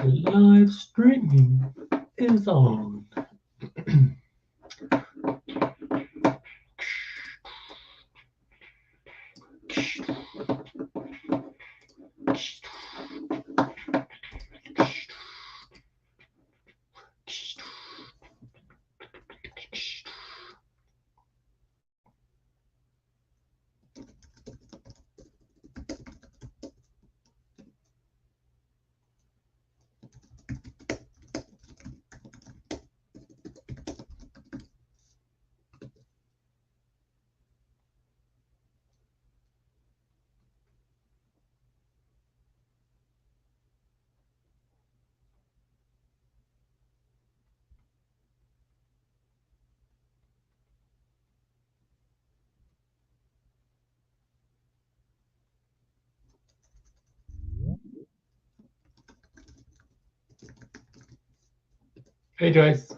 Live streaming is on. Hey, Joyce.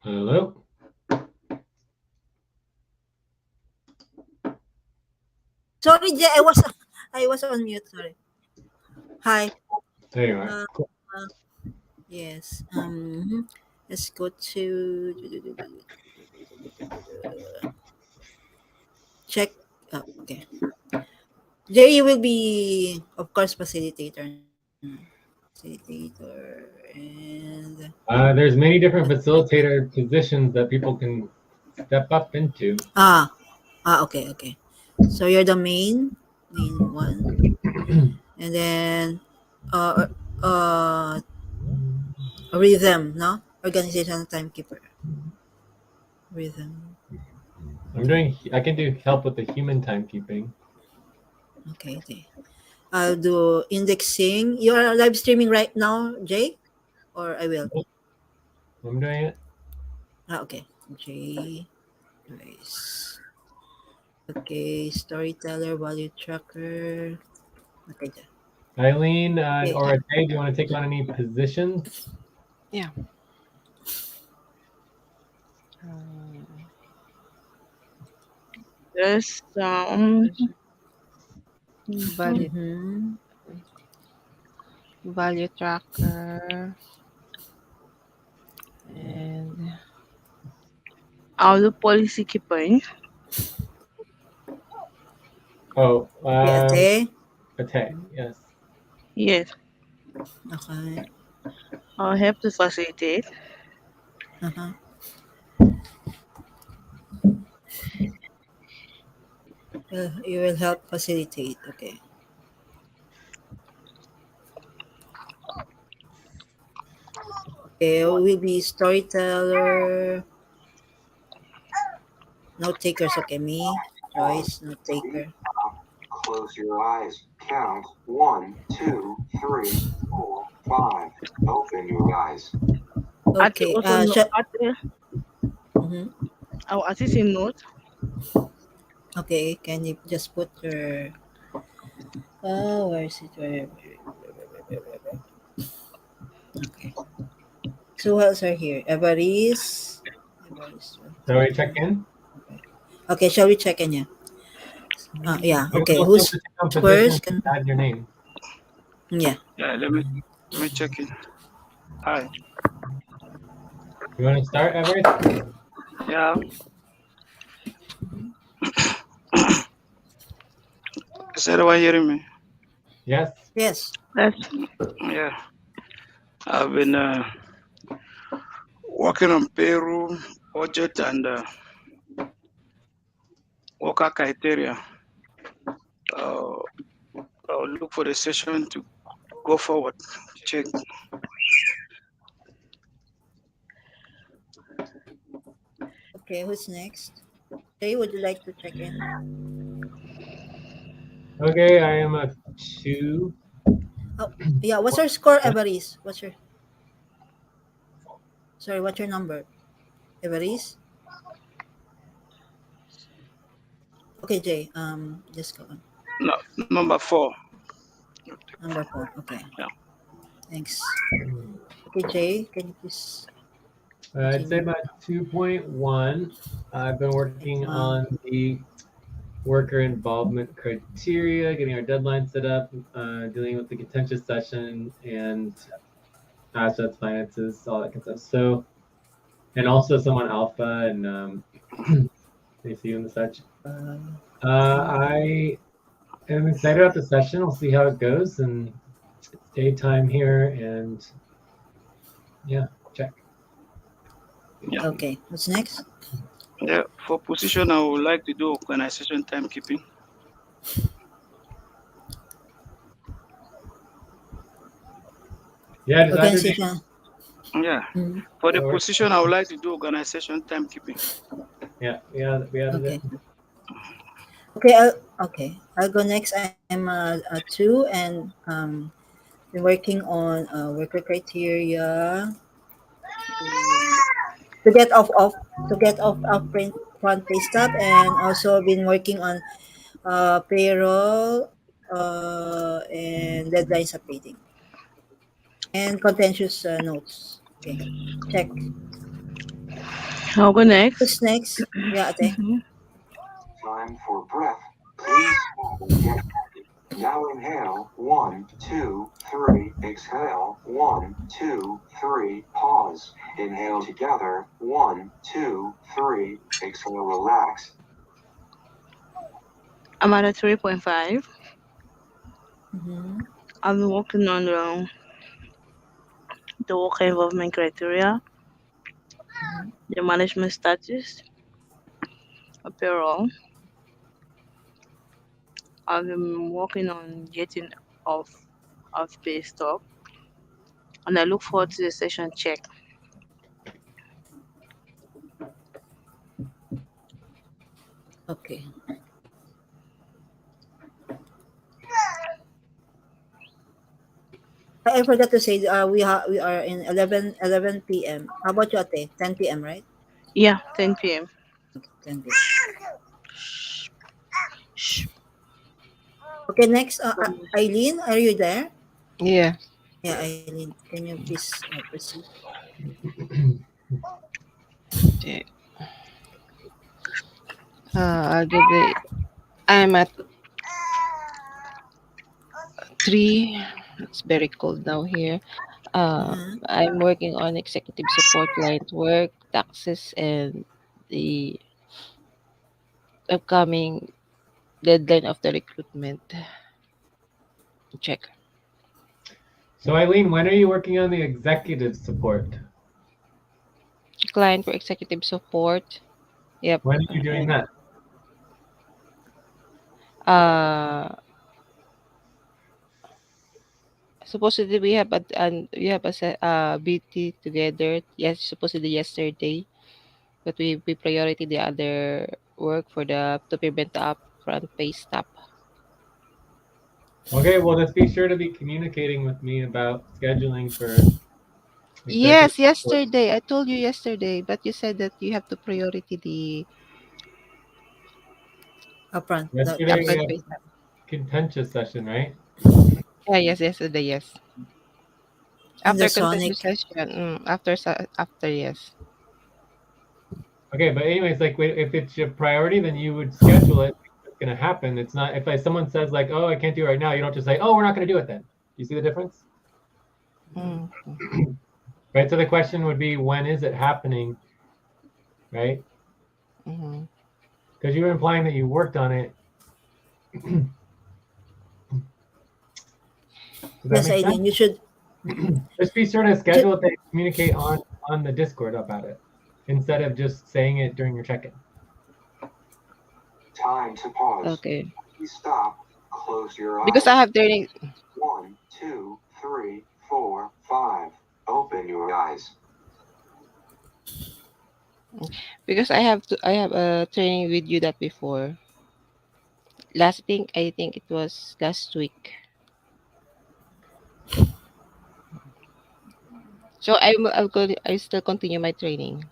Hello. Sorry, Jay, I was on mute. Sorry. Hi. There you are. Uh, uh, yes. Let's go to check. Oh, okay. Jay, you will be, of course, facilitator. Facilitator and There's many different facilitator positions that people can step up into. okay. So you're the main one, and then uh uh rhythm, no, organizational timekeeper, rhythm. I can do help with the human timekeeping. Okay. I'll do indexing. You are live streaming right now, Jay, or I will. I'm doing it. Okay, Jay. Nice. Okay, storyteller, value tracker. Okay, dyan. Eileen Okay. or Jay, do you want to take on any positions? Yeah. There's value Mm-hmm. value tracker and auto policy keeping. Oh, Okay, ate. Ate, yes. Yes, Okay. I'll have to facilitate. Uh-huh. You will help facilitate. Okay. Okay, will be storyteller. Note takers. Okay, me. Joyce, note taker. Close your eyes. Count 1, 2, 3, 4, 5. Open your eyes. Ate Okay. also no, ate, Mhm. ate si note. Okay, can you just put your where is it? Okay. So who else are here? Everest. Shall we check in? Okay, shall we check in? Yeah. Yeah. You Okay. also have Who's to take on positions first? and add your name. Yeah. Yeah, let me check in. Hi. You want to start, Everett? Yeah. Is everyone hearing me? Yes. Yes. Yes. Yeah. I've been working on Peru budget and worker criteria. I'll look for the session to go forward. Check. Okay. Who's next? Jay, would you like to check in? Okay, I am a 2. Oh, yeah. What's your score, Everest? What's your number, Everest? Okay, Jay. Just go on. No, number 4. Number 4. Okay. Yeah. Thanks. Okay, Jay. Can you please? I'd say about 2.1. I've been working on the worker involvement criteria, getting our deadline set up, dealing with the contentious session and assets, finances, all that kind of stuff. So, and also some on alpha and AC and such. I am excited about the session. We'll see how it goes, and it's daytime here, and yeah, check. Yeah. Okay, what's next? Yeah. For position, I would like to do organization timekeeping. Yeah, does either be Organization. Yeah. Mhm. For the Or- position, I would like to do organization timekeeping. yeah, we added Okay. it. I'll go next. I'm two and been working on worker criteria to get off front pay stub, and also been working on payroll and deadlines updating and contentious notes. Okay, check. I'll go next. Who's next? Yeah, Ate. Time for breath. Please stop and get ready. Now inhale. 1, 2, 3. Exhale. 1, 2, 3. Pause. Inhale together. 1, 2, 3. Exhale. Relax. I'm at a 3.5. Mm-hmm. I've been working on the worker involvement criteria, the management status, apparel. I've been working on getting off pay stop, and I look forward to the session check. Okay. I forgot to say we are in 11 p.m. How about you, Ate? 10 p.m. right? Yeah, 10 p.m. Okay, 10 p.m. Okay, next, Eileen, are you there? Yeah. Yeah, Eileen, can you please proceed? Okay. I'll give the. I'm at 3. It's very cold now here. Uh-huh. I'm working on executive support, client work, taxes, and the upcoming deadline of the recruitment. Check. So Eileen, when are you working on the executive support? Client for executive support. Yep. When are you doing that? Uh, Supposedly we have a BT together. Yes, supposedly yesterday, but we priority the other work for the to prevent the upfront pay stop. Okay, well, just be sure to be communicating with me about scheduling for executive Yes, support. yesterday. I told you yesterday, but you said that you have to priority the Upfront. Yesterday we upfront have pay stop. contentious session, right? Yeah, yes, yesterday, yes. And the After continuous Sonic. session, after yes. Okay, but anyways, like if it's your priority, then you would schedule it. It's gonna happen. It's not if like someone says like, "Oh, I can't do it right now," you don't just say, "Oh, we're not gonna do it then." You see the difference, Mm. right? So the question would be, when is it happening, right? Mm-hmm. Because you were implying that you worked on it. Does that Yes, make sense? Eileen, you should. Just be sure to You should schedule it. They communicate on the Discord about it instead of just saying it during your check-in. Time to pause. Okay. Please stop. Close your Because I eyes. have training. 1, 2, 3, 4, 5. Open your eyes. Because I have a training with you that before. I think it was last week. So I still continue my training.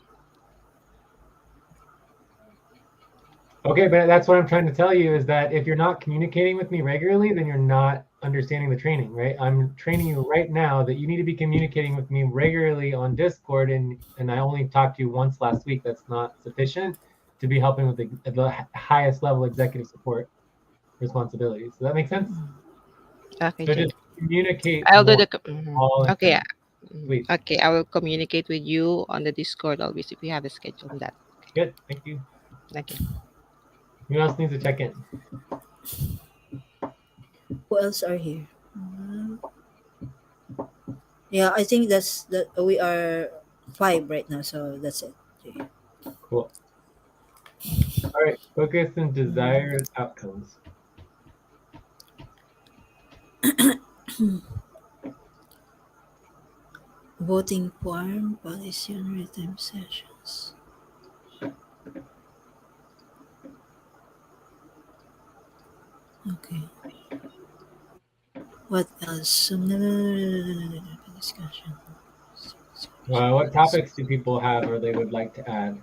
Okay, but that's what I'm trying to tell you is that if you're not communicating with me regularly, then you're not understanding the training, right? I'm training you right now that you need to be communicating with me regularly on Discord, and I only talked to you once last week. That's not sufficient to be helping with the highest level executive support responsibilities. Does that make sense? Okay, So Jay. just communicate I'll do more the. all the Okay. time, please. Okay, I will communicate with you on the Discord always if we have a schedule on that. Good, thank you. Okay. Who else needs to check in? Who else are here? Yeah, I think that's that. We are five right now, so that's it. Okay. Cool. All right, focus and desired outcomes. Voting form, policy on written sessions. Okay. What else? Discussion. What topics do people have or they would like to add?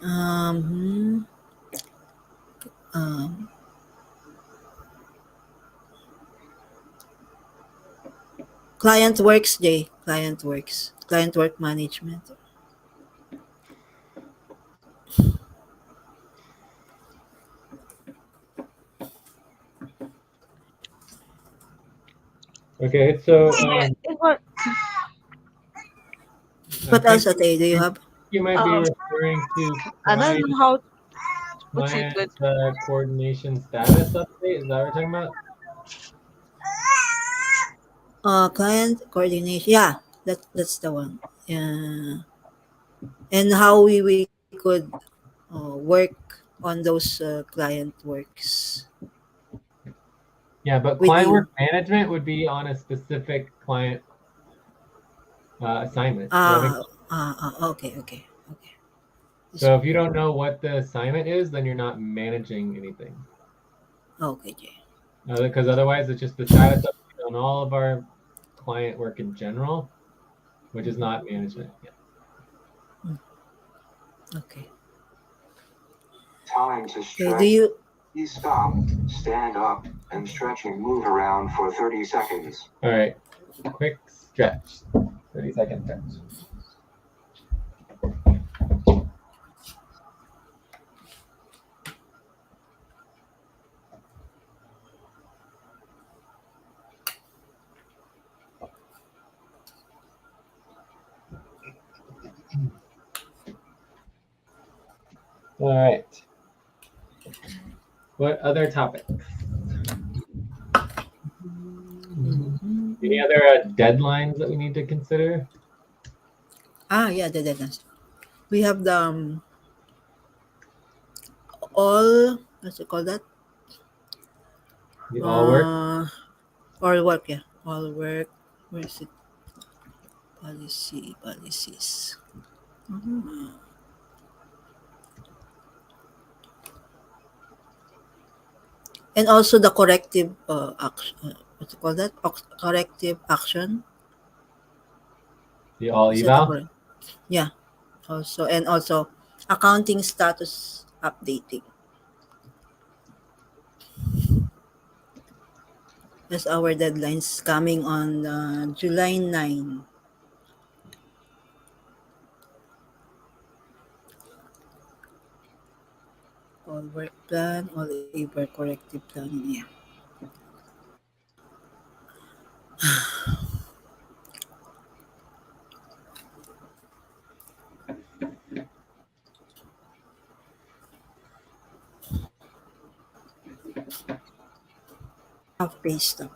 Um, um, Client works day. Client works. Client work management. Okay, so Yeah, it was. I What else, think Ate, do you have? you might be Um, referring to I don't know how to put it, client but coordination status update. Is that what we're talking about? Client coordination. Yeah, that's the one. Yeah, and how we could work on those client works Yeah, but with client you. work management would be on a specific client assignment. Does that make sense? Okay, okay, okay. So if you don't know what the assignment is, then you're not managing anything. Okay, Jay. Because otherwise, it's just the status update on all of our client work in general, which is not management. Yeah. Okay. Time to Okay. Do stretch. you? Please stop, stand up, and stretch and move around for 30 seconds. All right. Quick stretch. 30-second stretch. All right. What other topics? Any other deadlines that we need to consider? Yeah, the deadlines. We have the all. What's it called that? The all work? Uh, all work. Yeah, all work. Where is it? Policies. Mhm. And also the corrective action. What's it called that? Corrective action. The all Is that the eval? correct? Yeah. Also, and also accounting status updating. That's our deadlines coming on July 9. All work plan, all labor corrective planning. Yeah. Half pay stuff.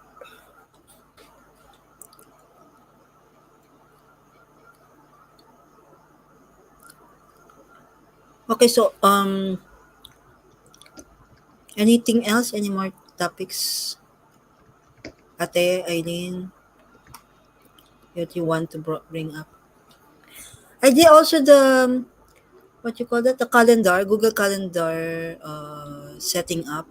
Okay, so anything else? Any more topics? Ate, Eileen, that you want to bring up? I did also the what you call that, the calendar, Google Calendar setting up.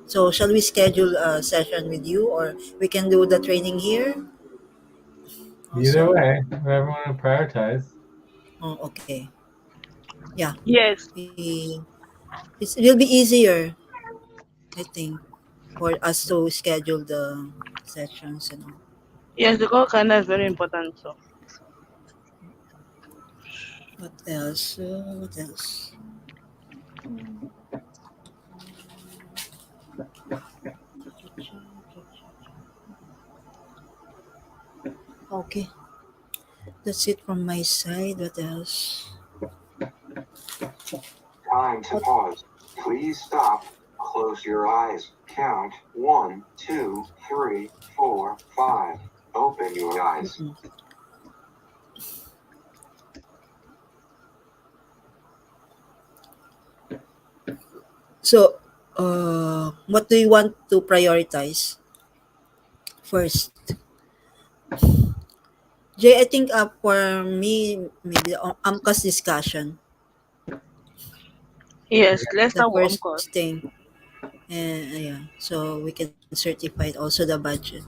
So shall we schedule a session with you, or we can do the training here Either also? way, whatever you want to prioritize. Oh, okay. Yeah, yes, it will be easier. I think, for us to schedule the sessions and all. Yes, the call calendar is very important. So What else? What else? Okay, that's it from my side. What else? Time to What? pause. Please stop. Close your eyes. Count 1, 2, 3, 4, 5. Open your eyes. Mm-mm. So, what do you want to prioritize first? Jay, I think for me, maybe the UMCAS discussion, yes, let's the start with first course. thing. And yeah, so we can certify also the budget,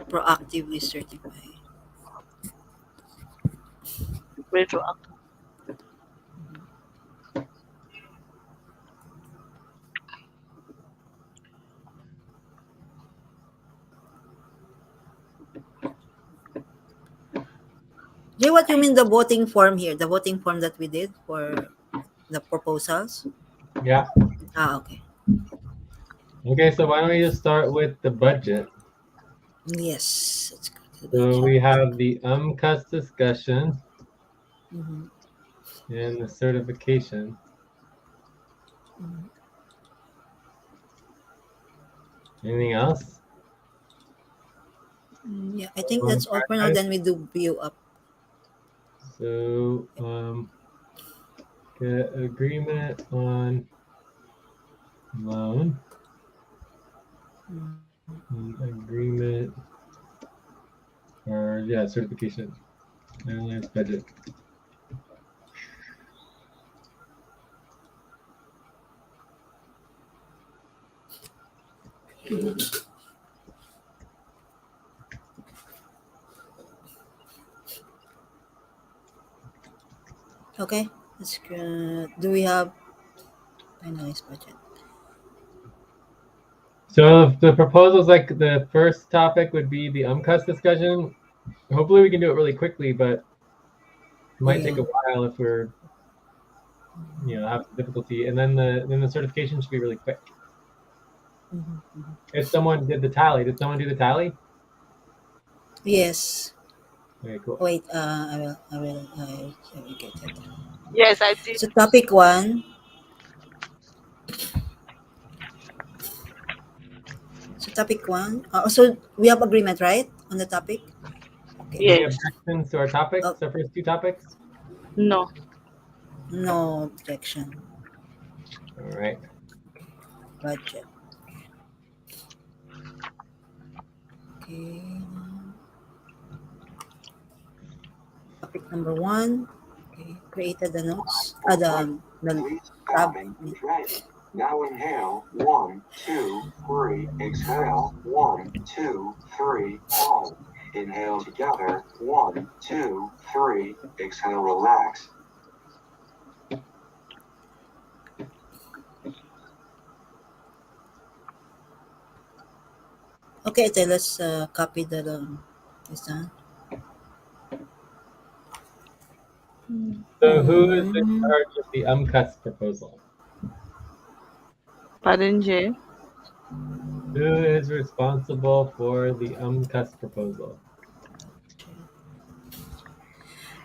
proactively certify. Retroactive. Jay, what you mean the voting form here? The voting form that we did for the proposals? Yeah. Ah, okay. Okay, so why don't we just start with the budget? Yes, let's go to the So budget. we have the UMCUS discussion Mm-hmm. and the certification. Mm-hmm. Anything else? Yeah, I think Um, that's all for now. Then we do view up. So get agreement on loan Mm-hmm. and agreement or yeah, certification. Airlines budget. Okay, that's good. Do we have finalized budget? So the proposals, like the first topic would be the UMCUS discussion. Hopefully we can do it really quickly, but it might take Yeah. a while if we're have some difficulty. And then the certification should be really quick. Mm-hmm. Mm-hmm. If someone did the tally, did someone do the tally? Yes. Okay, cool. Wait. I will get it. Yes, I did. So topic one. So topic one. So we have agreement, right, on the topic? Okay. Any Yes. objections to our topics, Oh, our first two topics? No. no objection. All right. Budget. Okay. Topic number one. Okay. Created the notes. For breath. The Please tab. stop and get ready. Now inhale. 1, 2, 3. Exhale. 1, 2, 3. Pause. Inhale together. 1, 2, 3. Exhale. Relax. Okay, then let's copy this one. So who is in Mm, charge of the UMCUS proposal? Pardon, Jay. Who is responsible for the UMCUS proposal?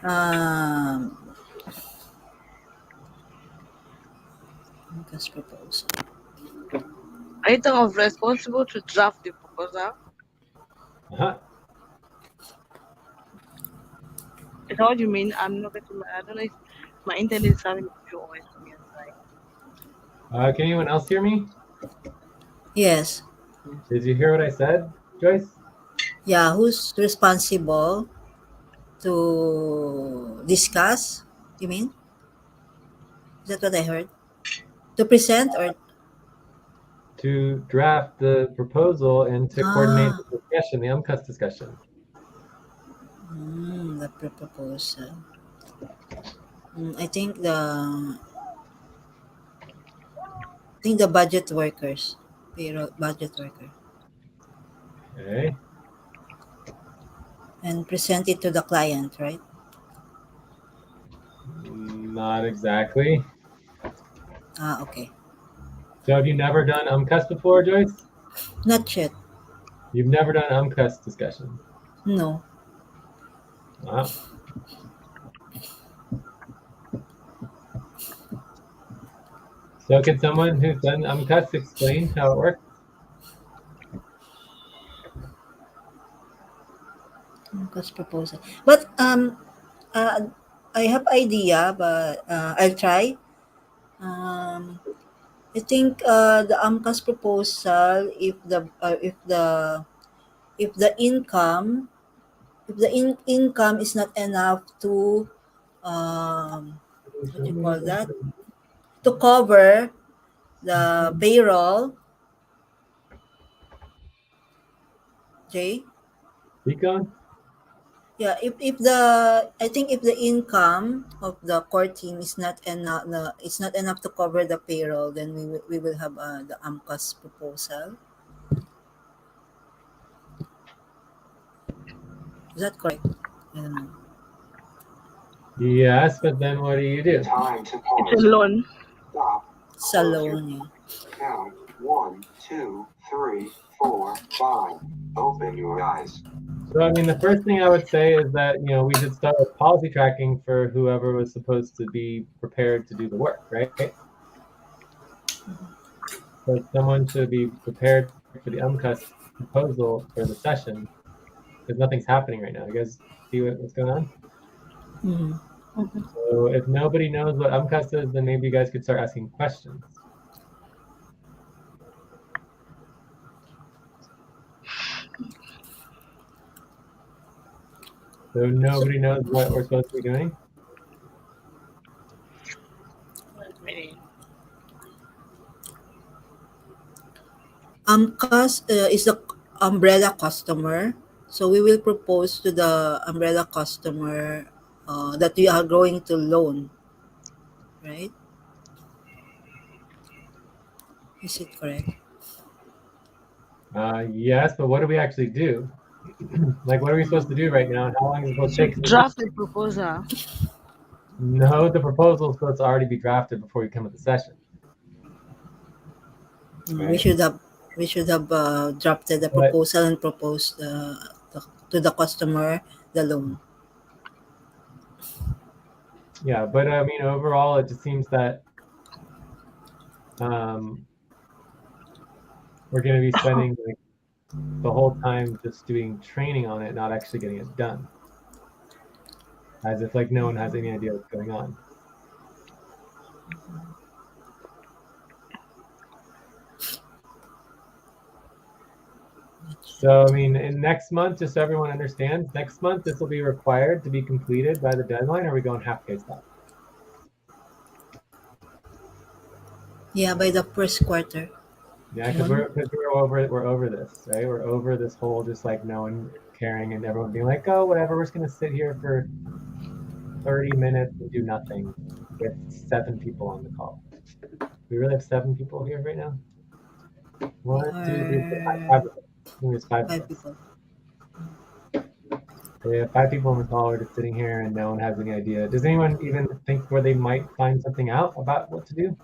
um, Lucas proposal. Are you talking of responsible to draft the proposal? Uh-huh. Is that what you mean? I'm not getting. I don't know if my internet is having issue or it's on your side. Can anyone else hear me? Yes. Did you hear what I said, Joyce? Yeah, who's responsible to discuss? You mean? Is that what I heard? To present or To draft the proposal and to coordinate ah, the discussion, the UMCUS discussion. the proposal. I think I think the budget workers, payroll budget worker, Okay. and present it to the client, right? Not exactly. Ah, okay. So have you never done UMCUS before, Joyce? Not yet. You've never done UMCUS discussion. No. Wow. So can someone who's done UMCUS explain how it works? Cost proposal. But I have idea, but I'll try. I think the AMCAS proposal, if the income, if the income is not enough to what do you call that, to cover the payroll, Jay. Keep going. Yeah, if the I think if the income of the core team is not enough, it's not enough to cover the payroll, then we will have the AMCAS proposal. Is that correct? I don't know. Yes, but then what do you do? Time to It's pause. a loan. Stop. It's a loan, yeah. Count 1, 2, 3, 4, 5. Open your eyes. So I mean, the first thing I would say is that we should start with policy tracking for whoever was supposed to be prepared to do the work, right? So someone should be prepared for the UMCUS proposal for the session because nothing's happening right now. You guys see what's going on? Mm-hmm. So if nobody knows what UMCUS is, then maybe you guys could start asking questions. So nobody knows what we're supposed to be doing? AMCAS is the umbrella customer. So we will propose to the umbrella customer that we are going to loan, right? Is it correct? Yes, but what do we actually do? Like, what are we supposed to do right now? And how long is it supposed to take? Draft the proposal. No, the proposal is supposed to already be drafted before you come to the session. We Right. should have drafted the But- proposal and proposed to the customer the loan. Yeah, but I mean, overall, it just seems that we're going to be spending like the whole time just doing training on it, not actually getting it done. As if like no one has any idea what's going on. So, I mean, in next month, just so everyone understands, next month this will be required to be completed by the deadline, or are we going half-day stuff? Yeah, by the first quarter. Yeah, because we're over this, right? We're over this whole just like no one caring and everyone being like, oh, whatever, we're just gonna sit here for 30 minutes and do nothing with 7 people on the call. We really have 7 people here right now? 1, 2, 3, 4, 5. 5 of us. I think there's 5 of 5 us. people. We have 5 people on the call. We're just sitting here and no one has any idea. Does anyone even think where they might find something out about what to do?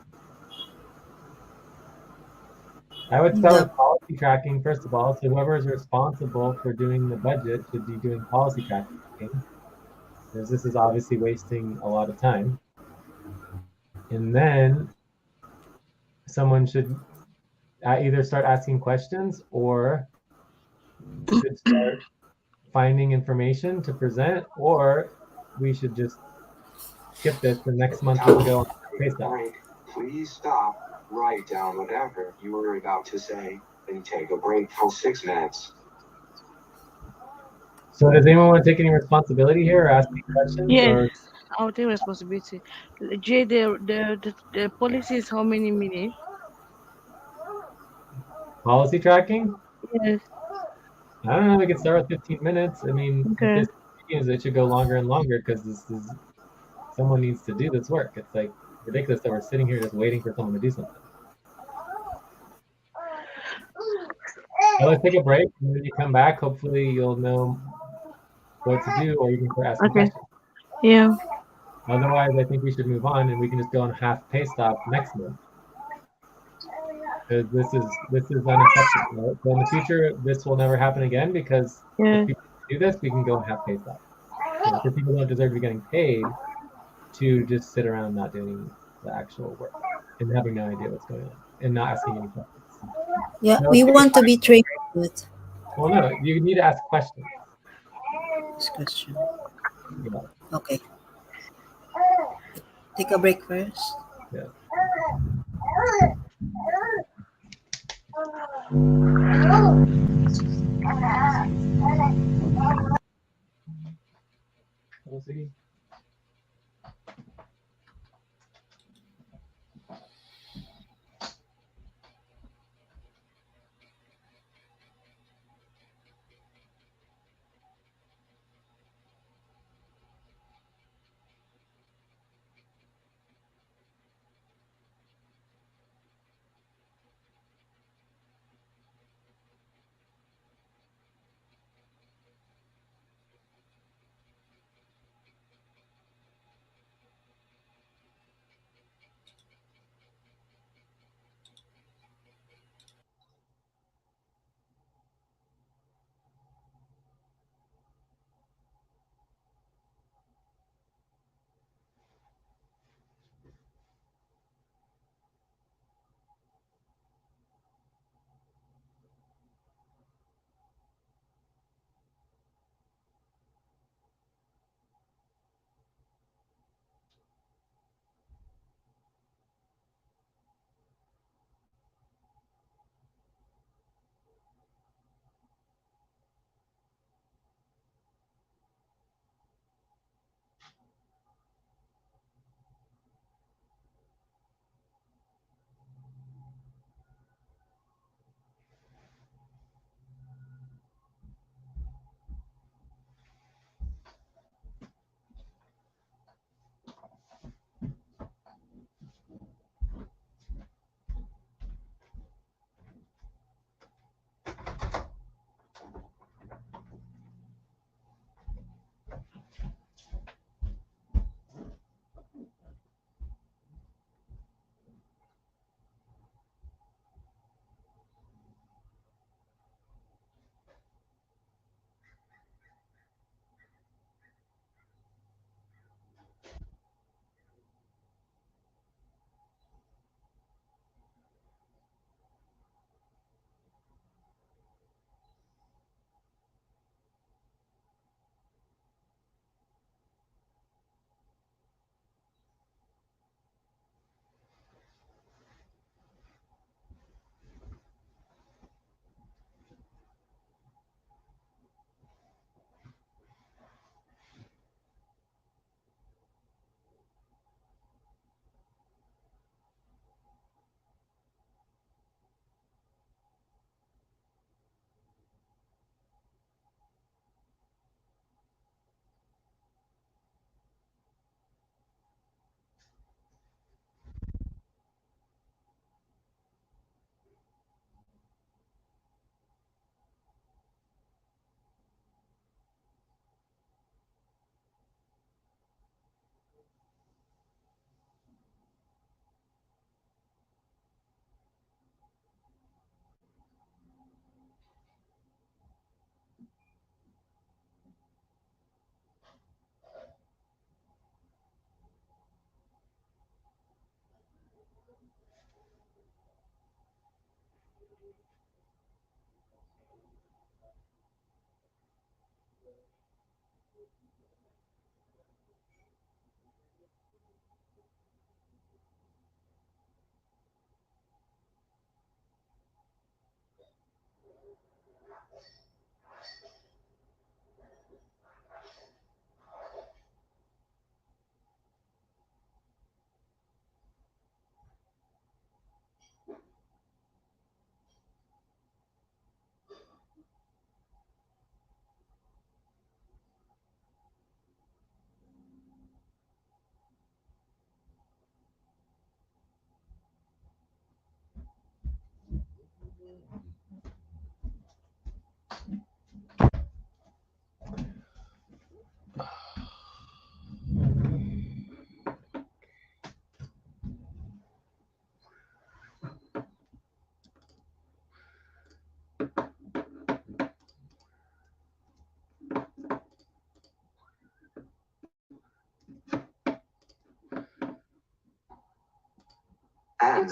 I would start with policy tracking, first of all. So whoever is responsible for doing the budget should be doing policy tracking, because this is obviously wasting a lot of time. And then someone should either start asking questions or should start finding information to present, or we should just skip this. The next month we'll go on pay stuff. Break. Please stop. Write down whatever you were about to say, and take a break for 6 minutes. So does anyone want to take any responsibility here or ask any questions? Yes, Or I'll take responsibility. Jay, the policy is how many minutes? policy tracking? Yes. I don't know. We could start with 15 minutes. I mean, Okay. if this continues, it should go longer and longer because this is someone needs to do this work. It's like ridiculous that we're sitting here just waiting for someone to do something. Well, let's take a break, and when you come back, hopefully you'll know what to do, or you can start asking Okay. questions. Yeah. Otherwise, I think we should move on, and we can just go on half pay stop next month, because this is unacceptable. Right? So in the future, this will never happen again, because if Yeah. people do this, we can go on half pay stop. Because people don't deserve to be getting paid to just sit around not doing the actual work and having no idea what's going on and not asking any questions. Yeah, Now we let's take a want to be trained with well, no, you need to ask questions. this question. Yeah, Okay, take a break first. yeah. We'll see.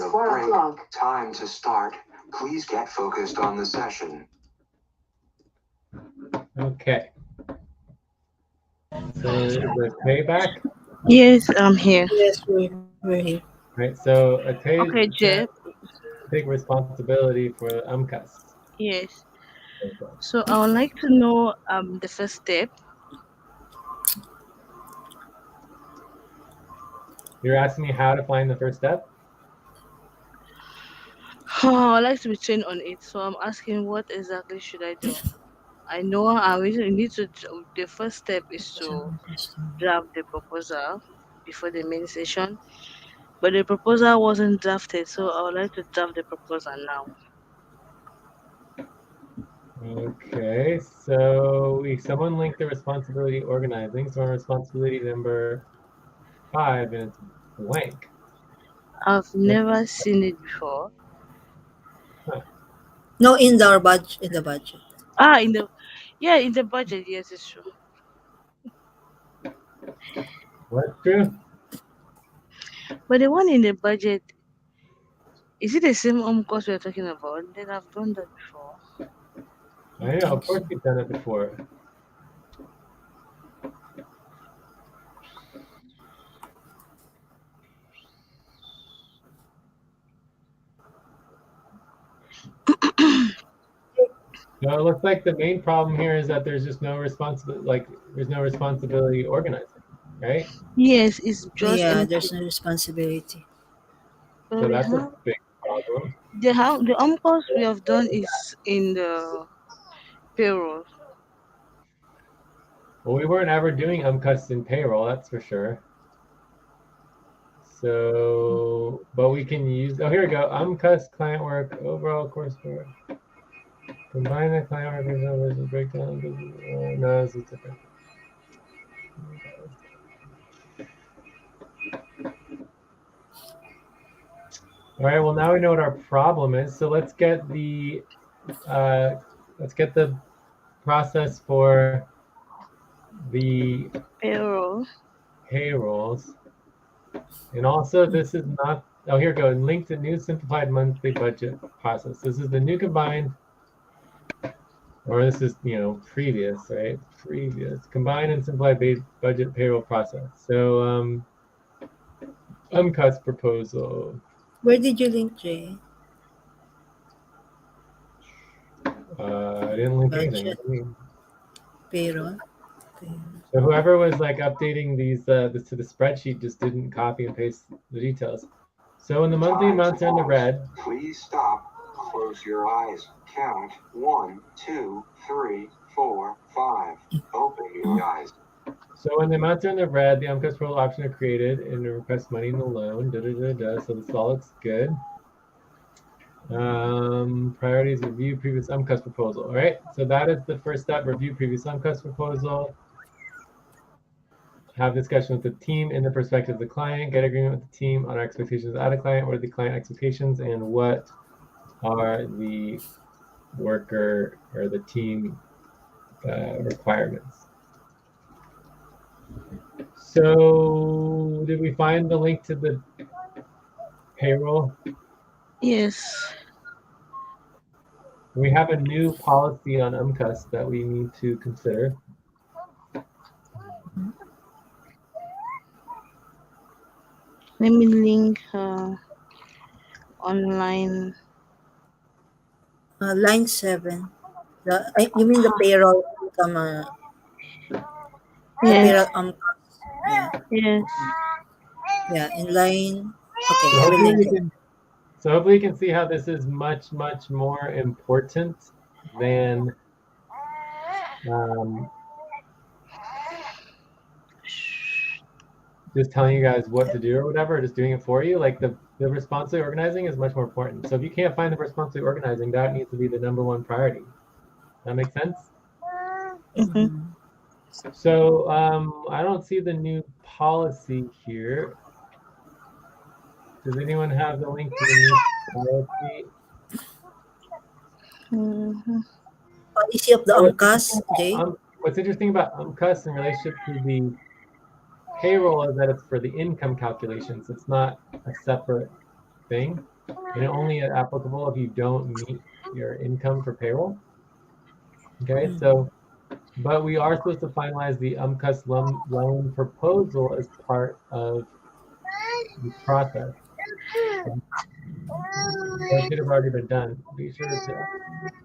moment of break. Time to start. Please get focused on the session. Okay. So is Atay back? Yes, I'm here. Yes, we're here. Right. So Atay Okay, is gonna Jeff. take responsibility for UMCUS. Yes. So I would like to know the first step. You're asking me how to find the first step? I would like to be trained on it. So I'm asking, what exactly should I do? I know I really need to. The first step is to draft the proposal before the main session, but the proposal wasn't drafted, so I would like to draft the proposal now. Okay, so someone linked the responsibility organizing. So on responsibility number 5, and it's blank. I've never seen it before. No, in our budget. In the budget. In the budget, yes, it's true. What's true? But the one in the budget, is it the same course we're talking about? Then I've done that before. I know, of course you've done it before. So it looks like the main problem here is that there's just no responsibility organizing, right? Yes, it's just Yeah, empty. there's no responsibility. But So we that's a have big problem. the course we have done is in the payroll. Well, we weren't ever doing UMCUS in payroll, that's for sure. So, but we can use, oh, here we go. UMCUS client work, overall coursework. Combine the client work versus breakdown. No, this is different. All right, well, now we know what our problem is. So let's get the process for the payrolls. And also, this is not, oh, here we go. Link to new simplified monthly budget process. This is the new combined, or this is, previous, right? Previous. Combined and simplified budget payroll process. So, UMCUS proposal. Where did you link, Jay? I didn't link anything. Budget. Payroll. So whoever was like updating these this to the spreadsheet just didn't copy and paste the details. So when the monthly amounts are in the red, Please stop. Close your eyes. Count 1, 2, 3, 4, 5. Open your eyes. so when the amounts are in the red, the UMCUS proposal option are created and request money in the loan. So this all looks good. Priorities, review previous UMCUS proposal. All right, so that is the first step. Review previous UMCUS proposal. Have discussion with the team in the perspective of the client. Get agreement with the team on our expectations at a client. What are the client expectations and what are the worker or the team requirements? So did we find the link to the payroll? Yes. We have a new policy on UMCUS that we need to consider. Let me link online. Line 7. You mean the payroll income? Yes. Payroll yeah. Yes. Yeah, in line. Okay, So I will link it. hopefully you can see how this is much, much more important than just telling you guys what to do or whatever, or just doing it for you. Like the responsibly organizing is much more important. So if you can't find the responsibly organizing, that needs to be the #1 priority. That makes sense? Mm-hmm. So I don't see the new policy here. Does anyone have the link to the new policy? Mm-hmm. Policy of the UMCUS, Jay? What's interesting about UMCUS in relationship to the payroll is that it's for the income calculations. It's not a separate thing. and it only is applicable if you don't meet your income for payroll. Okay, so, but we are supposed to finalize the UMCUS loan proposal as part of the process. That should have already been done. Be sure to.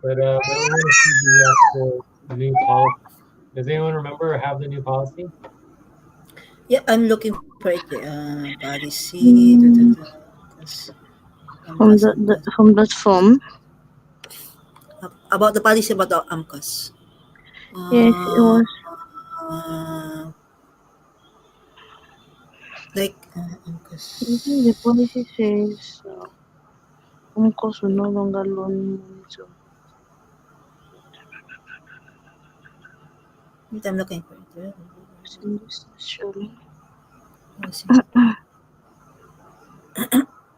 But we want to see the actual new policy. Does anyone remember or have the new policy? Yeah, I'm looking for it. Policy. From that form. About the policy about the AMCOS. Yes, it was. Uh, like I think the AMCOS. policy says Uncles will no longer loan money to. Wait, I'm looking for it. In this surely. Policy.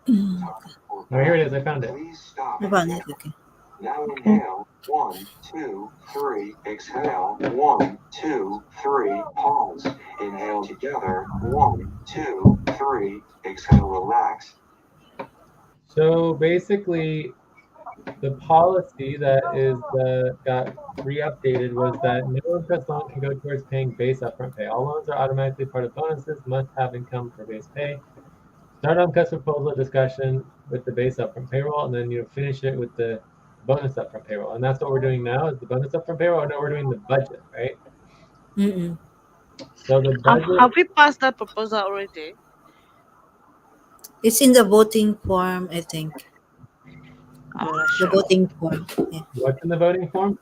Oh, here it is. I found it. Please stop I and found get it. Okay. Now inhale, 1, 2, 3, exhale, 1, 2, 3, pause. Inhale together, 1, 2, 3, exhale, relax. So basically, the policy that is got re-updated was that no interest loan can go towards paying base upfront pay. All loans are automatically part of bonuses, must have income for base pay. Start on customer proposal discussion with the base upfront payroll, and then finish it with the bonus upfront payroll. And that's what we're doing now is the bonus upfront payroll. No, we're doing the budget, right? Mm-mm. So the budget, Have we passed that proposal already? It's in the voting form, I think. I'm not The sure. voting form. Yeah. what's in the voting form?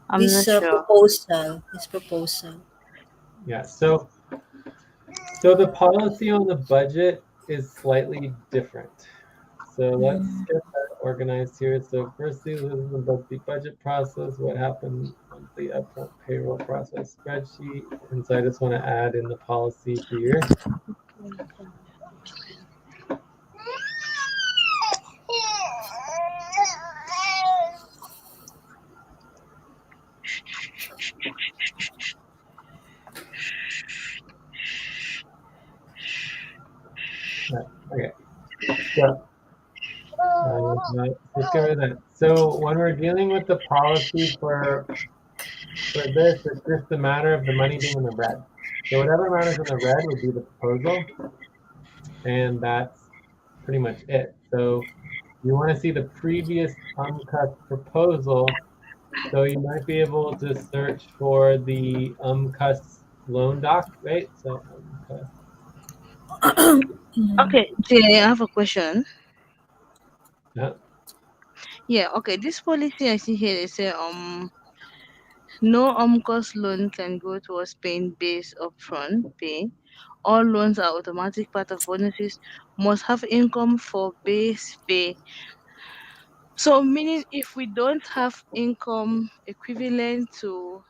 I'm This not sure. proposal. This proposal. Yeah. So the policy on the budget is slightly different. So let's get that organized here. So firstly, this is about the budget process, what happened on the upfront payroll process spreadsheet. And so I just want to add in the policy here. Okay. So let's get rid of that. So when we're dealing with the policy for this, it's just a matter of the money being in the red. So whatever amount is in the red would be the proposal, and that's pretty much it. So you want to see the previous UMCUS proposal. So you might be able to search for the UMCUS loan doc, right? So UMCUS. Okay, Jay, I have a question. Yeah. Yeah, okay. This policy I see here, they say no cost loan can go towards paying base upfront pay. All loans are automatic part of bonuses, must have income for base pay. So meaning if we don't have income equivalent to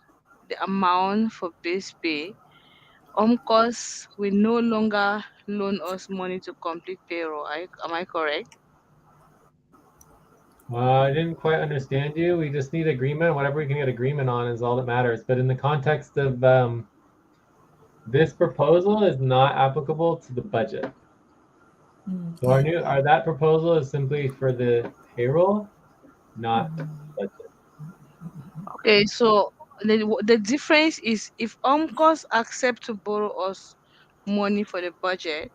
the amount for base pay, cost will no longer loan us money to complete payroll. Am I correct? I didn't quite understand you. We just need agreement. Whatever we can get agreement on is all that matters. But in the context of this proposal is not applicable to the budget. So that proposal is simply for the payroll, not budget. Okay, so the difference is if cost accept to borrow us money for the budget,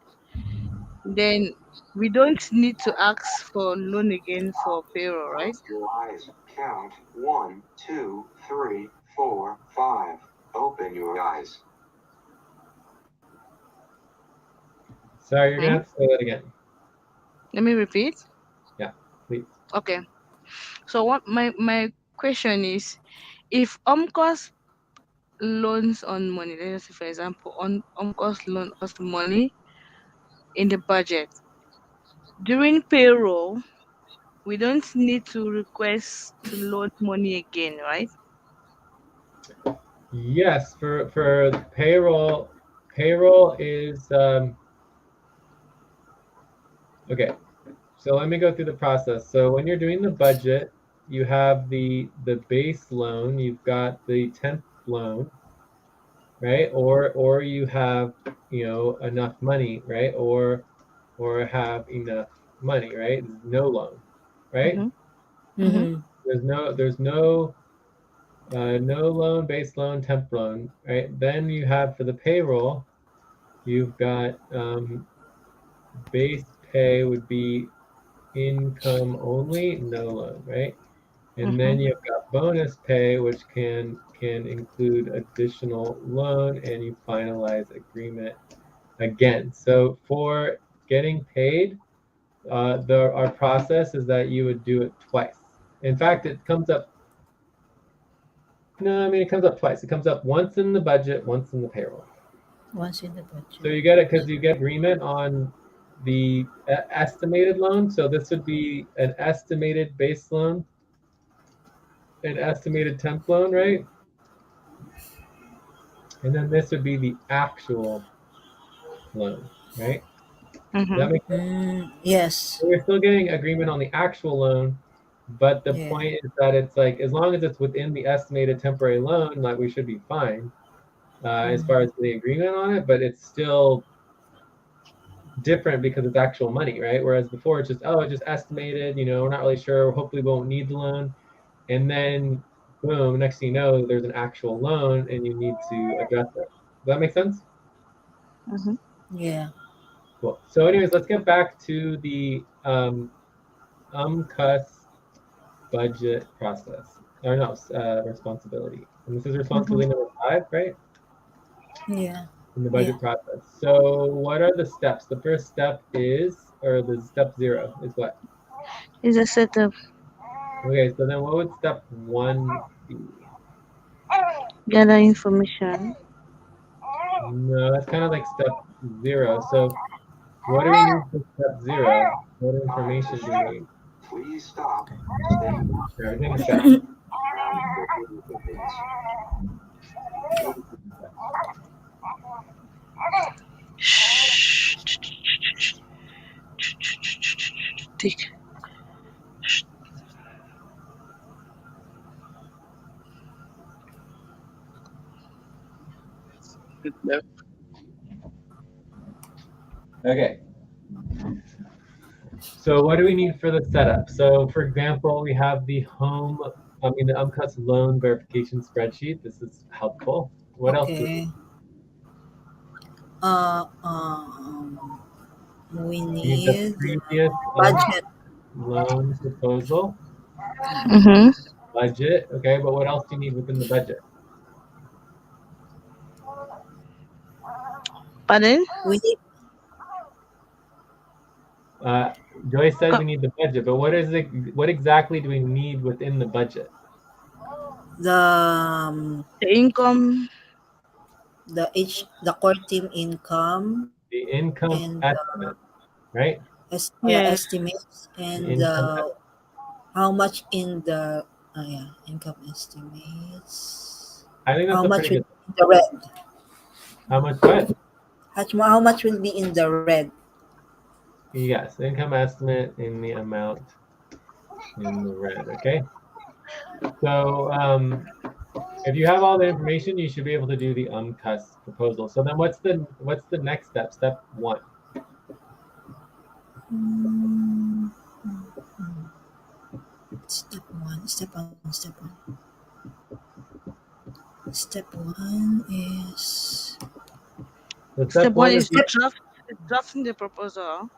then we don't need to ask for loan again for payroll, right? Close your eyes. Count 1, 2, 3, 4, 5. Open your eyes. Sorry, you're gonna have to say that again. Let me repeat. Yeah, please. Okay. So what my question is, if cost loans on money, let's say for example, cost loan us money in the budget during payroll, we don't need to request to loan money again, right? Yes, for payroll is okay. So let me go through the process. So when you're doing the budget, you have the base loan, you've got the 10th loan, right? Or you have enough money, right? Or have enough money, right? It's no loan, right? Mm-hmm. There's no loan, base loan, temp loan, right? Then you have for the payroll, you've got base pay would be income only, no loan, right? And then you've got bonus pay, which can include additional loan, and you finalize agreement again. So for getting paid, our process is that you would do it twice. In fact, it comes up. No, I mean it comes up twice. It comes up once in the budget, once in the payroll. Once in the budget. So you get it because you get agreement on the estimated loan. So this would be an estimated base loan, an estimated temp loan, right? And then this would be the actual loan, right? That makes sense. Yes. So we're still getting agreement on the actual loan, but the Yeah. point is that it's like as long as it's within the estimated temporary loan, like we should be fine as far as the agreement on it. But it's still different because it's actual money, right? Whereas before it's just it's just estimated. We're not really sure. Hopefully, we won't need the loan, and then boom, next thing you know, there's an actual loan, and you need to address it. Does that make sense? Yeah. Cool. So, anyways, let's get back to the UMCUS budget process. Or no, responsibility. And this is responsibility number 5, right? Yeah. In the budget process. So, what are the steps? The first step is, or the step 0 is what? Is a setup. Okay, so then what would step 1 be? Gather information. No, that's kind of like step 0. So, what do we need for step 0? What information do we need? Please stop. Stand up. Here, take a step. Count for 30 seconds. Take. It's left. Okay. So what do we need for the setup? So for example, we have the UMCUS loan verification spreadsheet. This is helpful. What else do we need? Okay. We We need the need previous budget. loan proposal, budget. Okay, but what else do you need within the budget? Pardon? We need Joyce said we need the budget, but what is it? What exactly do we need within the budget? the The income. the core team income The income and estimate, right? Yes. estimates The and income estimate. how much in the income estimates. I think that's How a much pretty will good. be in the red? How much what? How much will be in the red? Yes, income estimate in the amount in the red. Okay. So if you have all the information, you should be able to do the UMCUS proposal. So then what's the next step? Step 1. Step one. Step one is So Step one would is be, drafting the proposal.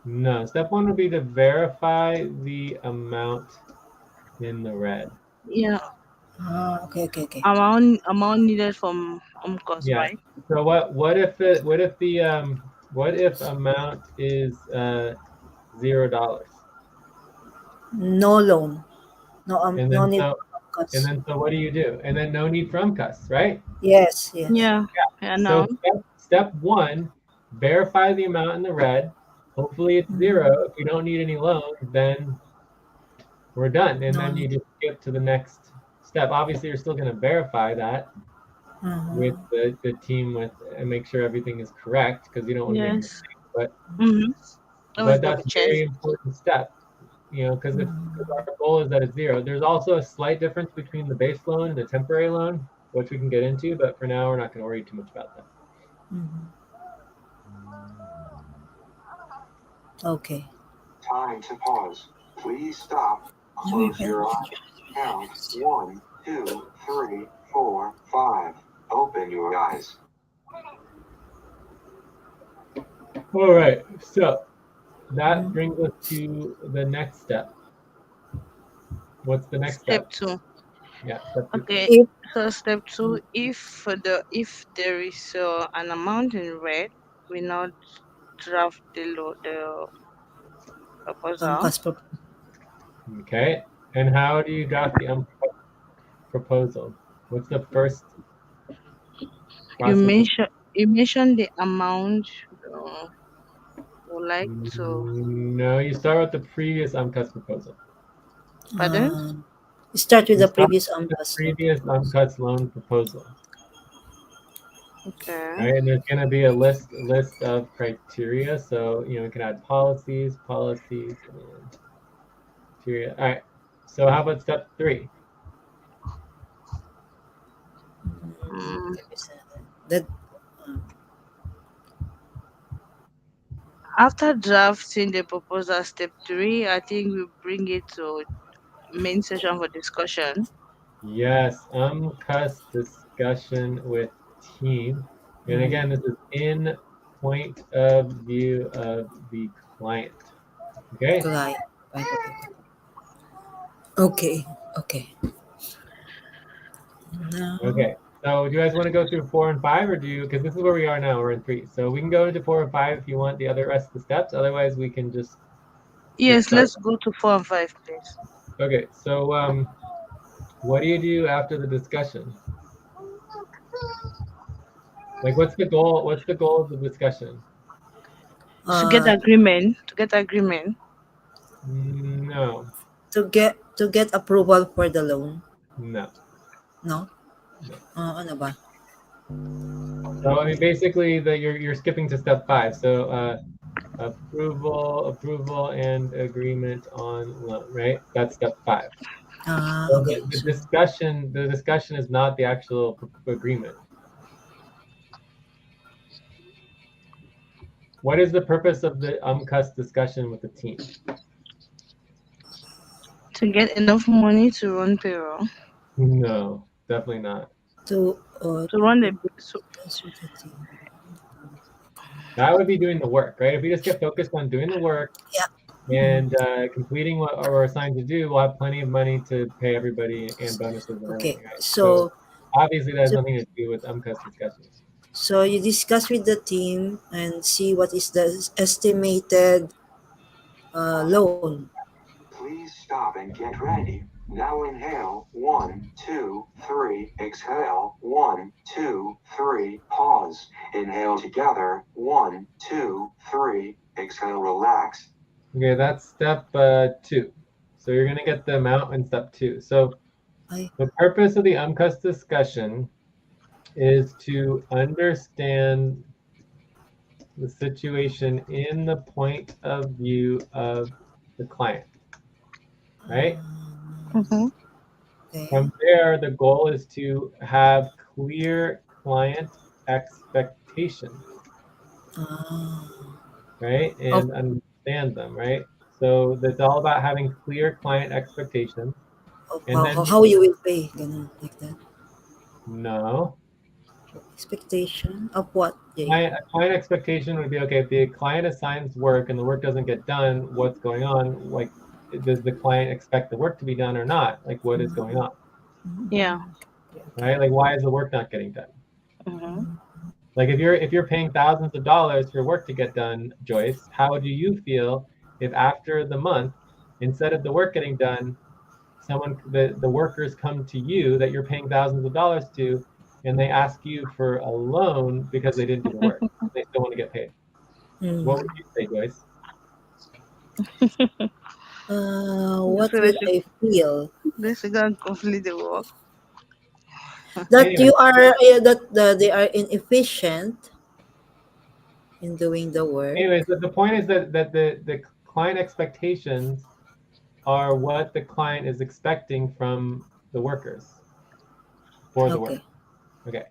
no, step 1 would be to verify the amount in the red. Yeah. okay. Amount needed from cost, Yeah. right? So what if amount is $0? no loan. And No then need so for and cuts. then so what do? And then no need for UMCUS, right? Yes. Yeah. Yeah. So Now. step 1, verify the amount in the red. Hopefully it's 0. If we don't need any loans, then we're done. And No then you need. just skip to the next step. Obviously, you're still going to verify that with the team and make sure everything is correct because you don't want to make Yes. mistakes. But Always that's double a check. very important step. Because our goal is that it's 0. There's also a slight difference between the base loan and the temporary loan, which we can get into. But for now, we're not going to worry too much about that. Okay. Time to pause. Please stop. Close your eyes. Count 1, 2, 3, 4, 5. Open your eyes. All right, so that brings us to the next step. What's the next Step step? 2. Yeah, step 2. Okay. If So step 2, if there is an amount in red, we now draft the proposal. cost per Okay, and how do you draft the proposal? What's the first You process? mention the amount uh, would like to. No, you start with the previous UMCUS proposal. Pardon? start with You the start previous with the cost. previous UMCUS loan proposal, Okay. right? And there's going to be a list of criteria. So you can add policies, and criteria. All right. So how about step 3? Mm, That After drafting the proposal, step 3, I think we bring it to main session for discussion. Yes, UMCUS discussion with team. And again, this is in point of view of the client. Okay. client. Point of view. Okay. Okay. Now, Okay. So do you guys want to go through 4 and 5, or because this is where we are now, we're in 3. So we can go into 4 and 5 if you want the other rest of the steps. Otherwise, we can just get Yes, started. let's go to 4 and 5, please. Okay. So what do you do after the discussion? Like, what's the goal? What's the goal of the discussion? To get uh, agreement. To get agreement. No, to get approval for the loan. no, No? no. Ano ba? So I mean, basically, you're skipping to step 5. So approval, and agreement on loan, right? That's step 5. So Okay. the So, discussion is not the actual agreement. What is the purpose of the UMCUS discussion with the team? To get enough money to run payroll. No, definitely not. to To run the so, answer the team. That would be doing the work, right? If we just get focused on doing the work Yeah. and completing what we're assigned to do, we'll have plenty of money to pay everybody and bonuses and Okay. everything, right? So So, obviously that has so, nothing to do with UMCUS discussion. so you discuss with the team and see what is the estimated loan. Please stop and get ready. Now inhale. 1, 2, 3. Exhale. 1, 2, 3. Pause. Inhale together. 1, 2, 3. Exhale. Relax. Okay, that's step 2. So you're going to get the amount in step 2. So Ay, the purpose of the UMCUS discussion is to understand the situation in the point of view of the client, right? mhm. okay. From there, the goal is to have clear client expectations, Uh, right? of, And understand them, right? So that's all about having clear client expectations. of And how, then, how you will pay. Ganun, like that. no, Expectation of what, Jay? client expectation would be, okay, if the client assigns work and the work doesn't get done, what's going on? Like, does the client expect the work to be done or not? Like, what is going on, Yeah. right? Like, why is the work not getting done? Mm-hmm. Like, if you're paying thousands of dollars for work to get done, Joyce, how do you feel if after the month, instead of the work getting done, the workers come to you that you're paying thousands of dollars to, and they ask you for a loan because they didn't do the work? They still want to get paid. What would Mm. you say, Joyce? What So will I feel? they should go and complete the work. That Anyway, you are they are inefficient in doing the work. the point is that the client expectations are what the client is expecting from the workers for the work. Okay. Okay.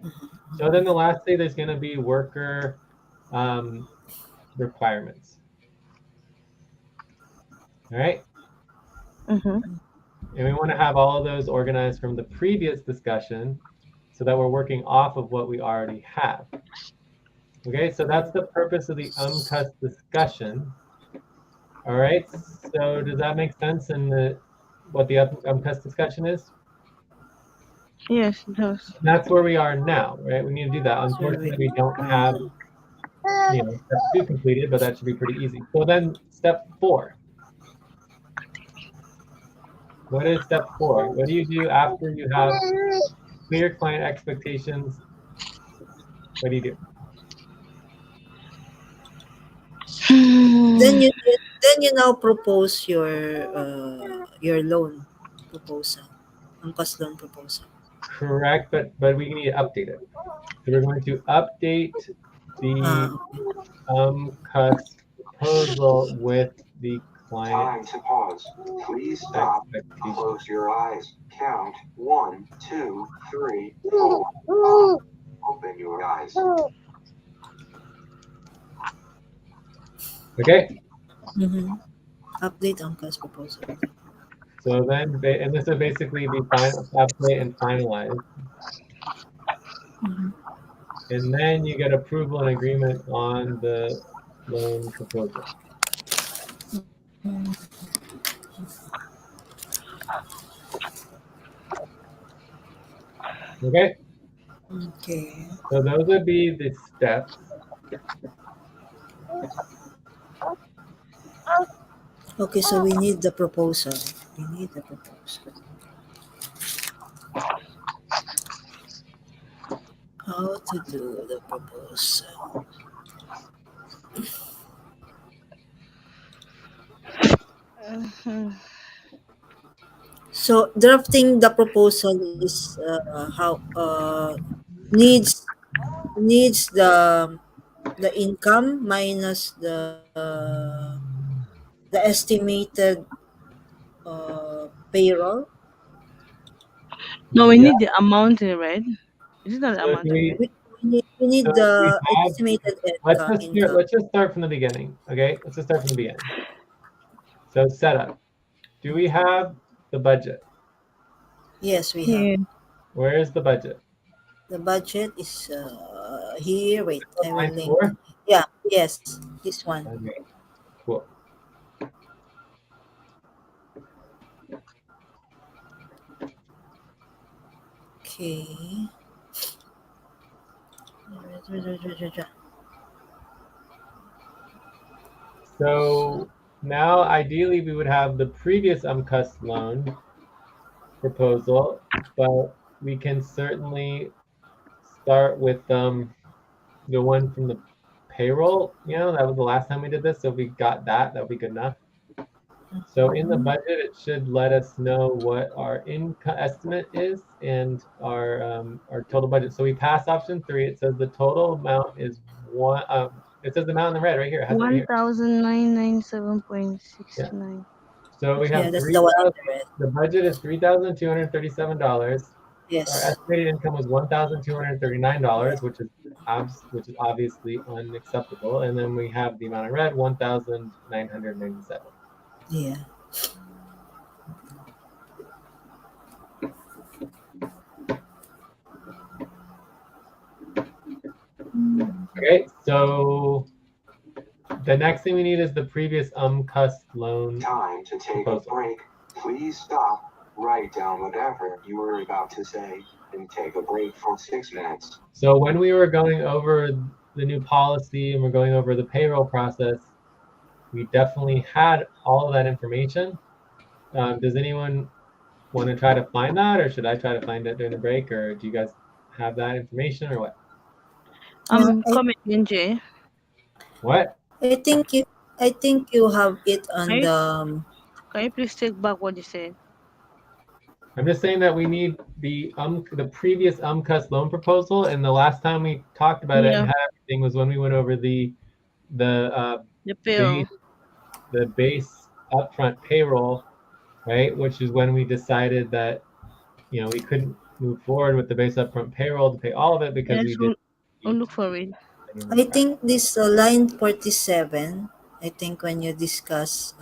So then the last thing, there's going to be worker um, requirements. All right. Mm-hmm. And we want to have all of those organized from the previous discussion so that we're working off of what we already have. Okay, so that's the purpose of the UMCUS discussion. All right, so does that make sense in what the UMCUS discussion is? Yes, it does. That's where we are now, right? We need to do that. Unfortunately, we don't have, step 2 completed, but that should be pretty easy. So then step 4. What is step 4? What do you do after you have clear client expectations? What do you do? Then you now propose your loan proposal, cost loan proposal. Correct, but we need to update it. So we're going to update the Okay. CUS proposal with the client Time to pause. Please stop. expectation. Close your eyes. Count 1, 2, 3, 4, 5. Open your eyes. Okay, Mm-hmm. Update on cost proposal. so then, and this will basically be update and finalize. Mm-hmm. And then you get approval and agreement on the loan proposal. Okay, Okay. so those would be the steps. Okay, so we need the proposal. We need the proposal. How to do the proposal. Mhm. So drafting the proposal is how needs the income minus the estimated payroll. No, we Yeah. need the amount, right? Is it not the So if amount we, again? We so need if we the have, estimated income. let's just start from the beginning. Okay, let's just start from the beginning. So setup. Do we have the budget? Yes, we have. Yeah. Where is the budget? The budget is here. Wait, I will Line link. 4. Yeah, yes, this one. Okay, cool. Okay. So now ideally we would have the previous UMCUS loan proposal, but we can certainly start with the one from the payroll. That was the last time we did this. So if we got that, that would be good enough. So in the budget, it should let us know what our income estimate is and our total budget. So we passed option 3. It says the total amount is one. It says the amount in the red right here. It has it right One here. thousand nine nine seven point Yeah. sixty nine. So we Yeah, have that's the one in 3,000. the red. The budget is $3,237. Our Yes. estimated income was $1,239, which is obviously unacceptable. And then we have the amount in red, 1,997. Yeah. Okay, so the next thing we need is the previous UMCUS loan Time to take proposal. a break. Please stop. Write down whatever you were about to say and take a break for 6 minutes. So when we were going over the new policy and we're going over the payroll process, we definitely had all of that information. Does anyone want to try to find that, or should I try to find it during the break, or do you guys have that information, or what? I, Comment in Jay. What? I think you have it Can on you, the can you please take back what you said? I'm just saying that we need the previous UMCUS loan proposal, and the last time we talked about it and Yeah, had everything was when we went over the the base payroll. the base upfront payroll, right? Which is when we decided that we couldn't move forward with the base upfront payroll to pay all of it because Yes, we did we'll look for it. I think this line 47. I think when you discuss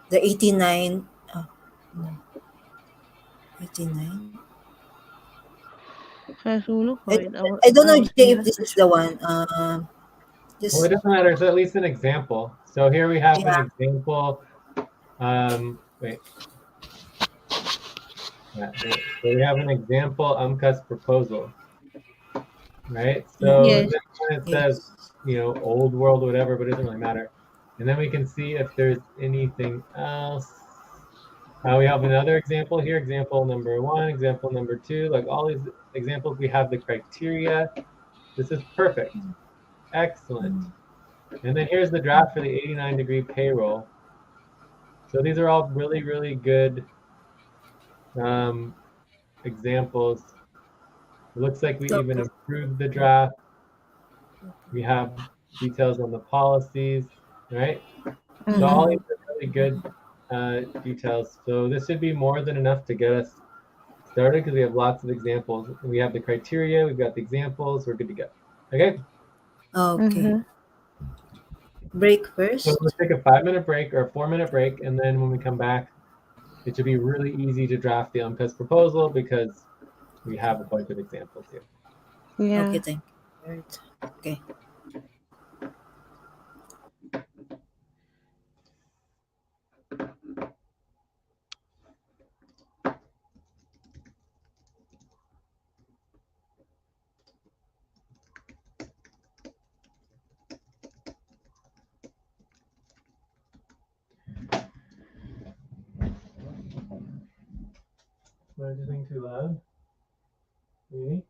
The 89. Oh, no. 89. Okay, so look I, for it. I don't I know, was Jay, in if that this is session. the one. Well, it Just, doesn't matter. It's at least an example. So here we have an yeah. example. Wait. Yeah, so we have an example UMCUS proposal, right? So Mm-hmm. Yes. then when it says, Yes. old world, whatever, but it doesn't really matter. And then we can see if there's anything else. We have another example here, example number 1, example number 2, like all these examples, we have the criteria. This is perfect. Excellent. Mm. And then here's the draft for the 89-degree payroll. So these are all really, really good um, examples. It looks like we even Okay. improved the draft. We have details on the policies, right? So all Mm-hmm. these are really good details. So this should be more than enough to get us started because we have lots of examples. We have the criteria, we've got the examples, we're good to go. Okay, Okay. Mm-hmm. Break so first. let's take a 5-minute break or a 4-minute break, and then when we come back, it should be really easy to draft the UMPES proposal because we have a bunch of examples here. Okay, Yeah. thank you. Right. Okay. Am I just being too loud? Maybe?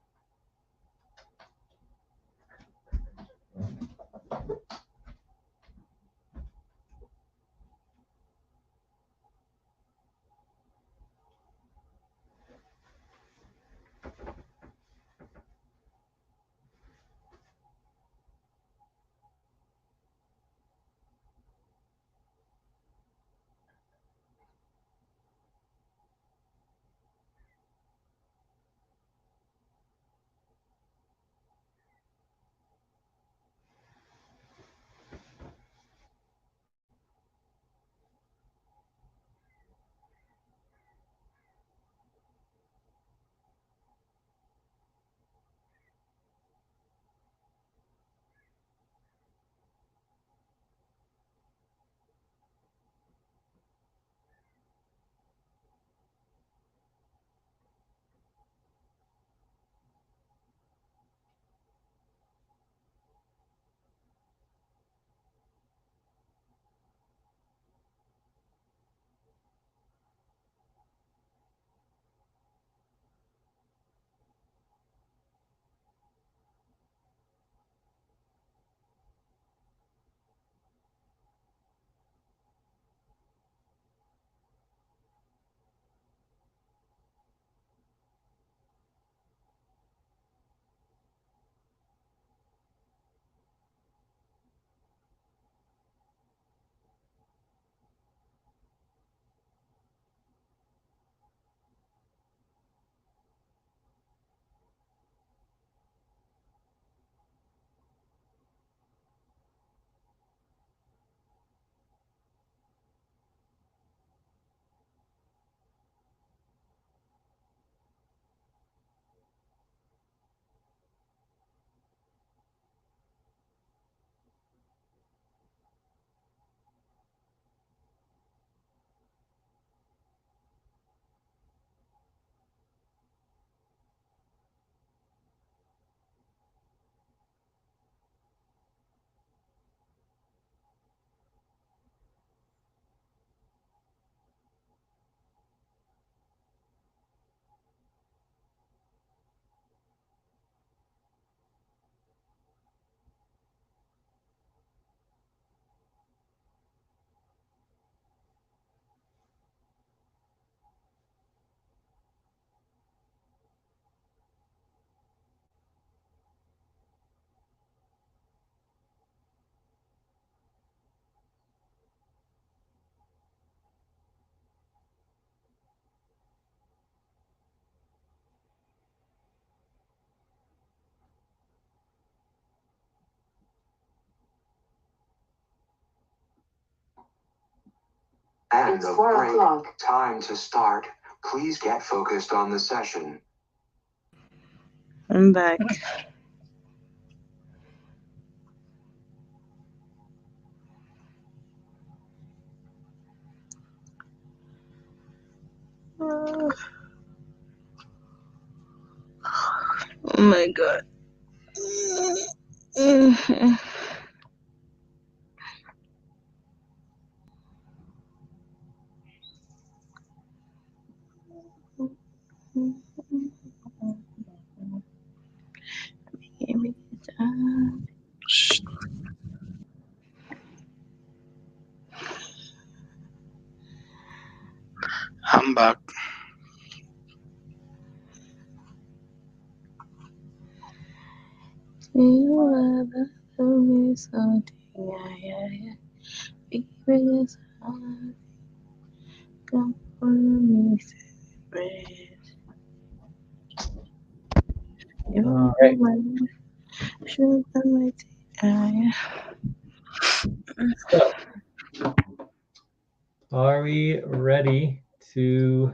End It's of 4 break. o'clock. Time to start. Please get focused on the session. I'm back. Oh my god. I'm back. You ever told me something? Yeah. Because I come for me, bread. You All know right. my sugar, my tea. So, are we ready to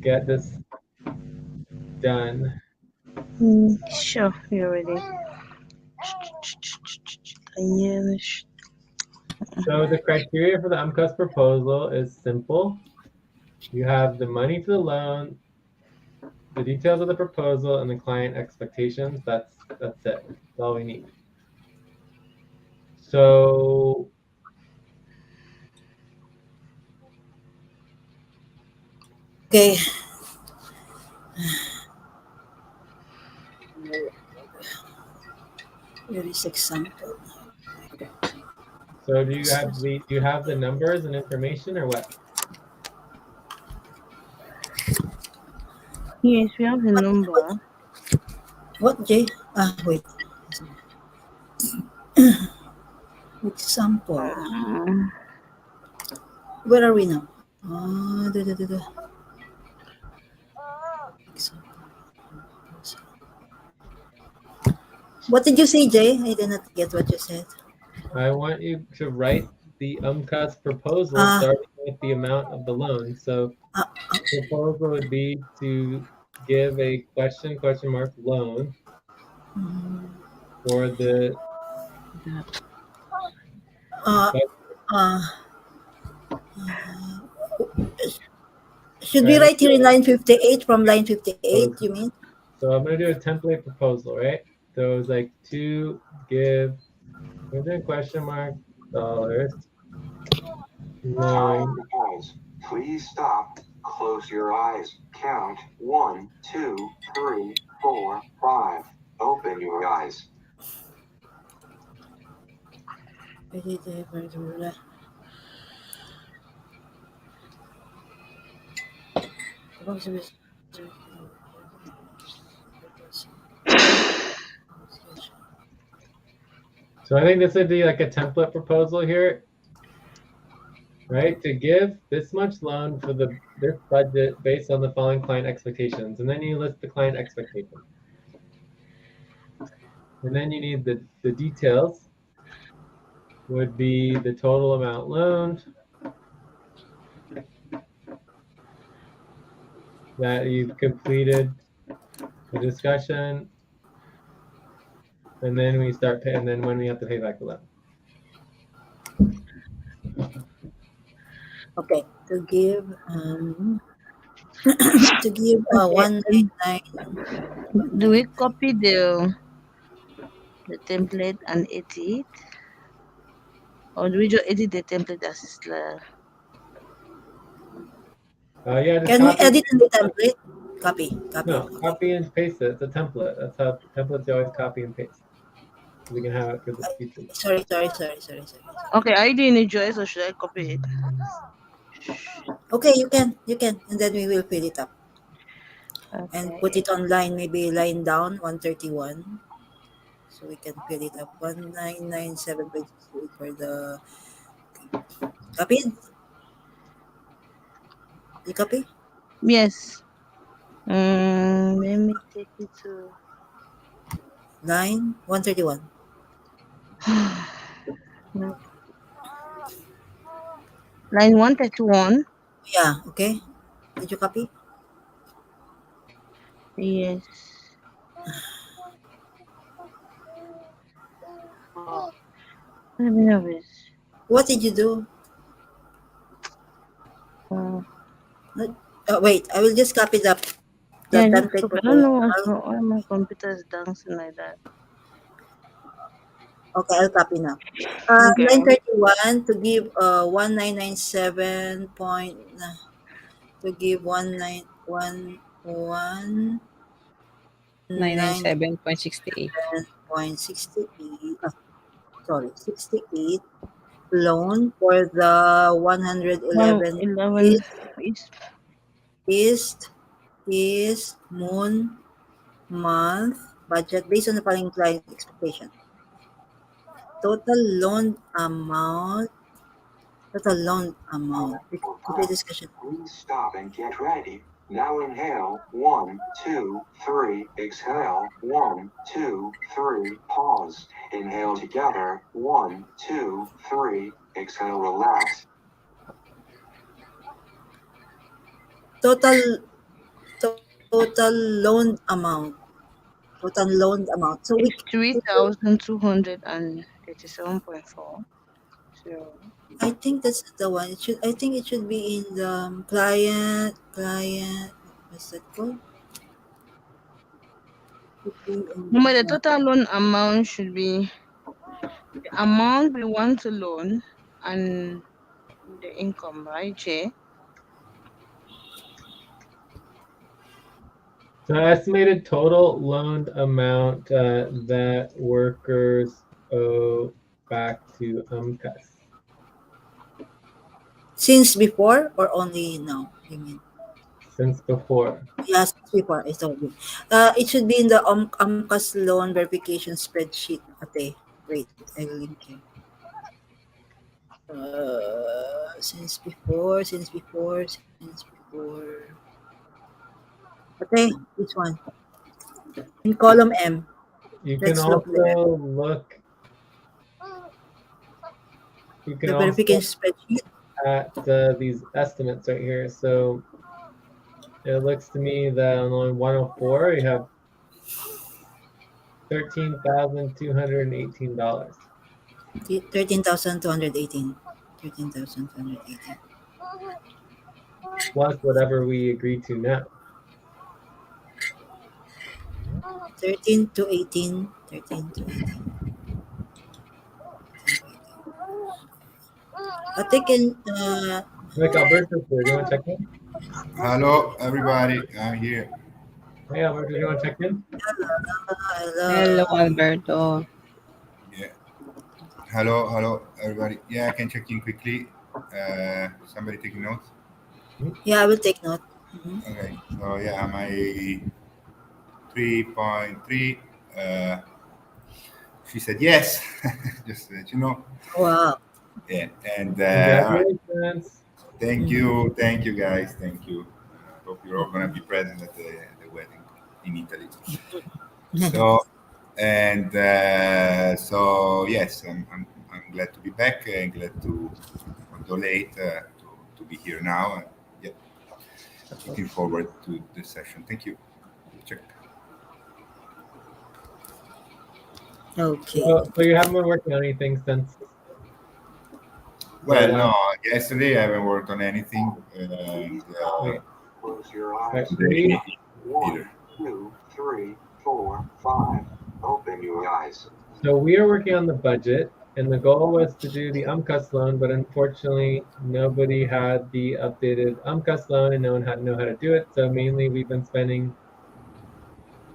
get this done? Sure, you're ready. Yes. So the criteria for the UMCUS proposal is simple. You have the money for the loan, the details of the proposal, and the client expectations. That's it. That's all we need. So Okay. Here is example. do you have the numbers and information or what? Yes, we have the number. What, Jay? Wait. Example. Where are we now? Example. What did you say, Jay? I did not get what you said. I want you to write the UMCUS proposal Ah, starting with the amount of the loan. So ah, proposal would be to give a question mark loan for the ah, ah. Should we write here in line 58 from line 58, you mean? So I'm gonna do a template proposal, right? So it's like to give within question mark dollars loan. Guys, please stop. Close your eyes. Count 1, 2, 3, 4, 5. Open your eyes. So I think this would be like a template proposal here, right? To give this much loan for this budget based on the following client expectations, and then you list the client expectations, and then you need the details. Would be the total amount loaned, that you've completed the discussion, and then we start pay, and then when we have to pay back the loan. Okay. To give to give Okay. 199. Do we copy the template and edit? Or do we just edit the template as it's Yeah, just Can we copy. edit in the template? Copy. No, Okay. copy and paste it. It's a template. That's how templates you always copy and paste. So we can have it for the future. Sorry. Okay, are you doing a choice or should I copy it? Okay, you can, and then we will fill it up and Okay. put it on line, maybe line down 131, so we can fill it up 1997.68 for the copied. You copy Yes. Let me take it to line 131. no. Line 131. Yeah, okay. Did you copy? Yes. Oh, let me know this. What did you do? Uh, Wait, I will just copy the yeah, just template copy. I don't know proposal. why my computer is dancing like that. Okay, I'll copy now. Okay. Line 31 to give 1997 point to give 997.68. 1997.68 sorry 68 loan for the 111 111 east is east east moon month budget based on the following client expectation. Total loan amount total loan amount. Time for Okay, breath. discussion. Please stop and get ready. Now inhale. 1, 2, 3. Exhale. 1, 2, 3. Pause. Inhale together. 1, 2, 3. Exhale, relax. Total total loan amount. Total loan amount. So is we can, 3,237.4. So I think that's the one. It should I think it should be in the client what's that called? Should be in but the the total loan amount should be the amount we want to loan and the income, right, Jay? So estimated total loaned amount that workers owe back to UMCUS since before or only now, you mean? since before. Yes, before I told you. It should be in the AMCAS loan verification spreadsheet. Ate, wait, I'll link you. Since before. Ate, which one? In column M. You can Let's look there. also look. You can The also verification spreadsheet. at these estimates right here. So it looks to me that on line 104 you have $13,218 $13,218. 13,218. plus whatever we agree to now. 13 to 18. 13 to 18. Ate, can, Like Alberto's here. Do you want to check in? Hello, everybody. I'm here. Hey Alberto, do you want to check in? Hello, hello. Alberto. Yeah. Hello, everybody. Yeah, I can check in quickly. Somebody taking notes. Yeah, I will take note. Mhm. Okay. So yeah, my 3.3. She said yes. Just to let you know. Wow. Yeah. And all right. Congratulations. Thank you, guys. Thank you. Hope you're all gonna be present at the wedding in Italy. So so yes, I'm glad to be back and glad to, although late, to be here now. And yeah, looking forward to this session. Thank you. Check. Okay. So you haven't been working on anything since the Well, last. no, yesterday I haven't worked on anything, and Wait, Close your right, eyes. we today either. 1, 2, 3, 4, 5. Open your eyes. so we are working on the budget, and the goal was to do the UMCUS loan, but unfortunately nobody had the updated UMCUS loan, and no one had know how to do it. So mainly we've been spending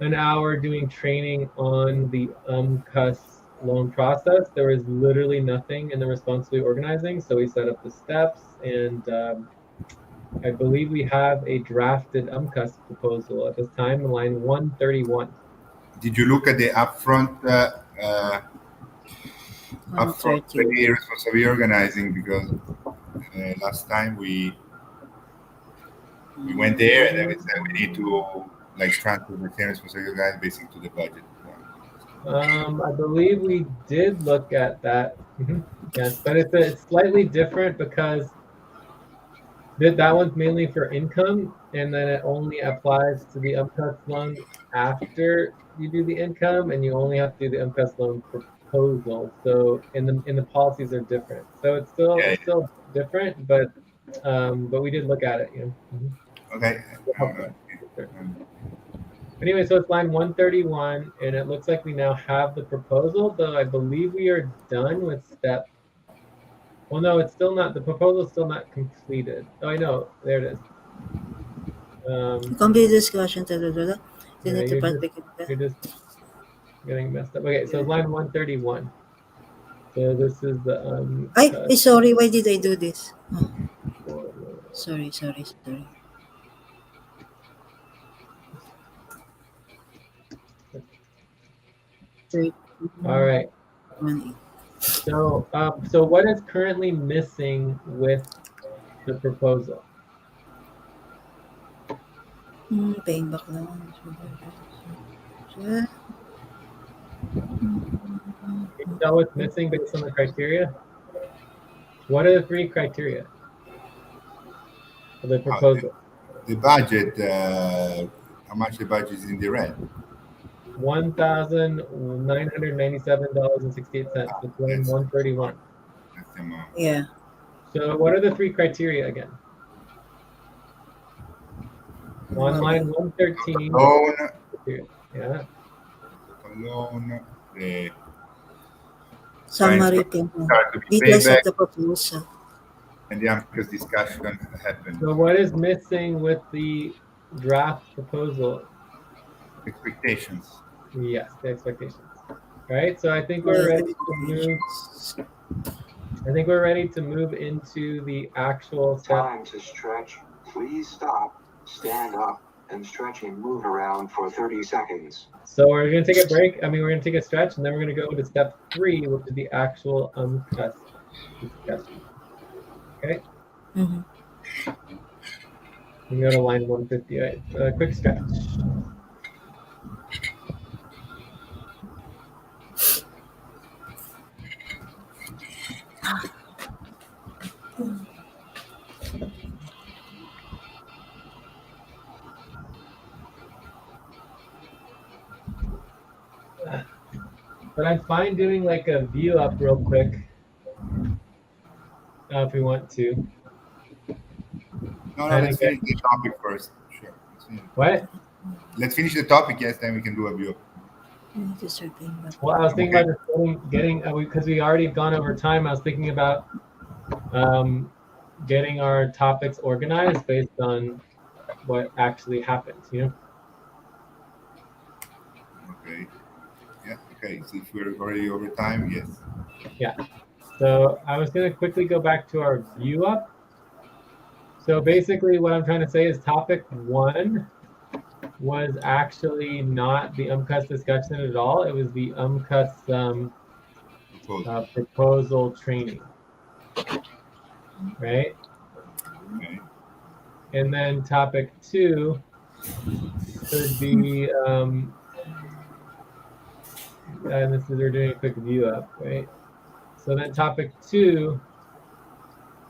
an hour doing training on the UMCUS loan process. There was literally nothing in the responsibly organizing, so we set up the steps, and I believe we have a drafted UMCUS proposal at this time, line 131. Did you look at the upfront pay 131. responsibility organizing? Because last time we went there and then we said we need to like transfer the same responsibility guys basically to the budget. I believe we did look at that. Yes, but it's slightly different because That one's mainly for income, and then it only applies to the UMCUS loan after you do the income, and you only have to do the UMCUS loan proposal. So in the policies are different. So it's still different, but we did look at it. Okay. Sure. Anyway, so it's line 131, and it looks like we now have the proposal, though I believe we are done with step. Well, no, it's still not. The proposal is still not completed. Oh, I know. There it is. Complete discussion. Yeah, you're just getting messed up. Okay, so line 131. So this is the Ay, sorry. Why did I do this? Oh, sorry. All right. So so what is currently missing with the proposal? Paying back loans. Can you tell what's missing based on the criteria? What are the 3 criteria of the proposal? The budget, how much the budget is in the red? $1,997.68. It's line 131. That's the amount. Yeah. So what are the 3 criteria again? On line 113. Loan. Yeah. Loan. The Summary details of the proposal. And the UMCUS discussion happened. So what is missing with the draft proposal? Expectations. Yes, the expectations. Right. So I think we're ready to move. I think we're ready to move into the actual step. Time to stretch. Please stop, stand up, and stretch and move around for 30 seconds. So we're going to take a break. We're going to take a stretch, and then we're going to go to step 3, which is the actual UMCUS discussion. Okay. Mm-hmm. We go to line 158. Quick stretch. But I'm fine doing like a view up real quick if we want to. No, let's finish the topic first. Sure. What? Let's finish the topic, yes, then we can do a view. Well, I was thinking about just getting because we already gone over time. I was thinking about getting our topics organized based on what actually happens, Okay. Yeah. Okay. So if we're already over time, yes. Yeah. So I was going to quickly go back to our view up. So basically, what I'm trying to say is topic 1 was actually not the UMCUS discussion at all. It was the UMCUS proposal training, right? Okay. And then topic 2 could be, and this is, we're doing a quick view up, right? So then topic 2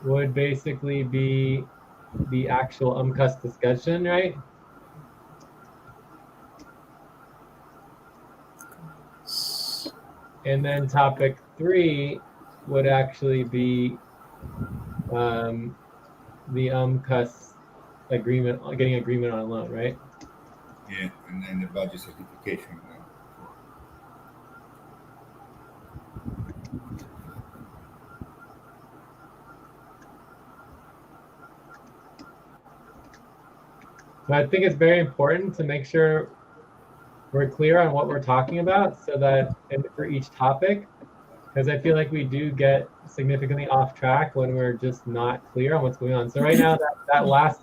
would basically be the actual UMCUS discussion, right? And then topic 3 would actually be the UMCUS agreement, getting agreement on a loan, right? Yeah, and then the budget certification. So I think it's very important to make sure we're clear on what we're talking about, so that for each topic, because I feel like we do get significantly off track when we're just not clear on what's going on. So right now, that last,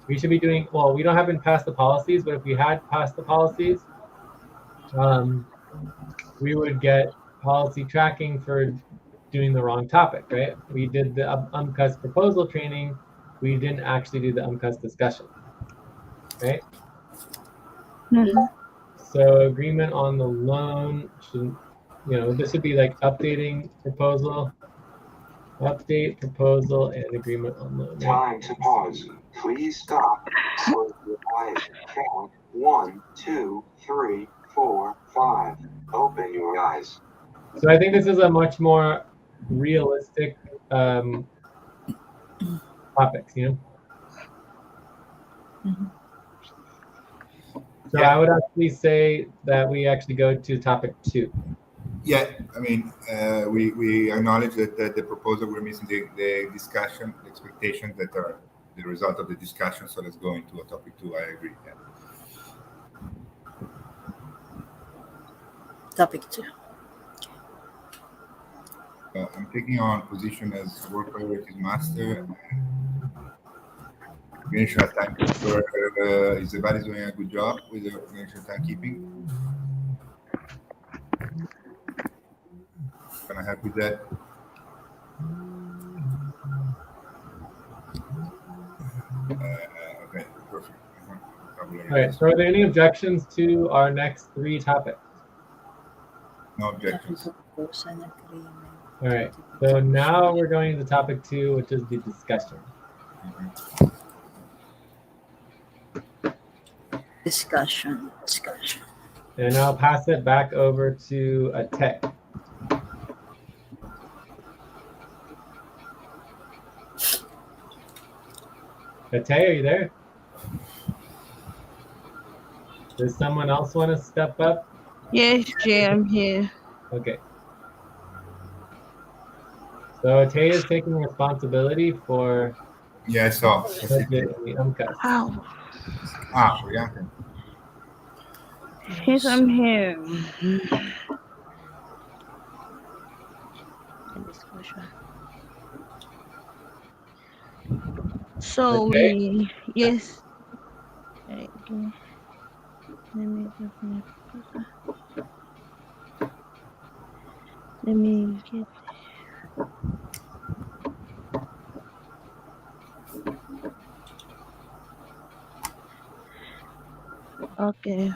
we should be doing, well, we haven't passed the policies, but if we had passed the policies, we would get policy tracking for doing the wrong topic, right? We did the UMCUS proposal training. We didn't actually do the UMCUS discussion, right? Mm-hmm. So agreement on the loan should, this would be like updating proposal. Update proposal and agreement on loan. Right? Time to pause. Please stop. Close your eyes. Count 1, 2, 3, 4, 5. Open your eyes. So I think this is a much more realistic topics, you know. Mhm. So Yeah. I would actually say that we actually go to topic 2. Yeah, I mean, we acknowledge that the proposal, we're missing the discussion, the expectations that are the result of the discussion. So let's go into a topic 2. I agree. Yeah. Topic 2. I'm taking on position as work priorities master. Organizational timekeeper. Is everybody doing a good job with the organizational timekeeping? Can I help with that? Okay, perfect. Vocabulary All right. list. So are there any objections to our next 3 topics? No objections. Propose an agreement. All right. So now we're going to topic 2, which is the discussion. Discussion. And I'll pass it back over to Ate. Ate, are you there? Does someone else want to step up? Yes, Jay, I'm here. Okay. So Ate is taking responsibility for Yeah, I saw. budget and the UMCAS. How? Bianca. Yes, I'm here. A discussion. So Okay. yes. Okay. Let me get my proposal. Let me get. Okay.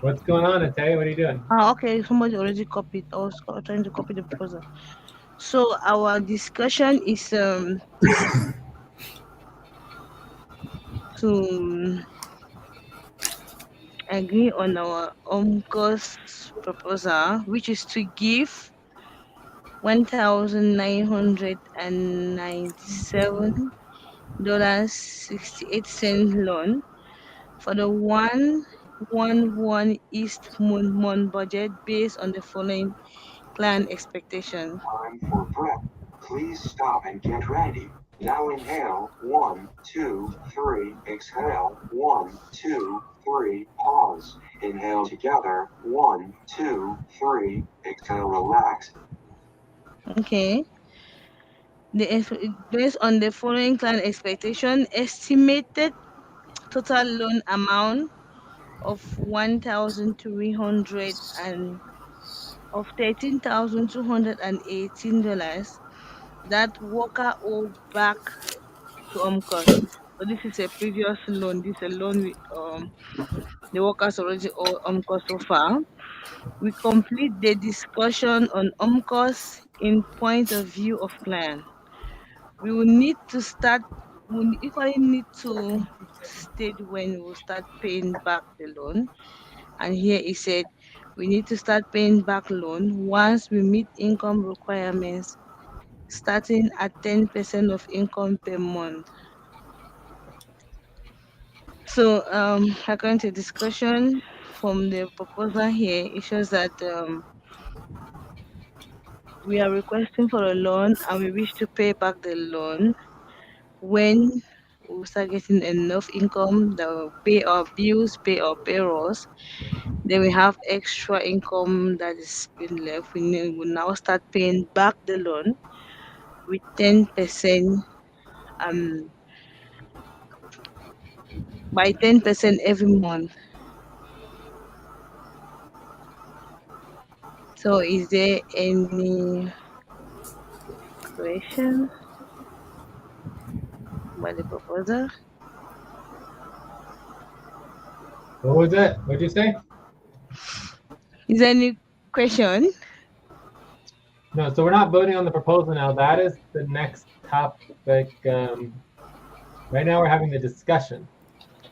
What's going on, Ate? What are you doing? Okay. Somebody already copied. I was trying to copy the proposal. So our discussion is to agree on our cost proposal, which is to give $1,997.68 loan for the 111 East Moon budget based on the following client expectation. Time for breath. Please stop and get ready. Now inhale. 1, 2, 3. Exhale. 1, 2, 3. Pause. Inhale together. 1, 2, 3. Exhale. Relax. Okay. Based on the following client expectation, estimated total loan amount of 1,300 and of $13,218 that worker owed back to UMCOS. So this is a previous loan. This is a loan the workers already owe UMCOS so far. We complete the discussion on UMCOS in point of view of client. We will need to start. We equally need to state when we will start paying back the loan. And here he said we need to start paying back loan once we meet income requirements, starting at 10% of income per month. So, according to discussion from the proposal here, it shows that we are requesting for a loan and we wish to pay back the loan when we start getting enough income that will pay our bills, pay our payrolls. Then we have extra income that is being left. We now start paying back the loan with 10% um by 10% every month. So is there any question about the proposal? What was it? What'd you say? Is there any question? No, so we're not voting on the proposal now. That is the next topic. Right now we're having the discussion.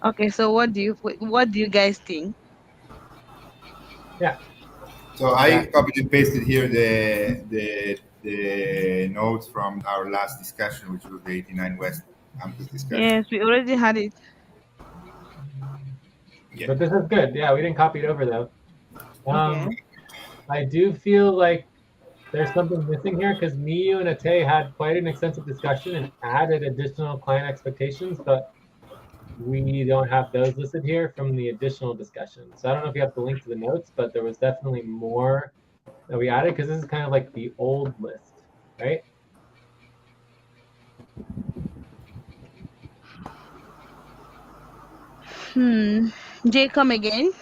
Okay, so what do you guys think? Yeah. So I Yeah. copied and pasted here the notes from our last discussion, which was the 89 West campus discussion. Yes, we already had it. Yeah. But this is good. Yeah, we didn't copy it over though. Okay. I do feel like there's something missing here because me, you, and Ate had quite an extensive discussion and added additional client expectations, but we don't have those listed here from the additional discussion. So I don't know if you have to link to the notes, but there was definitely more that we added because this is kind of like the old list, right? Jay, come again.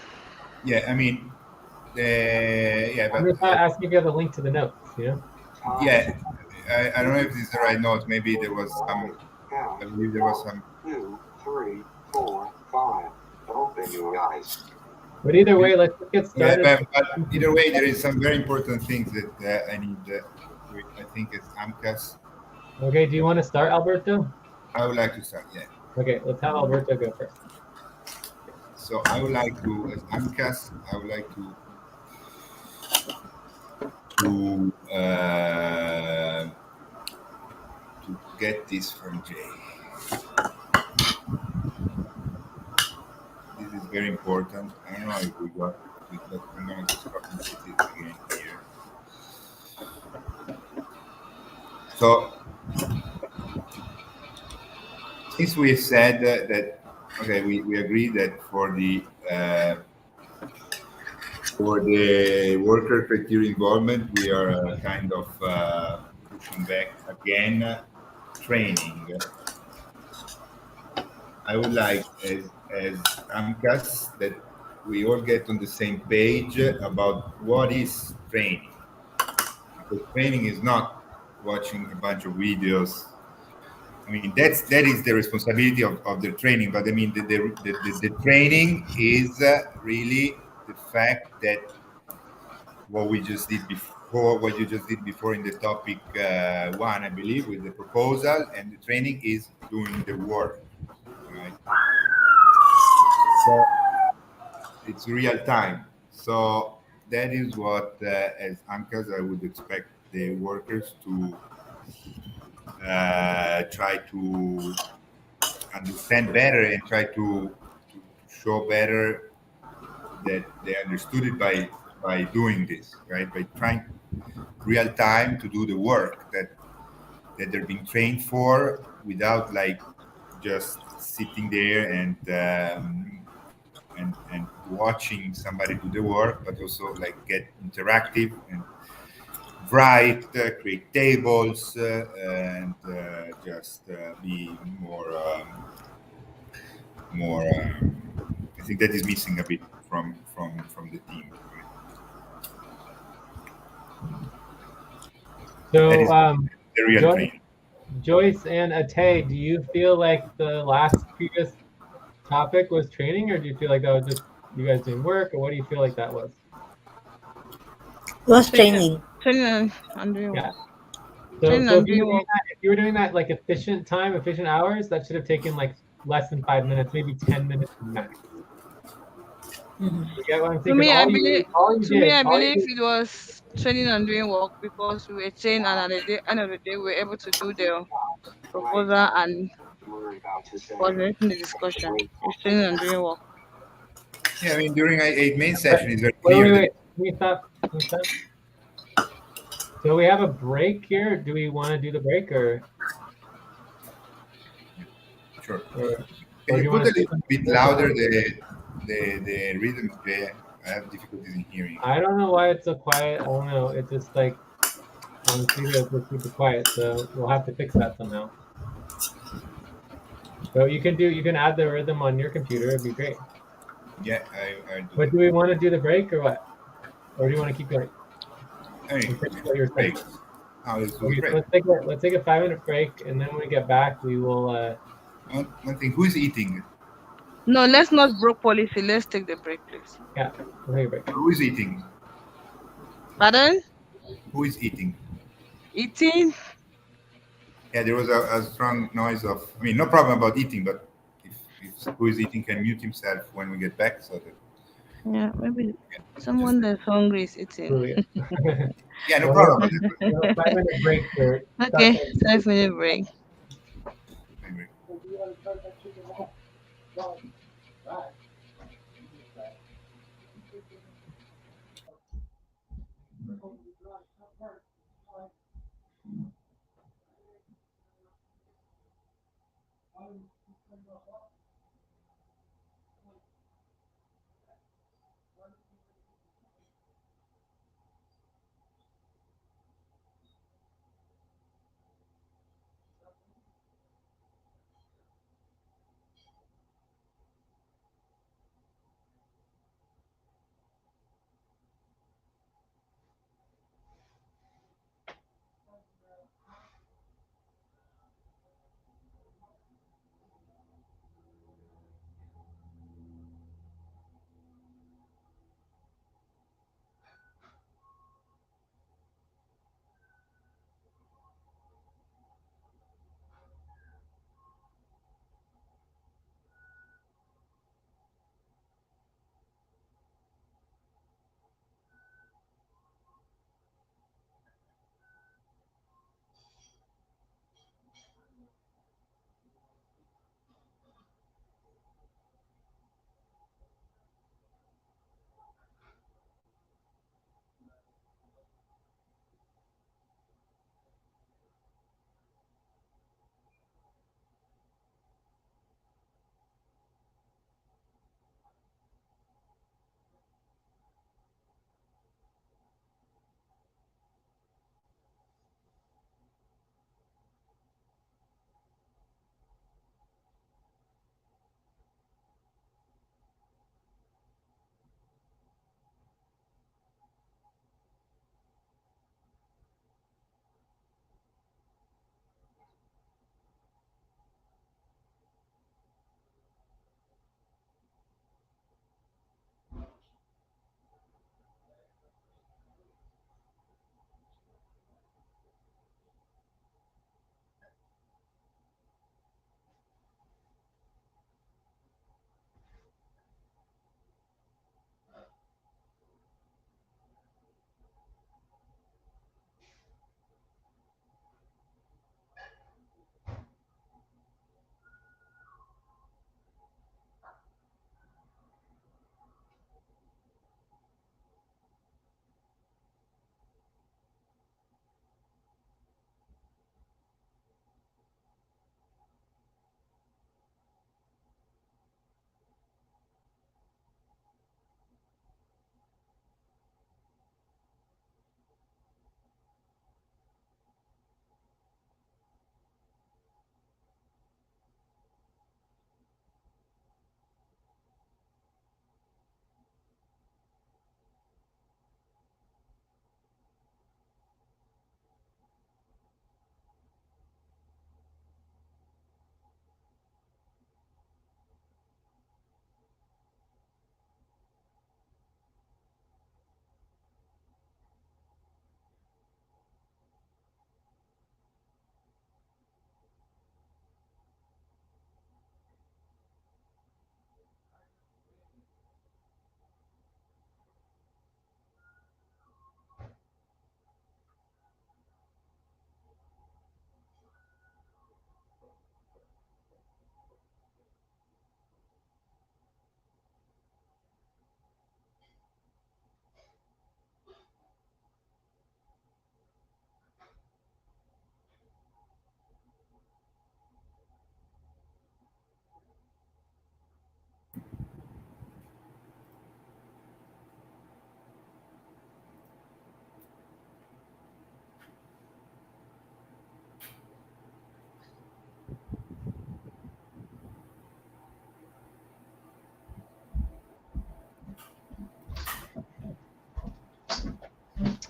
Yeah, I mean, yeah, I'm but just asking if you have a link to the notes, you know? yeah, I don't know if this is the right note. Maybe there was some. I believe there was some. 2, 3, 4, 5. Open your eyes. But either way, let's just get Yeah, started. but either way, there is some very important things that I need. I think it's AMCAS. Okay, do you want to start, Alberto? I would like to start. Yeah. Okay, let's have Alberto go first. So I would like to, as AMCAS, I would like to get this from Jay. This is very important. I don't know if we got it, but I'm gonna just copy it again here. So since we said that okay, we agree that for the worker criteria involvement, we are kind of pushing back again training. I would like, as AMCAS, that we all get on the same page about what is training. Because training is not watching a bunch of videos. I mean, that is the responsibility of the training. But I mean, the training is really the fact that what we just did before, what you just did before in the topic one, I believe, with the proposal, and the training is doing the work, right? So it's real time. So that is what, as AMCAS, I would expect the workers to try to understand better and try to show better that they understood it by doing this, right? By trying real time to do the work that they're being trained for without like just sitting there and watching somebody do the work, but also like get interactive and write, create tables, and just be more. I think that is missing a bit from the team. So, The real training. Joyce and Ate, do you feel like the last previous topic was training, or do you feel like that was just you guys doing work, or what do you feel like that was? It was training. Training and doing Yeah. work. So, Training so and doing work. if you were doing that like efficient time, efficient hours, that should have taken like less than 5 minutes, maybe 10 minutes max. Mhm. You get what I'm To saying? me, 'Cause I believe. all you To me, I did believe it was training and doing work because we were trained, and at the end of the day, we were able to do the proposal and We're about to say. coordinating the discussion. It's training and doing work. Yeah, I mean during a main session is very Wait, clear. wait. Can we stop? Can we stop? So we have a break here. Do we want to do the break or? Sure. Or Can do you you put want a to little bit louder the rhythm? I have difficulties in hearing. I don't know why it's so quiet. I don't know. It's just like on the computer it's just super quiet. So we'll have to fix that somehow. So you can add the rhythm on your computer. It'd be great. Yeah, I do. But do we want to do the break or what? Or do you want to keep going? I mean, What you're saying. let's do Okay, a break. let's take a 5-minute break, and then when we get back, we will. One thing, who's eating? No, let's not broke policy. Let's take the break, please. Yeah, we'll take a break. Who is eating? Pardon? Who is eating? Eating? Yeah, there was a strong noise of. I mean, no problem about eating, but if who is eating can mute himself when we get back, so that Yeah, maybe just someone that's hungry is eating. Oh, yeah. yeah, no Well, problem. But well, 5 minute break for Okay, chocolate. 5 minute break. anyway.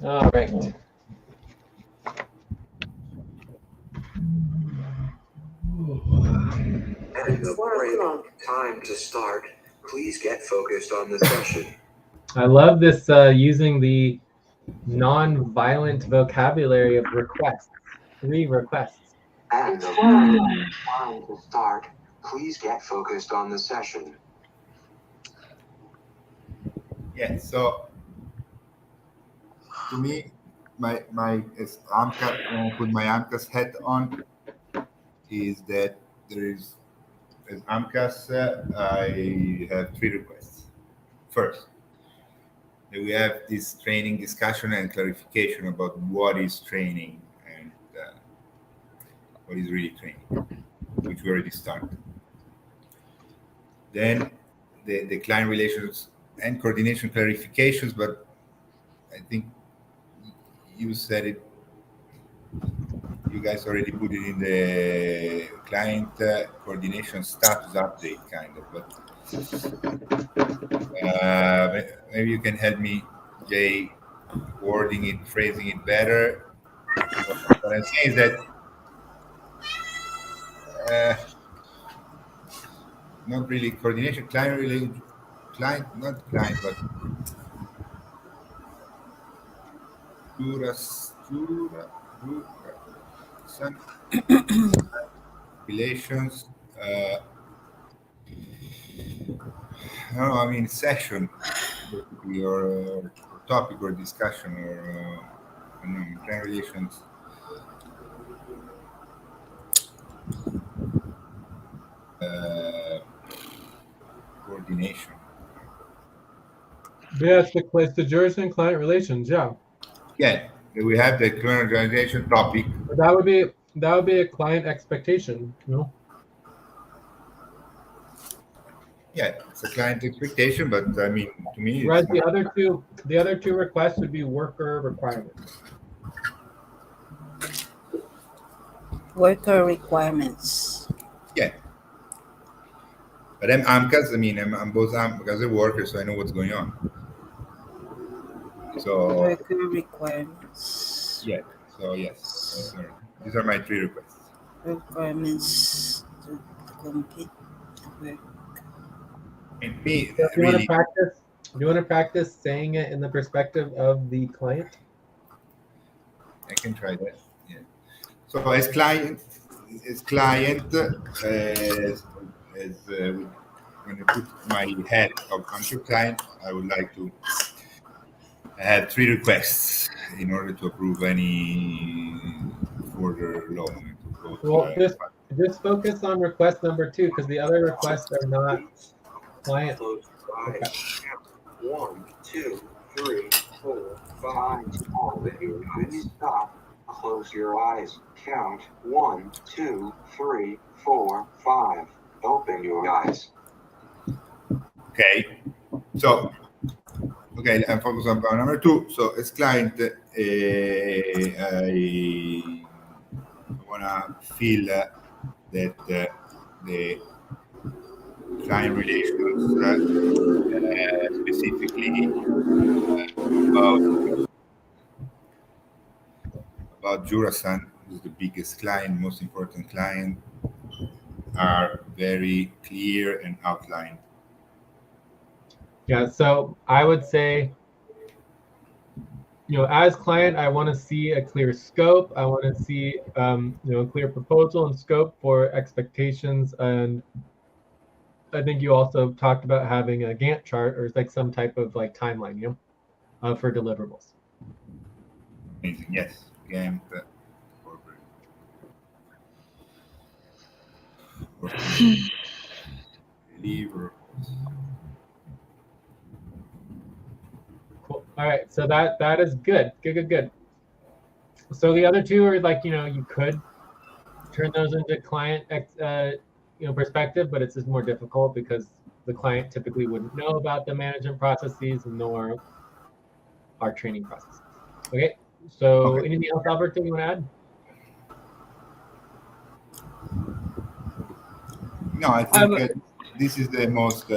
All right. And the break. Time to start. Please get focused on the session. I love this using the non-violent vocabulary of requests. 3 requests. And the time to start. Please get focused on the session. Yeah. So to me, my as AMCA, when I put my AMCA's hat on, is that there is as AMCAS, I have 3 requests. First, that we have this training discussion and clarification about what is training and what is really training, which we already started. Then the client relations and coordination clarifications, but I think you said it. You guys already put it in the client coordination status update, kind of. But maybe you can help me, Jay, wording it, phrasing it better. What I'm saying is that not really coordination, client related, client, not client, but some relations. No, I mean session, basically, or topic or discussion or I don't know, client relations. Coordination. Yeah, it's the juris and client relations. Yeah, Yeah, we have the client organization topic. that would be a client expectation. You know. Yeah, it's a client expectation, but I mean, to me, Whereas it's not. the other two requests would be worker requirements. Worker requirements. Yeah, but I'm because I mean I'm both because a worker, so I know what's going on. So Worker requirements. yeah, so yes, these are my 3 requests. Requirements to complete the work. And me, So do really, you want to practice saying it in the perspective of the client? I can try that. Yeah. So as client, when I put my head of anchor client, I would like to have 3 requests in order to approve any further loan. Well, just focus on request number 2 because the other requests are not client. Close your eyes. 1, 2, 3, 4, 5. Please stop. Close your eyes. Count 1, 2, 3, 4, 5. Open your eyes. Okay. So, okay, I'm focused on point number 2. So, as client, I wanna feel that the client relations, specifically about Jurasan, who's the biggest client, most important client, are very clear and outlined. Yeah, so I would say, as client, I want to see a clear scope. I want to see, a clear proposal and scope for expectations. And I think you also talked about having a Gantt chart or like some type of like timeline, for deliverables. Amazing. Yes. Gantt. Deliverables. Cool. All right, so that is good. Good. So the other two are like, you could turn those into client perspective, but it's just more difficult because the client typically wouldn't know about the management processes nor our training processes. Okay, so Okay. anything else, Alberto, you want to add? No, I think this is the most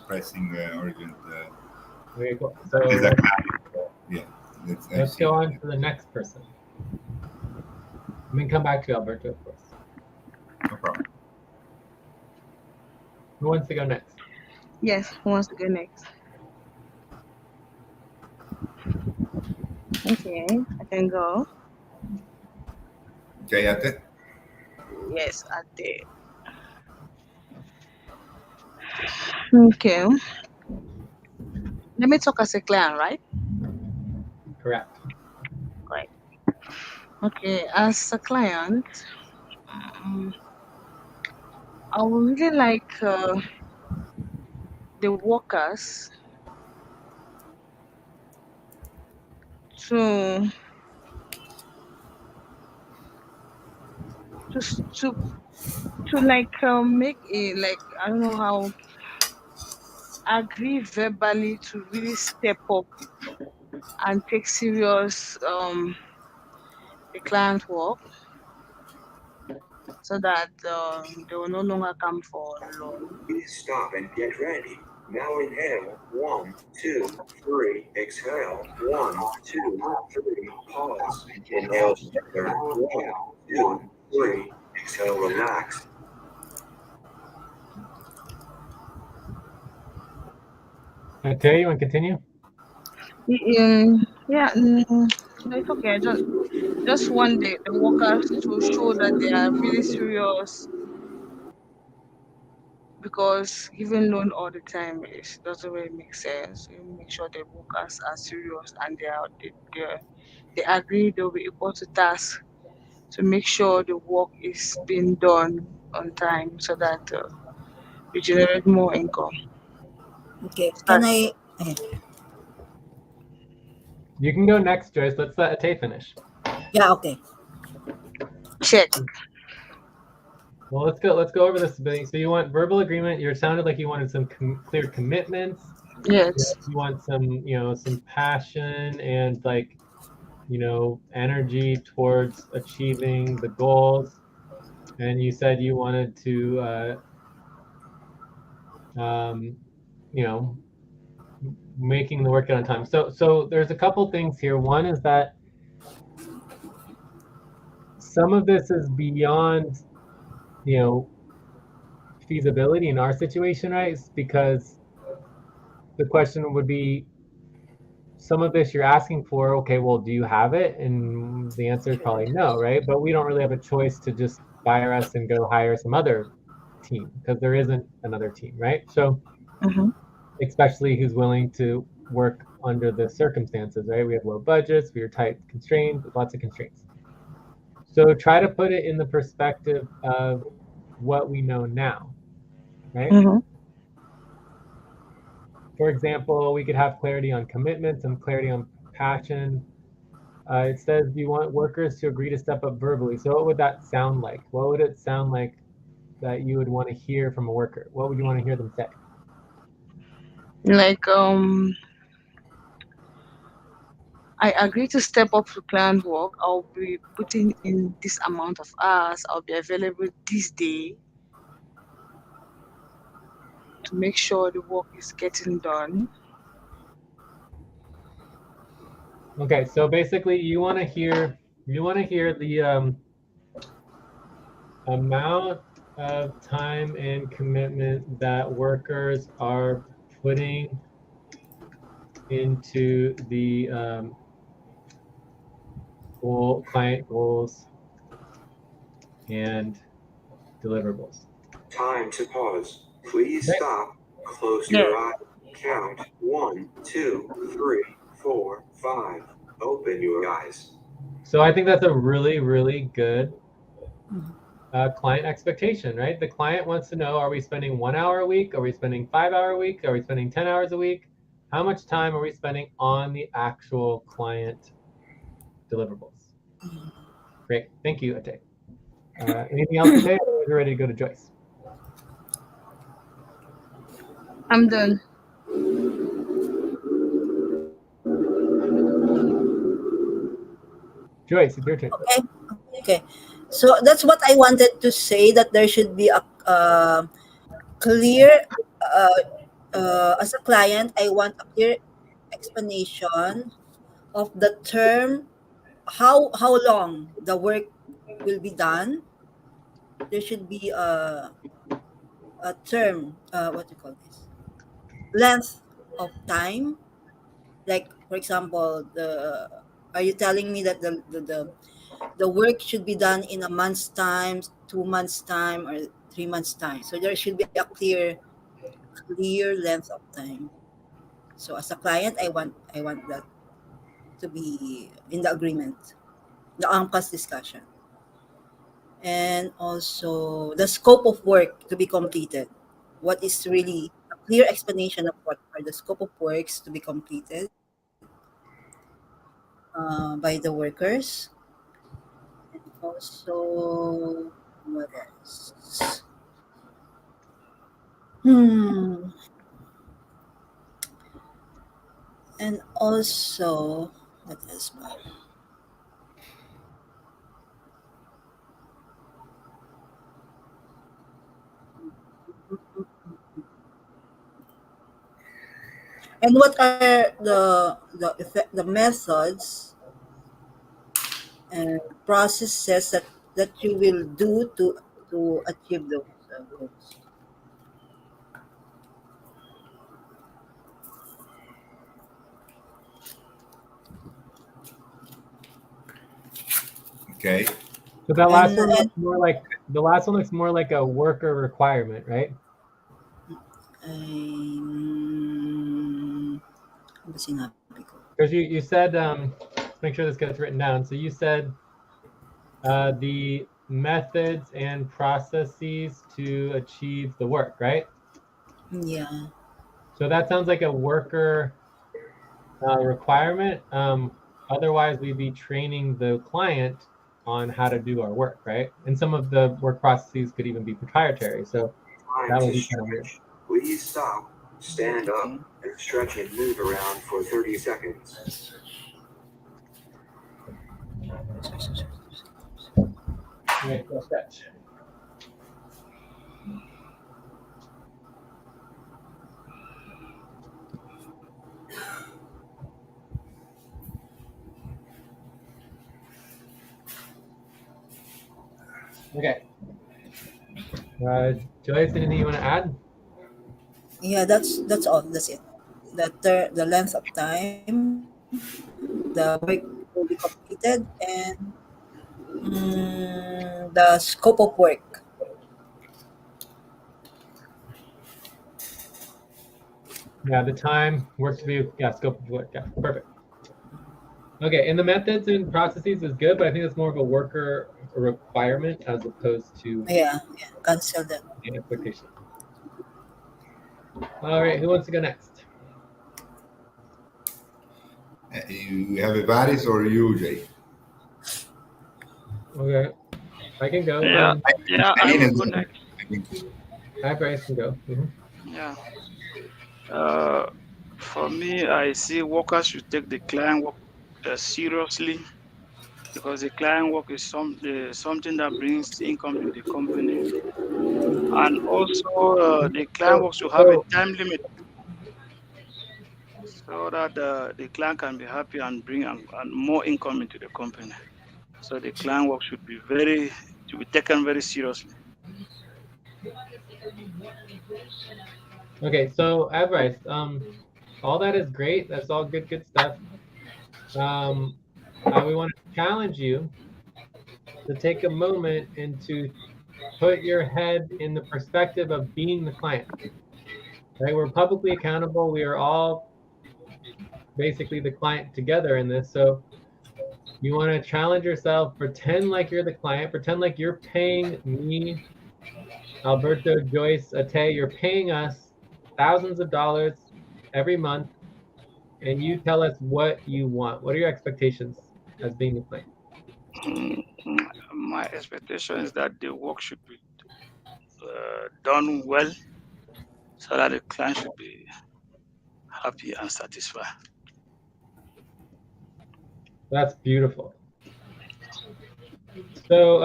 pressing urgent. Okay, cool. So Yeah. let's go on to the next person. I mean, come back to Alberto, of course. No problem. Who wants to go next? Yes, who wants to go next? Okay, I can go. Okay, Ate? Yes, I did. Okay, let me talk as a client, right? Correct. Right. Okay, as a client, um, I would really like the workers to to like make a like I don't know how agree verbally to really step up and take serious the client work so that they will no longer come for loan. Please stop and get ready. Now inhale. 1, 2, 3. Exhale. 1, 2, 3. Pause. Inhale together. 1, 2, 3. Exhale, relax. Terry, you want to continue? Yeah, no, it's okay. Just want the workers to show that they are really serious because giving loan all the time is doesn't really make sense. You make sure the workers are serious and they agree they'll be equal to task to make sure the work is being done on time so that we generate more income. Okay. Can Start. I? You can go next, Joyce. Let's let Ate finish. Yeah. Okay. Check. Well, let's go over this a bit. So you want verbal agreement. You sounded like you wanted some clear commitments. Yes. You want some, some passion and like, energy towards achieving the goals. And you said you wanted to, um, you know, making the work on time. So there's a couple things here. One is that some of this is beyond, you know, feasibility in our situation, right? It's because the question would be, some of this you're asking for, okay, well, do you have it? And the answer is probably no, right? But we don't really have a choice to just fire us and go hire some other team because there isn't another team, right? So, Mm-hmm. especially who's willing to work under the circumstances, right? We have low budgets, we are tight constrained, lots of constraints. So try to put it in the perspective of what we know now, right? Mm-hmm. For example, we could have clarity on commitments and clarity on passion. It says you want workers to agree to step up verbally. So what would that sound like? What would it sound like that you would want to hear from a worker? What would you want to hear them say? Like I agree to step up to client work. I'll be putting in this amount of hours. I'll be available this day to make sure the work is getting done. Okay, so basically you want to hear the amount of time and commitment that workers are putting into the client goals and deliverables. Time to pause. Please Okay. stop. Close Yeah. your eyes. Count. 1, 2, 3, 4, 5. Open your eyes. So I think that's a really, really good Mhm. client expectation, right? The client wants to know, are we spending 1 hour a week? Are we spending 5 hour a week? Are we spending 10 hours a week? How much time are we spending on the actual client deliverables? Great. Thank you, Ate. Anything else, Ate? Or are we ready to go to Joyce? I'm done. Joyce, it's your turn. Okay. Okay. So that's what I wanted to say. That there should be a clear. Uh, as a client, I want a clear explanation of the term. How long the work will be done. There should be a term. What do you call this? Length of time. Like for example, the Are you telling me that the work should be done in a month's time, 2 months time, or 3 months time? So there should be a clear length of time. So as a client, I want that to be in the agreement, the AMCAS discussion, and also the scope of work to be completed. What is really a clear explanation of what are the scope of works to be completed by the workers. Also, what else? Hmm. And also, what else ba? And what are the methods and processes that you will do to achieve those goals? Okay. So that last one And looks more like the last one looks more like a worker requirement, right? ano ba sinabi ko? Because you said let's make sure this gets written down. So you said the methods and processes to achieve the work, right? Yeah. So that sounds like a worker requirement. Otherwise, we'd be training the client on how to do our work, right? And some of the work processes could even be proprietary. So Time that to would be kind of weird. stretch. Please stop, stand up, Okay. and stretch and move around for 30 seconds. Okay, go stretch. Okay. Joyce, anything you want to add? Yeah, that's all. That's it. The length of time, the work will be completed, and the scope of work. Yeah, the time, work to be, yeah, scope of work. Yeah, perfect. Okay, and the methods and processes is good, but I think it's more of a worker requirement as opposed to Yeah, cancel that. an expectation. All right, who wants to go next? You have a Varis or you, Jay? Okay, I can go. Yeah, yeah, I Eileen will is go next. I think. I Bryce can go. Yeah. Uh, for me, I see workers should take the client work seriously because the client work is something that brings income to the company, and also the client So, work should have a so time limit so that the client can be happy and bring and more income into the company. So the client work should be taken very seriously. okay, so Bryce, all that is great. That's all good stuff. Um, we want to challenge you to take a moment and to put your head in the perspective of being the client. Right? We're publicly accountable. We are all basically the client together in this. So you want to challenge yourself, pretend like you're the client, pretend like you're paying me, Alberto, Joyce, Ate, you're paying us thousands of dollars every month, and you tell us what you want. What are your expectations as being the client? Mm, my expectation is that the work should be done well so that the client should be happy and satisfied. That's beautiful. So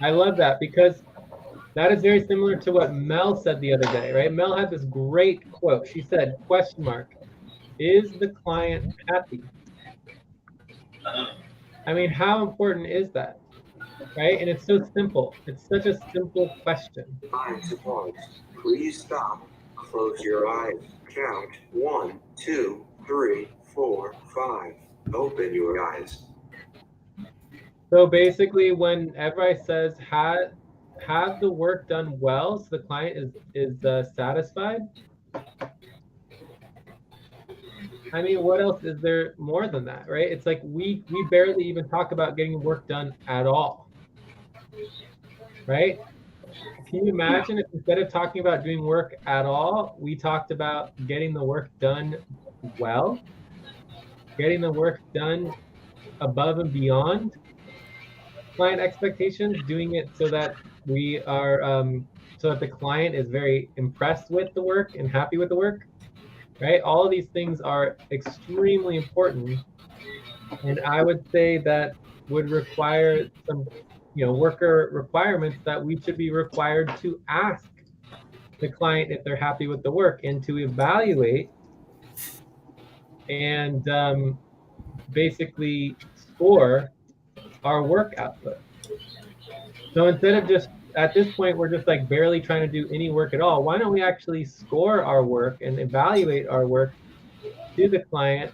I love that because that is very similar to what Mel said the other day, right? Mel had this great quote. She said, question mark, is the client happy? I mean, how important is that, right? And it's so simple. It's such a simple question. Time to pause. Please stop. Close your eyes. Count 1, 2, 3, 4, 5. Open your eyes. So basically, when everybody says have the work done well, so the client is satisfied. I mean, what else is there more than that, right? It's like we barely even talk about getting work done at all, right? Can you imagine if instead of talking about doing work at all, we talked about getting the work done well, getting the work done above and beyond client expectations, doing it so that we are so that the client is very impressed with the work and happy with the work, right? All of these things are extremely important, and I would say that would require some, worker requirements that we should be required to ask the client if they're happy with the work and to evaluate and basically score our work output. So instead of just at this point, we're just like barely trying to do any work at all. Why don't we actually score our work and evaluate our work to the client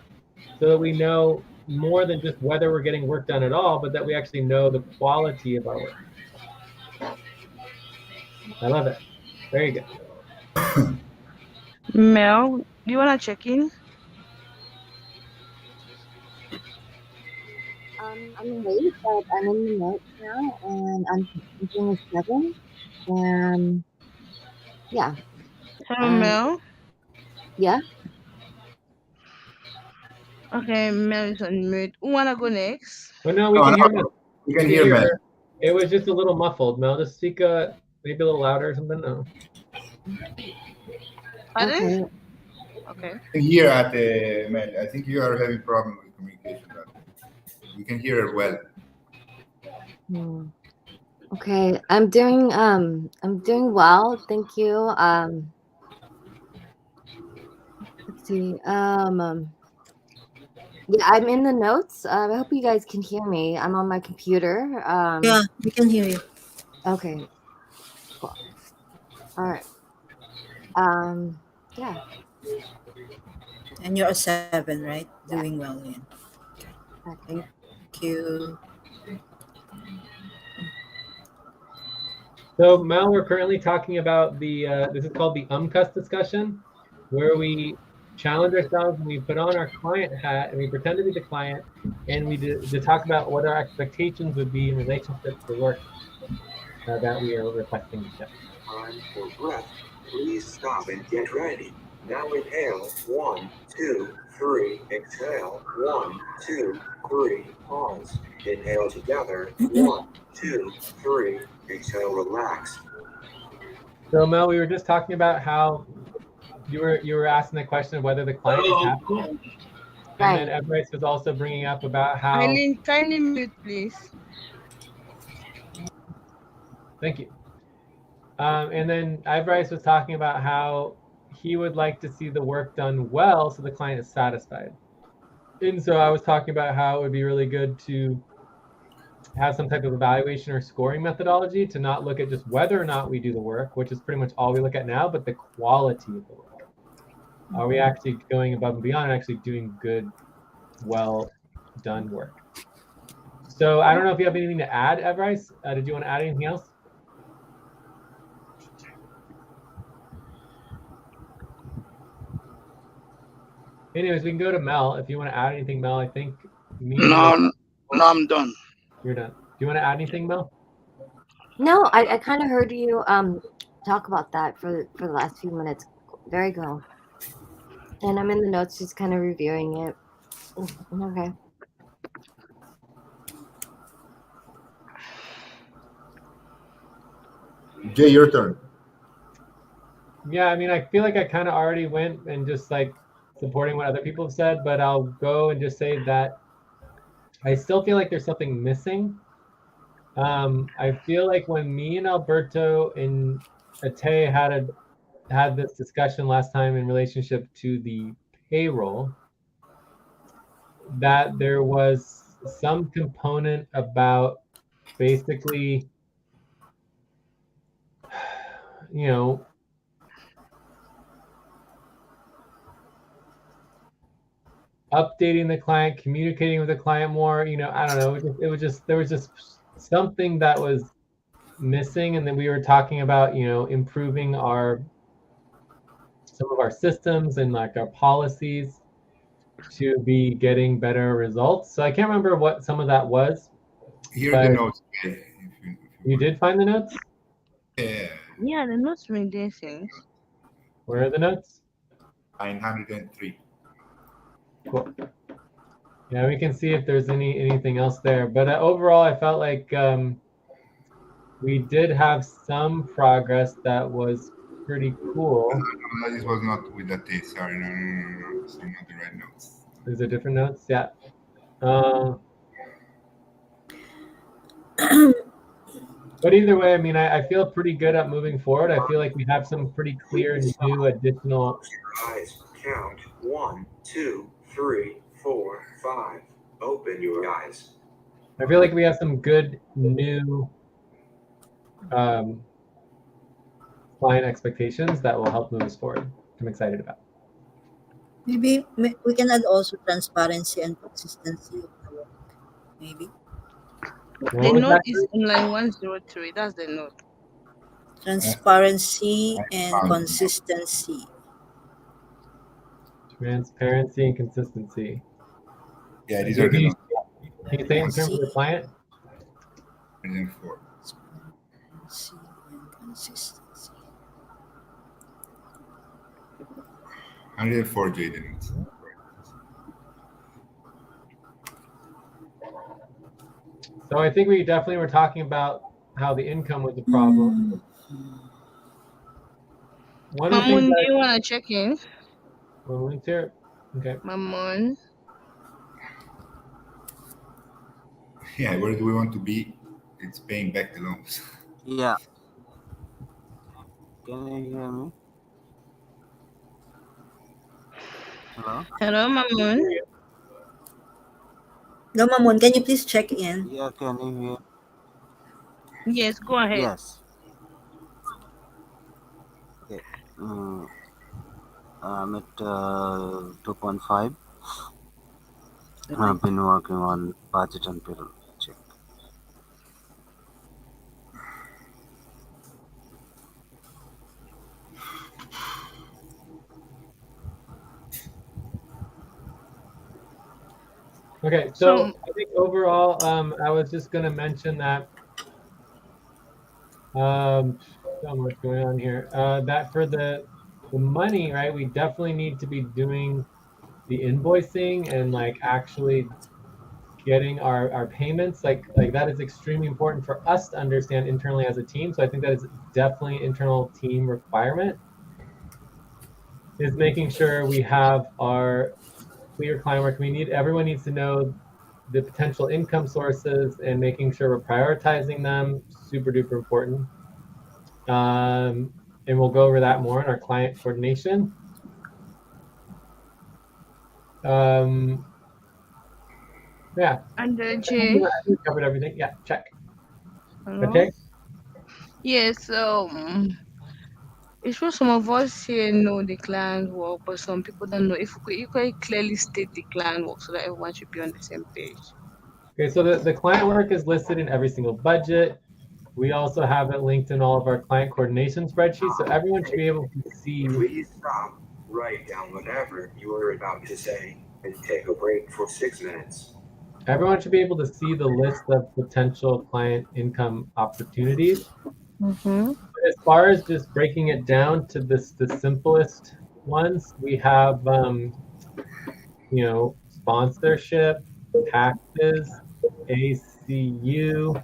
so that we know more than just whether we're getting work done at all, but that we actually know the quality of our work. I love it. Very good. Mel, do you wanna check in? I'm late, but I'm in the notes now, and I'm doing a 7. And yeah, Hello, and Mel. yeah. Okay, Mel is on mute. Who wanna go next? But no, we No, can hear no, Mel. we We can can hear hear Mel. her. It was just a little muffled. Mel, just speak maybe a little louder or something. No. Pardon? Okay. Okay. We can hear at Mel. I think you are having problem with communication. We can hear her well. Okay. I'm doing well. Thank you. Let's see. Yeah, I'm in the notes. I hope you guys can hear me. I'm on my computer. Yeah, we can hear you. Okay. Cool. All right. Yeah. And you're a 7, right? Yeah. Doing well, yeah. Okay. Thank you. So Mel, we're currently talking about this is called the UMCUS discussion, where we challenge ourselves and we put on our client hat and we pretend to be the client and we to talk about what our expectations would be in relationship to the work that we are requesting to ship. Time for breath. Please stop and get ready. Now inhale. 1, 2, 3. Exhale. 1, 2, 3. Pause. Inhale together. 1, 2, 3. Exhale. Relax. So Mel, we were just talking about how you were asking the question of whether the client is happy, and Right. then Bryce was also bringing up about how. Eileen, kindly mute, please. Thank you. And then Bryce was talking about how he would like to see the work done well so the client is satisfied. And so I was talking about how it would be really good to have some type of evaluation or scoring methodology to not look at just whether or not we do the work, which is pretty much all we look at now, but the quality of the work. Are we actually going above and beyond and actually doing good, well done work? So I don't know if you have anything to add, Bryce. Did you want to add anything else? Anyways, we can go to Mel. If you want to add anything, Mel, I think No, I'm done. You're done. Do you want to add anything, Mel? No, I kind of heard you talk about that for the last few minutes. Very good. And I'm in the notes, just kind of reviewing it. Okay. Jay, your turn. Yeah, I mean, I feel like I kind of already went and just like supporting what other people have said, but I'll go and just say that I still feel like there's something missing. I feel like when me and Alberto and Ate had this discussion last time in relationship to the payroll, that there was some component about basically, you know, updating the client, communicating with the client more. I don't know. There was just something that was missing, and then we were talking about improving some of our systems and like our policies to be getting better results. So I can't remember what some of that was. Here are but the notes. If you did find the notes? Yeah. Yeah, the notes made their things. Where are the notes? 903. Cool. Yeah, we can see if there's anything else there. But overall, I felt like we did have some progress that was pretty cool. No, this was not with the T. Sorry, no. These are not the right notes. These are different notes. Yeah. But either way, I mean, I feel pretty good at moving forward. I feel like we have some pretty clear new additional. Close your eyes. Count 1, 2, 3, 4, 5. Open your eyes. I feel like we have some good new client expectations that will help move us forward. I'm excited about. Maybe we can add also transparency and consistency of the work. Maybe The note is in line 103. That's the note. transparency and consistency. Transparency and consistency. Yeah, these are the notes. Can you say in terms of the client? 104. Transparency and consistency. 104, Jaden. So I think we definitely were talking about how the income was a problem. One of the things Mamun, do you want to check in? Mamun's here. Okay. Mamun. Yeah, where do we want to be? It's paying back the loans. Yeah. Can you hear me? Hello? Hello, Mamun. No, Mamun, can you please check in? Yeah, can you hear? Yes, go ahead. Yes. Okay. I'm at 2.5. I've been working on budget and payroll check. Okay, so I think overall, I was just going to mention that so much going on here. That for the money, right? We definitely need to be doing the invoicing and like actually getting our payments. Like that is extremely important for us to understand internally as a team. So I think that is definitely an internal team requirement. Is making sure we have our clear client work. Everyone needs to know the potential income sources and making sure we're prioritizing them. Super duper important. And we'll go over that more in our client coordination. Yeah. And Jay? We covered everything. Yeah, check. Hello? Okay. Yes, it's true some of us here know the client work, but some people don't know. If we could clearly state the client work so that everyone should be on the same page. Okay, so the client work is listed in every single budget. We also have it linked in all of our client coordination spreadsheets, so everyone should be able to see. Please stop, write down whatever you are about to say, and take a break for 6 minutes. Everyone should be able to see the list of potential client income opportunities. Mm-hmm. As far as just breaking it down to the simplest ones, we have sponsorship, taxes, ACU.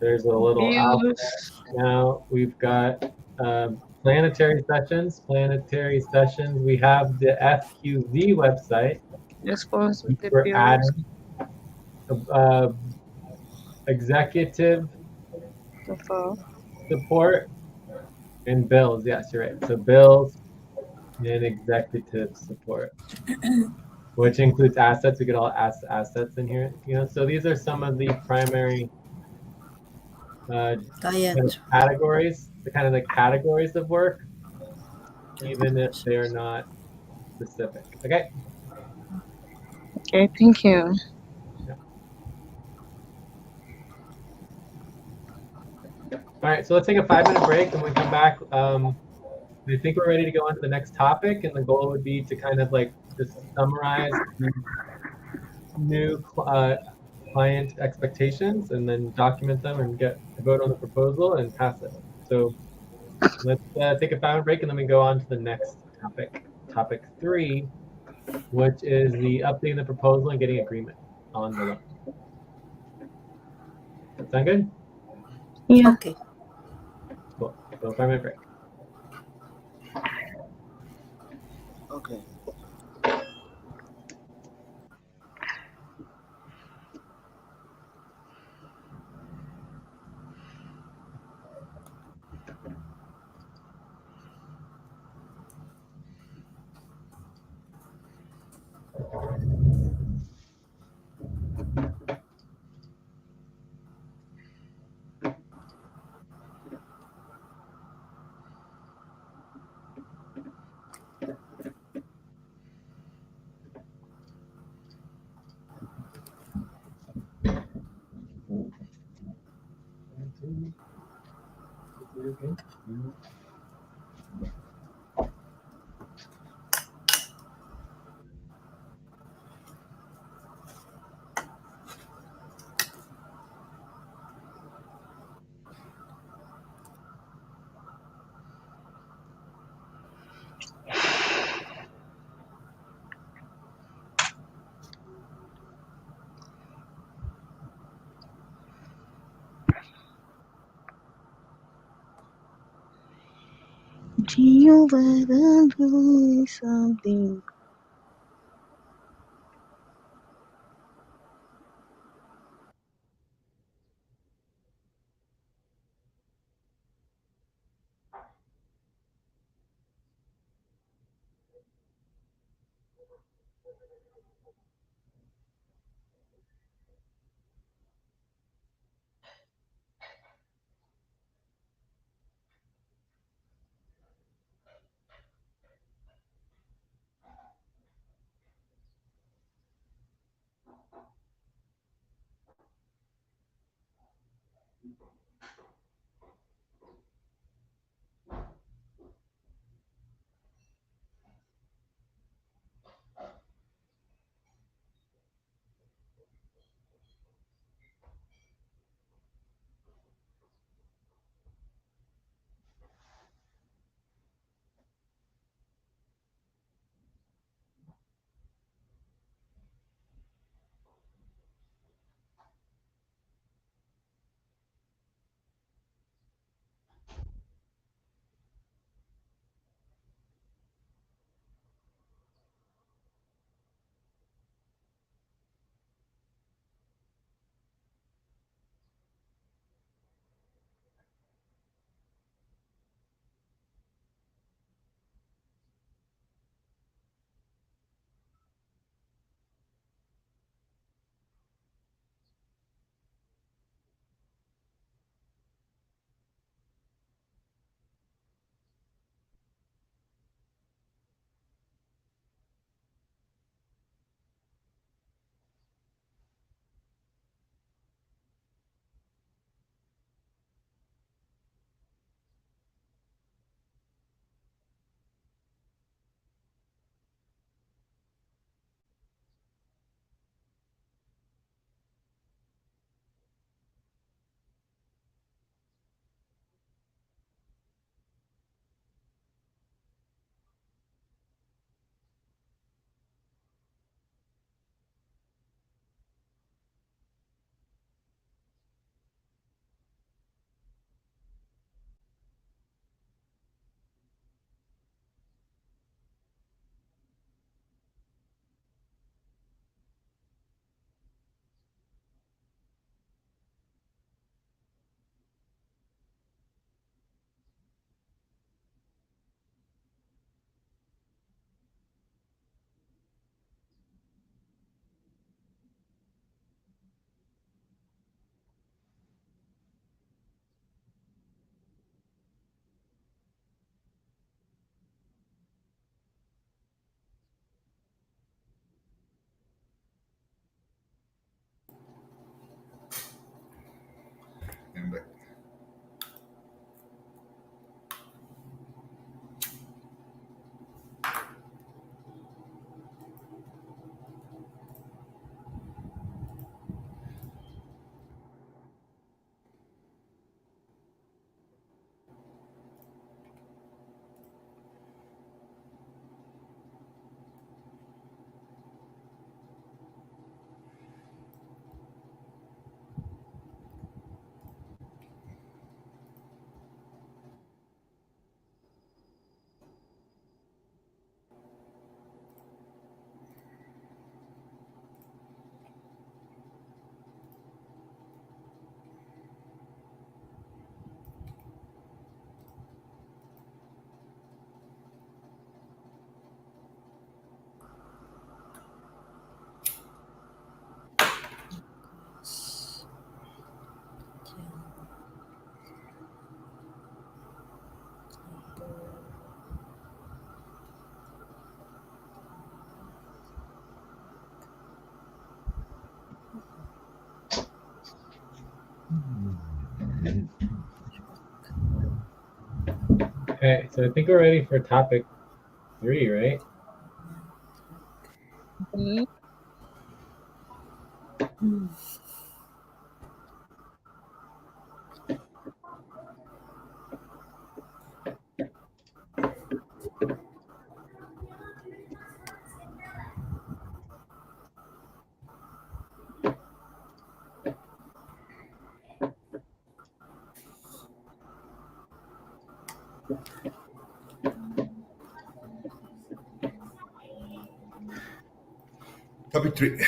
There's a little alphabet now. We've got planetary sessions. We have the FQZ website. We're adding executive support and bills. Yes, you're right. So bills and executive support, which includes assets. We get all assets in here. So these are some of the primary categories, the categories of work, even if they're not specific. Okay. Okay, thank you. All right, so let's take a 5-minute break, and when we come back, I think we're ready to go on to the next topic, and the goal would be to kind of like just summarize the new client expectations and then document them and get a vote on the proposal and pass it. So let's take a 5-minute break, and then we go on to the next topic 3, which is the updating the proposal and getting agreement on the loan. Sound good? Yeah. Okay. Cool. So 5-minute break. Okay. Jehovah, don't do me something. Okay, so I think we're ready for topic 3, right? Mhm. Topic 3.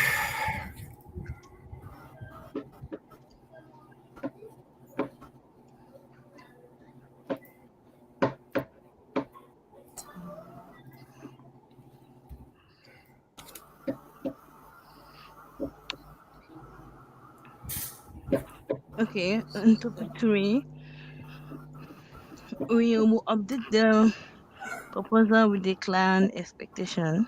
Okay, on topic 3, we will update the proposal with the client expectation.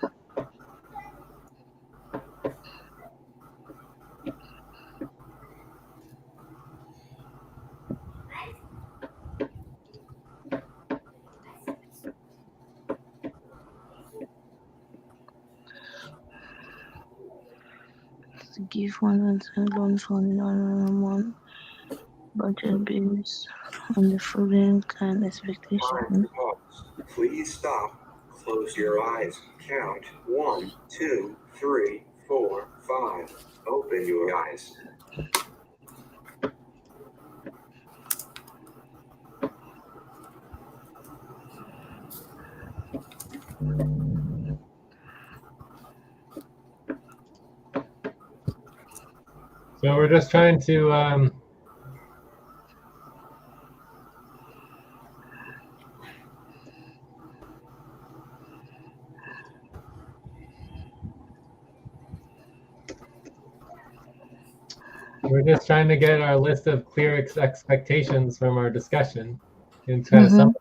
To give one and loans for one budget based on the following client Time expectation. to pause. Please stop. Close your eyes. Count 1, 2, 3, 4, 5. Open your eyes. So we're just trying to get our list of clear expectations from our discussion and try to summarize.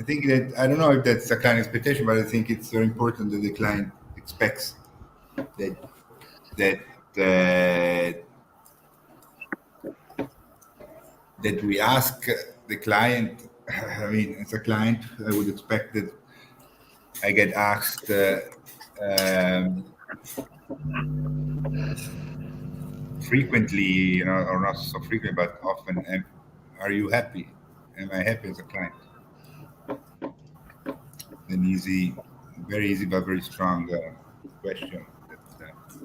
I think that, I don't know if that's a client expectation, but I think it's very important that the client expects that that uh, that we ask the client. I mean, as a client, I would expect that I get asked um, frequently, or not so frequent, but often. Are you happy? Am I happy as a client? An easy, very easy, but very strong question.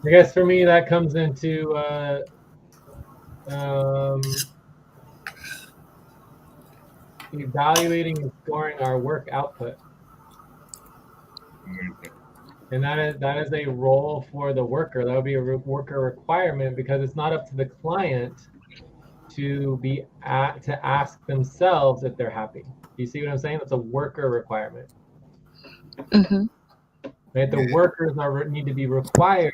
I guess for me that comes into um, evaluating and scoring our work output. And that is a role for the worker. That would be a worker requirement because it's not up to the client to to ask themselves if they're happy. Do you see what I'm saying? That's a worker requirement. Mm-hmm. Right? The workers need to be required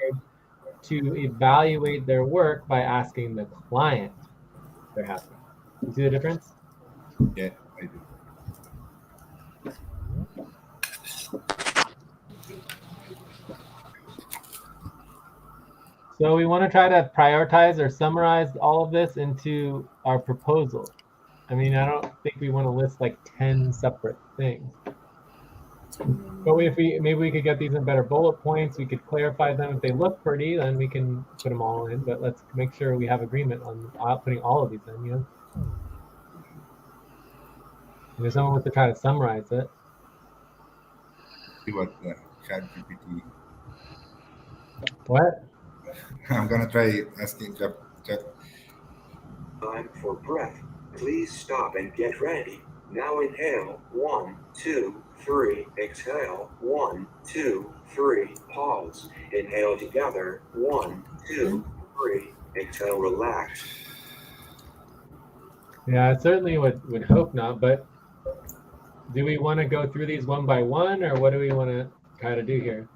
to evaluate their work by asking the client if they're happy. You see the difference? Yeah, I do. So we want to try to prioritize or summarize all of this into our proposal. I mean, I don't think we want to list like 10 separate things. But if maybe we could get these in better bullet points, we could clarify them. If they look pretty, then we can put them all in. But let's make sure we have agreement on putting all of these in. And if someone wants to try to summarize it. See what ChatGPT. What? I'm gonna try asking Chat. Time for breath. Please stop and get ready. Now inhale. 1, 2, 3. Exhale. 1, 2, 3. Pause. Inhale together. 1, 2, 3. Exhale. Relax. Yeah, I certainly would hope not. But do we want to go through these one by one, or what do we want to try to do here?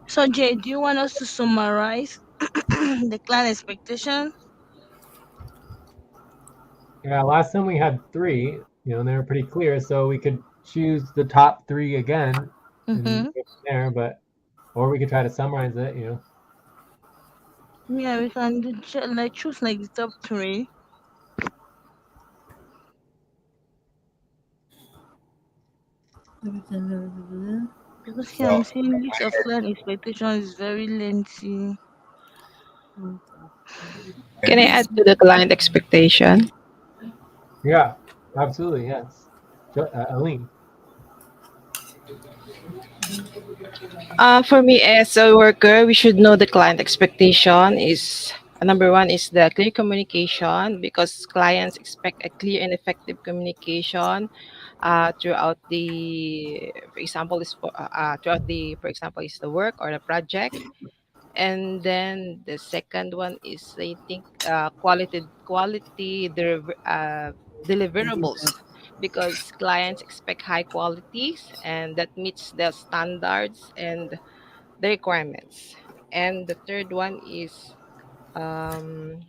So Jay, do you want us to summarize the client expectation? Yeah, last time we had three, and they were pretty clear, so we could choose the top three again and Mm-hmm. go from there, or we could try to summarize it. Yeah, we can like choose like the top three. Because here I'm So seeing list of client expectation is very lengthy. Can I this, add to the client expectation? Yeah, absolutely, yes. Aline. For me, as a worker, we should know the client expectation is number one is the clear communication because clients expect a clear and effective communication throughout the, for example, throughout the, for example, is the work or the project. And then the second one is I think deliverables because clients expect high qualities and that meets the standards and the requirements. And the third one is um,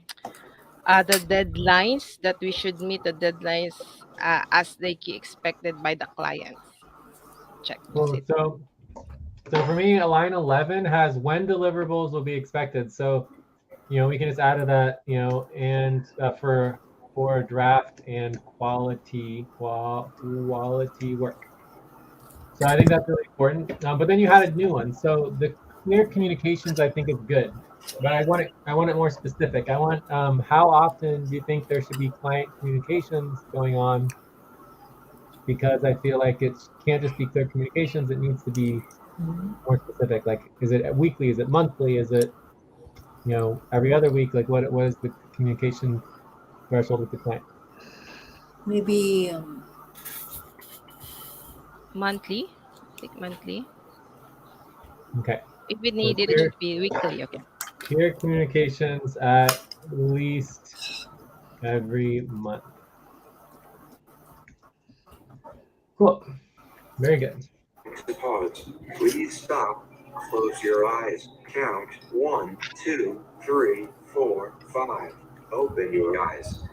the deadlines that we should meet the deadlines as they expected by the clients. Check. That's Cool. it. So for me, line 11 has when deliverables will be expected. So, we can just add to that, and for draft and quality work. So I think that's really important. But then you had a new one. So the clear communications I think is good, but I want it more specific. I want how often do you think there should be client communications going on? Because I feel like it can't just be clear communications. It needs to be more specific. Like, is it weekly? Is it monthly? Is it every other week? Like, what is the communication threshold with the client? Maybe Monthly. Like monthly. Okay, If we so need it, it clear should be weekly. Okay. clear communications at least every month. Cool. Very good. To pause. Please stop. Close your eyes. Count 1, 2, 3, 4, 5. Open your eyes.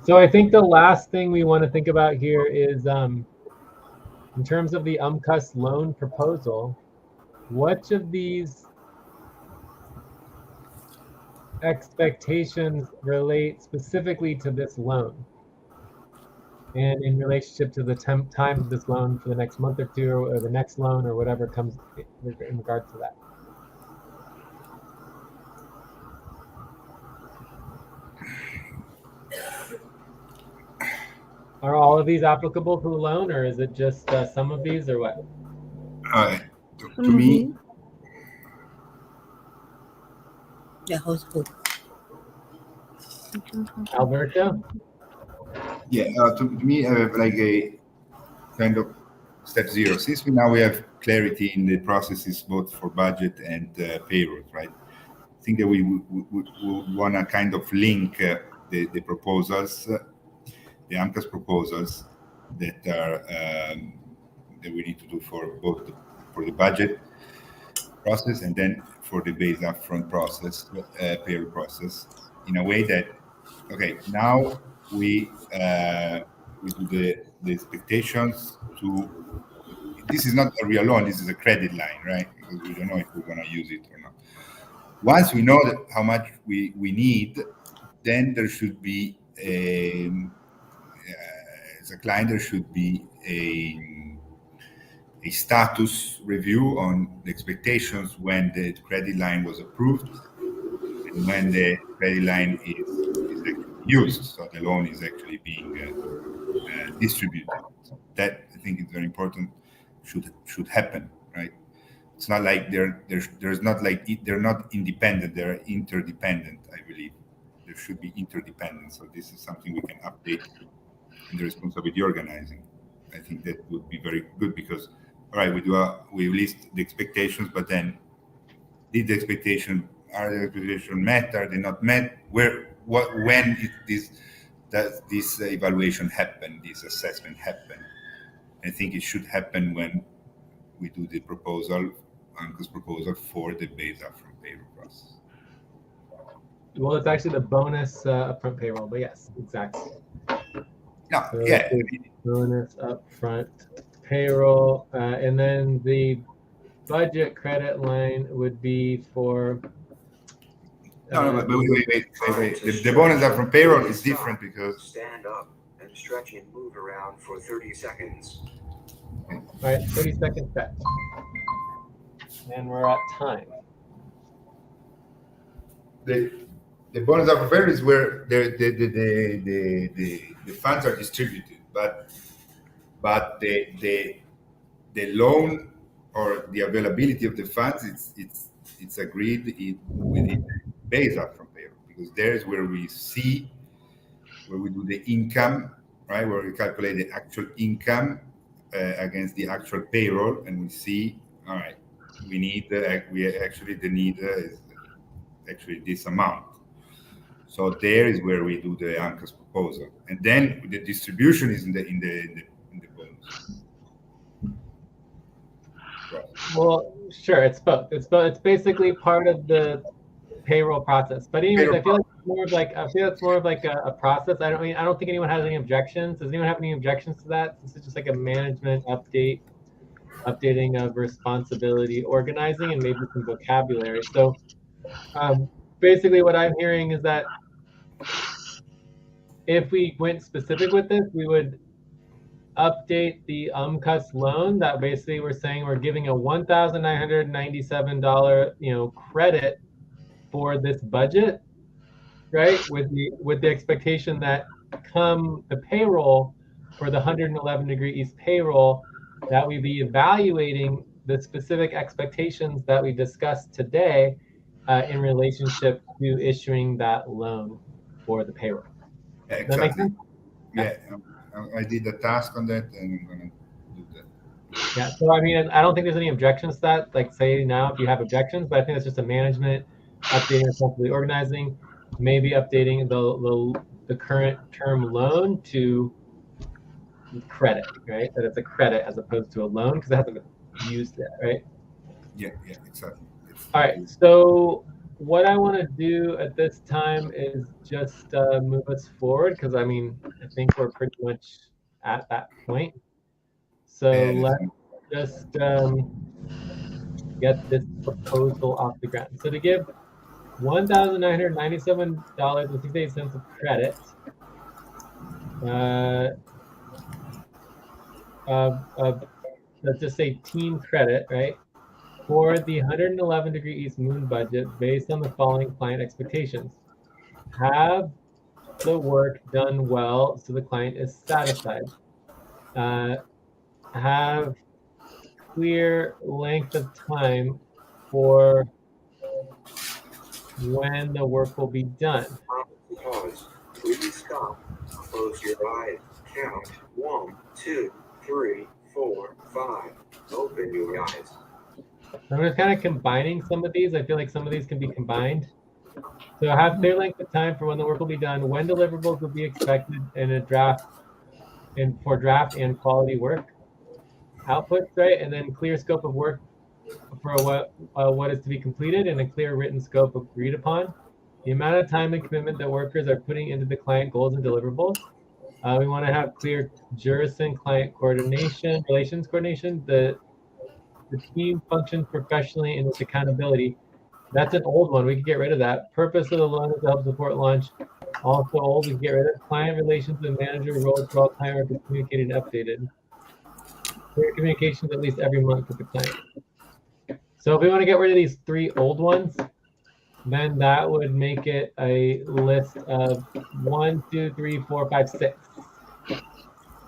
So I think the last thing we want to think about here is in terms of the UMCUS loan proposal, which of these expectations relate specifically to this loan and in relationship to the time of this loan for the next month or two or the next loan or whatever comes in regards to that. Are all of these applicable to the loan, or is it just some of these, or what? uh, to Some of me, these. the household. Alberto? yeah, to me, like a kind of step zero. Since we have clarity in the processes both for budget and payroll, right? I think that we want to kind of link the proposals, the AMCAS proposals that are that we need to do for both for the budget process and then for the base upfront process, payroll process, in a way that okay, now we do the expectations to. This is not a real loan. This is a credit line, right? Because we don't know if we're going to use it or not. Once we know that how much we need, then there should be as a client there should be a status review on the expectations when the credit line was approved and when the credit line is actually used. So the loan is actually being distributed. So that I think is very important. Should happen, right? It's not like there's not like they're not independent. They're interdependent. I believe there should be interdependence. So this is something we can update in the responsibility organizing. I think that would be very good because all right, we list the expectations, but then Did the expectation, are the expectation met? Are they not met? When does this evaluation happen? This assessment happen? I think it should happen when we do the proposal, UNCLOS proposal for the base upfront payroll process. Well, it's actually the bonus upfront payroll, but yes, exactly. No, So yeah. bonus upfront payroll, and then the budget credit line would be for. No, but wait. The bonus upfront payroll is different because. Stand up and stretch and move around for 30 seconds. All right, 30-second stretch. And we're at time. The bonus upfront payroll is where the funds are distributed, but the loan or the availability of the funds it's agreed within the base upfront payroll, because there's where we do the income, right? Where we calculate the actual income against the actual payroll, and we see, all right, the need is actually this amount. So there is where we do the UNCLOS proposal, and then the distribution is in the bonus. Well, sure, it's both. It's basically part of the payroll process. But anyways, I feel like it's more of like a process. I don't think anyone has any objections. Does anyone have any objections to that? This is just like a management updating of responsibility organizing, and maybe some vocabulary. So basically what I'm hearing is that if we went specific with this, we would update the UMCUS loan that basically we're saying we're giving a $1,997 credit for this budget, right? With the expectation that come the payroll for the 111 degree east payroll, that we be evaluating the specific expectations that we discussed today in relationship to issuing that loan for the payroll. Yeah, Does that make sense? Yeah, I did the task on that, and I'm gonna do that. Yeah, so I don't think there's any objections to that. Like, say now if you have objections, but I think it's just a management updating responsibly organizing, maybe updating the current term loan to credit, right? That it's a credit as opposed to a loan because it hasn't been used yet, right? Yeah, exactly. All right, so what I want to do at this time is just move us forward, because I think we're pretty much at that point. So let's just get this proposal off the ground. So to give $1,997.68 of credit, let's just say team credit, right? For the 111 degree east moon budget based on the following client expectations. Have the work done well so the client is satisfied. Have clear length of time for when the work will be done. Pause. Please stop. Close your eyes. Count 1, 2, 3, 4, 5. Open your eyes. I'm just kind of combining some of these. I feel like some of these can be combined. So have clear length of time for when the work will be done, when deliverables will be expected in a draft, and for draft and quality work outputs, right? And then clear scope of work for what is to be completed, and a clear written scope agreed upon. The amount of time and commitment that workers are putting into the client goals and deliverables. We want to have clear jurist and client relations coordination. The team functions professionally and with accountability. That's an old one. We could get rid of that. Purpose of the loan is to help support launch. Also old, we can get rid of. Client relations and manager roles for all time are communicated and updated. Clear communications at least every month with the client. So if we want to get rid of these 3 old ones, then that would make it a list of 1, 2, 3, 4, 5, 6.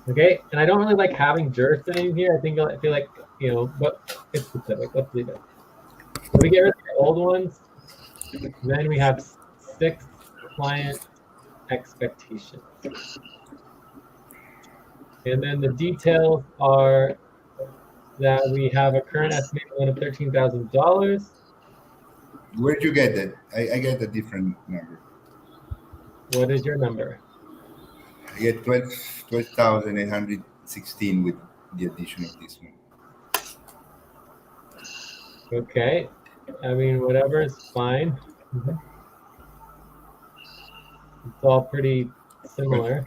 Okay, and I don't really like having jurist in here. I feel like but it's specific. Let's leave it. So we get rid of the old ones. Then we have 6 client expectations. And then the details are that we have a current estimated loan of $13,000. Where'd you get that? I get a different number. What is your number? I get 12,816 with the addition of this one. Okay. I mean, whatever is fine. It's all pretty similar.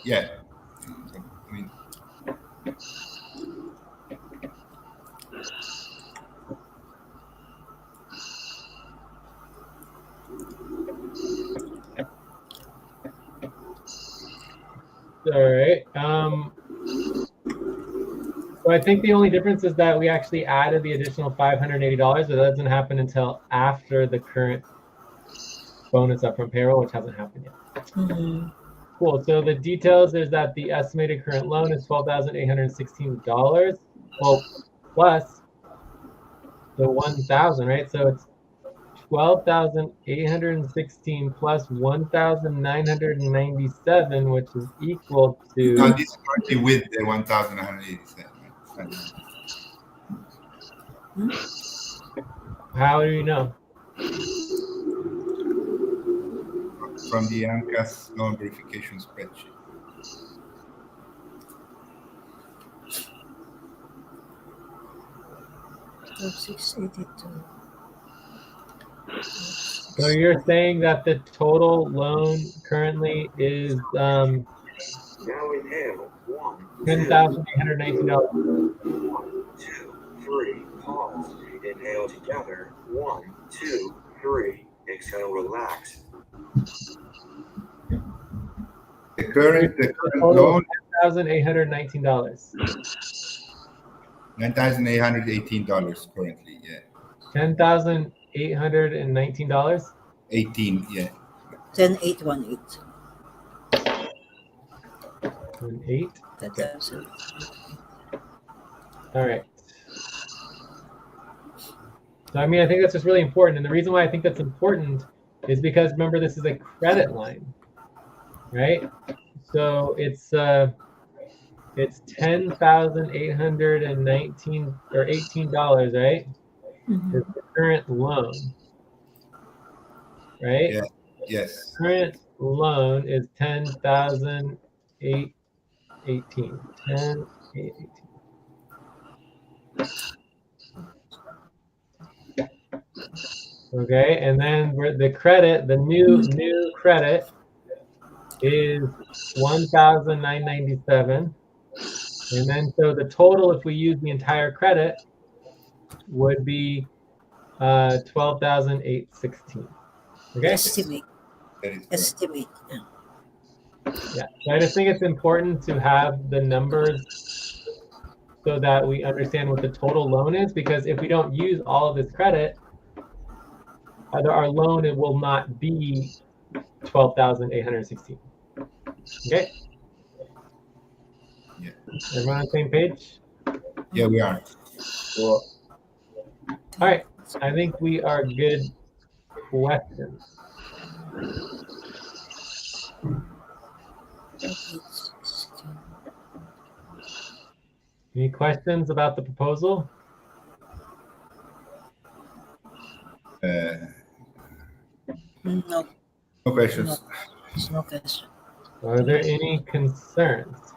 Yeah. I mean, All right. So I think the only difference is that we actually added the additional $580, but that doesn't happen until after the current bonus upfront payroll, which hasn't happened yet. Cool. So the details is that the estimated current loan is $12,816. Well, plus the 1,000, right? So it's 12,816 plus 1,997, which is equal to. no, this is currently with the 1,187. How do you know? From the ANCAS loan verification spreadsheet. So you're saying that the total loan currently is Now inhale. 1, $10,819. 1, 2, 3. Pause. Inhale together. 1, 2, 3. Exhale. Relax. The current Total loan, $10,819. $9,818 currently. Yeah. $10,819. 18. Yeah. 10,818. 8. Okay. All right. So I mean, I think that's just really important, and the reason why I think that's important is because remember, this is a credit line, right? So it's $10,819 or $18, right? Is the current loan, right? Yeah. Yes. The current loan is 10,818. 10,818. Okay, and then the credit, the new credit is 1,997, and then so the total, if we use the entire credit, would be 12,816. Okay. Estimate. Estimate. Yeah. So I just think it's important to have the numbers so that we understand what the total loan is, because if we don't use all of this credit, our loan, it will not be 12,816. Okay. Yeah. Everyone on the same page? Yeah, we are. Cool. All right. I think we are good. Questions? Any questions about the proposal? No. No questions. No question. Are there any concerns?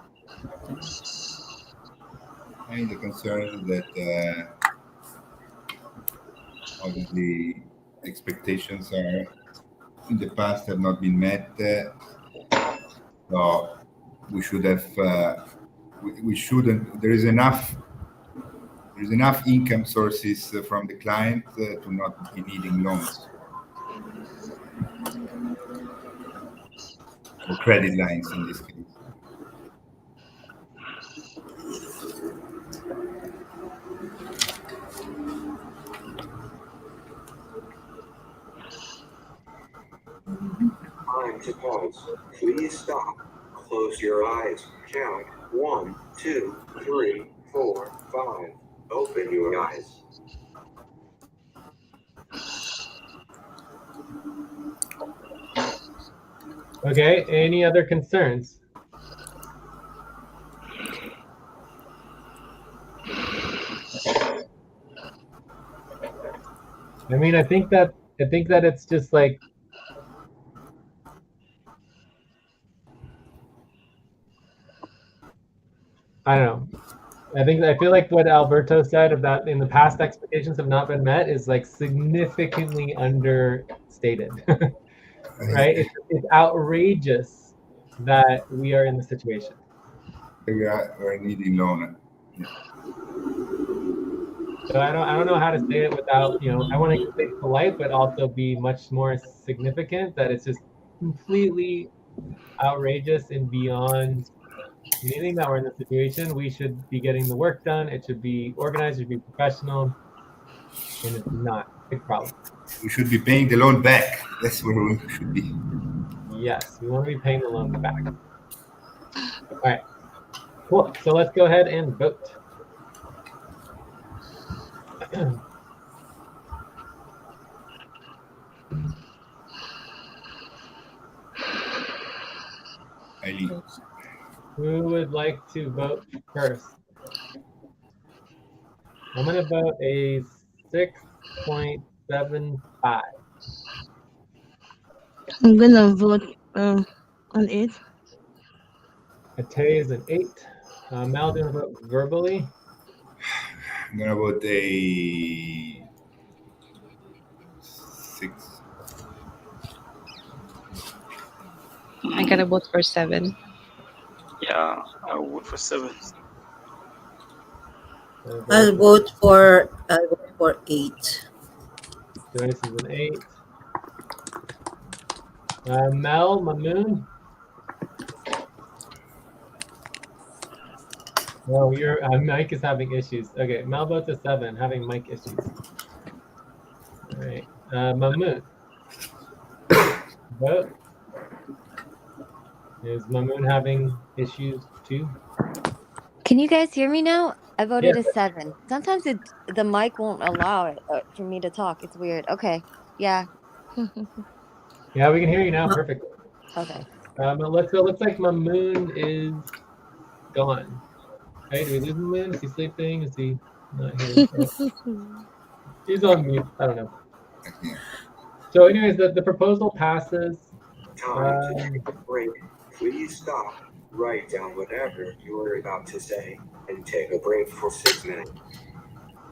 I think the concern is that obviously expectations are in the past have not been met. So we should have. We shouldn't. There is enough income sources from the client to not be needing loans or credit lines in this case. Time to pause. Please stop. Close your eyes. Count 1, 2, 3, 4, 5. Open your eyes. Okay. Any other concerns? I mean, I think that I think that it's just like, I don't know. I feel like what Alberto said about in the past expectations have not been met is like significantly understated, right? It's outrageous that we are in the situation. We're needing loan. Yeah. So I don't know how to say it without, I want to stay polite, but also be much more significant that it's just completely outrageous and beyond anything that we're in this situation. We should be getting the work done. It should be organized, it should be professional, and it's not. Big problem. We should be paying the loan back. That's where we should be. Yes, we want to be paying the loan back. All right, cool. So let's go ahead and vote. Eileen. Who would like to vote first? I'm going to vote a 6.75. I'm gonna vote on it. Ate is an 8. Mel, do you want to vote verbally? I'm gonna vote a 6. I'm gonna vote for 7. Yeah, I would vote for 7. I'll vote for 8. Joyce is an 8. Mel, Mamoon? No, your mic is having issues. Okay, Mel votes a 7, having mic issues. All right, Mamoon. Vote. Is Mamoon having issues too? Can you guys hear me now? I voted Yes. a 7. Sometimes the mic won't allow it for me to talk. It's weird. Okay. Yeah. Yeah, we can hear you now. Perfect. Okay. It looks like Mamoon is gone. Hey, do we lose Mamoon? Is he sleeping? Is he not here? He's on mute. I don't know. Yeah. So, anyways, the proposal passes. Time to take a break. Please stop, write down whatever you are about to say, and take a break for 6 minutes.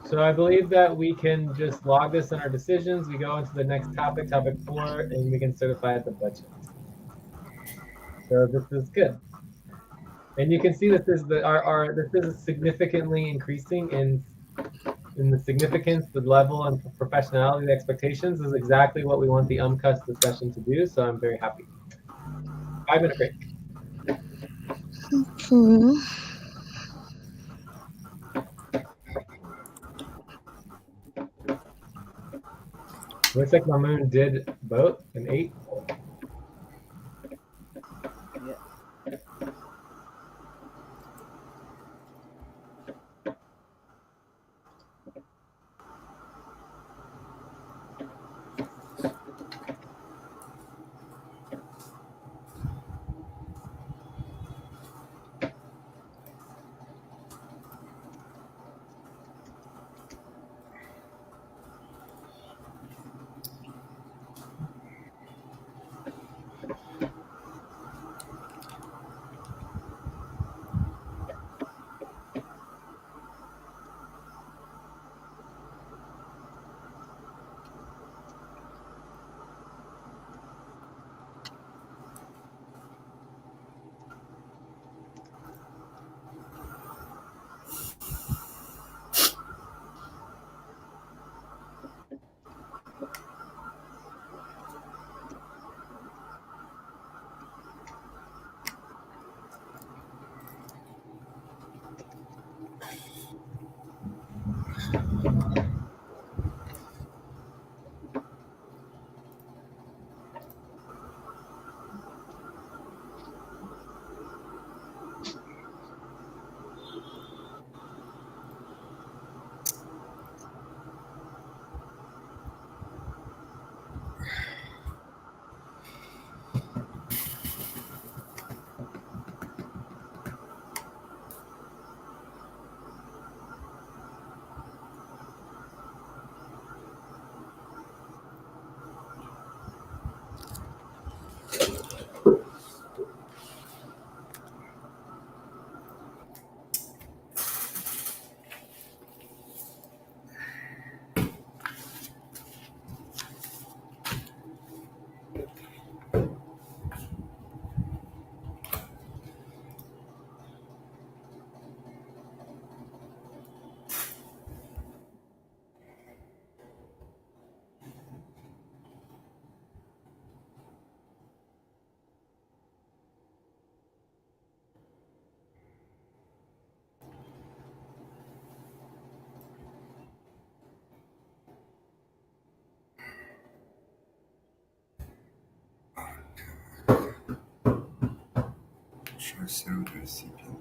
So I believe that we can just log this in our decisions. We go into the next topic, topic 4, and we can certify the budget. So this is good. And you can see that this is significantly increasing in the significance, the level, and professionality, the expectations is exactly what we want the UMCUS discussion to do. So I'm very happy. 5-minute break. Looks like Mamoon did vote an 8. Choice of the recipient.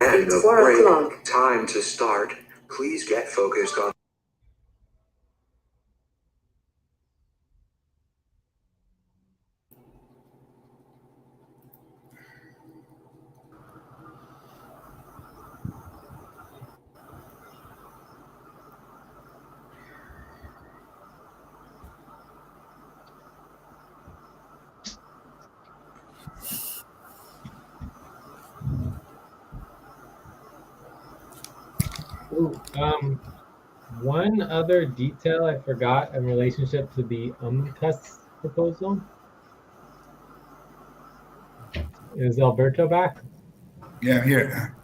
End of break. Time to start. Please get focused on. Ooh, one other detail I forgot in relationship to the UMCUS proposal. Is Alberto back? Yeah, I'm here.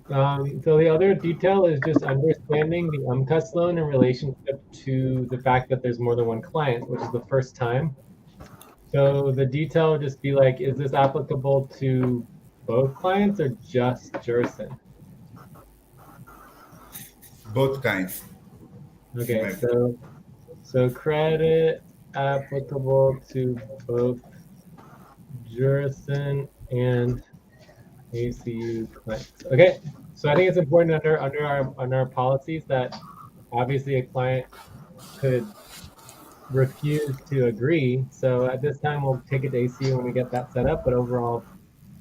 So the other detail is just understanding the UMCUS loan in relationship to the fact that there's more than one client, which is the first time. So the detail would just be like, is this applicable to both clients or just Jurison? Both kinds. Okay, so credit applicable to both Jurison and ACU clients. Okay, so I think it's important under our policies that obviously a client could refuse to agree. So at this time, we'll take it to ACU when we get that set up. But overall,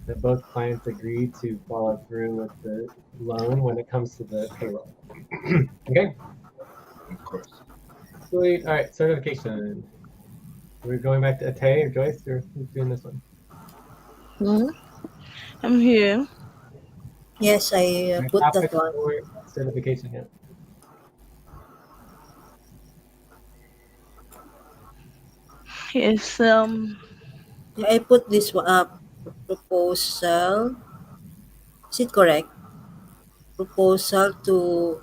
that both clients agree to follow through with the loan when it comes to the payroll. Okay, Of course. sweet. All right, certification. We're going back to Ate or Joyce, or who's doing this one? Hmm. I'm here. Yes, I My put that topic one. for certification. Yeah. Yes. Yeah, I put this one up. Proposal. Is it correct? Proposal to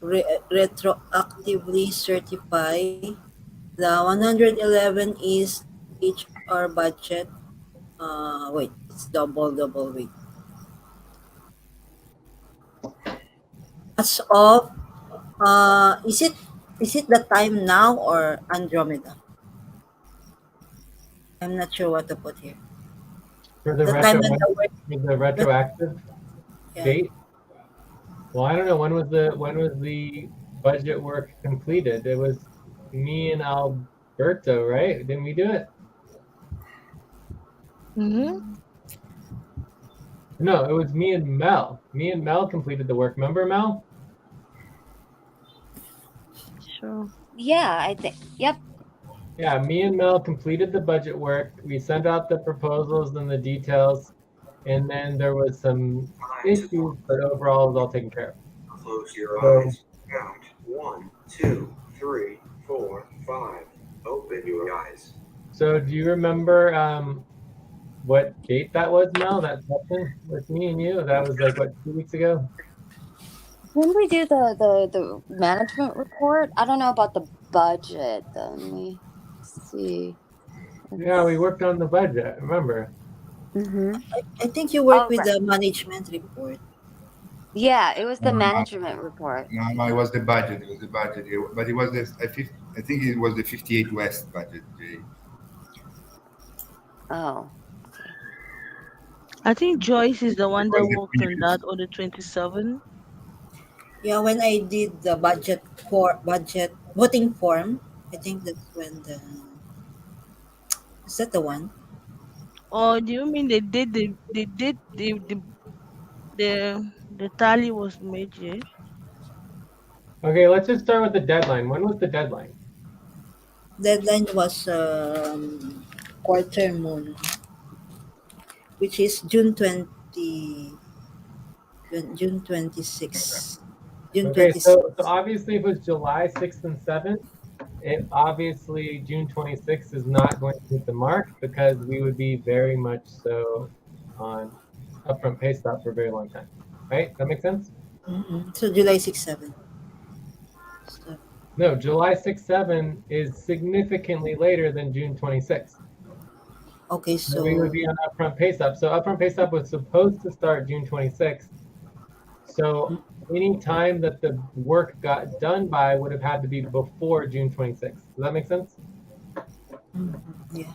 retroactively certify the 111 is HR budget. Wait, it's double wait. As of is it the time now or Andromeda? I'm not sure what to put here. For the The time when the work for the when, retroactive yeah. date. Well, I don't know when was the budget work completed. It was me and Alberto, right? Didn't we do it? Mm-hmm. No, it was me and Mel. Me and Mel completed the work. Remember, Mel? Sure. Yeah, I think. Yep. Yeah, me and Mel completed the budget work. We sent out the proposals and the details, and then there was some Time to issues, but overall it was all taken care of. close your So, eyes. Count 1, 2, 3, 4, 5. Open your eyes. so do you remember what date that was, Mel? That session with me and you? That was like what, 2 weeks ago? When we do the management report, I don't know about the budget. Let me see. Yeah, we worked on the budget. Remember? Mm-hmm. I think you work Oh, with right. the management report. Yeah, it was the Uh, management report. no, it was the budget. It was the budget. But it was I think it was the 58 West budget, Jay. Oh, okay. I think Joyce is the It one that was the worked on previous. that on the 27. Yeah, when I did the budget voting form, I think that's when the is that the one? Or do you mean the tally was made? Yeah? Okay, let's just start with the deadline. When was the deadline? Deadline was quarter moon, which is June 26. June Okay, 26. so obviously if it was July 6th and 7th, it obviously June 26th is not going to hit the mark because we would be very much so on upfront pay stop for a very long time. Right? That makes sense? So July 6, 7. So, No, July 6th, 7 is significantly later than June 26th. okay, So we would so be on upfront pay stop. So upfront pay stop was supposed to start June 26th. So any time that the work got done by would have had to be before June 26th. Does that make sense? yeah.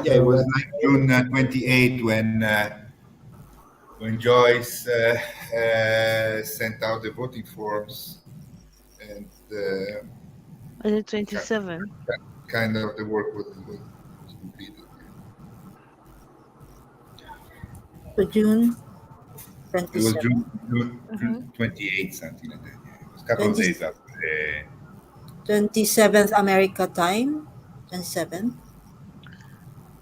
Yeah, it So was that's like June 28 when Joyce sent out the voting forms, and On the 27. kind of the work was completed. So June It was 27. Mm-hmm. June 28, something like that. Yeah. It was a couple of 20, days after. 27th America time. 27.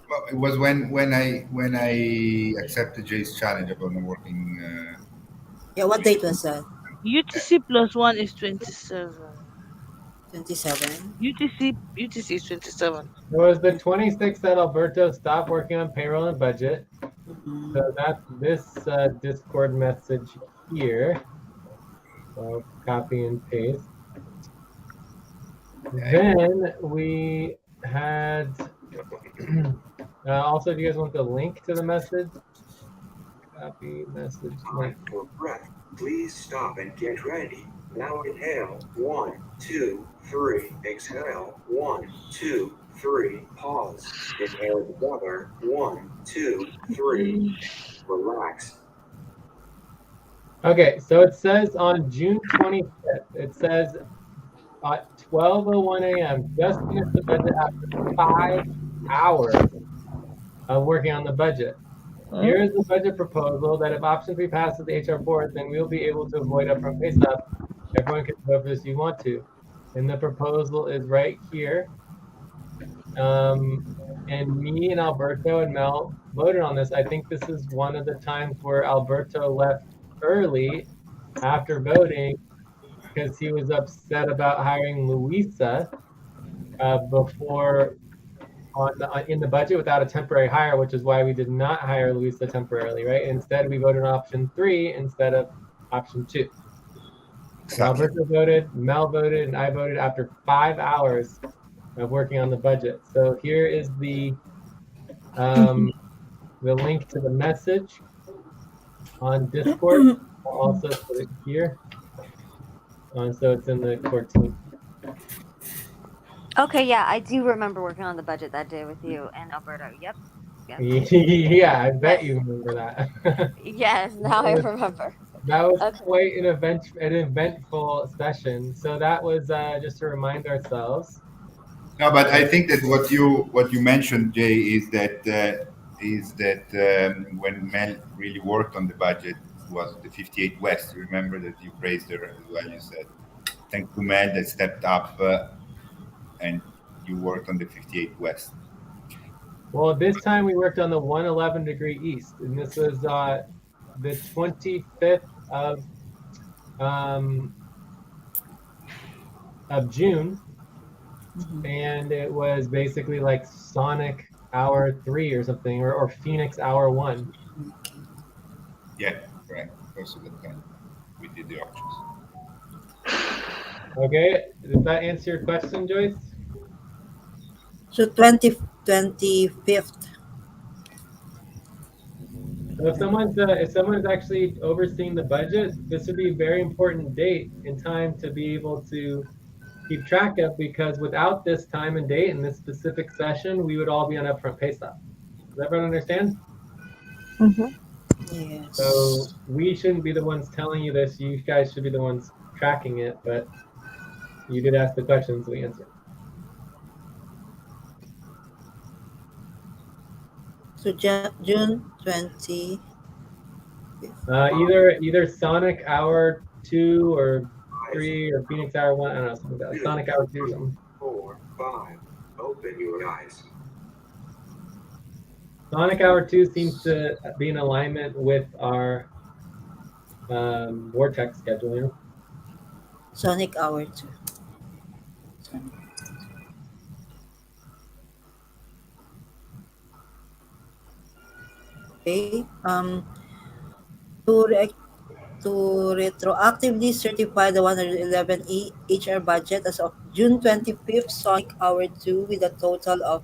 Well, it was when I accepted Jay's challenge about not working. Yeah, what date was that? UTC plus one is 27. 27. UTC is 27. it was the 26th that Alberto stopped working on payroll and budget. Mhm. So that's this Discord message here. So copy and paste. Then we had also, do you guys want the link to the message? Copy message link. Time for breath. Please stop and get ready. Now inhale. 1, 2, 3. Exhale. 1, 2, 3. Pause. Inhale together. 1, 2, 3. Relax. Okay, so it says on June 25th, it says at 12:01 a.m. just finished the budget after 5 hours of working on the budget. Here is the budget proposal that if option 3 passes the HR board, then we'll be able to avoid upfront pay stub. Everyone can vote for this if you want to. And the proposal is right here. And me and Alberto and Mel voted on this. I think this is one of the times where Alberto left early after voting because he was upset about hiring Luisa before in the budget without a temporary hire, which is why we did not hire Luisa temporarily, right? Instead, we voted on option 3 instead of option 2. Exactly. Alberto voted, Mel voted, and I voted after 5 hours of working on the budget. So here is the link to the message on Discord. I'll also put it here. So it's in the core team. Okay, yeah, I do remember working on the budget that day with you and Alberto. Yep. Yeah, I bet Yes. you remember that. Yes, now I remember. That was Okay. quite an eventful session. So that was just to remind ourselves. No, but I think that what you mentioned, Jay, is that when Mel really worked on the budget was the 58 West. You remember that you praised her as well. You said, thanks to Mel that stepped up and you worked on the 58 West. Well, this time we worked on the 111 degree east, and this was the 25th of June, and it was basically like Sonic Hour 3 or something, or Phoenix Hour 1. Yeah, right. Also the time we did the auctions. Okay, does that answer your question, Joyce? So 25th. So if someone's actually overseeing the budget, this would be a very important date and time to be able to keep track of, because without this time and date in this specific session, we would all be on upfront pay stop. Does everyone understand? Yes. So we shouldn't be the ones telling you this. You guys should be the ones tracking it, but you did ask the questions, we answered. So June 20. Either Sonic Hour 2 or 3 or Phoenix Hour 1. I don't know, something like that. Sonic Hour 2 or something. 4, 5. Open your eyes. Sonic Hour 2 seems to be in alignment with our Vortex schedule, you know? Sonic Hour 2. Okay. To retroactively certify the 111 HR budget as of June 25th, Sonic Hour 2 with a total of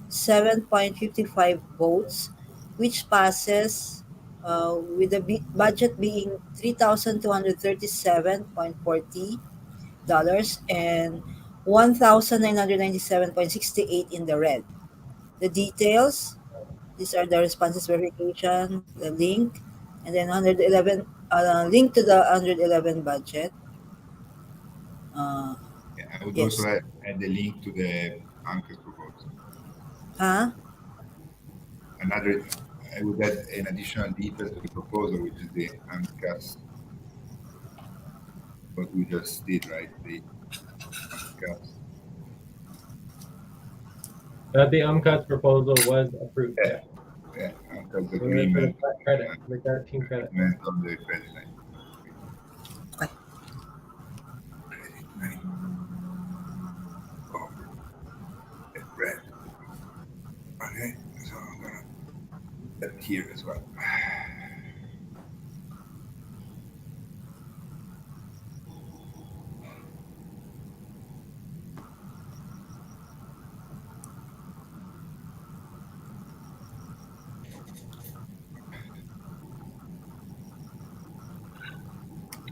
7.55 votes, which passes with the budget being $3,237.40 and $1,997.68 in the red. The details, these are the responses verification, the link, and then 111 link to the 111 budget. Yeah, I would Yes. also add the link to the UNCAS proposal. Huh? I would add an additional detail to the proposal, which is the UNCAS. What we just did, right? The UNCAS. The UMCUS proposal was approved. Yeah, UNCAS For agreement. the credit, the 13 credit. Agreement on the credit line. Okay. Credit line. Oh, red. Okay, so I'm gonna put that here as well.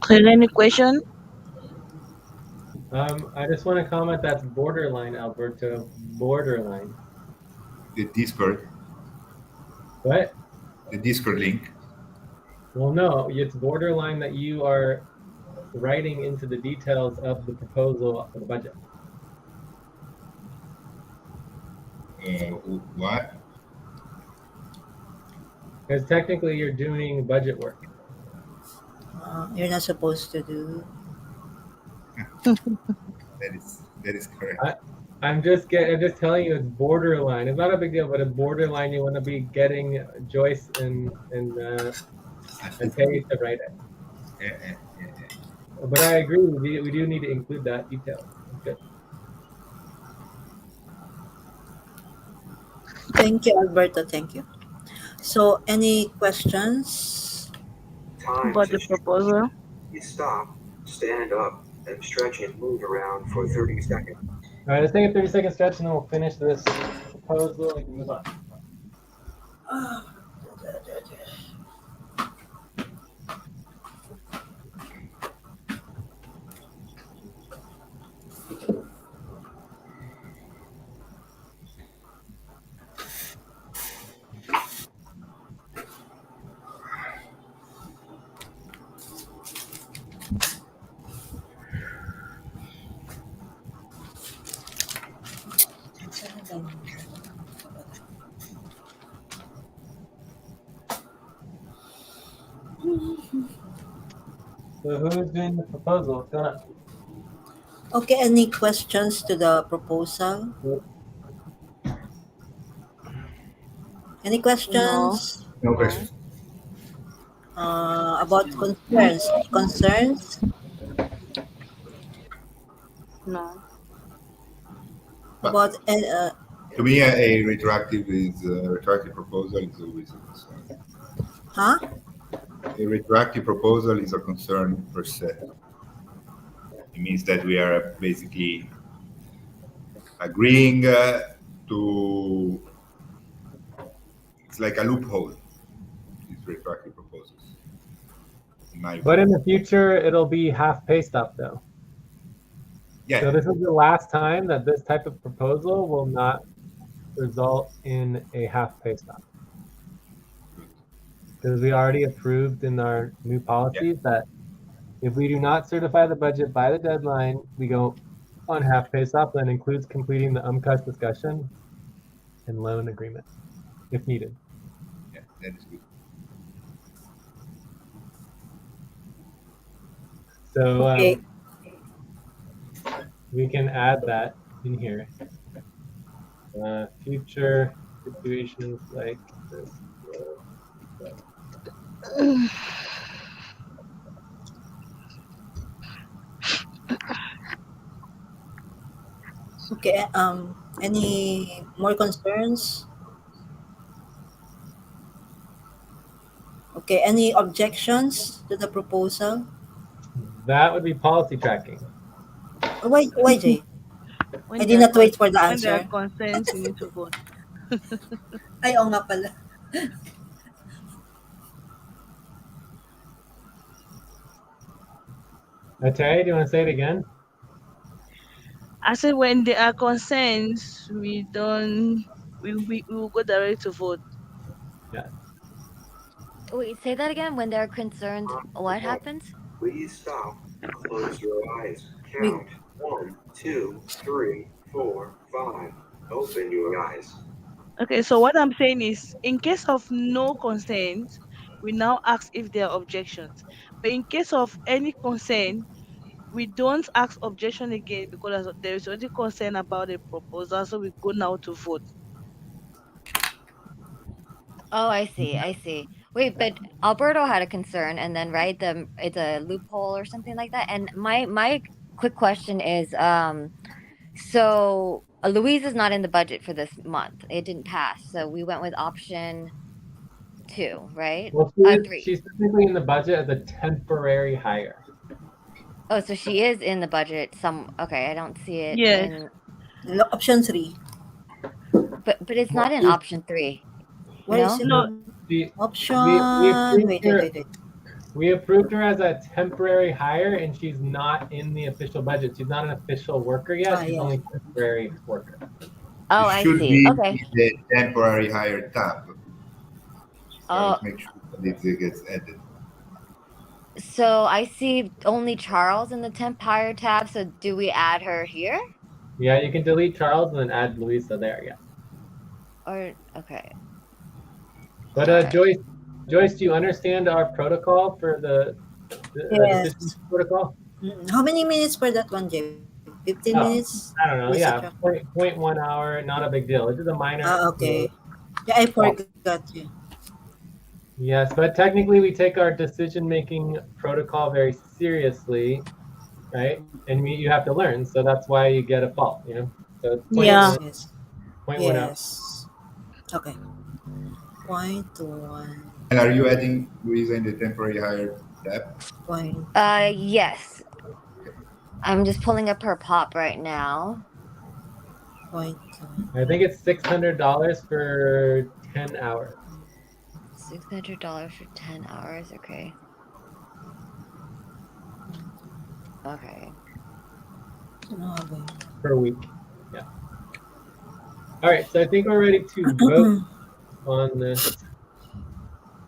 Clear, any question? I just want to comment that's borderline, Alberto. Borderline. The Discord. What? The Discord link. Well, no, it's borderline that you are writing into the details of the proposal for the budget. What? Because technically you're doing budget work. You're not supposed to do. That is correct. I'm just telling you it's borderline. It's not a big deal, but it's borderline. You want to be getting Joyce and Tay to write it. Yeah. But I agree. We do need to include that detail. That's good. Thank you, Alberto. Thank you. So, any questions? Time About to the proposal. you stop, stand up, and stretch and move around for 30 seconds. All right, let's take a 30-second stretch and then we'll finish this proposal and move on. So who's doing the proposal? What's going on? Okay, any questions to the proposal? Any No. questions? No No. question. About concerns? Any concerns? No. But About to me, a retroactive proposal is always a concern. huh? A retroactive proposal is a concern per se. It means that we are basically agreeing to. It's like a loophole. These retroactive proposals, in my But view. in the future, it'll be half pay stop though. Yeah. So this is the last time that this type of proposal will not result in a half pay stop. Because we already approved in our new policies that if we do not certify the budget by the deadline, we go on half pay stop. That includes completing the UMCUS discussion and loan agreement if needed. Yeah, that is good. So Okay. we can add that in here. Future situations like this. Okay. Any more concerns? Okay. Any objections to the proposal? That would be policy tracking. Why, Jay? When I there did are not wait for the when there are answer. concerns, you need to vote. Ay, oo nga pala. Terry, do you want to say it again? I said when there are concerns, we don't. We will go directly to vote. Yeah. Wait, say that again. When they're concerned, what happens? Please stop. Close your eyes. We, Count 1, 2, 3, 4, 5. Open your eyes. Okay, so what I'm saying is, in case of no consent, we now ask if there are objections. But in case of any consent, we don't ask objection again because there is already concern about the proposal, so we go now to vote. Oh, I see. I see. Wait, but Alberto had a concern, and then right, it's a loophole or something like that. And my quick question is, so Louise is not in the budget for this month. It didn't pass, so we went with option 2, right? Well, 3. she's technically in the budget as a temporary hire. Oh, so she is in the budget. Okay, I don't see it Yes. in, option 3. but it's Well, not in option 3. Where is No? it? No. Option. We approved Wait. her. We approved her as a temporary hire, and she's not in the official budget. She's not an official worker yet. She's yeah. only temporary worker. Oh, It I should see. be Okay. in the temporary hire tab. Oh, Make sure that it gets added. so I see only Charles in the temp hire tab. So do we add her here? Yeah, you can delete Charles and then add Louisa there. Yeah. Or okay. But Alright. Joyce, Joyce, do you understand our protocol for the decision Yes. protocol? How many minutes for that one, Jay? 15 Oh, minutes? I don't know. Reset Yeah, track. 0.1 hour, not a big deal. It's just a minor. Ah, okay. Yeah, I forgot you. Yes, but technically we take our decision-making protocol very seriously, right? And you have to learn, so that's why you get a fault, you know? So it's Yeah. Yes. 0.1 hour. Yes. Okay. Point one. And are you adding Louisa in the temporary hire tab? Point. Yes. I'm just pulling up her pop right now. Point two. I think it's $600 for 10 hours $600 for 10 hours. Okay. Okay. Ano ba yun? per week. Yeah. All right, so I think we're ready to vote on this.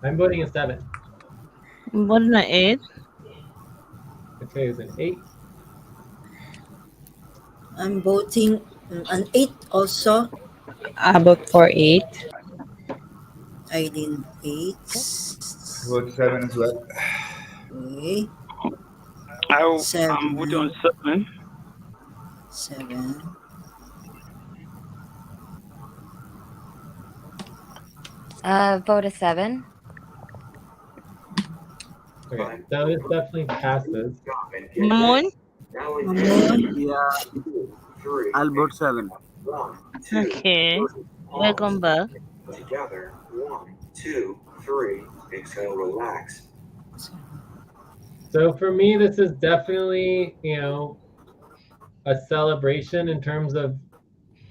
I'm voting a 7. What an 8? Okay, it's an 8. I'm voting an 8 also. About for 8. Eileen 8. I vote 7 as well. Okay. I'm voting on 7. 7. 7. Vote a 7. Okay, so this definitely passes. Mamoon? Mamon. Yeah, I'll vote 7. 1, 2, Okay. 3. Welcome Pause. back. Together. 1, 2, 3. Exhale, relax. So for me, this is definitely, you know, a celebration in terms of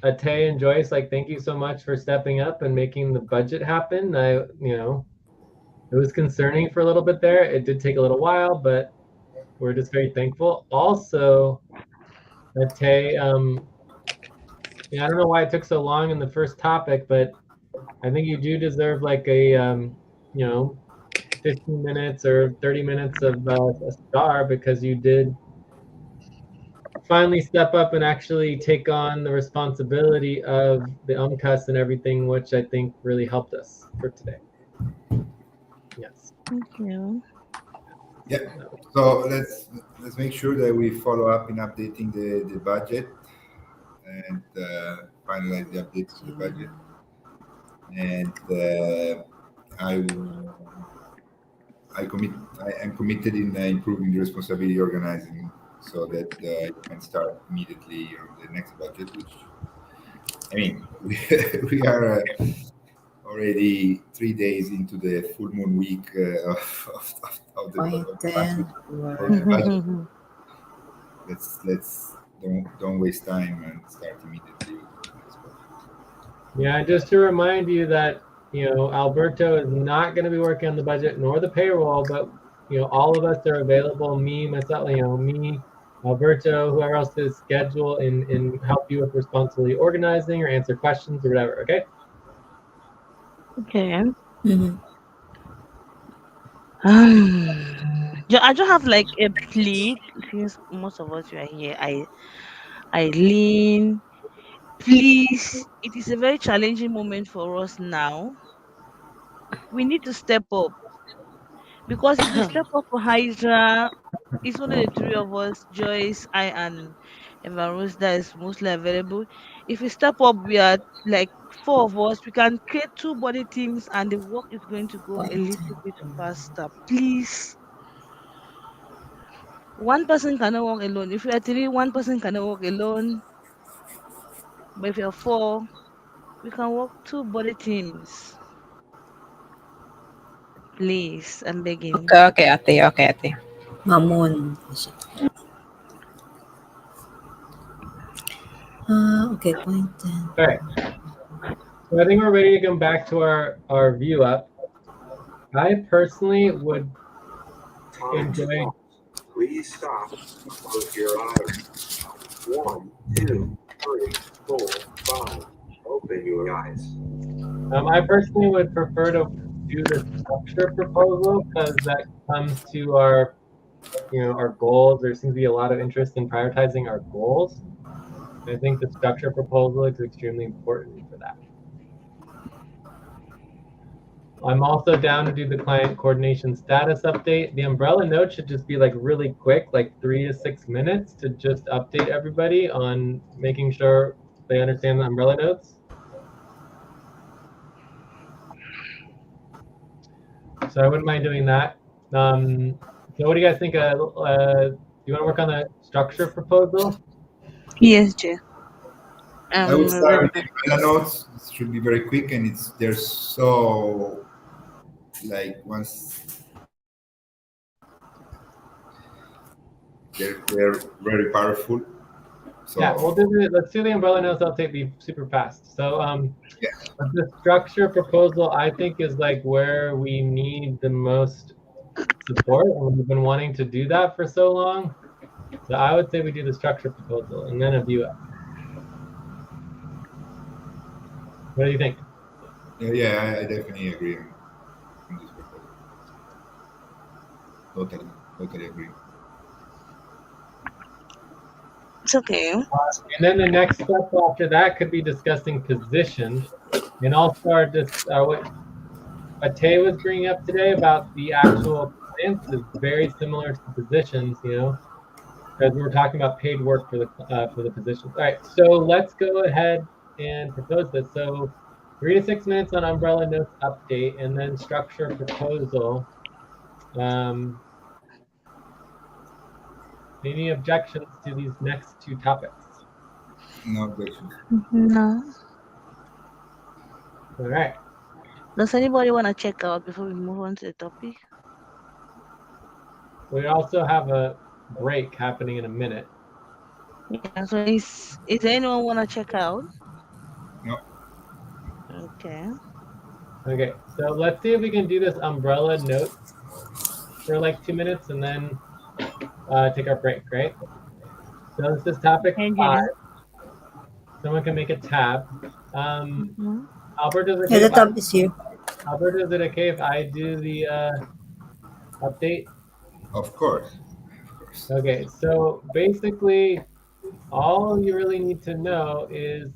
Ate and Joyce. Like, thank you so much for stepping up and making the budget happen. It was concerning for a little bit there. It did take a little while, but we're just very thankful. Also, Ate, yeah, I don't know why it took so long in the first topic, but I think you do deserve like a, you know, 15 minutes or 30 minutes of a star because you did finally step up and actually take on the responsibility of the UMCUS and everything, which I think really helped us for today. Yes. Thank you. Yeah. So let's make sure that we follow up in updating the budget and finalize the updates to the budget. And I'm committed in improving the responsibility organizing so that it can start immediately on the next budget. Which I mean, we are already 3 days into the full moon week of the Point last 10. week for the budget. Let's don't waste time and start immediately with the next budget. Yeah, and just to remind you that, you know, Alberto is not going to be working on the budget nor the payroll, but, you know, all of us are available, me, myself, you know, me, Alberto, whoever else is scheduled and help you with responsibility organizing or answer questions or whatever, okay? Okay. Mhm. I just have like a plea since most of us are here. Eileen, please. It is a very challenging moment for us now. We need to step up because if we step up for Hydra, it's only the three of us, Joyce, I, and Eva Rose that is mostly available. If we step up, we are like four of us. We can create two body teams, and the work is going to go a Point little 10. bit faster. Please. One person cannot work alone. If you are three, one person cannot work alone. But if you're four, we can work two body teams. Please, I'm begging. Okay, okay, ate. Okay, ate. Mamon. Okay, point 10. All right. So I think we're ready to come back to our view up. I personally would Time to enjoy. pause. Please stop. Close your eyes. 1, 2, 3, 4, 5. Open your eyes. I personally would prefer to do the structure proposal because that comes to our, you know, our goals. There seems to be a lot of interest in prioritizing our goals. I think the structure proposal is extremely important for that. I'm also down to do the client coordination status update. The umbrella note should just be like really quick, like 3 to 6 minutes to just update everybody on making sure they understand the umbrella notes. So I wouldn't mind doing that. So what do you guys think? Do you want to work on the structure proposal? Yes, Jay. I would start Ready. with the umbrella notes. It should be very quick, and they're so like once they're very powerful. So Yeah, let's do the umbrella notes update be super fast. So yeah. the structure proposal I think is like where we need the most support, and we've been wanting to do that for so long. So I would say we do the structure proposal and then a view up. What do you think? Yeah, I definitely agree on this proposal. Totally agree. It's okay. And then the next step after that could be discussing positions. And I'll start what Ate was bringing up today about the actual clients is very similar to positions, because we were talking about paid work for the positions. All right, so let's go ahead and propose this. So 3 to 6 minutes on umbrella notes update, and then structure proposal. Any objections to these next two topics? No objections. No. All right. Does anybody want to check out before we move on to the topic? We also have a break happening in a minute. Yeah. So is anyone want to check out? No. Okay. Okay, so let's see if we can do this umbrella notes for like 2 minutes and then take our break, right? So this is topic Hey, 5. Jay. Someone can make a tab. Mm-hmm. Albert, is it Yeah, okay the if tab is here. Albert, is it okay if I do the update? Of course. Okay, so basically, all you really need to know is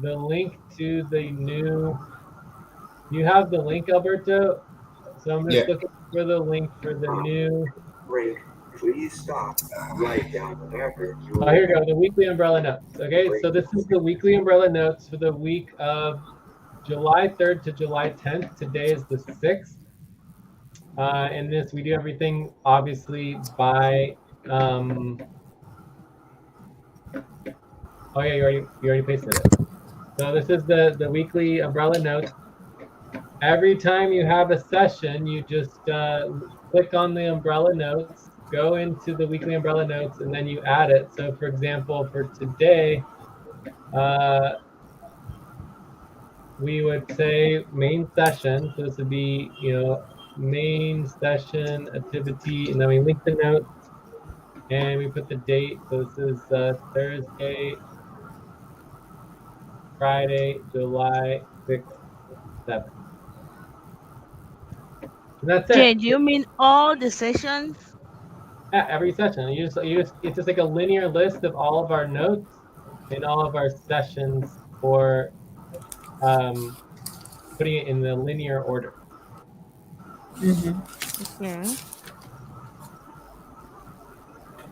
the link to the new. You have the link, Alberto. So I'm Yeah. just looking for the link for the new. Break. Please stop. Write down whatever you Oh, here we go. The weekly umbrella notes. Okay, so this is the weekly umbrella notes for the week of July 3rd to July 10th. Today is the 6th. In this, we do everything obviously by. Oh yeah, you already pasted it. So this is the weekly umbrella notes. Every time you have a session, you just click on the umbrella notes, go into the weekly umbrella notes, and then you add it. So for example, for today, we would say main session. So this would be, main session activity, and then we link the notes and we put the date. So this is Thursday, Friday, July 6th, 7th. And that's Jay, it. do you mean all the sessions? Yeah, every session. It's just like a linear list of all of our notes and all of our sessions for putting it in the linear order. Okay.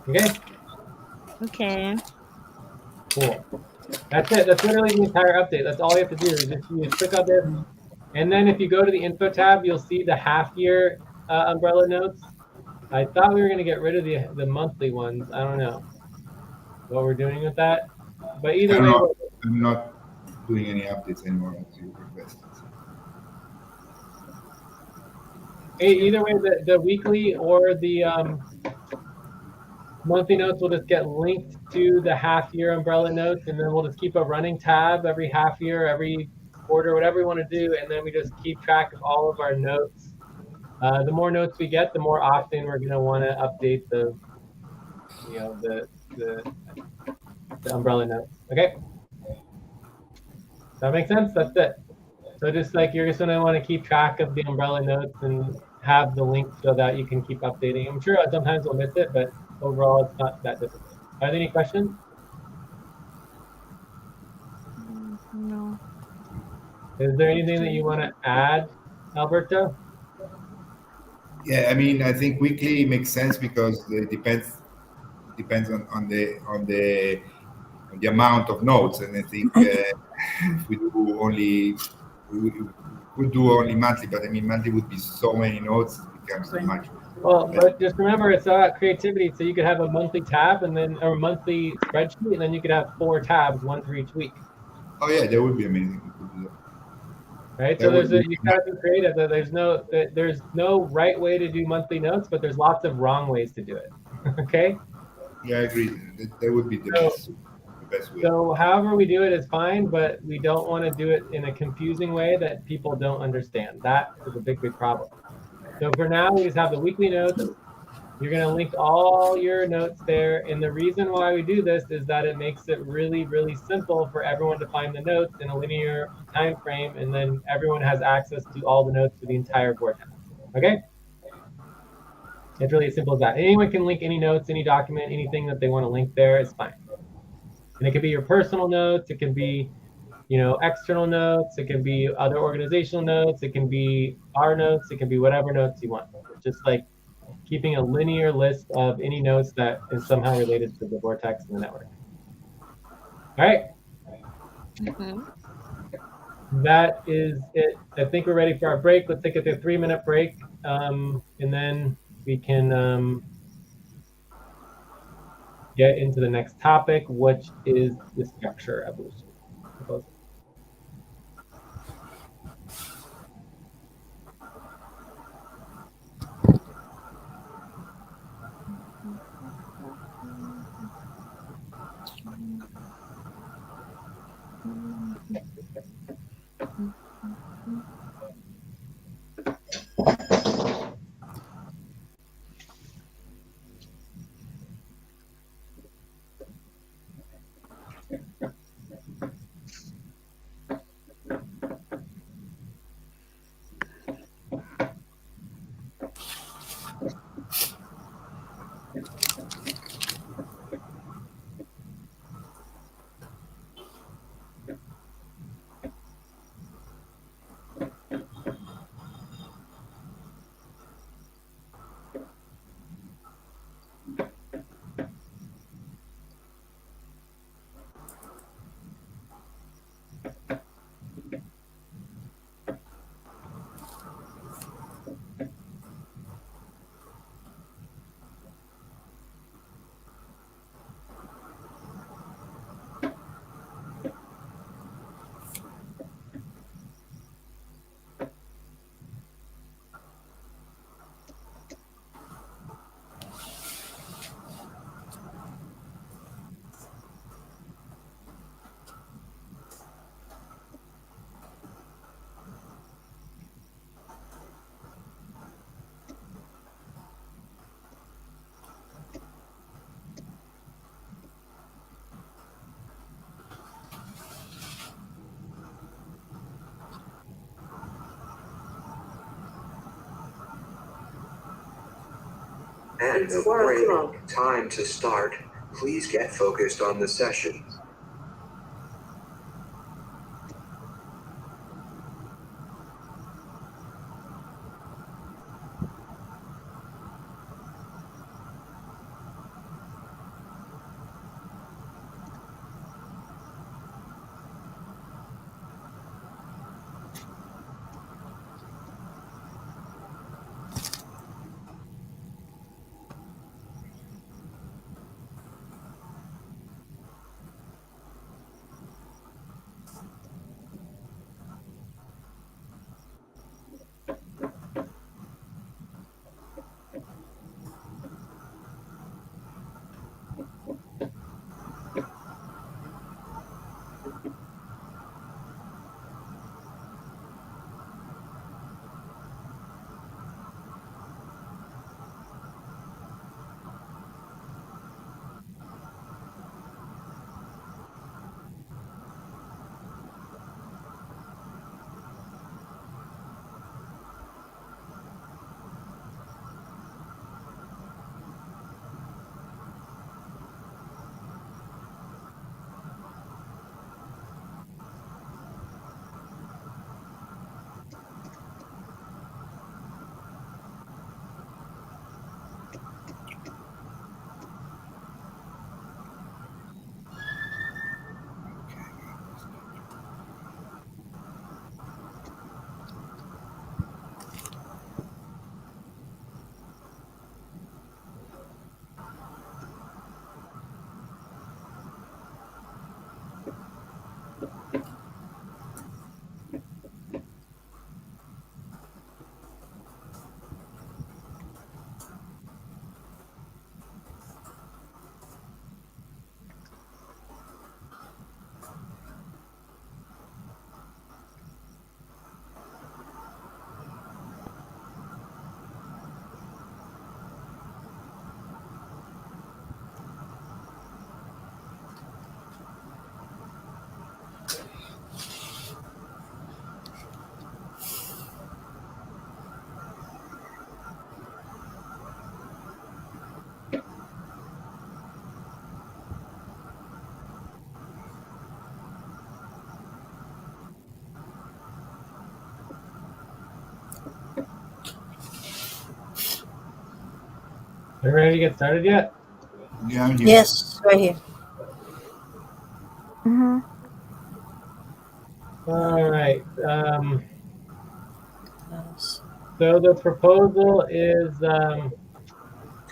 Okay, Okay. cool. That's it. That's literally the entire update. That's all you have to do is just you click on this. And then if you go to the info tab, you'll see the half year umbrella notes. I thought we were going to get rid of the monthly ones. I don't know what we're doing with that. But either I'm way, not. I'm not doing any updates anymore as you requested. the weekly or the monthly notes will just get linked to the half year umbrella notes, and then we'll just keep a running tab every half year, every quarter, whatever we want to do, and then we just keep track of all of our notes. The more notes we get, the more often we're going to want to update the umbrella notes. Okay, does that make sense? That's it. So just like you're just going to want to keep track of the umbrella notes and have the link so that you can keep updating. I'm sure sometimes we'll miss it, but overall it's not that difficult. Are there any questions? No. Is there anything that you want to add Alberto? Yeah, I mean, I think weekly makes sense because it depends on the amount of notes, and I think if we do only we could do only monthly, but I mean monthly would be so many notes, it becomes too much. Well, But but just remember it's about creativity. So you could have a monthly tab and then or a monthly spreadsheet, and then you could have 4 tabs, one for each week. oh yeah, that would be amazing. We could do that. Right. So That would be you gotta be creative. There's no right way to do monthly notes, but there's lots of wrong ways to do it. Okay. yeah, I agree. That would be So the best way. so however we do it is fine, but we don't want to do it in a confusing way that people don't understand. That is a big problem. So for now, we just have the weekly notes. You're going to link all your notes there. And the reason why we do this is that it makes it really, really simple for everyone to find the notes in a linear time frame. And then everyone has access to all the notes for the entire vortex. Okay? It's really as simple as that. Anyone can link any notes, any document, anything that they want to link there is fine. And it can be your personal notes. It can be, external notes. It can be other organizational notes. It can be our notes. It can be whatever notes you want. It's just like keeping a linear list of any nodes that is somehow related to the vortex in the network. All right, Mm-hmm. that is it. I think we're ready for our break. Let's take a 3-minute break, and then we can get into the next topic, which is the structure evolution proposal. And the break. Time to start. Please get focused on the session. Are you ready to get started yet? Yeah, I'm here. Yes, right here. Mm-hmm. All right. Yes. So the proposal is to Time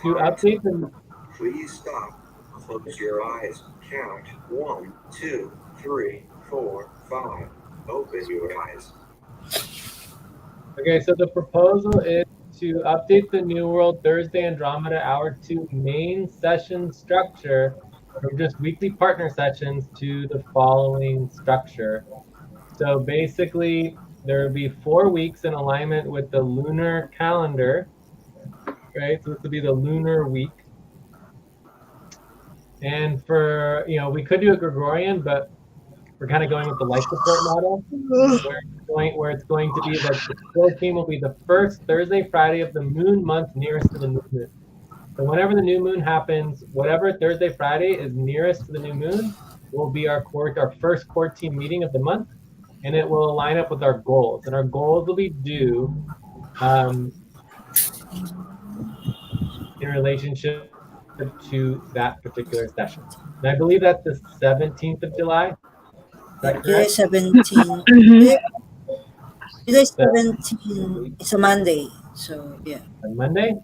update the. Please stop. Close your eyes. Count 1, 2, 3, 4, 5. Open your eyes. Okay, so the proposal is to update the New World Thursday Andromeda Hour 2 main session structure from just weekly partner sessions to the following structure. So basically, there will be 4 weeks in alignment with the lunar calendar, right? So this will be the lunar week. And for, we could do a Gregorian, but we're kind of going with the life support model, where it's going to be that the 14 will be the first Thursday, Friday of the moon month nearest to the new moon. So whenever the new moon happens, whatever Thursday, Friday is nearest to the new moon will be our first core team meeting of the month, and it will line up with our goals. And our goals will be due um, in relationship to that particular session. And I believe that's the 17th of July. Is Yeah, that July correct? 17. Mhm. July The 17. It's a Monday. So, yeah. Monday?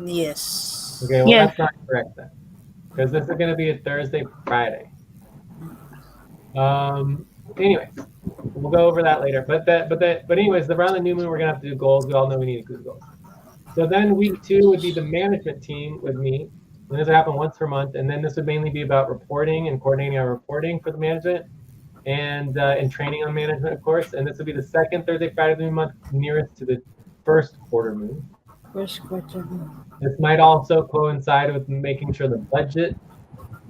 Yes. Okay, well Yes. that's not correct then, because this is going to be a Thursday, Friday. Anyways, we'll go over that later. But anyways, around the new moon, we're gonna have to do goals. We all know we need to do goals. So then week 2 would be the management team with me, and this would happen once per month. And then this would mainly be about reporting and coordinating our reporting for the management and training on management, of course. And this would be the second Thursday, Friday of the new month, nearest to the first quarter moon. First quarter. This might also coincide with making sure the budget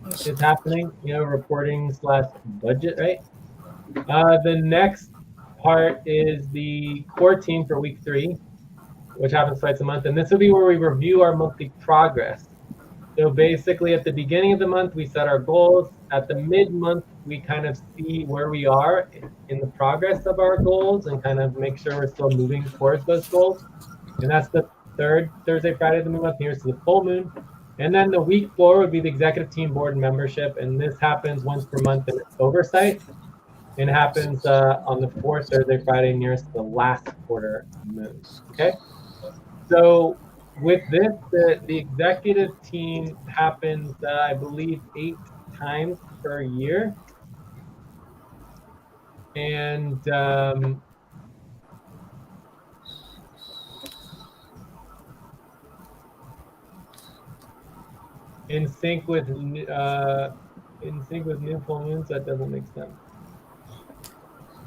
Yes. is happening. Reporting slash budget, right? The next part is the core team for week 3, which happens twice a month. And this will be where we review our monthly progress. So basically, at the beginning of the month, we set our goals. At the mid-month, we kind of see where we are in the progress of our goals and kind of make sure we're still moving towards those goals. And that's the third Thursday, Friday of the month, nearest to the full moon. And then the week 4 would be the executive team board membership. And this happens once per month and it's oversight. It happens on the fourth Thursday, Friday, nearest the last quarter moon. Okay, so with this, the executive team happens, I believe, 8 times per year, and in sync with new full moons. That doesn't make sense.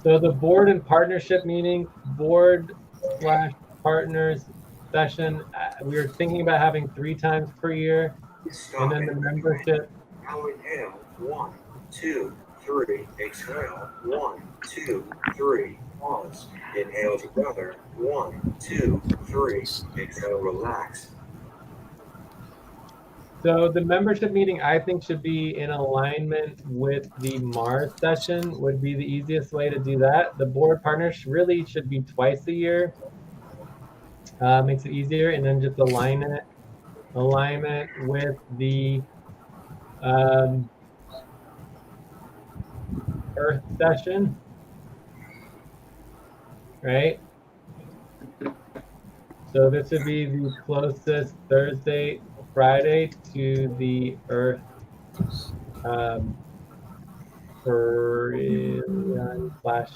So the board and partnership meeting, board slash partners session, we were thinking about having 3 times per year. And Stop then the and membership. now inhale. 1, 2, 3. Exhale. 1, 2, 3. Pause. Inhale together. 1, 2, 3. Exhale. Relax. So the membership meeting, I think, should be in alignment with the Mars session, would be the easiest way to do that. The board partners really should be twice a year. Makes it easier. And then just alignment with the um, Earth session, right? So this would be the closest Thursday, Friday to the Earth Brillion slash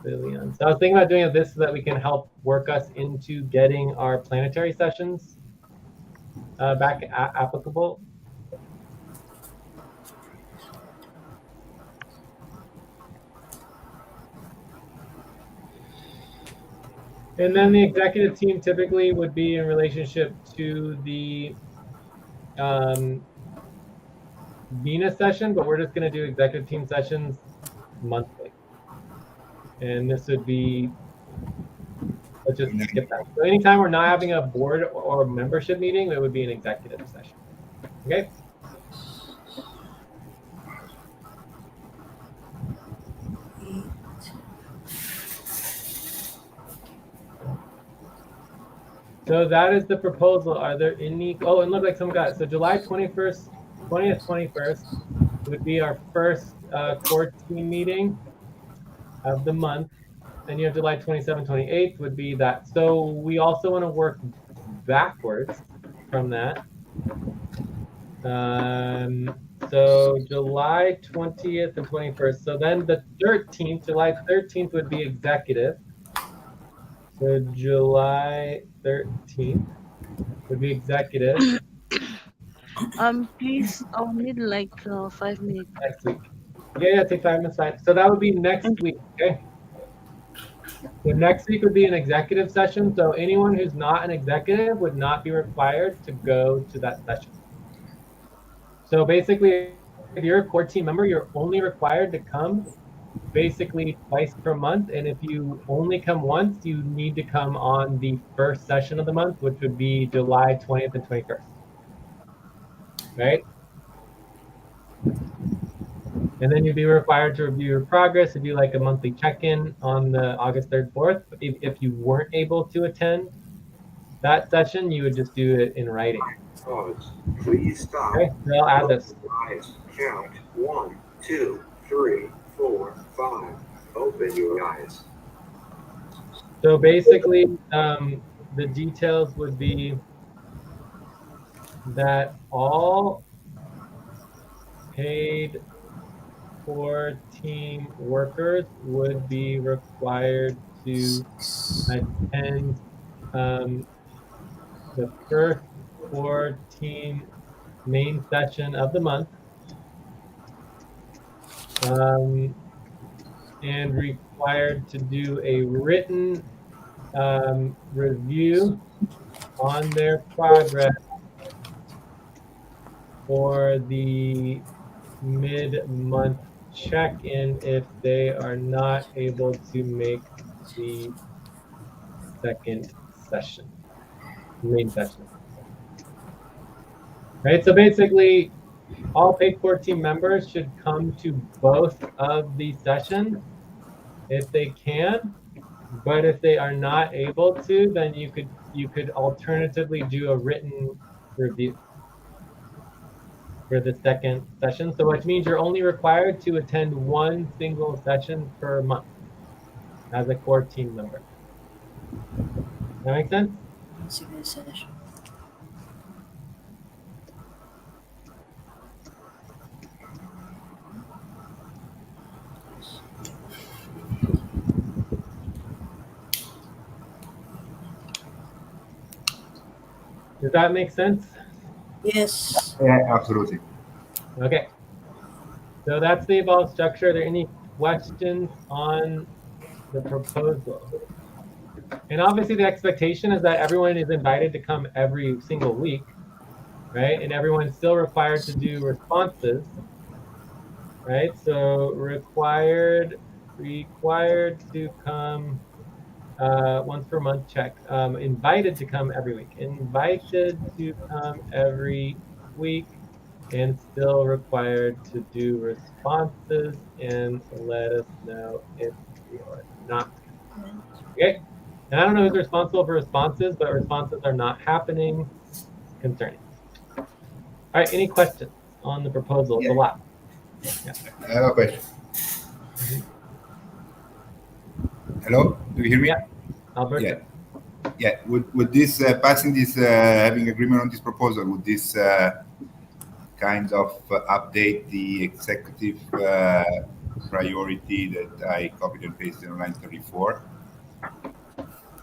Billion. So I was thinking about doing this so that we can help work us into getting our planetary sessions back applicable. And then the executive team typically would be in relationship to the Venus session, but we're just going to do executive team sessions monthly. And this would be, let's just skip that. So anytime we're not having a board or membership meeting, it would be an executive session. Okay. So that is the proposal. Are there any? Oh, and look like someone got it. So July 21st, 20th, 21st would be our first core team meeting of the month. And you have July 27th, 28th would be that. So we also want to work backwards from that. So July 20th and 21st. So then the 13th, July 13th would be executive. So July 13th would be executive Please, I'll need like 5 minutes. next week. Yeah, take 5 minutes, fine. So that would be next week, okay? So next week would be an executive session. So anyone who's not an executive would not be required to go to that session. So basically, if you're a core team member, you're only required to come basically twice per month. And if you only come once, you need to come on the first session of the month, which would be July 20th and 21st, right? And then you'd be required to review your progress, to do like a monthly check-in on the August 3rd, 4th. If you weren't able to attend that session, you would just do it in writing. Pause. Please stop. Okay, so I'll add this. Eyes. Count. 1, 2, 3, 4, 5. Open your eyes. So basically, the details would be that all paid core team workers would be required to attend the first core team main session of the month, and required to do a written review on their progress for the mid-month check-in if they are not able to make the second session, main session. Right, so basically, all paid core team members should come to both of the sessions if they can. But if they are not able to, then you could alternatively do a written review for the second session. So which means you're only required to attend one single session per month as a core team member. That make sense? Single session. Does that make sense? Yes. Yeah, absolutely. Okay. So that's the evolved structure. Are there any questions on the proposal? And obviously the expectation is that everyone is invited to come every single week, right? And everyone's still required to do responses, right? So required to come once per month, check. Invited to come every week. Invited to come every week, and still required to do responses and let us know if you're not. Okay. And I don't know who's responsible for responses, but responses are not happening. Concerning. All right. Any questions on the proposal? It's a Yeah, lot. I have a question. Mhm. Hello, do you hear me? Yeah. Alberto. Yeah, yeah. Would this passing this having agreement on this proposal, would this kind of update the executive priority that I copied and pasted on line 34?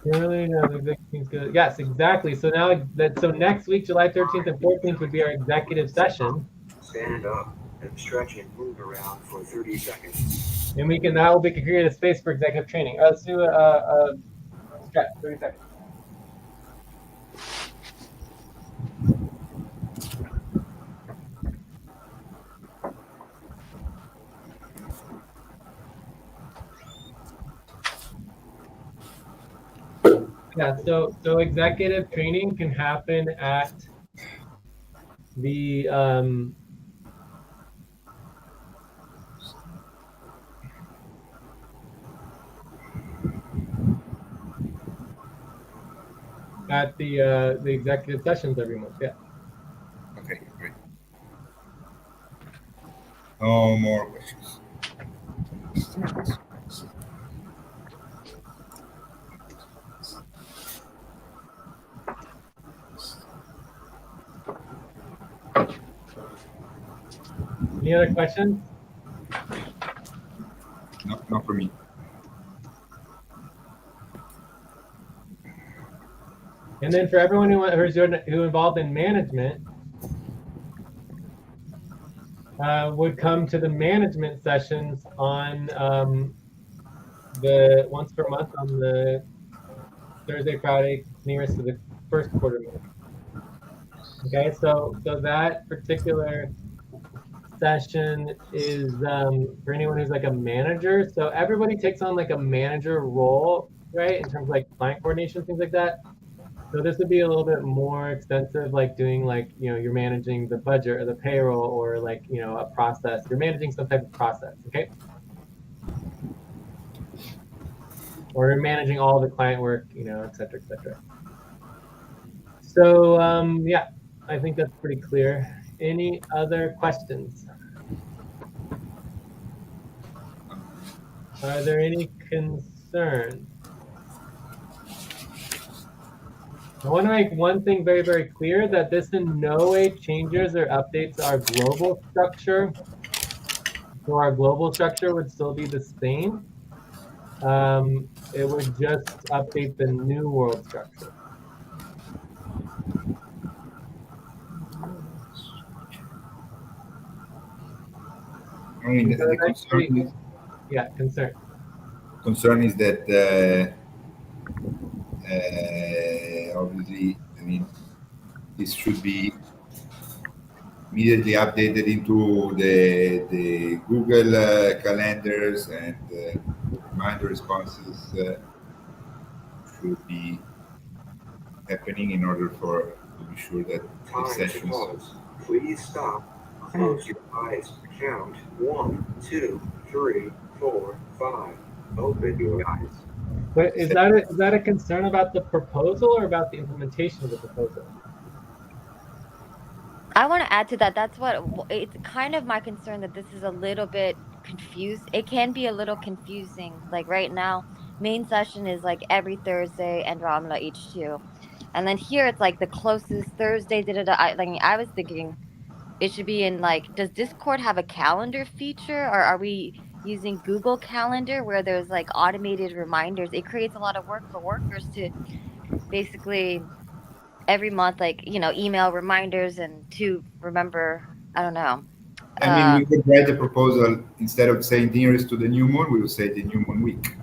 Really, no, the executive good. Yes, exactly. So now so next week, July 13th and 14th would be our executive session. Stand up and stretch and move around for 30 seconds. And we can now create a space for executive training. Let's do a stretch, 30 seconds. Yeah, so executive training can happen at the at the executive sessions every month. Yeah. Okay, great. No more questions. Any other questions? Not for me. And then for everyone who involved in management, would come to the management sessions on the once per month on the Thursday, Friday nearest to the first quarter month. Okay, so that particular session is for anyone who's like a manager. So everybody takes on like a manager role, right? In terms of like client coordination, things like that. So this would be a little bit more extensive, like doing like, you're managing the budget or the payroll or like, a process. You're managing some type of process, okay? Or you're managing all the client work, et cetera, et cetera. So yeah, I think that's pretty clear. Any other questions? Are there any concerns? I want to make one thing very, very clear, that this in no way changes or updates our global structure. So our global structure would still be the same. It would just update the new world structure. I mean, And so the eventually, yeah, concern is that obviously, I mean, this should be immediately updated into the Google calendars, and reminder responses should be happening in order to be sure that the Time to sessions. pause. Please stop. Close your eyes. Count 1, 2, 3, 4, 5. Open your eyes. But is that a concern about the proposal or about the implementation of the proposal? I want to add to that. That's what it's kind of my concern, that this is a little bit confused. It can be a little confusing. Like right now, main session is like every Thursday and Ramla H2. And then here it's like the closest Thursday. Da, da, da. I was thinking it should be in like, does Discord have a calendar feature, or are we using Google Calendar where there's like automated reminders? It creates a lot of work for workers to basically every month, like, email reminders and to remember. I don't know. I mean, Uh, we could write a proposal, instead of saying nearest to the new moon, we would say the new moon week.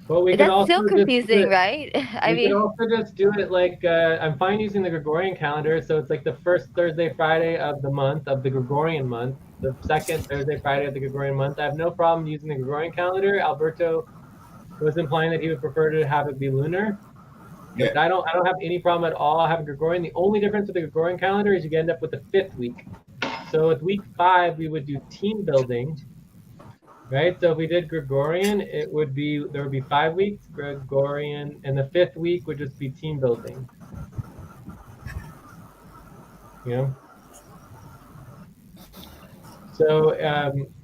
But we could that's also still just do confusing, it. right? I We could mean, also just do it like I'm fine using the Gregorian calendar, so it's like the first Thursday, Friday of the month of the Gregorian month, the second Thursday, Friday of the Gregorian month. I have no problem using the Gregorian calendar. Alberto was implying that he would prefer to have it be lunar, but Yeah. I don't have any problem at all having Gregorian. The only difference with the Gregorian calendar is you end up with the 5th week. So with week 5, we would do team building. Right, so if we did Gregorian, there would be 5 weeks Gregorian, and the 5th week would just be team building. So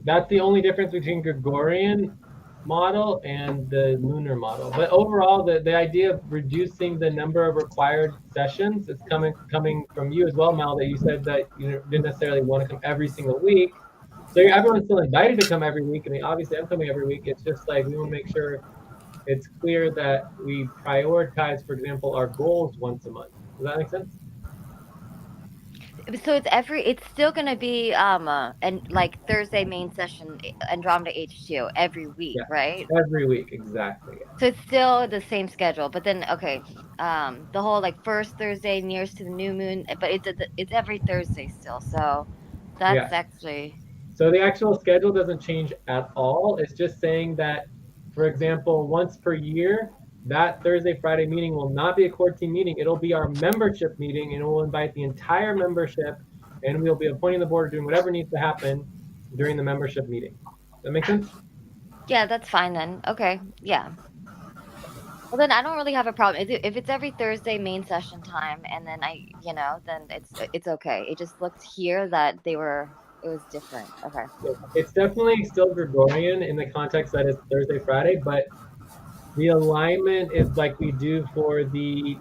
that's the only difference between Gregorian model and the lunar model. But overall, the idea of reducing the number of required sessions is coming from you as well, Mel, that you said that you didn't necessarily want to come every single week. So everyone's still invited to come every week. I mean, obviously I'm coming every week. It's just like we want to make sure it's clear that we prioritize, for example, our goals once a month. Does that make sense? so it's still gonna be and like Thursday main session, Andromeda H2 every week, Yeah, right? every week, exactly. Yeah. So it's still the same schedule, but then okay, the whole like first Thursday nearest to the new moon, but it's every Thursday still. So Yeah. that's actually So the actual schedule doesn't change at all. It's just saying that, for example, once per year, that Thursday, Friday meeting will not be a core team meeting. It'll be our membership meeting, and we'll invite the entire membership, and we'll be appointing the board, doing whatever needs to happen during the membership meeting. Does that make sense? yeah, that's fine then. Okay, yeah. Well, then I don't really have a problem. If it's every Thursday main session time, and then then it's okay. It just looked here that it was different. Okay. It's definitely still Gregorian in the context that it's Thursday, Friday, but the alignment is like we do for the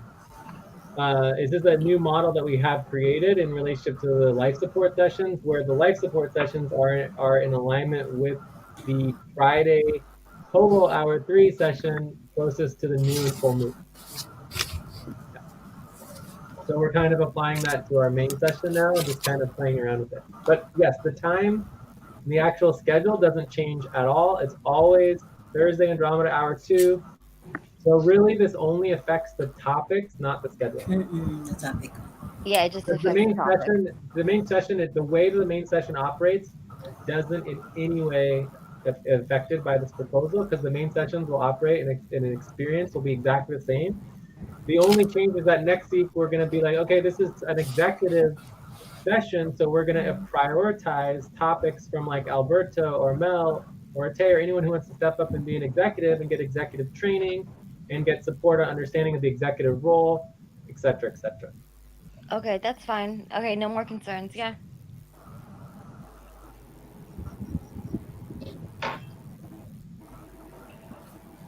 is this a new model that we have created in relationship to the life support sessions, where the life support sessions are in alignment with the Friday total hour 3 session closest to the new and full moon. Yeah. So we're kind of applying that to our main session now and just kind of playing around with it. But yes, the time, the actual schedule doesn't change at all. It's always Thursday Andromeda hour 2. So really this only affects the topics, not the schedule. The topic. Yeah, it just The affects the main topic. session, the way the main session operates doesn't in any way affected by this proposal, because the main sessions will operate and an experience will be exactly the same. The only change is that next week we're going to be like, okay, this is an executive session, so we're going to prioritize topics from like Alberto or Mel or Tay or anyone who wants to step up and be an executive and get executive training and get support on understanding of the executive role, et cetera, et cetera. Okay, that's fine. Okay, no more concerns. Yeah.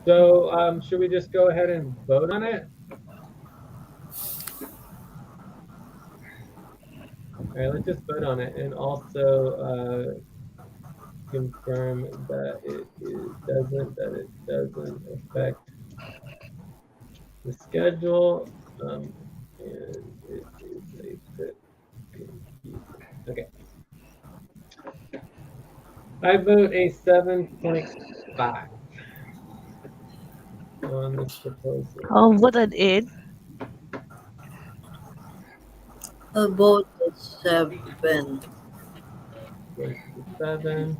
So should we just go ahead and vote on it? All right, let's just vote on it and also confirm that it doesn't affect the schedule, and it is a bit confusing. Okay. I vote a 7.5 on this proposal. Oh, voted it. About 7. Goes to 7.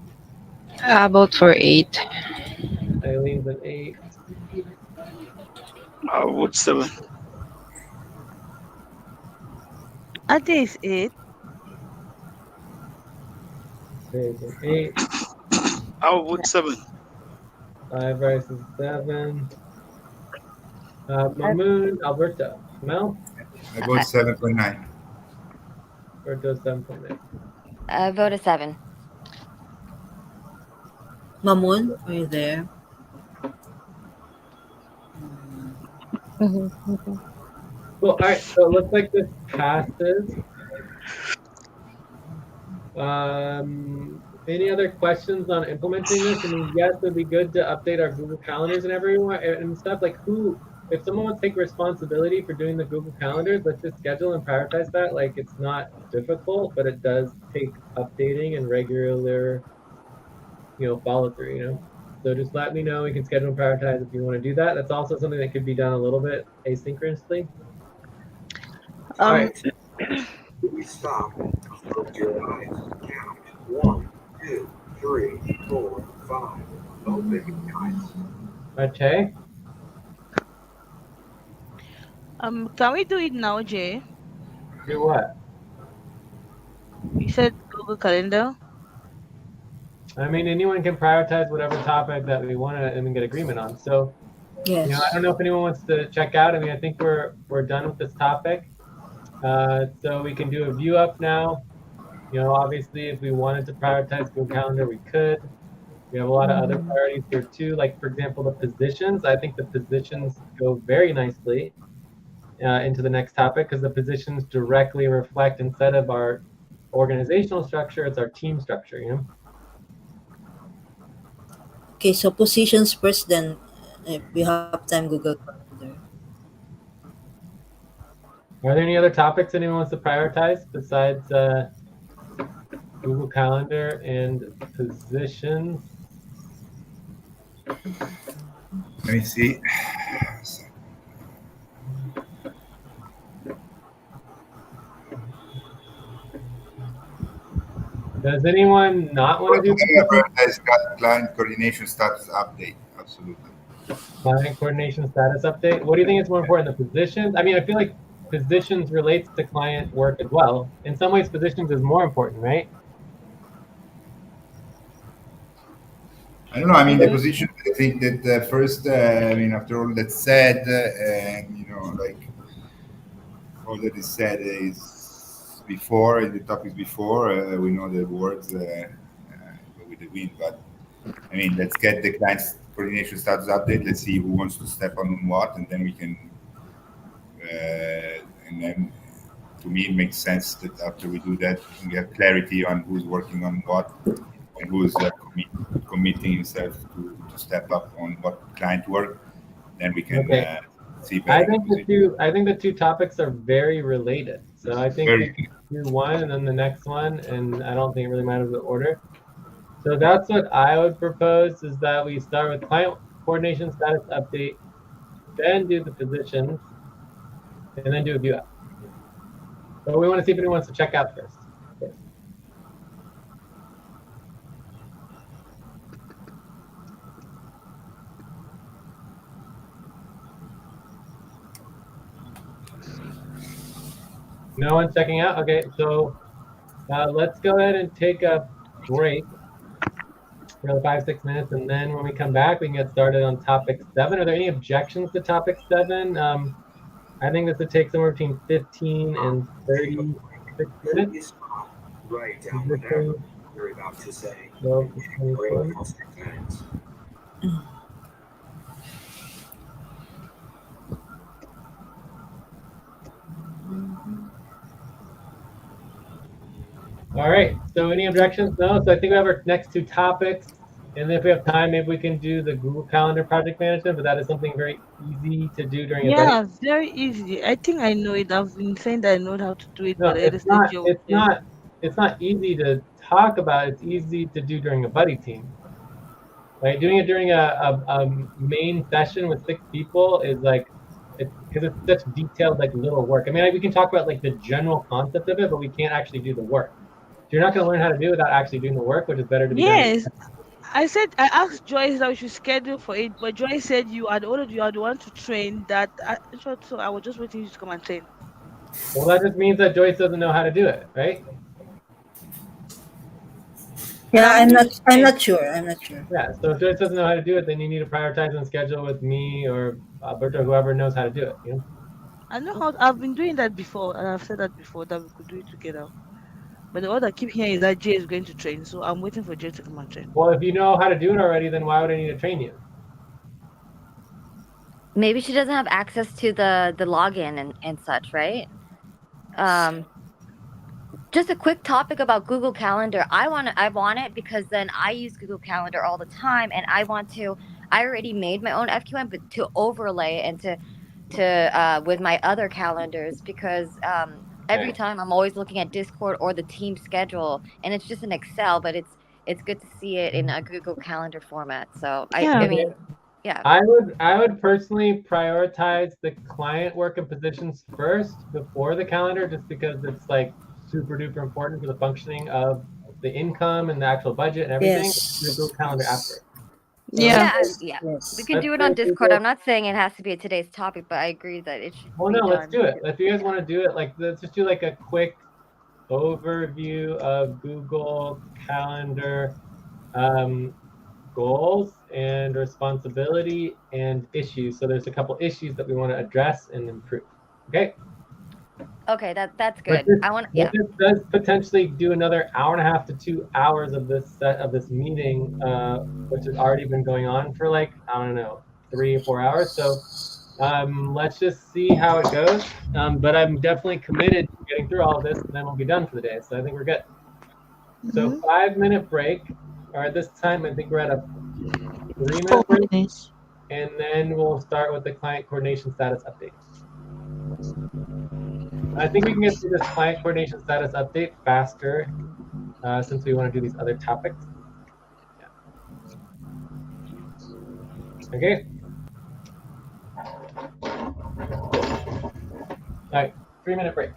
About for 8. Eileen's an 8. I would 7. I think it's it. There's an 8. I would 7. 5 versus 7. Mamoon, Alberto. Mel? I vote 7.9. Alberto 7.9. I vote a 7. Mamun, are you there? Cool. All right. So it looks like this passes. Any other questions on implementing this? I mean, yes, it'd be good to update our Google calendars and everyone and stuff. Like, if someone wants to take responsibility for doing the Google calendars, let's just schedule and prioritize that. Like, it's not difficult, but it does take updating and regular, follow through. So just let me know. We can schedule and prioritize if you want to do that. That's also something that could be done a little bit asynchronously. All right. Stop. Close your eyes. Count 1, 2, 3, 4, 5. Open your eyes. Okay. Can we do it now, Jay? Do what? You said Google Calendar. I mean, anyone can prioritize whatever topic that we want to and get agreement on. So, Yes. I don't know if anyone wants to check out. I mean, I think we're done with this topic. So we can do a view up now. Obviously, if we wanted to prioritize Google Calendar, we could. We have a lot of other priorities here too. Like, for example, the positions. I think the positions go very nicely into the next topic because the positions directly reflect, instead of our organizational structure, it's our team structure. Okay, so positions first, then if we have time, Google Calendar. Are there any other topics anyone wants to prioritize besides Google Calendar and positions? Let me see. Does anyone not want to do Prioritize client coordination status update. Absolutely. client coordination status update? What do you think is more important, the positions? I mean, I feel like positions relates to client work as well. In some ways, positions is more important, right? I don't know. I mean, the Okay. position. I think that first. I mean, after all that's said, and like all that is said is before the topics before. We know the words with the wind, but I mean, let's get the client's coordination status update. Let's see who wants to step on what, and then we can. And then, to me, it makes sense that after we do that, we have clarity on who's working on what and who's committing himself to step up on what client work. Then we can Okay. see better the position. I think the two topics are very related. So I think we Very can do one and then the next one, and I don't think it really matters the order. So that's what I would propose, is that we start with client coordination status update, then do the positions, and then do a view up. But we want to see if anyone wants to check out first. No one's checking out? Okay, so let's go ahead and take a break for 5-6 minutes, and then when we come back, we can get started on topic 7. Are there any objections to topic 7? I think this would take somewhere between 15 and 36 minutes. Please write down Position whatever you're about to say. 12 to Great 24. past tense. All right, so any objections? No? So I think we have our next two topics. And if we have time, maybe we can do the Google Calendar project management, but that is something very easy to do during a buddy. Yeah, very easy. I think I know it. I've been saying that I know how to do it, No, but at the stage you're it's not easy to talk about. It's easy to do during a buddy team. Right? Doing it during a main session with 6 people is like, because it's such detailed, like little work. I mean, we can talk about like the general concept of it, but we can't actually do the work. So you're not going to learn how to do it without actually doing the work, which is better to be done. Yes. I asked Joyce that we should schedule for it, but Joyce said you are the one to train that. So I was just waiting you to come and train. Well, that just means that Joyce doesn't know how to do it, right? Yeah, I'm willing to I'm train. not sure. I'm not sure. Yeah. So if Joyce doesn't know how to do it, then you need to prioritize and schedule with me or Alberto, whoever knows how to do it. I know how I've been doing that before, and I've said that before that we could do it together. But the other I keep hearing is that Jay is going to train, so I'm waiting for Jay to come and train. Well, if you know how to do it already, then why would I need to train you? Maybe she doesn't have access to the login and such, right? Just a quick topic about Google Calendar. I want it because then I use Google Calendar all the time, and I already made my own FQM, but to overlay and to with my other calendars, because every Okay. time I'm always looking at Discord or the team schedule, and it's just an Excel, but it's good to see it in a Google Calendar format. So I Yeah. mean, yeah. I would personally prioritize the client work and positions first before the calendar, just because it's like super duper important for the functioning of the income and the actual budget and everything. The Yes. Google Calendar after. So Yeah. Yeah. We Yes. can let's do it say on if we Discord. go, I'm not saying it has to be today's topic, but I agree that it should well, be no, let's done do it. too. If you guys Yeah. want to do it, like let's just do like a quick overview of Google Calendar goals and responsibility and issues. So there's a couple issues that we want to address and improve. Okay. Okay, that's But good. this does potentially do another hour and a half to 2 hours of this meeting, which has already been going on for like, I don't know, 3 or 4 hours. So let's just see how it goes. But I'm definitely committed to getting through all of this, and then we'll be done for the day. So I think we're good. So Mm-hmm. 5-minute break. Or at this time, I think we're at a 3-minute 4 break, minutes. and then we'll start with the client coordination status update. I think we can get through this client coordination status update faster since we want to do these other topics. Yeah. Okay. All right, 3-minute break.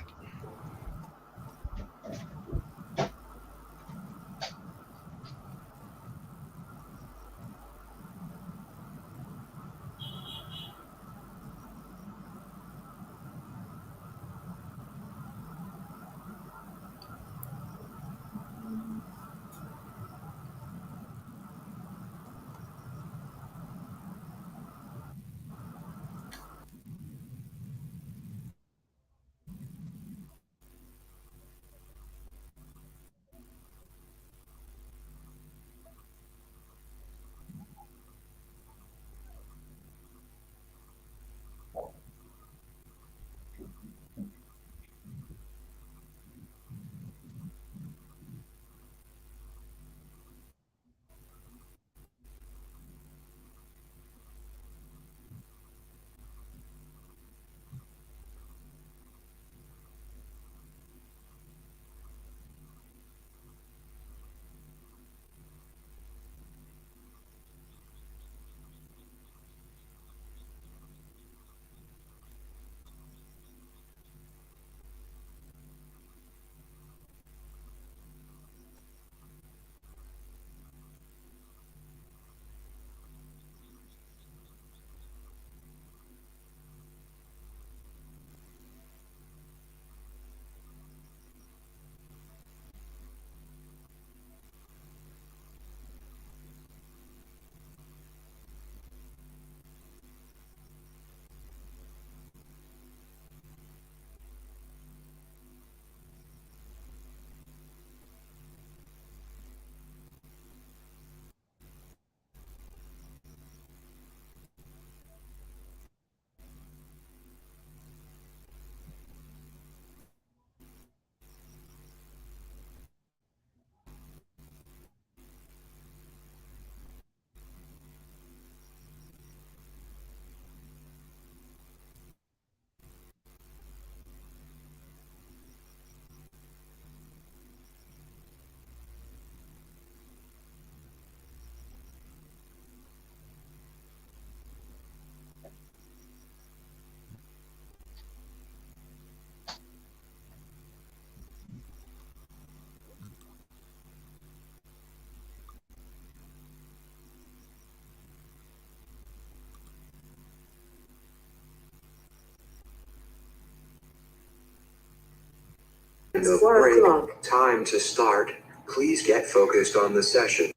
It's 4 o'clock. Time to start. Please get focused on the session.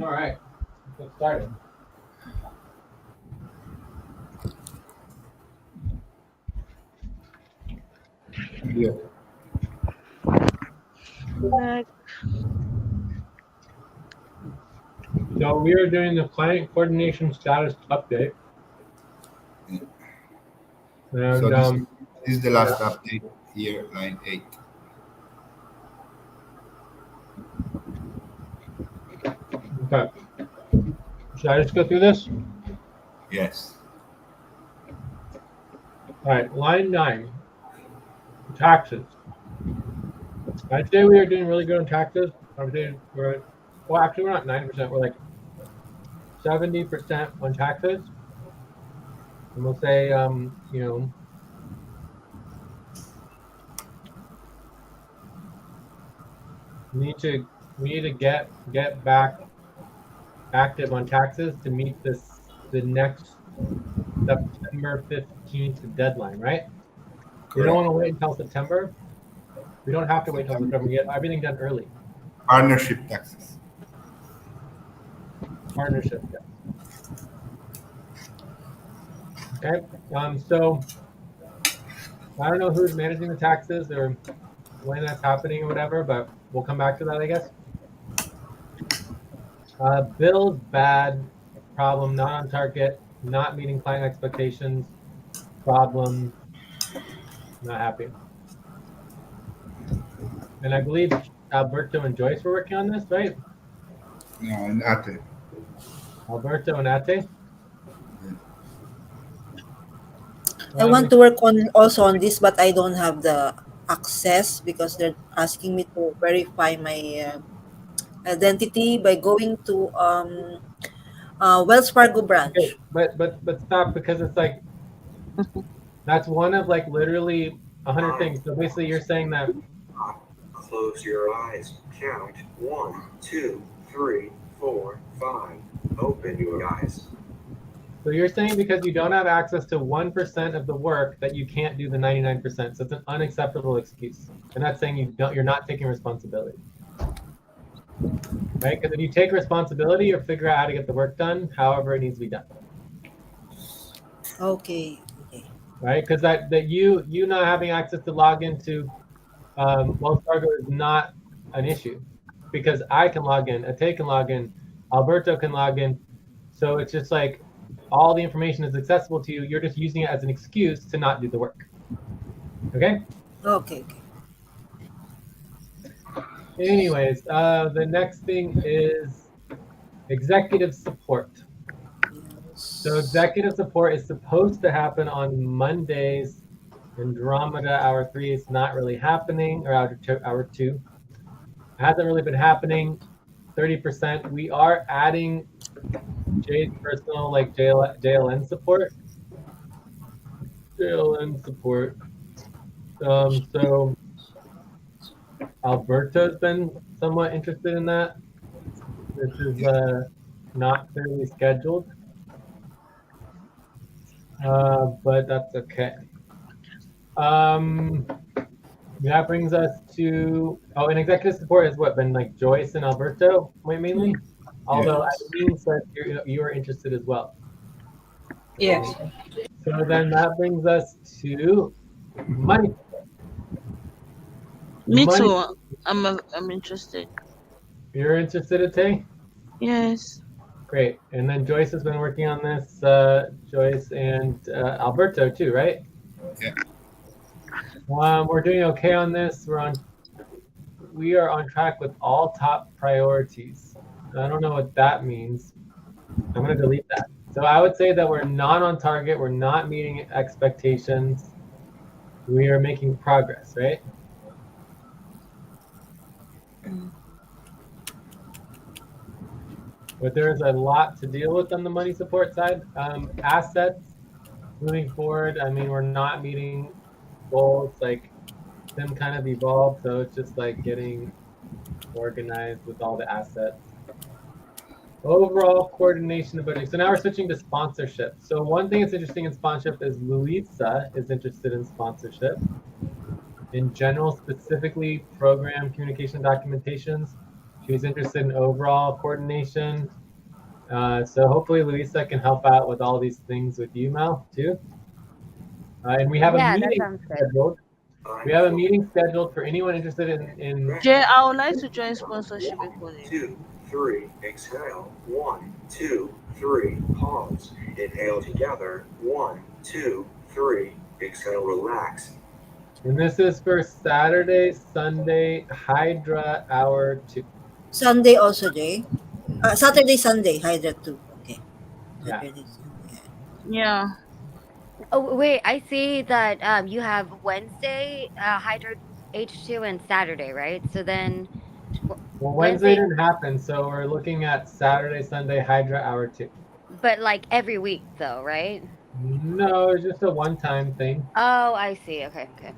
All right, let's get started. Yeah. Like, So we are doing the client coordination status update. And So this is the last update here, line 8. okay. Should I just go through this? Yes. All right, line 9, taxes. I'd say we are doing really good on taxes. I would say well, actually, we're not 9%. We're like 70% on taxes. And we'll say, we need to get back active on taxes to meet the next September 15th deadline, right? We don't want to wait until September. We don't have to wait until September. We get everything done early. Partnership taxes. Partnership, yes. Okay. So I don't know who's managing the taxes or when that's happening or whatever, but we'll come back to that, I guess. Bills, bad. Problem, not on target, not meeting client expectations. Problem, not happy. And I believe Alberto and Joyce were working on this, right? No, nothing. Alberto and Ate. I want to work on also on this, but I don't have the access because they're asking me to verify my identity by going to Wells Fargo branch. Okay, but stop, because it's like that's one of like literally 100 things. So basically, you're saying that. Close your eyes. Count 1, 2, 3, 4, 5. Open your eyes. So you're saying because you don't have access to 1% of the work that you can't do the 99%. So it's an unacceptable excuse. And that's saying you're not taking responsibility. Right? Because if you take responsibility, you'll figure out how to get the work done, however it needs to be done. Okay. Right? Because that you not having access to log into Wells Fargo is not an issue, because I can log in, Ate can log in, Alberto can log in. So it's just like all the information is accessible to you. You're just using it as an excuse to not do the work. Okay? Okay. Anyways, the next thing is executive support. So executive support is supposed to happen on Mondays. Andromeda hour 3 is not really happening, or hour 2. It hasn't really been happening. 30%. We are adding Jade's personal like JLN support. So Alberto's been somewhat interested in that. This is not clearly scheduled, but that's okay. That brings us to and executive support has what been like Joyce and Alberto mainly. Although Eileen said you are interested as well. Yes. So then that brings us to money. me Money. too. I'm interested. You're interested, Tay? Yes. Great. And then Joyce has been working on this. Joyce and Alberto too, right? Yeah. We're doing okay on this. We are on track with all top priorities. I don't know what that means. I'm going to delete that. So I would say that we're not on target. We're not meeting expectations. We are making progress, right? But there's a lot to deal with on the money support side. Assets moving forward. I mean, we're not meeting goals. Like them kind of evolved, so it's just like getting organized with all the assets. Overall coordination of budgeting. So now we're switching to sponsorship. So one thing that's interesting in sponsorship is Luisa is interested in sponsorship. In general, specifically program communication documentations. She's interested in overall coordination. So hopefully Luisa can help out with all these things with you, Mel, too. And we have a Yeah, that meeting sounds good. scheduled. We have a meeting scheduled for anyone interested in Jay, I would like to join sponsorship equally. 2, 3, exhale. 1, 2, 3, pause. Inhale together. 1, 2, 3, exhale, relax. and this is for Saturday, Sunday, Hydra Hour 2. Sunday also, Jay. Saturday, Sunday, Hydra 2. Okay. Yeah. Saturday, Sunday. Yeah. Oh wait, I see that you have Wednesday, Hydro H2 and Saturday, right? So then Well, Wednesday Wednesday, didn't happen, so we're looking at Saturday, Sunday, Hydra Hour 2. but like every week though, right? No, it's just a one-time thing. Oh, I see. Okay, okay.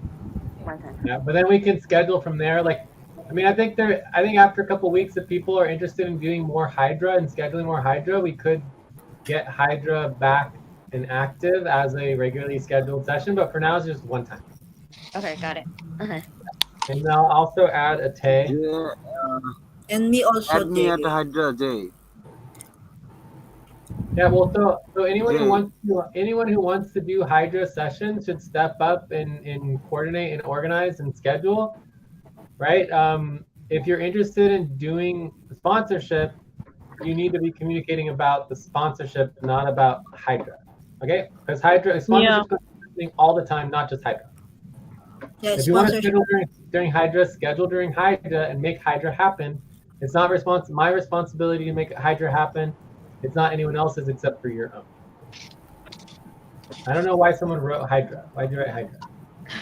One time. Yeah, but then we can schedule from there. Like, I mean, I think after a couple weeks, if people are interested in doing more Hydra and scheduling more Hydra, we could get Hydra back and active as a regularly scheduled session. But for now, it's just one time. Okay, got it. Uh-huh. And I'll also add a Tay. Jay, And me also, add me Jay. at Hydra, Jay. Yeah, well, so anyone Jay. who wants to do Hydra sessions should step up and coordinate and organize and schedule, right? If you're interested in doing sponsorship, you need to be communicating about the sponsorship, not about Hydra. Okay? Because Hydra sponsorship is happening all the time, not just Hydra. Yeah, If you want to sponsorship. schedule during Hydra, schedule during Hydra and make Hydra happen. It's not my responsibility to make Hydra happen. It's not anyone else's except for your own. I don't know why someone wrote Hydra. Why'd you write Hydra?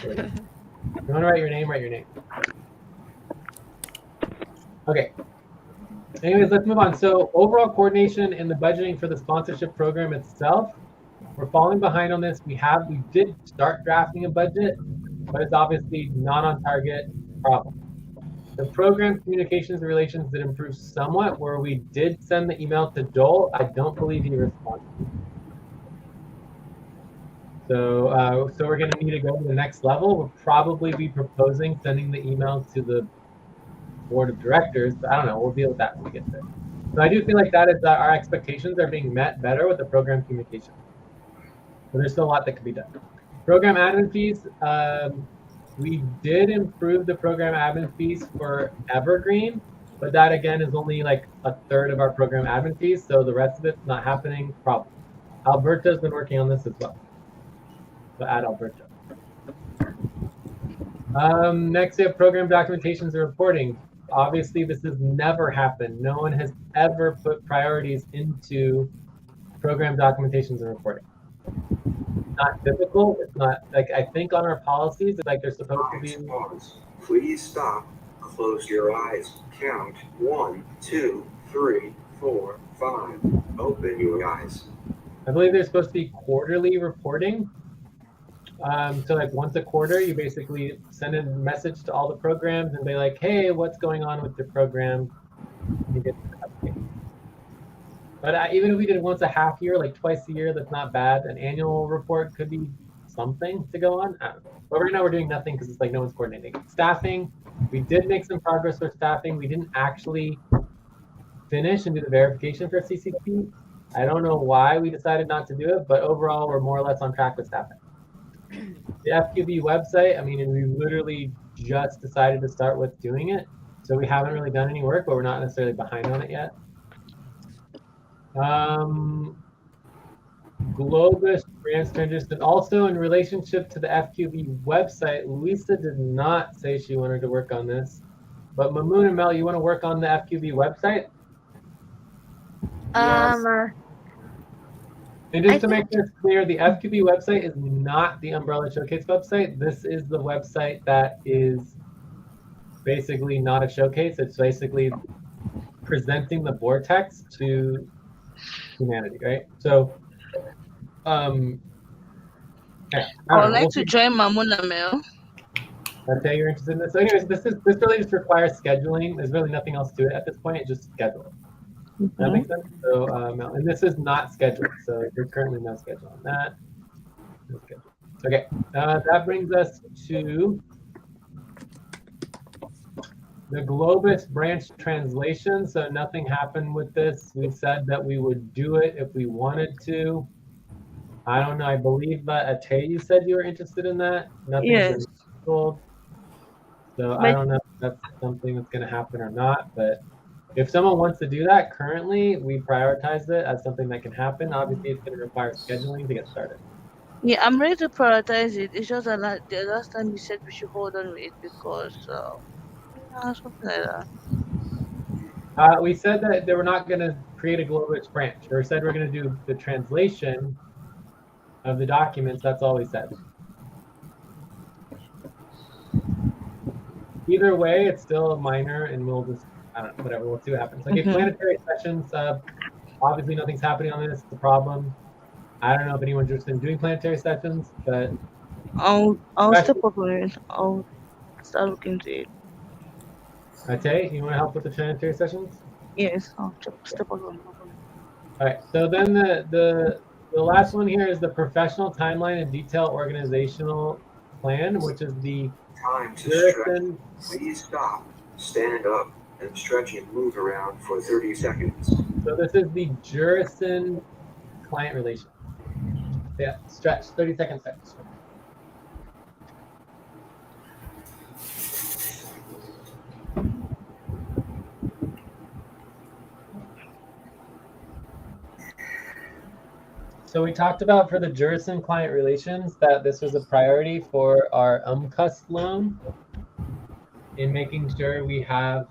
If you want to write your name, write your name. Okay. Anyways, let's move on. So overall coordination and the budgeting for the sponsorship program itself, we're falling behind on this. We did start drafting a budget, but it's obviously not on target. Problem. The program communications and relations did improve somewhat, where we did send the email to Joel. I don't believe he responded. So we're going to need to go to the next level. We'll probably be proposing sending the email to the board of directors, but I don't know. We'll deal with that when we get there. So I do feel like that is our expectations are being met better with the program communication. But there's still a lot that could be done. Program admin fees. We did improve the program admin fees for Evergreen, but that again is only like a third of our program admin fees, so the rest of it's not happening. Problem. Alberto's been working on this as well. So add Alberto. Next, we have program documentations and reporting. Obviously, this has never happened. No one has ever put priorities into program documentations and reporting. Not difficult. It's not like I think on our policies, it's like they're supposed to be. Pause. Please stop. Close your eyes. Count 1, 2, 3, 4, 5. Open your eyes. I believe they're supposed to be quarterly reporting. So like once a quarter, you basically send a message to all the programs and be like, hey, what's going on with your program? You get an update. But even if we did it once a half year, like twice a year, that's not bad. An annual report could be something to go on. I don't know. But right now we're doing nothing because it's like no one's coordinating. Staffing, we did make some progress with staffing. We didn't actually finish and do the verification for CCP. I don't know why we decided not to do it, but overall we're more or less on track with staffing. The FQB website, I mean, we literally just decided to start with doing it. So we haven't really done any work, but we're not necessarily behind on it yet. Globus branch transition. Also, in relationship to the FQB website, Luisa did not say she wanted to work on this. But Mamoon and Mel, you want to work on the FQB website? Yes. And just I to make think this clear, the FQB website is not the Umbrella Showcase website. This is the website that is basically not a showcase. It's basically presenting the vortex to humanity, right? So, yeah, I I don't would know. like We'll to see. join Mamuna Mel. That's how you're interested in this. So, anyways, this really just requires scheduling. There's really nothing else to it at this point. It's just schedule. That makes sense. So, and this is not scheduled. So there's currently no schedule on that. No schedule. Okay, that brings us to the Globus branch translation. So nothing happened with this. We said that we would do it if we wanted to. I don't know. I believe Ate, you said you were interested in that. Nothing's Yes. been told. So I But don't know if that's something that's going to happen or not. But if someone wants to do that, currently we prioritize it as something that can happen. Obviously, it's going to require scheduling to get started. yeah, I'm ready to prioritize it. It's just that the last time you said we should hold on with it because something like that. We said that they were not going to create a Globus branch. We said we're going to do the translation of the documents. That's all we said. Either way, it's still minor, and we'll just, I don't know, whatever. We'll see what happens. Okay, planetary sessions. Obviously, nothing's happening on this. It's a problem. I don't know if anyone's interested in doing planetary sessions, but I'll step up on it. I'll start looking into it. Ate, you want to help with the planetary sessions? Yes, I'll step up on it. All right. So then the last one here is the professional timeline and detailed organizational plan, which is the Time to Jurison. stretch. Please stop, stand up, and stretch and move around for 30 seconds. So this is the Jurison client relation. Yeah, stretch, 30-second stretch. So we talked about for the Jurison client relations that this was a priority for our UMCUS loan in making sure we have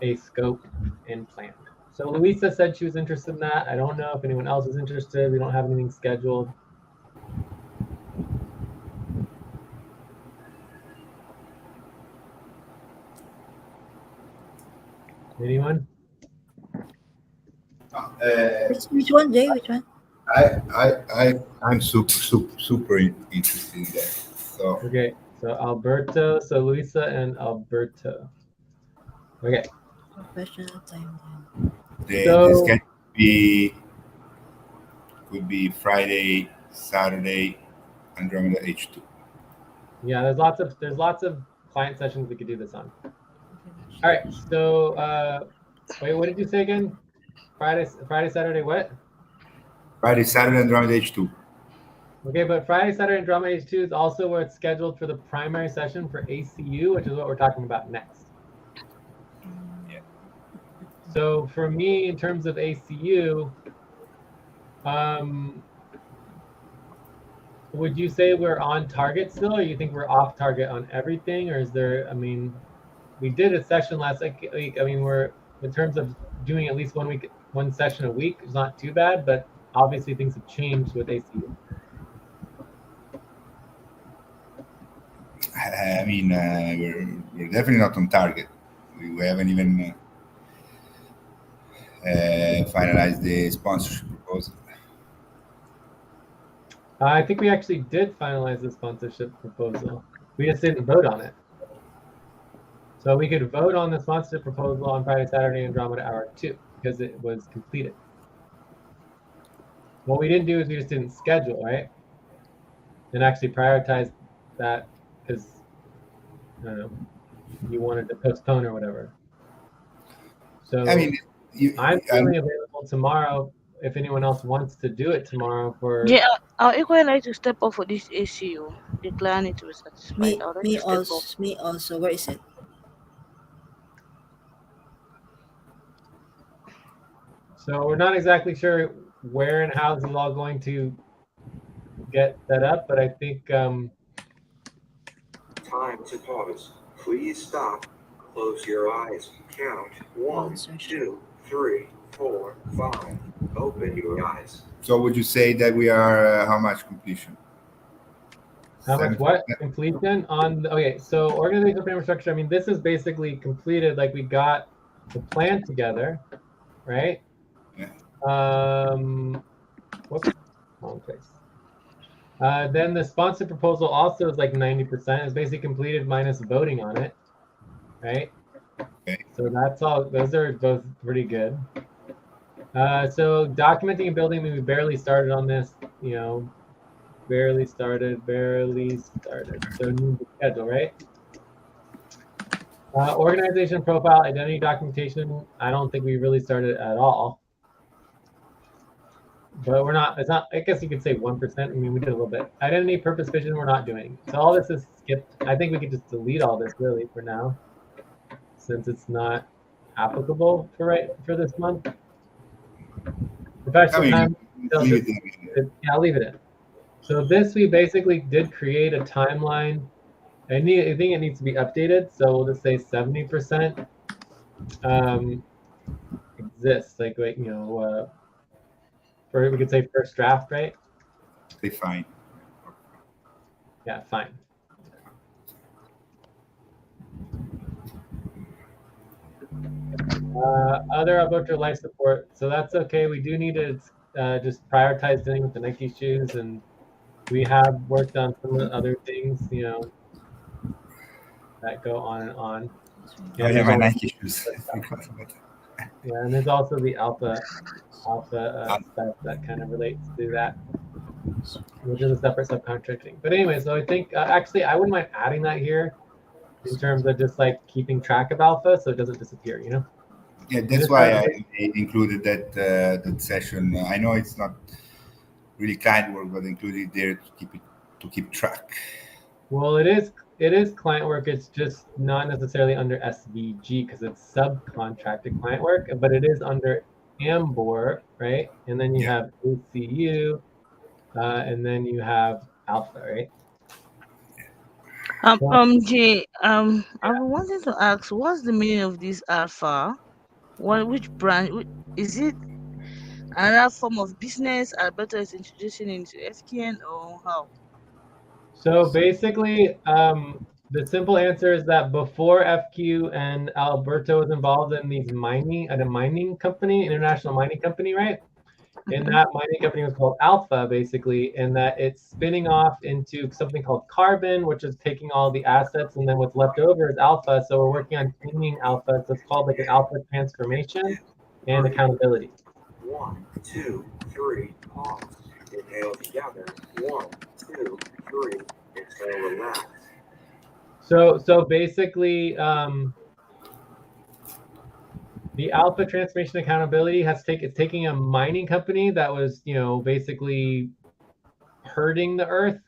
a scope and plan. So Louisa said she was interested in that. I don't know if anyone else is interested. We don't have anything scheduled. Anyone? Which one, Jay? Which one? I'm super interested in that. So Okay, so Alberto, so Luisa and Alberto. Okay. Professional timeline. the schedule could be Friday, Saturday, Andromeda H2. Yeah, there's lots of client sessions we could do this on. All right, so wait, what did you say again? Friday, Saturday, what? Friday, Saturday, Andromeda H2. Okay, but Friday, Saturday, Andromeda H2 is also where it's scheduled for the primary session for ACU, which is what we're talking about next. Yeah. So for me, in terms of ACU, would you say we're on target still, or you think we're off target on everything, or is there? I mean, we did a session last week. I mean, we're in terms of doing at least 1 week, one session a week is not too bad, but obviously things have changed with ACU. I mean, we're definitely not on target. We haven't even finalized the sponsorship proposal. I think we actually did finalize the sponsorship proposal. We just didn't vote on it. So we could vote on the sponsorship proposal on Friday, Saturday, Andromeda Hour 2 because it was completed. What we didn't do is we just didn't schedule, right? And actually prioritize that because, I don't know, you wanted to postpone or whatever. So I mean, I'm certainly available tomorrow if anyone else wants to do it tomorrow for. Yeah, I'll equally like to step up for this ACU. The client needs to be satisfied. I'd like to step up. Me also. Where is it? So we're not exactly sure where and how this is all going to get set up, but I think Time to pause. Please stop. Close your eyes. Count 1, 2, 3, 4, 5. Open your eyes. So would you say that we are how much completion? how much what completion on okay, so organizational framework structure. I mean, this is basically completed. Like we got the plan together, right? Yeah. Whoops, wrong place. Then the sponsored proposal also is like 90%. It's basically completed minus voting on it, right? Okay. So that's all. Those are both pretty good. So documenting and building, we barely started on this. You know, barely started. So need the schedule, right? Organization profile, identity documentation. I don't think we really started at all. But we're not, it's not, I guess you could say 1%. I mean, we did a little bit. Identity, purpose, vision, we're not doing. So all this is skipped. I think we could just delete all this really for now, since it's not applicable for this month. Professional time, leave it yeah, I'll leave it in. So this, we basically did create a timeline. I think it needs to be updated. So we'll just say 70% exists. Like, you know, we could say first draft, right? Say fine. Yeah, fine. Other about your life support. So that's okay. We do need to just prioritize dealing with the Nike shoes, and we have worked on some of the other things, you know, that go on and on. Oh yeah, my Nike shoes. Yeah, and there's also the alpha stuff that kind of relates to that, which is a separate subcontracting. But anyway, so I think actually I wouldn't mind adding that here in terms of just like keeping track of alpha so it doesn't disappear, you know? Yeah, that's why I included that session. I know it's not really client work, but included there to keep track. Well, it is client work. It's just not necessarily under SVG because it's subcontracted client work, but it is under Ambor, right? And then you have ACU, and then you have Alpha, right? Jay, I wanted to ask, what's the meaning of this alpha? Which branch? Is it another form of business Alberto is introducing into FKN, or how? So basically, the simple answer is that before FQ and Alberto was involved in these a mining company, international mining company, right? And that mining company was called Alpha, basically, and that it's spinning off into something called Carbon, which is taking all the assets, and then what's left over is Alpha. So we're working on cleaning Alpha. So it's called like an Alpha transformation and accountability. 1, 2, 3, pause. Inhale together. 1, 2, 3. Exhale, relax. So basically, the Alpha transformation accountability it's taking a mining company that was, you know, basically hurting the earth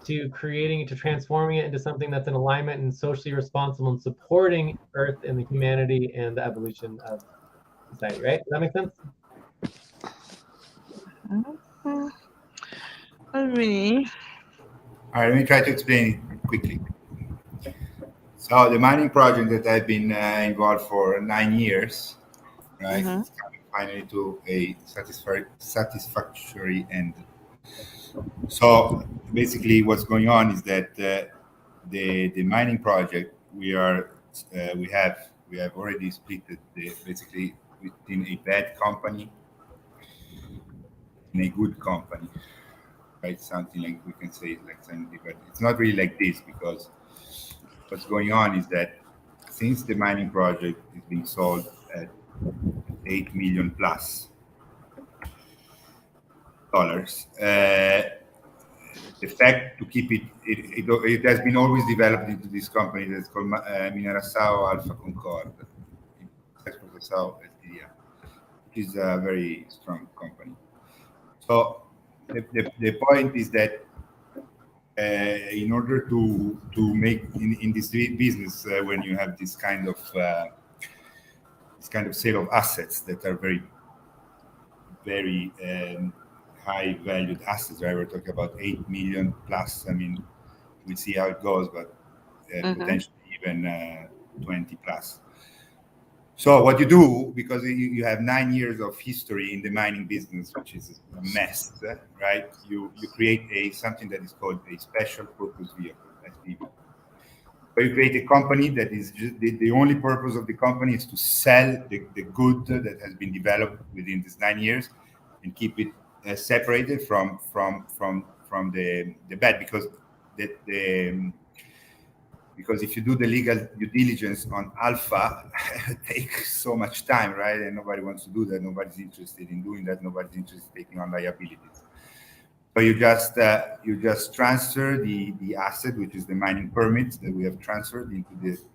to transforming it into something that's in alignment and socially responsible and supporting earth and the humanity and the evolution of society, right? Does that make sense? Really? All right, let me try to explain it quickly. So the mining project that I've been involved for 9 years, right? It's coming finally to a satisfactory end. So basically, what's going on is that the mining project we have already split basically within a bad company and a good company, right? Something like we can say like something, but it's not really like this because what's going on is that since the mining project is being sold at $8 million plus dollars, the fact to keep it has been always developed into this company that's called Mineração Alpha Concord, which is a very strong company. So the point is that in order to make in this business, when you have this kind of sale of assets that are very very high valued assets, right? We're talking about 8 million plus. I mean, we see how it goes, but potentially even 20 plus. So what you do, because you have 9 years of history in the mining business, which is a mess, right? You create something that is called a special purpose vehicle, SPV. So you create a company that is just, the only purpose of the company is to sell the good that has been developed within these 9 years and keep it separated from the bad, because because if you do the legal due diligence on Alpha, it takes so much time, right? And nobody wants to do that. Nobody's interested in doing that. Nobody's interested in taking on liabilities. So you just transfer the asset, which is the mining permits that we have transferred into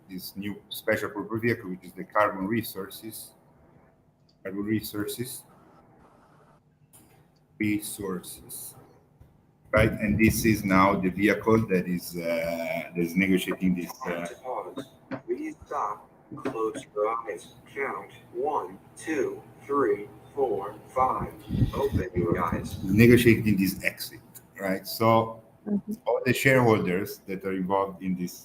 this new special purpose vehicle, which is the carbon resources. Right, and this is now the vehicle that is negotiating this. Please stop. Close your eyes. Count 1, 2, 3, 4, 5. Open your eyes. Negotiating this exit, right? So all the shareholders that are involved in this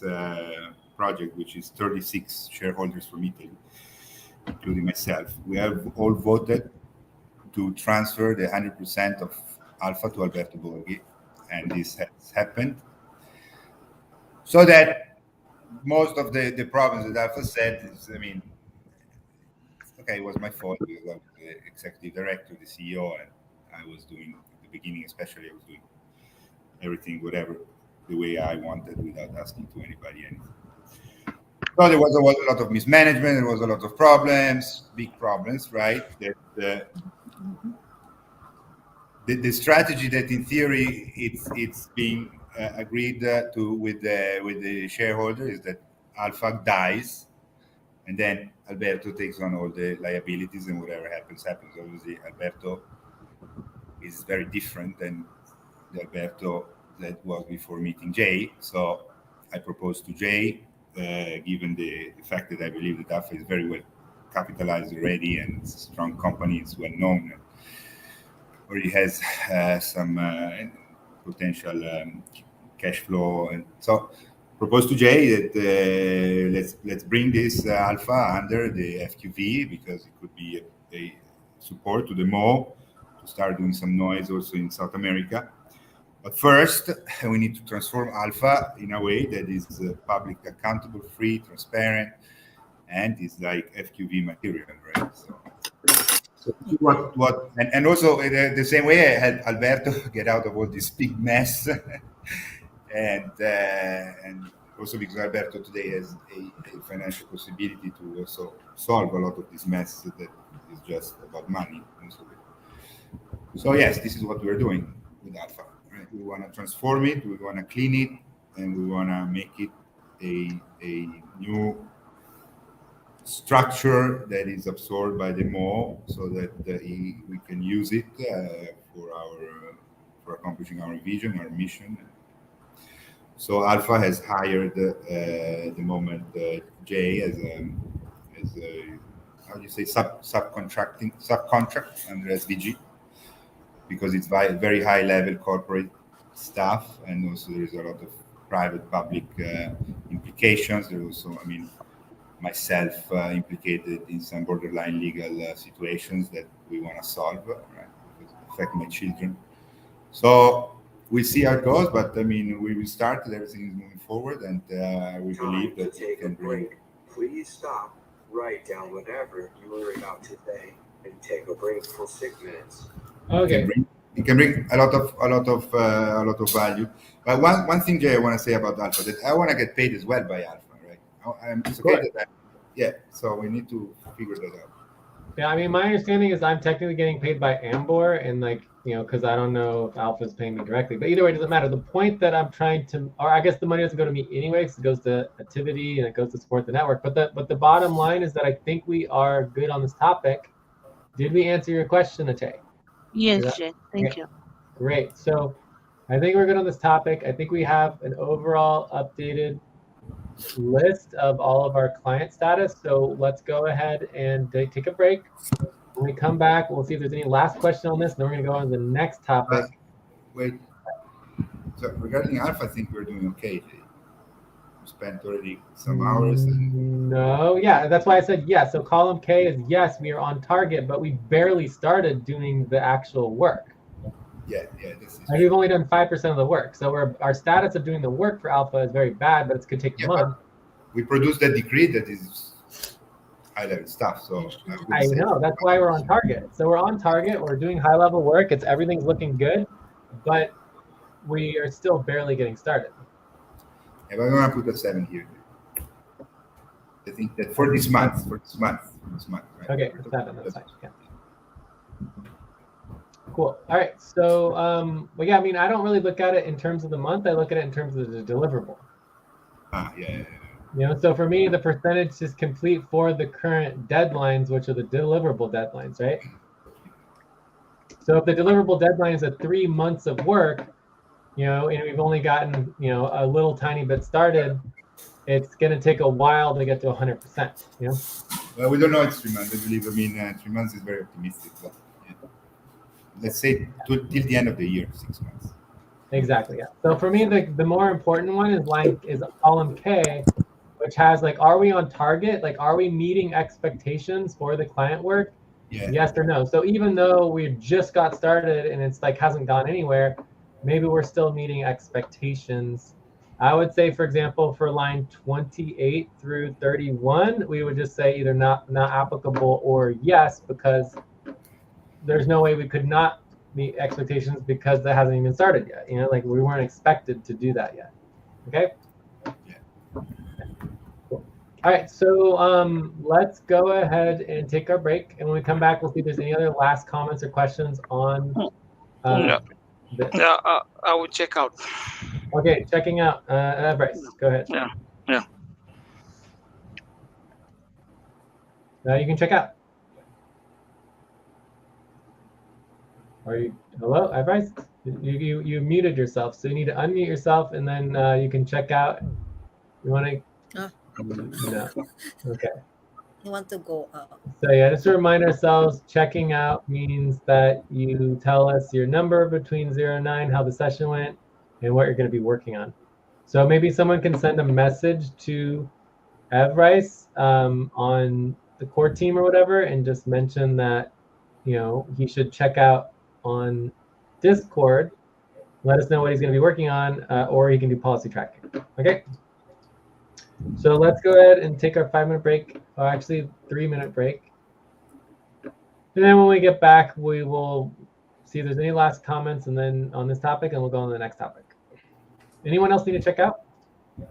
project, which is 36 shareholders from Italy, including myself, we have all voted to transfer the 100% of Alpha to Alberto Borghi, and this has happened. So that most of the problems that Alpha said is, I mean, okay, it was my fault because I was the executive director, the CEO, and I was doing, at the beginning especially, I was doing everything, whatever, the way I wanted without asking to anybody anything. So there was a lot of mismanagement, there was a lot of problems, big problems, right? That the strategy that in theory it's being agreed to with the shareholder is that Alpha dies, and then Alberto takes on all the liabilities, and whatever happens. Obviously, Alberto is very different than the Alberto that was before meeting Jay. So I proposed to Jay, given the fact that I believe that Alpha is very well capitalized already and it's a strong company, it's well known, already has some potential cash flow, and so proposed to Jay that let's bring this Alpha under the FQV, because it could be a support to the MO to start doing some noise also in South America. But first, we need to transform Alpha in a way that is public, accountable, free, transparent, and is like FQV material, right? So and also the same way I had Alberto get out of all this big mess, and also because Alberto today has a financial possibility to also solve a lot of this mess that is just about money. So yes, this is what we're doing with Alpha. Right? We want to transform it, we want to clean it, and we want to make it a new structure that is absorbed by the MO, so that we can use it for accomplishing our vision, our mission. So Alpha has hired at the moment Jay as a how do you say subcontract under SVG, because it's very high level corporate stuff, and also there is a lot of private public implications. There also, I mean, myself implicated in some borderline legal situations that we want to solve, right? Because it affect my children. So we'll see how it goes, but I mean, we started, everything is moving forward, and we believe that it can bring. Please stop, write down whatever you were about to say, and take a break for 6 minutes. Okay. It can bring a lot of value. But one thing, Jay, I want to say about Alpha, that I want to get paid as well by Alpha, right? It's okay that yeah. So we need to figure that out. Yeah, I mean, my understanding is I'm technically getting paid by Ambor, and because I don't know if Alpha's paying me directly, but either way, it doesn't matter. The point that I'm trying to, or I guess the money doesn't go to me anyway, because it goes to Ativity and it goes to support the network. But the bottom line is that I think we are good on this topic. Did we answer your question, Ate? Yes, Jay. Thank you. Great. So I think we're good on this topic. I think we have an overall updated list of all of our client status. So let's go ahead and take a break. When we come back, we'll see if there's any last question on this. Then we're going to go on to the next topic. Wait. So regarding alpha, I think we're doing okay. We spent already some hours. No, yeah, that's why I said yes. So column K is yes, we are on target, but we barely started doing the actual work. Yeah, this is. Like we've only done 5% of the work. So our status of doing the work for alpha is very bad, but it could take a month. We produced that decree that is high-level stuff. So I know that's why we're on target. So we're on target. We're doing high-level work. Everything's looking good, but we are still barely getting started. If I'm gonna put a 7 here, I think that for this month, right? Okay, 7. That's fine. Yeah. Cool. All right. So, well, yeah. I mean, I don't really look at it in terms of the month. I look at it in terms of the deliverable. Yeah. You know, so for me, the percentage is complete for the current deadlines, which are the deliverable deadlines, right? So if the deliverable deadline is 3 months of work, you know, and we've only gotten, you know, a little tiny bit started, it's going to take a while to get to 100%, you know? Well, we don't know it's 3 months. I believe, 3 months is very optimistic. But yeah. Let's say till the end of the year, 6 months. Exactly, yeah. So for me, the more important one is column K, which has like, are we on target? Like, are we meeting expectations for the client work? Yeah. Yes or no? So even though we just got started and it's like hasn't gone anywhere, maybe we're still meeting expectations. I would say, for example, for line 28 through 31, we would just say either not applicable or yes, because there's no way we could not meet expectations because that hasn't even started yet. You know, like we weren't expected to do that yet. Okay. Yeah. Cool. All right, so let's go ahead and take our break, and when we come back, we'll see if there's any other last comments or questions on this. Yeah, I will check out. Okay, checking out. Bryce, go ahead. Yeah. You can check out. Are you hello, Bryce? You muted yourself, so you need to unmute yourself, and then you can check out. You want to? No. Okay. You want to go out. So yeah, just to remind ourselves, checking out means that you tell us your number between 0 and 9, how the session went, and what you're going to be working on. So maybe someone can send a message to Evrice on the core team or whatever, and just mention that, you know, he should check out on Discord. Let us know what he's going to be working on, or he can do policy tracking. Okay. So let's go ahead and take our 5-minute break, or actually 3-minute break. And then when we get back, we will see if there's any last comments and then on this topic, and we'll go on to the next topic. Anyone else need to check out? No.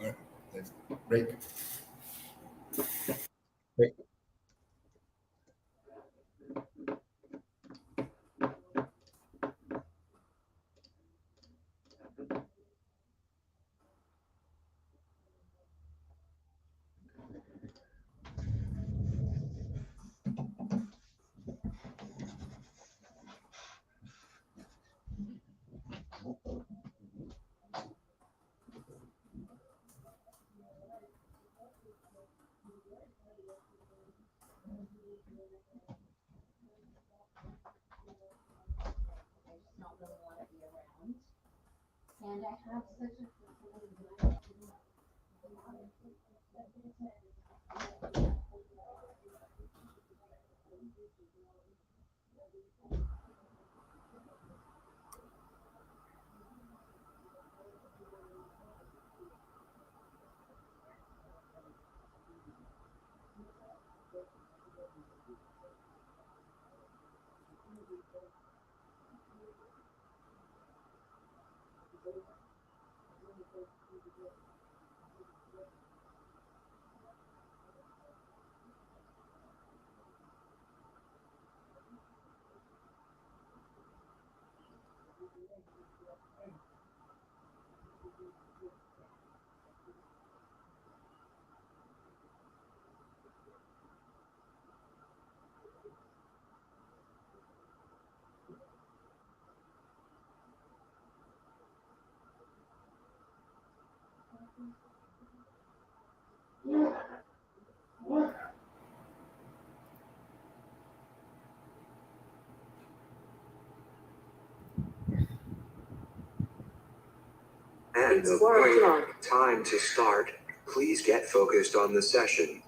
All right, let's break. Great. It's 4 o'clock. Time to start. Please get focused on the session.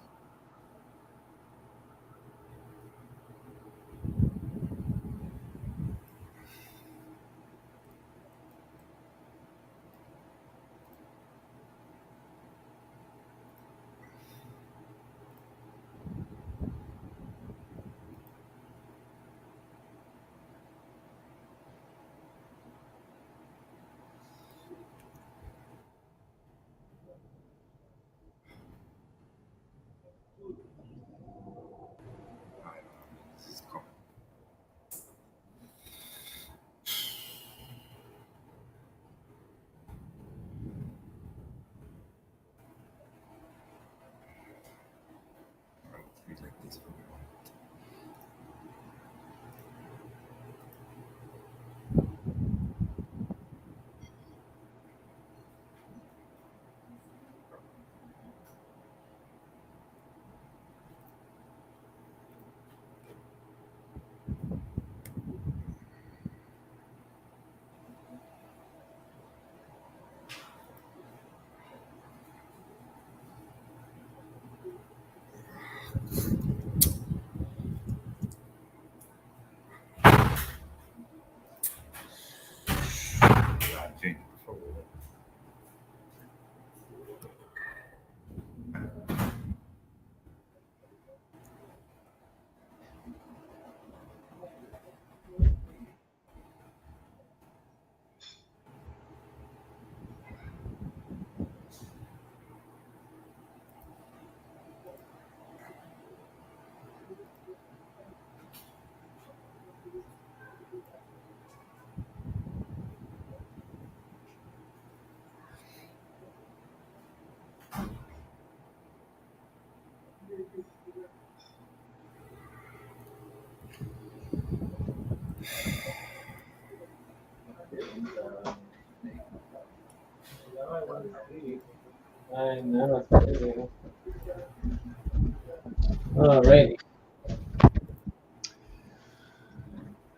Gente, por favor. I know it's crazy. Alrighty.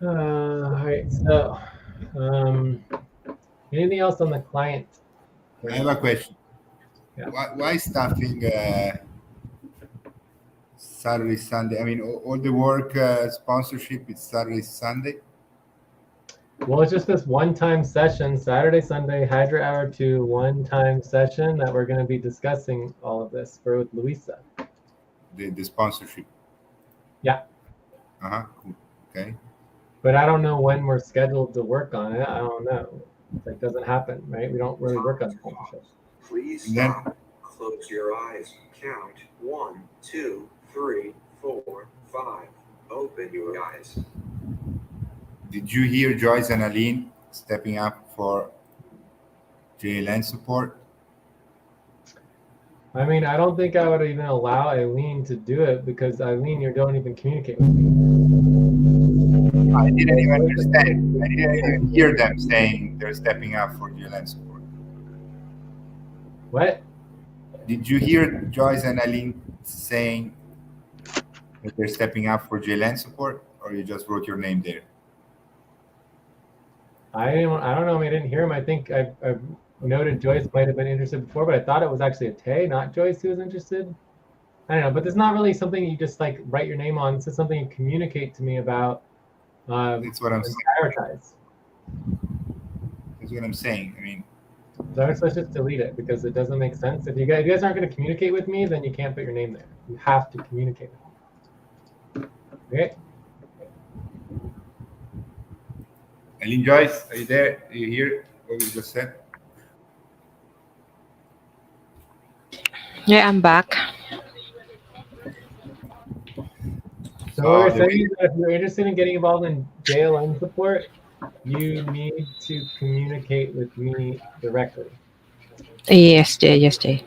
All right. So, anything else on the client? I have a question. Yeah. Why staffing Saturday, Sunday? I mean, all the work sponsorship is Saturday, Sunday. Well, it's just this one-time session, Saturday, Sunday, Hydra Hour 2, one-time session that we're going to be discussing all of this for with Luisa. The sponsorship. Yeah. Cool. Okay. But I don't know when we're scheduled to work on it. I don't know. It like doesn't happen, right? We don't really work on sponsorship. Please stop. Close your eyes. Count 1, 2, 3, 4, 5. Open your eyes. Did you hear Joyce and Aline stepping up for JLN support? I mean, I don't think I would even allow Eileen to do it because Eileen, you don't even communicate with me. I didn't even understand. I didn't even hear them saying they're stepping up for JLN support. What? Did you hear Joyce and Aline saying that they're stepping up for JLN support, or you just wrote your name there? I don't know. I didn't hear him. I think I've noted Joyce might have been interested before, but I thought it was actually Tay, not Joyce, who was interested. I don't know, but it's not really something you just like write your name on. This is something you communicate to me about. That's what I'm saying. Prioritize. That's what I'm saying. I mean, so let's just delete it because it doesn't make sense. If you guys aren't going to communicate with me, then you can't put your name there. You have to communicate with me. Okay. Aline, Joyce, are you there? Do you hear what we just said? Yeah, I'm back. So what we're saying is that if you're interested in getting involved in JLN support, you need to communicate with me directly. Yes, Jay. Yes, Jay.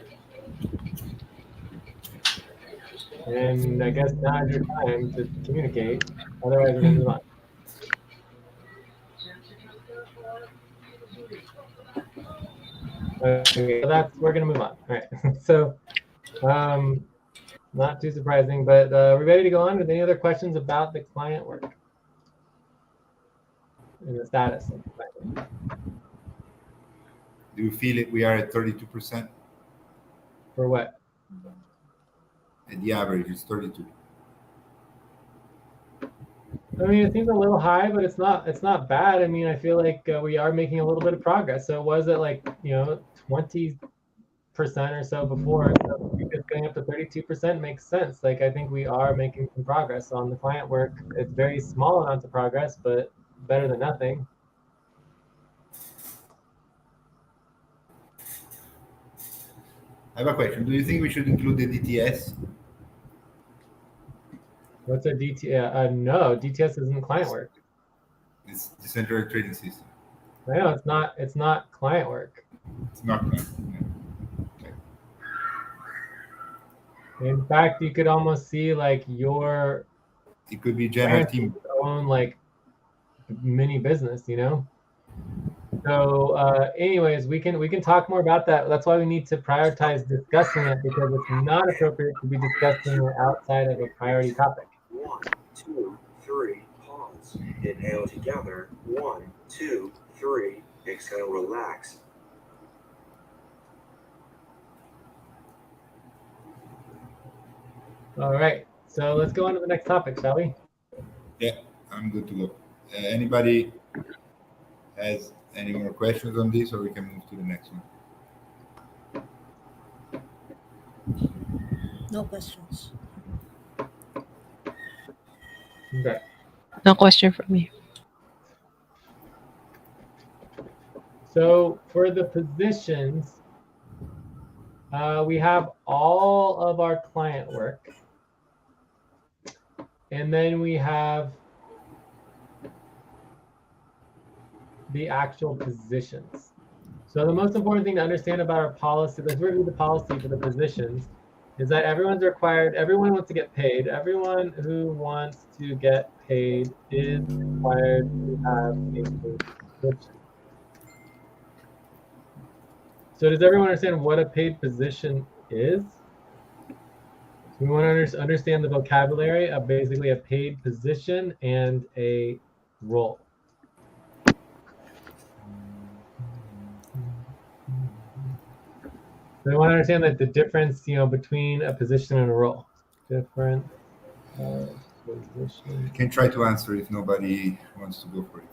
And I guess now is your time to communicate. Otherwise, we're going to move on. Okay, so we're going to move on. All right. So, not too surprising, but we're ready to go on with any other questions about the client work and the status of the client work. Do you feel it? We are at 32%. For what? And the average is 32. I mean, it seems a little high, but it's not bad. I mean, I feel like we are making a little bit of progress. So it was at like 20% or so before. So because going up to 32% makes sense. Like I think we are making some progress on the client work. It's very small amounts of progress, but better than nothing. I have a question. Do you think we should include the DTS? What's a DTS? No, DTS isn't client work. It's decentralized trading system. I know it's not client work. It's not client. Okay. In fact, you could almost see like your It could be general team. own like mini business, So anyways, we can talk more about that. That's why we need to prioritize discussing it, because it's not appropriate to be discussing it outside of a priority topic. 1, 2, 3, pause. Inhale together. 1, 2, 3. Exhale, relax. All right, so let's go on to the next topic, shall we? Yeah, I'm good to go. Anybody has any more questions on this, or we can move to the next one? No questions. Okay. No question from me. So for the positions, we have all of our client work, and then we have the actual positions. So the most important thing to understand about our policy, let's review the policy for the positions, is that everyone wants to get paid. Everyone who wants to get paid is required to have a paid position. So does everyone understand what a paid position is? So we want to understand the vocabulary of basically a paid position and a role. So we want to understand that the difference, between a position and a role. Difference of position. I can try to answer if nobody wants to go for it.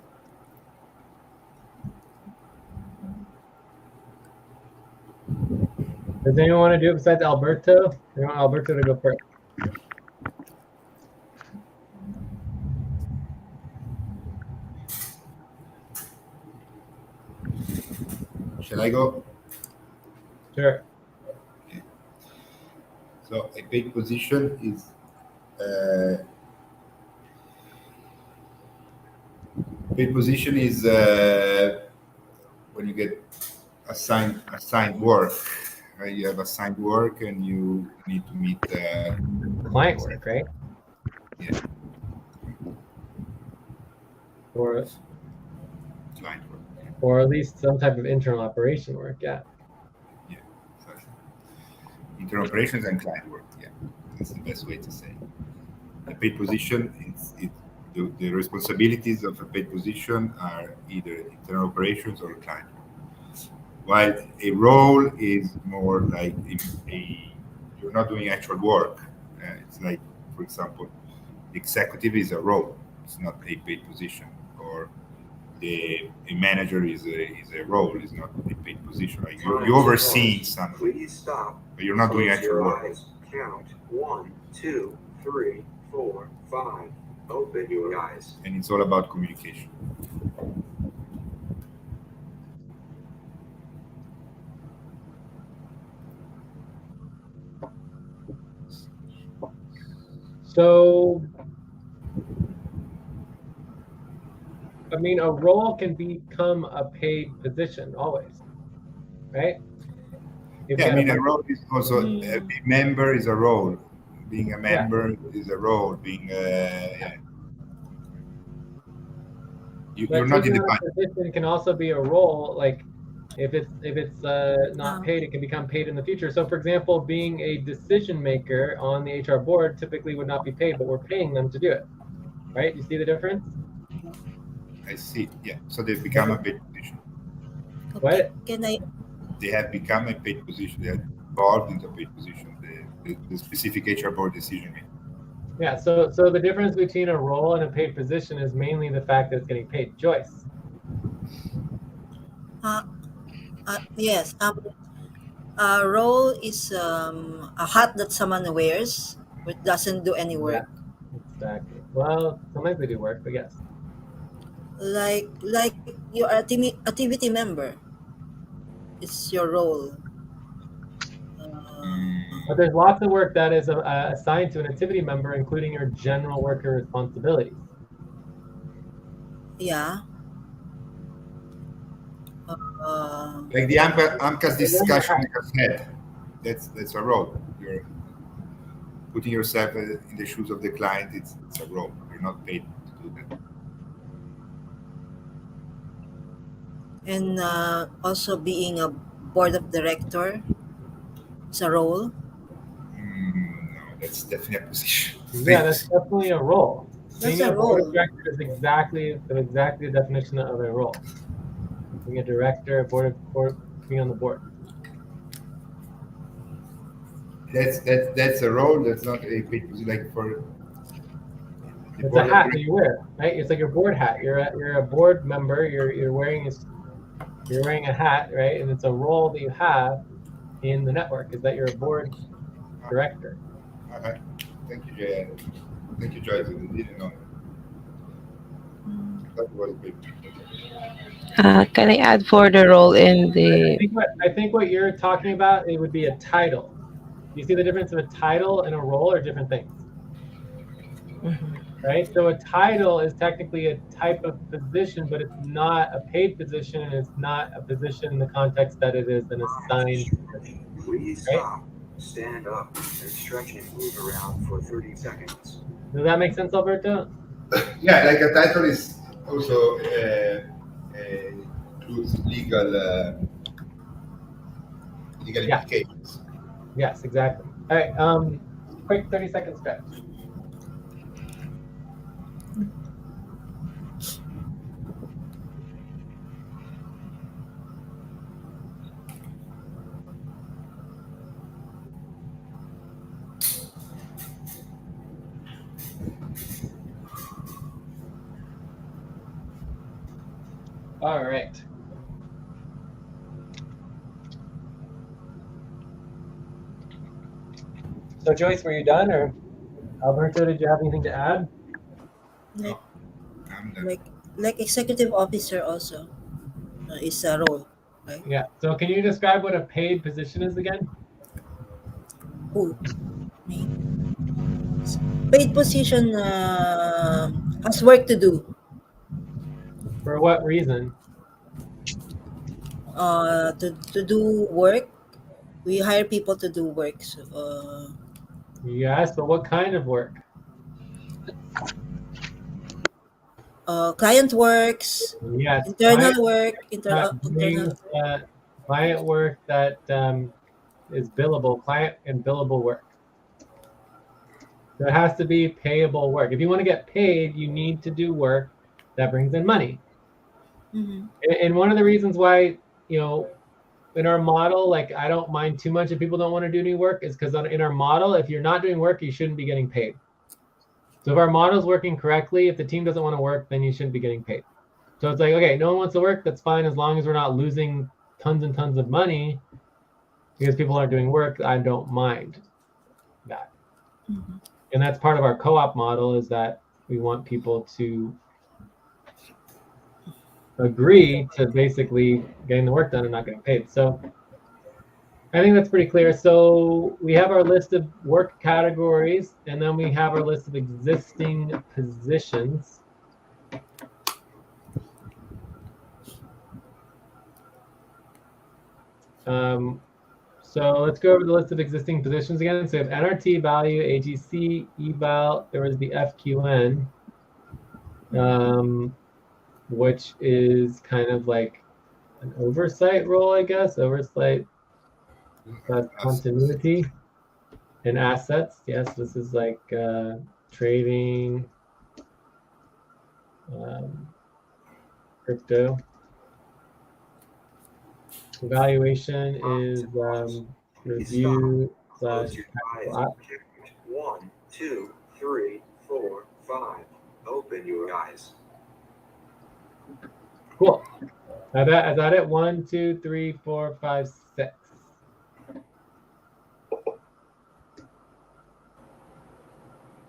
Does anyone want to do it besides Alberto? I want Alberto to go first. Shall I go? Sure. Okay. So a paid position is when you get assigned work. Right? You have assigned work and you need to meet client work, right? Yeah. Or client work. Or at least some type of internal operation work, yeah. Yeah, exactly. Internal operations and client work, yeah. That's the best way to say it. A paid position, the responsibilities of a paid position are either internal operations or client work. While a role is more like you're not doing actual work. It's like, for example, the executive is a role. It's not a paid position. Or a manager is a role. Is not a paid position. Like you oversee something. Please stop. But you're not doing actual work. Eyes. Count 1, 2, 3, 4, 5. Open your eyes. And it's all about communication. So, I mean, a role can become a paid position always, right? Yeah, I mean, a role is also a member is a role. Being a member is a role. Being you're not in the position can also be a role. Like if it's not paid, it can become paid in the future. So, for example, being a decision maker on the HR board typically would not be paid, but we're paying them to do it, right? You see the difference? I see. Yeah. So they become a paid position. What? Can I? They have become a paid position. They have evolved into a paid position. The specific HR board decision making. Yeah. So the difference between a role and a paid position is mainly the fact that it's getting paid. Joyce. Yes. A role is a hat that someone wears, but doesn't do any Yeah. work. Exactly. Well, sometimes they do work, but yes. Like you are a activity member. It's your role. But there's lots of work that is assigned to an activity member, including your general worker responsibilities. Yeah. Uh, Like the AMCAS You're wearing a discussion hat. we just had. That's a role. You're putting yourself in the shoes of the client. It's a role. You're not paid to do that. and also being a board of director is a role. No, that's definitely a position. Yeah, that's definitely a role. That's Being a a board of role. director is exactly the definition of a role. Being a director, being on the board. That's a role. That's not a paid position. Like for the It's a board of hat that directors. you wear, right? It's like your board hat. You're a board member. You're wearing a hat, right? And it's a role that you have in the network. Is that you're a board director? Okay. Thank you, Jay. Thank you, Joyce. I didn't know that was a paid position. Can I add for the role in the? I think what you're talking about, it would be a title. You see the difference of a title and a role are different things, Mhm. right? So a title is technically a type of position, but it's not a paid position, and it's not a position in the context that it is an assigned position, Please right? stop, stand up, and stretch and move around for 30 seconds. Does that make sense, Alberto? Yeah, like a title is also includes legal Yeah. implications. Yes, exactly. All right. Quick 30-second stretch. All right. So Joyce, were you done, or Alberto, did you have anything to add? Like I'm done. like executive officer also is a role, right? Yeah. So can you describe what a paid position is again? Who? Me. Paid position has work to do. For what reason? To do work. We hire people to do work. So, Yes, but what kind of work? client works, Yes, internal work, internal internal. doing client work that is billable, client and billable work. There has to be payable work. If you want to get paid, you need to do work that brings in money. Mm-hmm. And one of the reasons why, in our model, like I don't mind too much if people don't want to do any work, is because in our model, if you're not doing work, you shouldn't be getting paid. So if our model is working correctly, if the team doesn't want to work, then you shouldn't be getting paid. So it's like, okay, no one wants to work, that's fine, as long as we're not losing tons and tons of money because people aren't doing work, I don't mind that. Mm-hmm. And that's part of our co-op model, is that we want people to agree to basically getting the work done and not getting paid. So I think that's pretty clear. So we have our list of work categories, and then we have our list of existing positions. So let's go over the list of existing positions again. So we have NRT, value, AGC, eval. There was the FQN, which is kind of like an oversight role, I guess. Oversight plus continuity and assets. Yes, this is like trading, crypto. Evaluation is review slash Close your eyes. tactical app. Count 1, 2, 3, 4, 5. Open your eyes. Cool. I got it. 1, 2, 3, 4, 5, 6.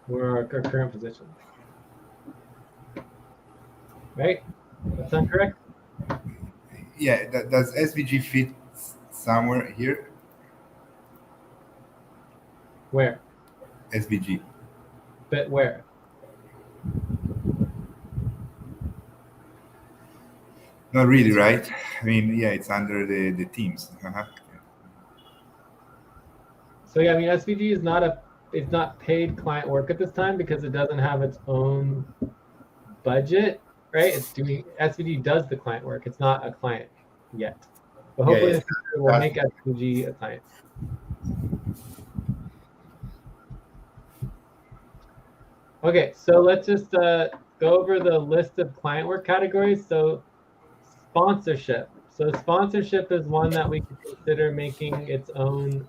We're our current position. Right? That sound correct? Yeah, does SVG fit somewhere here? Where? SVG. Fit where? Not really, right? I mean, yeah, it's under the teams. So yeah, I mean SVG is it's not paid client work at this time because it doesn't have its own budget, right? It's doing SVG does the client work. It's not a client yet. But hopefully Yeah, in the future we'll make SVG a client. Okay, so let's just go over the list of client work categories. So sponsorship. So sponsorship is one that we could consider making its own,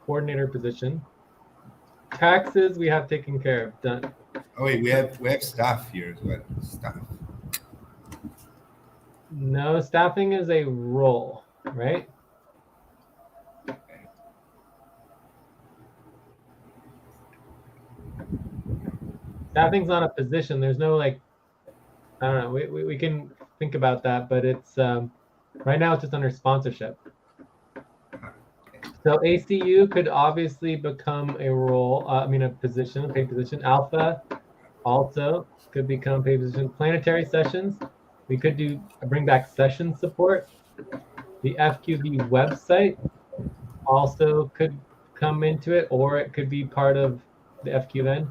coordinator position. Taxes we have taken care of, done. Oh wait, we have staff here as well. Staff. No, staffing is a role, right? Staffing's not a position. There's no I don't know. We can think about that, but it's right now it's just under sponsorship. So ACU could obviously become a role. A position, a paid position. Alpha also could become paid position. Planetary sessions, we could bring back session support. The FQB website also could come into it, or it could be part of the FQN.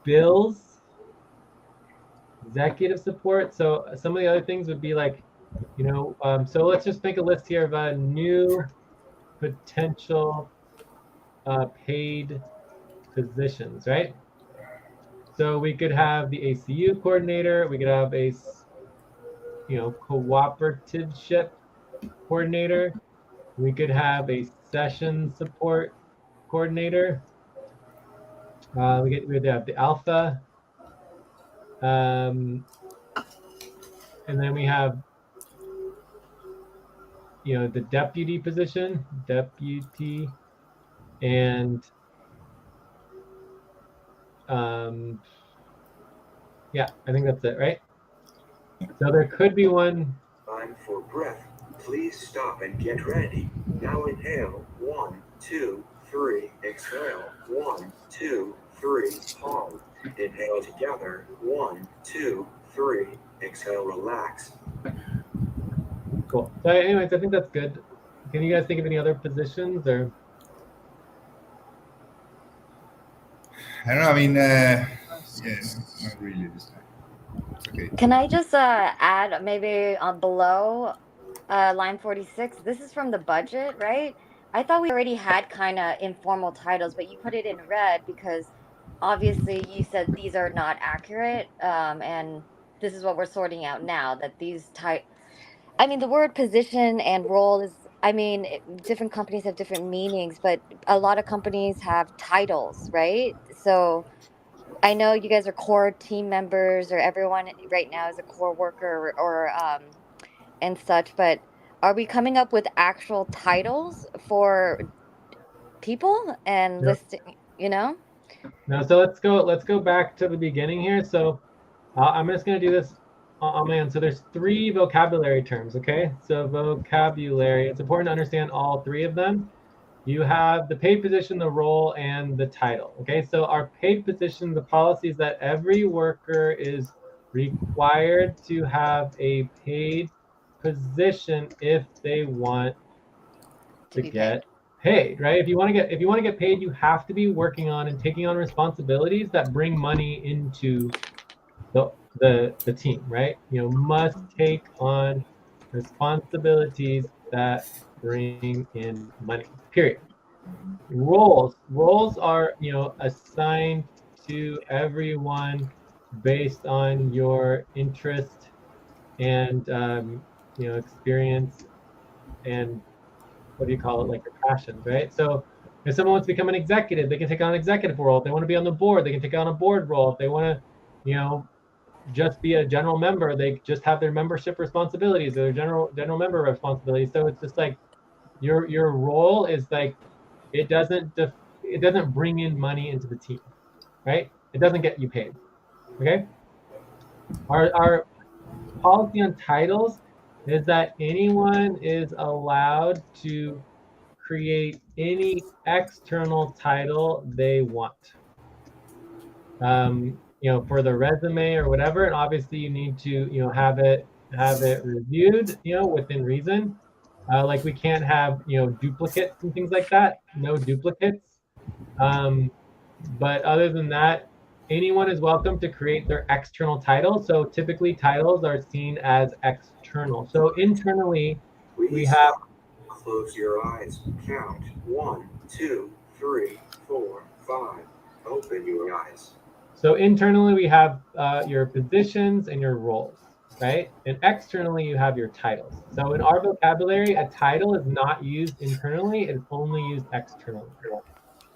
Bills, executive support. So some of the other things would be so let's just make a list here of new potential paid positions, right? So we could have the ACU coordinator, we could have a cooperativeship coordinator, we could have a session support coordinator, we have the alpha, and then we have the deputy position, and yeah, I think that's it, right? So there could be one. Time for breath. Please stop and get ready. Now inhale. 1, 2, 3. Exhale. 1, 2, 3. Pause. Inhale together. 1, 2, 3. Exhale. Relax. Cool. So anyways, I think that's good. Can you guys think of any other positions or? I don't know. I mean, yeah, not really this time. It's okay. Can I just add maybe below line 46? This is from the budget, right? I thought we already had kind of informal titles, but you put it in red because obviously you said these are not accurate, and this is what we're sorting out now. That these the word position and role is. Different companies have different meanings, but a lot of companies have titles, right? So I know you guys are core team members, or everyone right now is a core worker or and such, but are we coming up with actual titles for people and Yep. listing, No, so let's go back to the beginning here. So I'm just going to do this on my own. So there's 3 vocabulary terms, okay? So vocabulary, it's important to understand all 3 of them. You have the paid position, the role, and the title, okay? So our paid position, the policy is that every worker is required to have a paid position if they want to get paid, right? If you want to get paid, you have to be working on and taking on responsibilities that bring money into the team, right? Must take on responsibilities that bring in money. Period. Roles are assigned to everyone based on your interest and experience and what do you call it, like your passions, right? So if someone wants to become an executive, they can take on an executive role. If they want to be on the board, they can take on a board role. If they want to, just be a general member, they just have their membership responsibilities or their general member responsibilities. So it's just like your role is like it doesn't bring in money into the team, right? It doesn't get you paid. Okay. Our policy on titles is that anyone is allowed to create any external title they want. For the resume or whatever, and obviously you need to, have it reviewed, within reason. Like we can't have, duplicates and things like that. No duplicates. But other than that, anyone is welcome to create their external title. So typically titles are seen as external. So internally, we have. Close your eyes. Count 1, 2, 3, 4, 5. Open your eyes. So internally, we have your positions and your roles, right? And externally, you have your titles. So in our vocabulary, a title is not used internally. It's only used externally.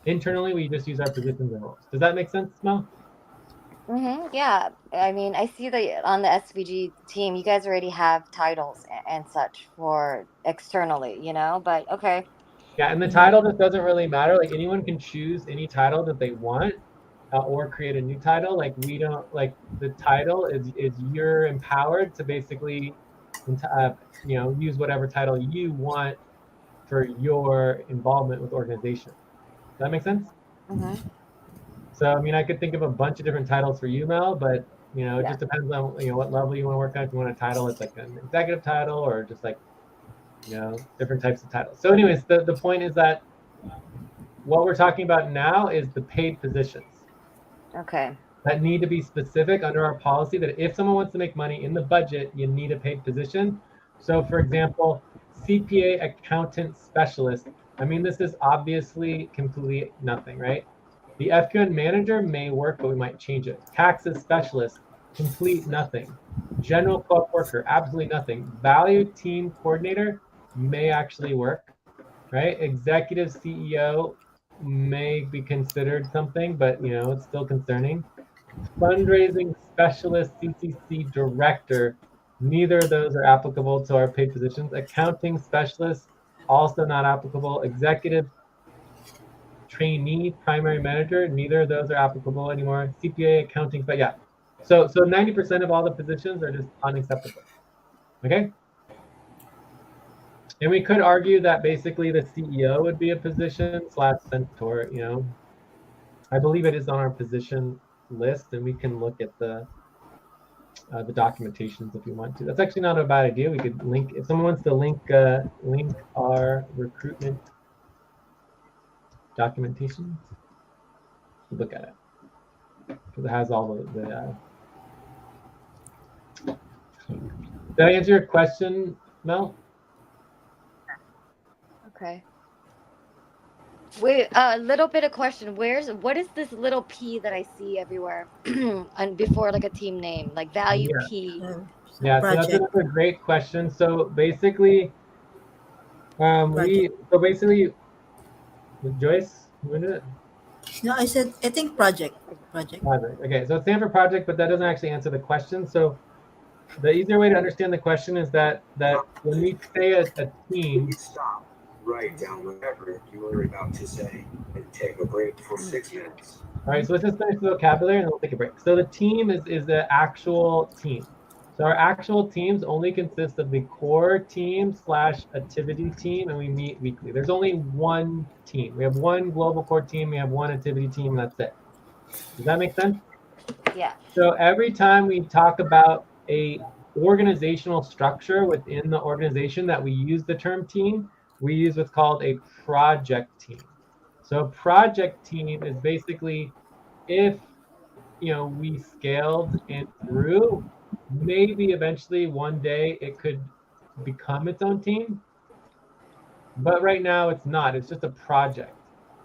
Internally, we just use our positions and roles. Does that make sense, Mel? Yeah. I mean, I see that on the SVG team, you guys already have titles and such for externally, but okay. Yeah, and the title just doesn't really matter. Like anyone can choose any title that they want or create a new title. Like we don't, like the title is you're empowered to basically, use whatever title you want for your involvement with organization. Does that make sense? So, I mean, I could think of a bunch of different titles for you, Mel, but, it just depends on, what level you want to work on. If you want a title, it's like an executive title or just like, different types of titles. So anyways, the point is that what we're talking about now is the paid positions. Okay. That need to be specific under our policy that if someone wants to make money in the budget, you need a paid position. So for example, CPA accountant specialist. I mean, this is obviously completely nothing, right? The FQN manager may work, but we might change it. Taxes specialist, complete nothing. General club worker, absolutely nothing. Value team coordinator may actually work, right? Executive CEO may be considered something, but it's still concerning. Fundraising specialist, CCC director, neither of those are applicable to our paid positions. Accounting specialist, also not applicable. Executive trainee, primary manager, neither of those are applicable anymore. CPA, accounting, but yeah. So 90% of all the positions are just unacceptable. Okay? And we could argue that basically the CEO would be a position / centaur, I believe it is on our position list, and we can look at the documentations if you want to. That's actually not a bad idea. We could link, if someone wants to link our recruitment documentation, look at it because it has all the Did I answer your question, Mel? Okay. Wait, a little bit of question. What is this little P that I see everywhere and before like a team name, like value P? Yeah, so that's another great question. So basically, Joyce, you want to do it? No, I think project. Project. Okay, so it's stand for project, but that doesn't actually answer the question. So the easier way to understand the question is that when we say a team, stop, write down whatever you were about to say, and take a break for 6 minutes. All right, so let's just finish the vocabulary and then we'll take a break. So the team is the actual team. So our actual teams only consist of the core team / activity team, and we meet weekly. There's only one team. We have one global core team, we have one activity team, and that's it. Does that make sense? Yeah. So every time we talk about a organizational structure within the organization that we use the term team, we use what's called a project team. So a project team is basically if we scaled and grew, maybe eventually one day it could become its own team. But right now it's not. It's just a project.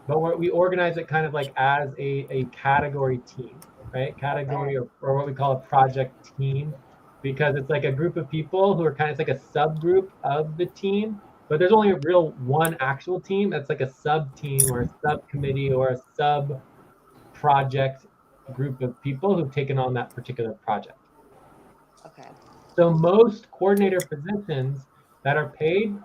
But we organize it kind of like as a category team, right? Category or what we call a project team. because it's like a group of people who are kind of, it's like a subgroup of the team, but there's only a real one actual team. That's like a sub team or a subcommittee or a sub project group of people who've taken on that particular project. Okay. So most coordinator positions that are paid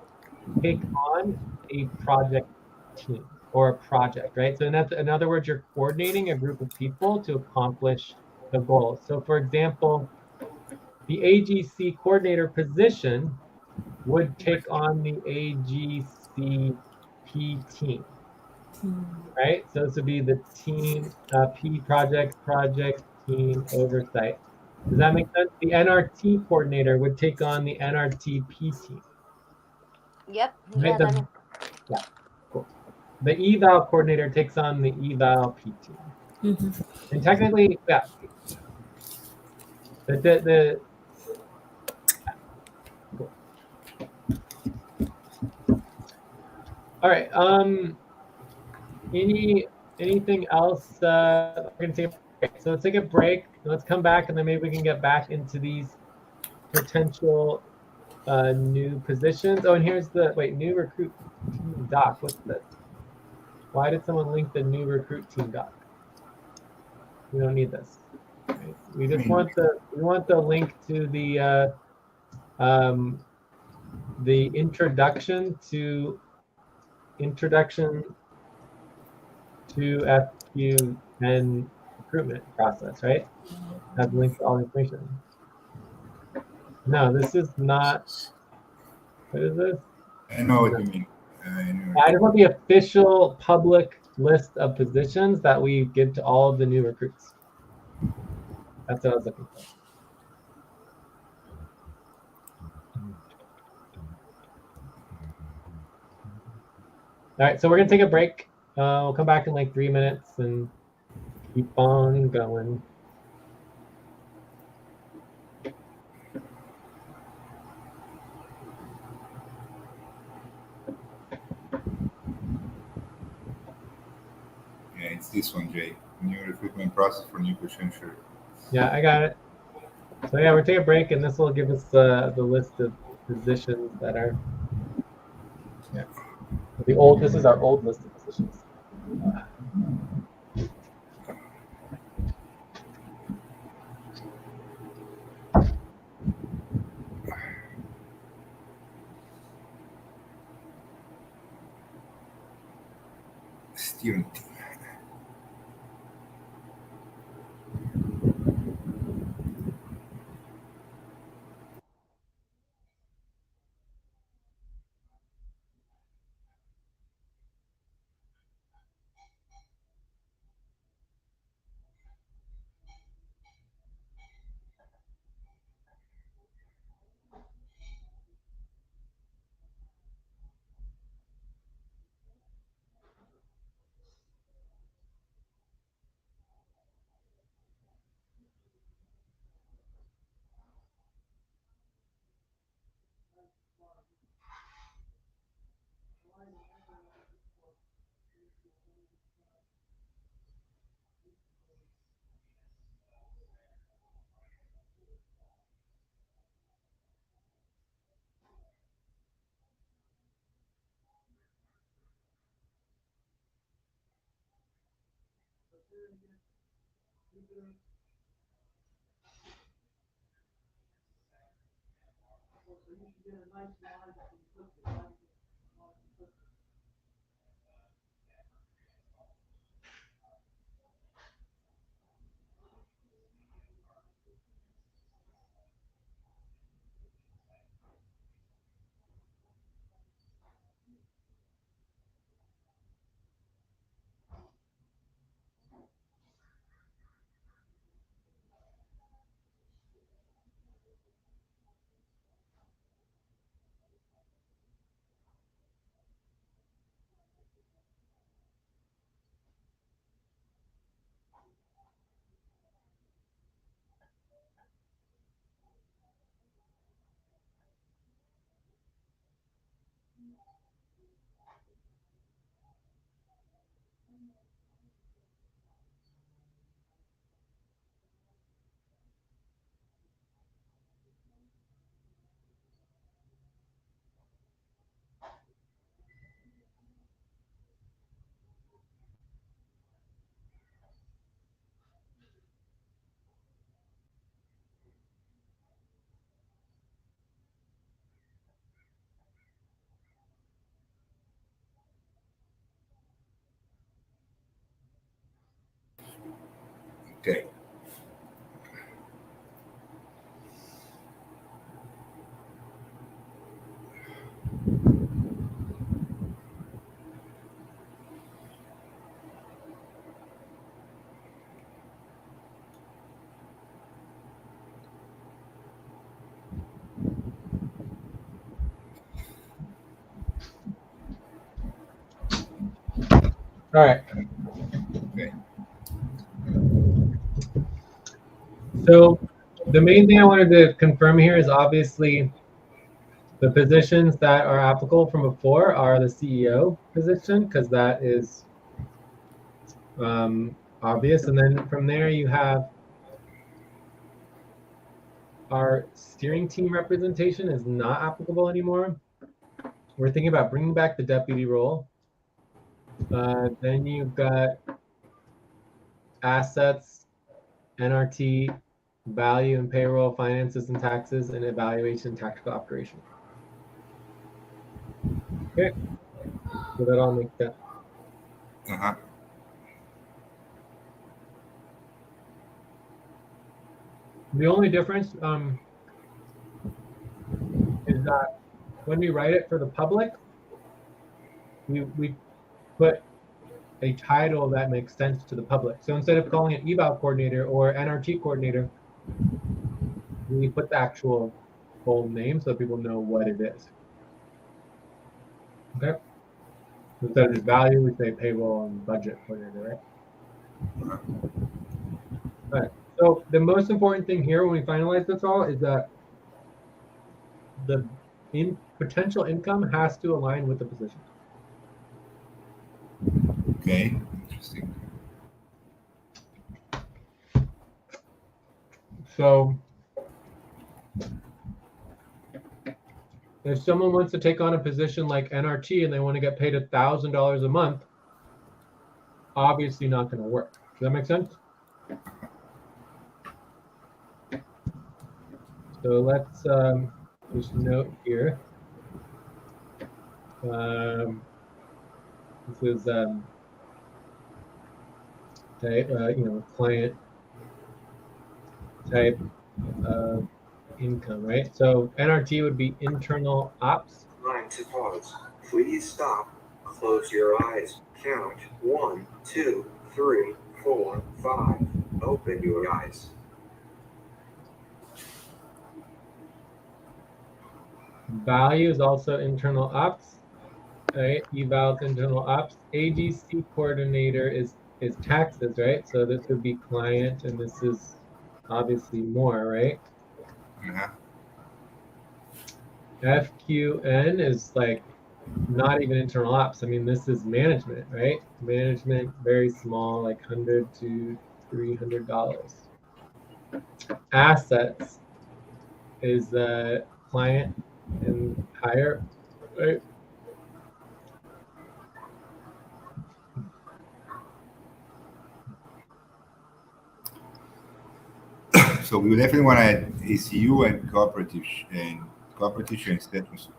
take on a project team or a project, right? So in other words, you're coordinating a group of people to accomplish the goals. So for example, the AGC coordinator position would take on the AGCP team, right? So this would be the team P project team oversight. Does that make sense? The NRT coordinator would take on the NRTP team, Yep. right? Yeah, that makes Yeah, cool. The eval coordinator takes on the eval P team. And technically, yeah, the cool. All right. Anything else? We're gonna take a break. So let's take a break. Let's come back, and then maybe we can get back into these potential new positions. Oh, and here's the new recruit team doc. What's this? Why did someone link the new recruit team doc? We don't need this. Right? We just want the link to the introduction to FQ and recruitment process, right? Has links to all the information. No, this is not. What is this? I know what you mean. I just want the official public list of positions that we give to all of the new recruits. That's what I was looking for. All right, so we're gonna take a break. We'll come back in like 3 minutes and keep on going. Yeah, it's this one, Jay. New recruitment process for new potential. Yeah, I got it. So yeah, we're taking a break, and this will give us the list of positions that are. Yeah, This is our old list of positions. Steering team. Okay. All right. Okay. So the main thing I wanted to confirm here is obviously the positions that are applicable from before are the CEO position, because that is obvious. And then from there you have our steering team representation is not applicable anymore. We're thinking about bringing back the deputy role. Then you've got assets, NRT, value and payroll, finances and taxes, and evaluation tactical operation. Okay, so that all makes sense. Uh-huh. The only difference is that when we write it for the public, we put a title that makes sense to the public. So instead of calling it eval coordinator or NRT coordinator, we put the actual full name so people know what it is. Okay. Instead of just value, we say payroll and budget coordinator, right? All right. So the most important thing here when we finalize this all is that the potential income has to align with the position. Okay. Interesting. So if someone wants to take on a position like NRT and they want to get paid $1,000 a month, obviously not going to work. Does that make sense? So let's just note here. This is type, client type of income, right? So NRT would be internal ops. Time to pause. Please stop. Close your eyes. Count 1, 2, 3, 4, 5. Open your eyes. Value is also internal ops, right? Eval is internal ops. AGC coordinator is taxes, right? So this would be client, and this is obviously more, right? Uh-huh. FQN is like not even internal ops. I mean, this is management, right? Management, very small, like $100 to $300. Assets is the client and higher, right? So we definitely want to add ACU and cooperative and session support.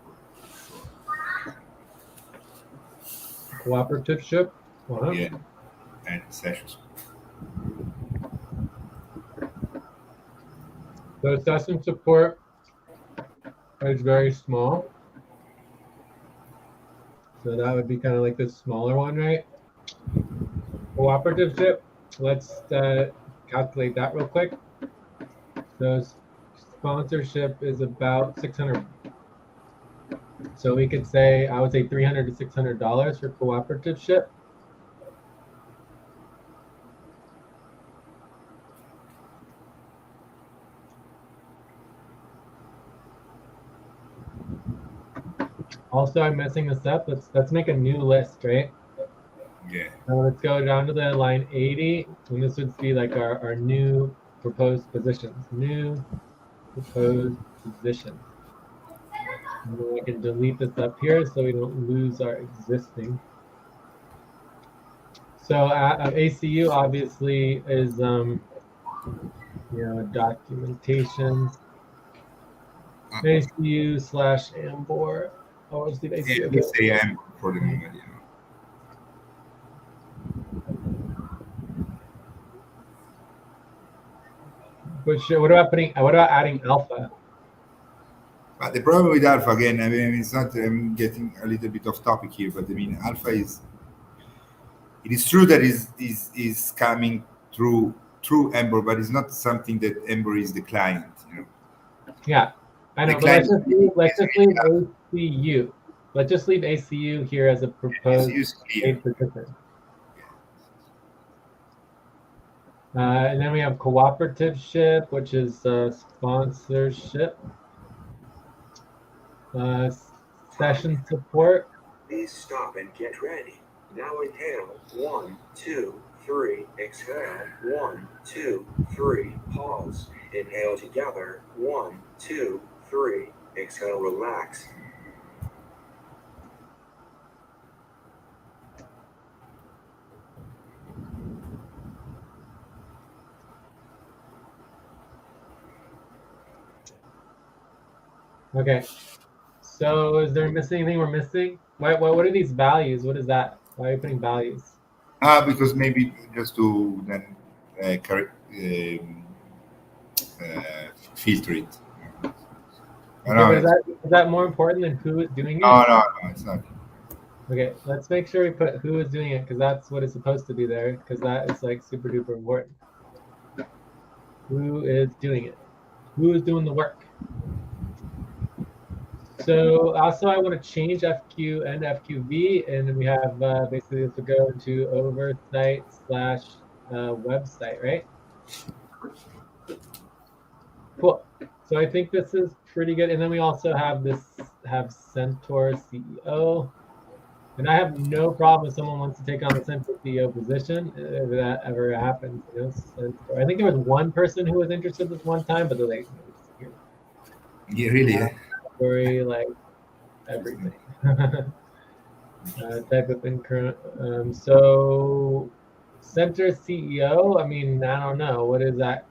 Cooperativeship. Uh-huh. Yeah, and session support. So assessment support is very small. So that would be kind of like this smaller one, right? Cooperativeship, let's calculate that real quick. So sponsorship is about 600. So we could say, I would say $300 to $600 for cooperativeship. Also, I'm messing this up. Let's make a new list, right? Yeah. Now let's go down to the line 80, and this would be like our new proposed positions. New proposed positions. And then I can delete this up here so we don't lose our existing. So ACU obviously is documentation. ACU / Ambor. Oh, let's leave ACU. Yeah, let's say I'm for the moment, What about adding alpha? But the problem with alpha, again, I mean, it's not. I'm getting a little bit off topic here, but I mean, alpha is. It is true that is coming through Ember, but it's not something that Ember is the client. You know. Yeah, I know, but let's just leave ACU. Let's just leave ACU here as a proposed paid position. And then we have cooperativeship, which is sponsorship. Session support. Please stop and get ready. Now inhale. 1, 2, 3. Exhale. 1, 2, 3. Pause. Inhale together. 1, 2, 3. Exhale. Relax. Okay. So is there anything we're missing? What are these values? What is that? Why are you putting values? Because maybe just to then filter it. Okay, but is that more important than who is doing it? No, it's not. Okay, let's make sure we put who is doing it, because that's what is supposed to be there, because that is like super duper important. Who is doing it? Who is doing the work? So also I want to change FQ and FQV, and then we have basically this will go into oversight / website, right? Cool. So I think this is pretty good. And then we also have Centaur CEO. And I have no problem if someone wants to take on the Centaur CEO position, if that ever happens. You know, Centaur. I think there was one person who was interested this one time, but they're like, yeah, really. Story, like everything. Type of increment. So Centaur CEO, I mean, I don't know. What is that?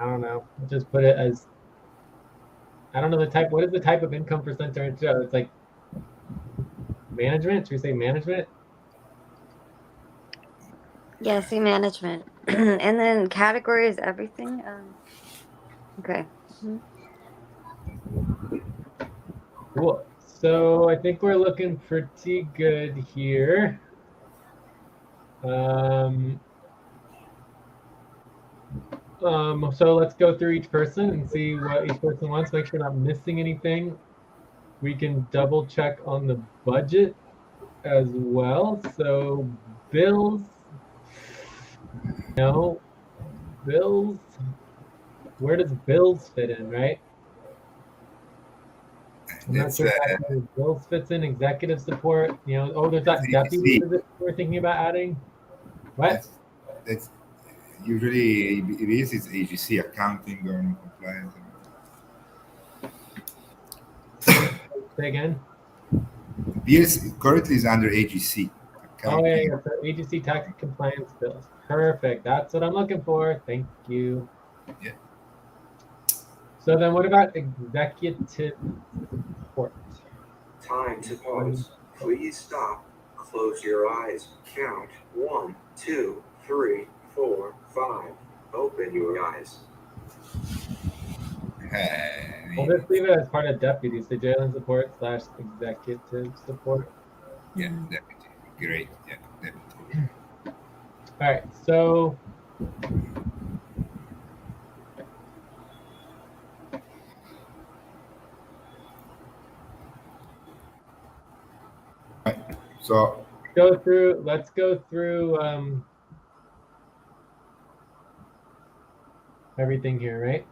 I don't know. I'll just put it as, I don't know the type. What is the type of income for Centaur? It's like management. Should we say management? Yeah, see management. And then category is everything. Okay. Cool. So I think we're looking pretty good here. So let's go through each person and see what each person wants. Make sure we're not missing anything. We can double check on the budget as well. So bills. No. Bills. Where does bills fit in, right? I'm not sure where bills fits in. Executive support. You know, oh, there's that deputy position we're thinking about adding. What? That's usually it is. It's AGC, accounting, government compliance. Say again. Yes, currently is under AGC. Oh yeah. So AGC tax compliance bills. Perfect. That's what I'm looking for. Thank you. Yeah. So then what about executive support? Time to pause. Please stop. Close your eyes. Count 1, 2, 3, 4, 5. Open your eyes. We'll just leave it as part of deputies, the jail and support / executive support. Yeah, deputy. Great. Yeah, deputy. All right, so let's go through everything here, right?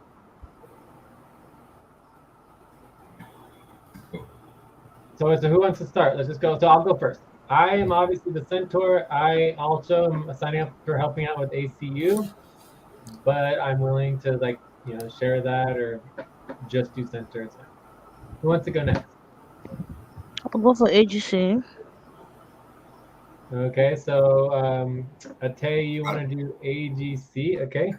So who wants to start? Let's just go. So I'll go first. I am obviously the Centaur. I also am signing up for helping out with ACU, but I'm willing to share that or just do Centaur. Who wants to go next? I'll go for AGC. Okay, so Ate, you want to do AGC? Okay.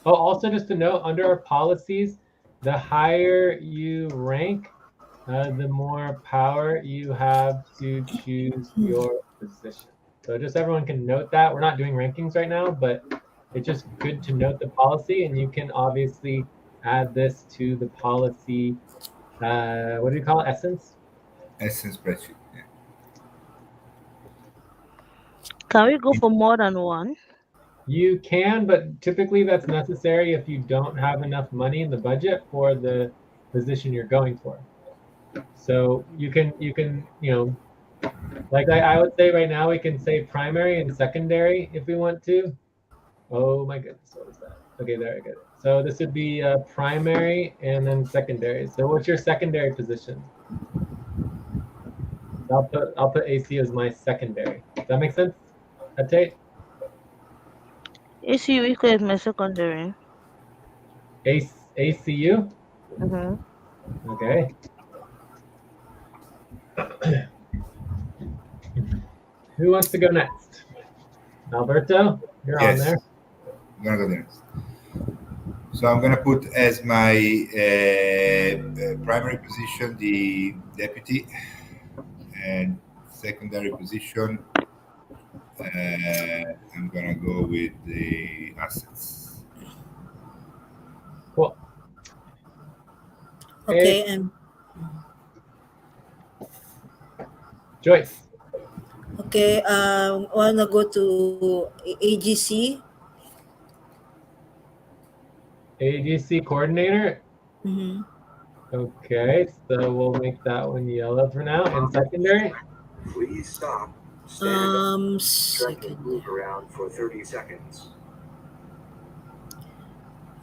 Oh, also just to note, under our policies, the higher you rank, the more power you have to choose your position. So just everyone can note that. We're not doing rankings right now, but it's just good to note the policy, and you can obviously add this to the policy. What do you call it? Essence? Essence spreadsheet. Yeah. Can we go for more than one? You can, but typically that's necessary if you don't have enough money in the budget for the position you're going for. So you can like I would say right now we can say primary and secondary if we want to. Oh my goodness, what is that? Okay, there I get it. So this would be primary and then secondary. So what's your secondary position? I'll put AC as my secondary. Does that make sense? Tate? ACU equals my secondary. ACU? Mm-hmm. Okay. Who wants to go next? Alberto, you're on there. I'm gonna go next. So I'm gonna put as my primary position the deputy, and secondary position I'm gonna go with the assets. Cool. Okay, and Joyce. okay, wanna go to AGC. AGC coordinator. Mm-hmm. Okay, so we'll make that one yellow for now. And secondary? Please stop. Stand up. Stretch and Second. move around for 30 seconds.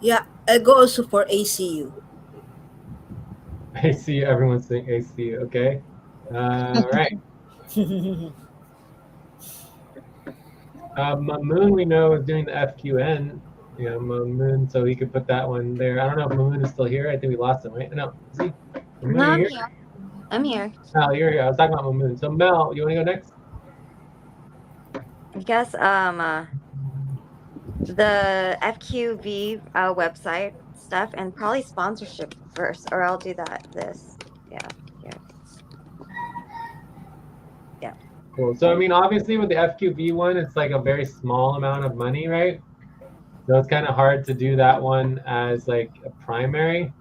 Yeah, I go also for ACU. ACU, everyone's saying ACU, okay. All right. Mamoon, we know, is doing the FQN. You know, Mamoon, so he could put that one there. I don't know if Mamoon is still here. I think we lost him, right? No, is he? Mamoon, No, are I'm you here. I'm here. Oh, you're here. I was talking about Mamoon. So Mel, you want to go next? I guess the FQV website stuff and probably sponsorship first, or I'll do this. Yeah. Cool. So I mean, obviously with the FQV one, it's like a very small amount of money, right? So it's kind of hard to do that one as like a primary.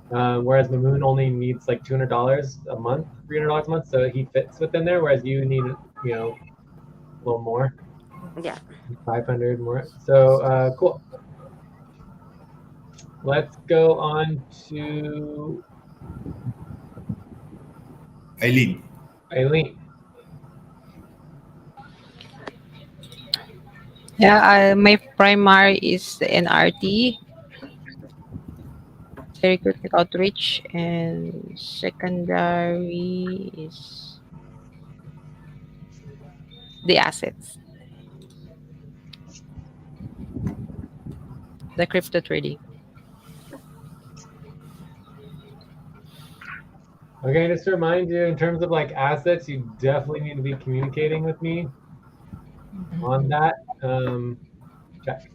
Whereas Mamoon only needs like $200 a month, $300 a month, so he fits within there. Whereas you need, you know, a little more. Yeah. 500 more. So cool. Let's go on to Eileen. Eileen. Yeah, my primary is the NRT, the recruitment outreach, and secondary is the assets, the crypto trading. Okay, just to remind you, in terms of like assets, you definitely need to be communicating with me on that. Check.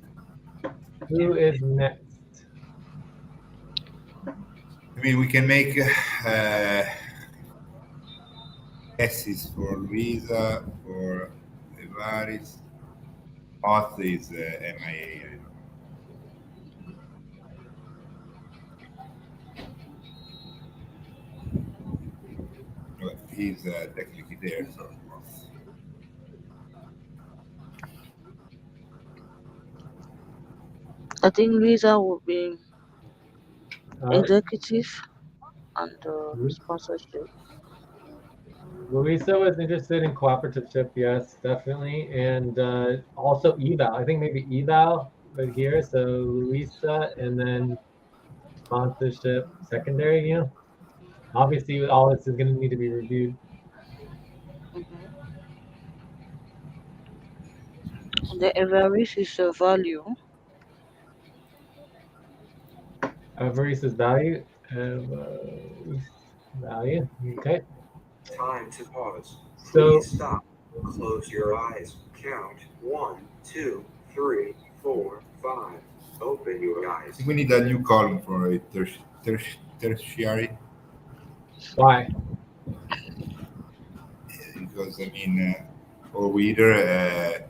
Who is next? I mean, we can make S's for Luisa, for Evaris. Auth is MIA. I don't know. But he's technically there, so. I think Lisa will be Uh, executive and Mhm. sponsorship. Luisa was interested in cooperativeship, yes, definitely, and also eval. I think maybe eval right here. So Luisa, and then sponsorship secondary. You know, obviously all this is going to need to be reviewed. Mm-hmm. The average is a value. Varice's value. Value. Okay. Time to pause. So Please stop. Close your eyes. Count 1, 2, 3, 4, 5. Open your I eyes. think we need a new column for a tertiary, why? because I mean, or we either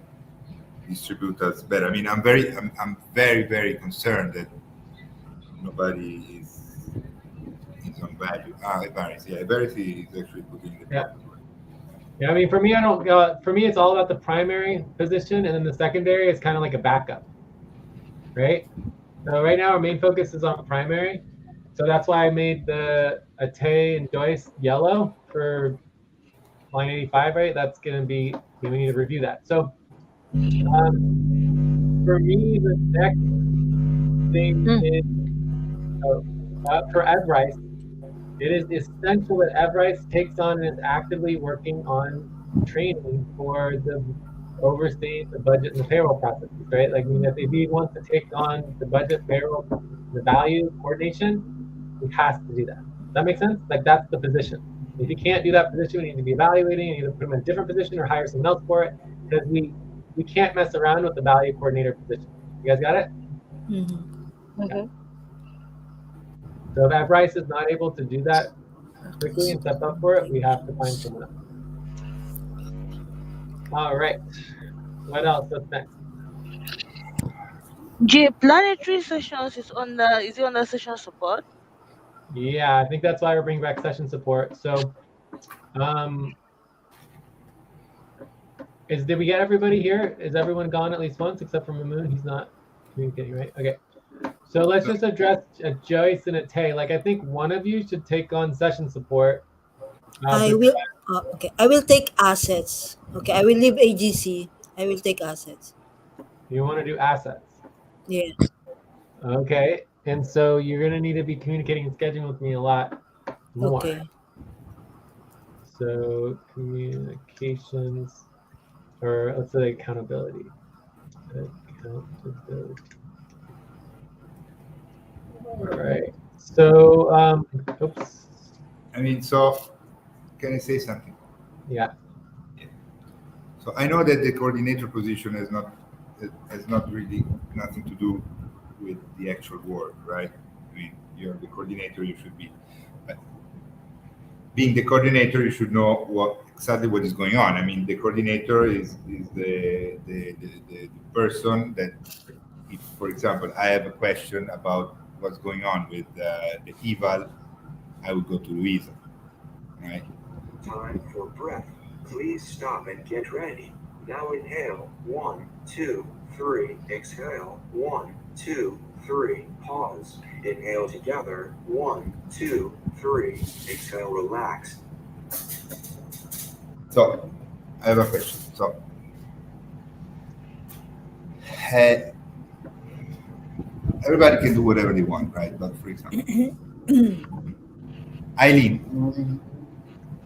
distribute us better. I mean, I'm very concerned that nobody is on value. Varys. Yeah, Varys is actually putting the Yeah. problem. Yeah, I mean, for me, I don't. For me, it's all about the primary position, and then the secondary is kind of like a backup, right? So right now, our main focus is on primary. So that's why I made the Ate and Joyce yellow for line 85, right? That's going to be, we need to review that. So for me, the next thing is for Evrice, it is essential that Evrice takes on and is actively working on training for the overseeing the budget and the payroll processes, right? Like, I mean, if he wants to take on the budget, payroll, the value coordination, he has to do that. Does that make sense? Like, that's the position. If you can't do that position, we need to be evaluating and either put him in a different position or hire someone else for it, because we can't mess around with the value coordinator position. You guys got it? Mm-hmm. So if Bryce is not able to do that quickly and step up for it, we have to find someone else. All right. What else? What's next? Planetary sessions is it on the session support? Yeah, I think that's why we're bringing back session support. So, did we get everybody here? Is everyone gone at least once except for Mamoon? He's not communicating, right? Okay. So let's just address Joyce and Tay. Like, I think one of you should take on session support. I will. Okay, I will take assets. Okay, I will leave AGC. I will take assets. You want to do assets? Yeah. Okay. And so you're going to need to be communicating and scheduling with me a lot more. Okay. So communications, or let's say accountability. Accountability. All right. So, oops. I mean, so can I say something? Yeah. So I know that the coordinator position has not really nothing to do with the actual work, right? I mean, you're the coordinator, you should be. But being the coordinator, you should know exactly what is going on. I mean, the coordinator is the person that, if, for example, I have a question about what's going on with the eval, I would go to Luisa, right? Time for breath. Please stop and get ready. Now inhale. 1, 2, 3. Exhale. 1, 2, 3. Pause. Inhale together. 1, 2, 3. Exhale, relax. So I have a question. So everybody can do whatever they want, right? But for example, Eileen,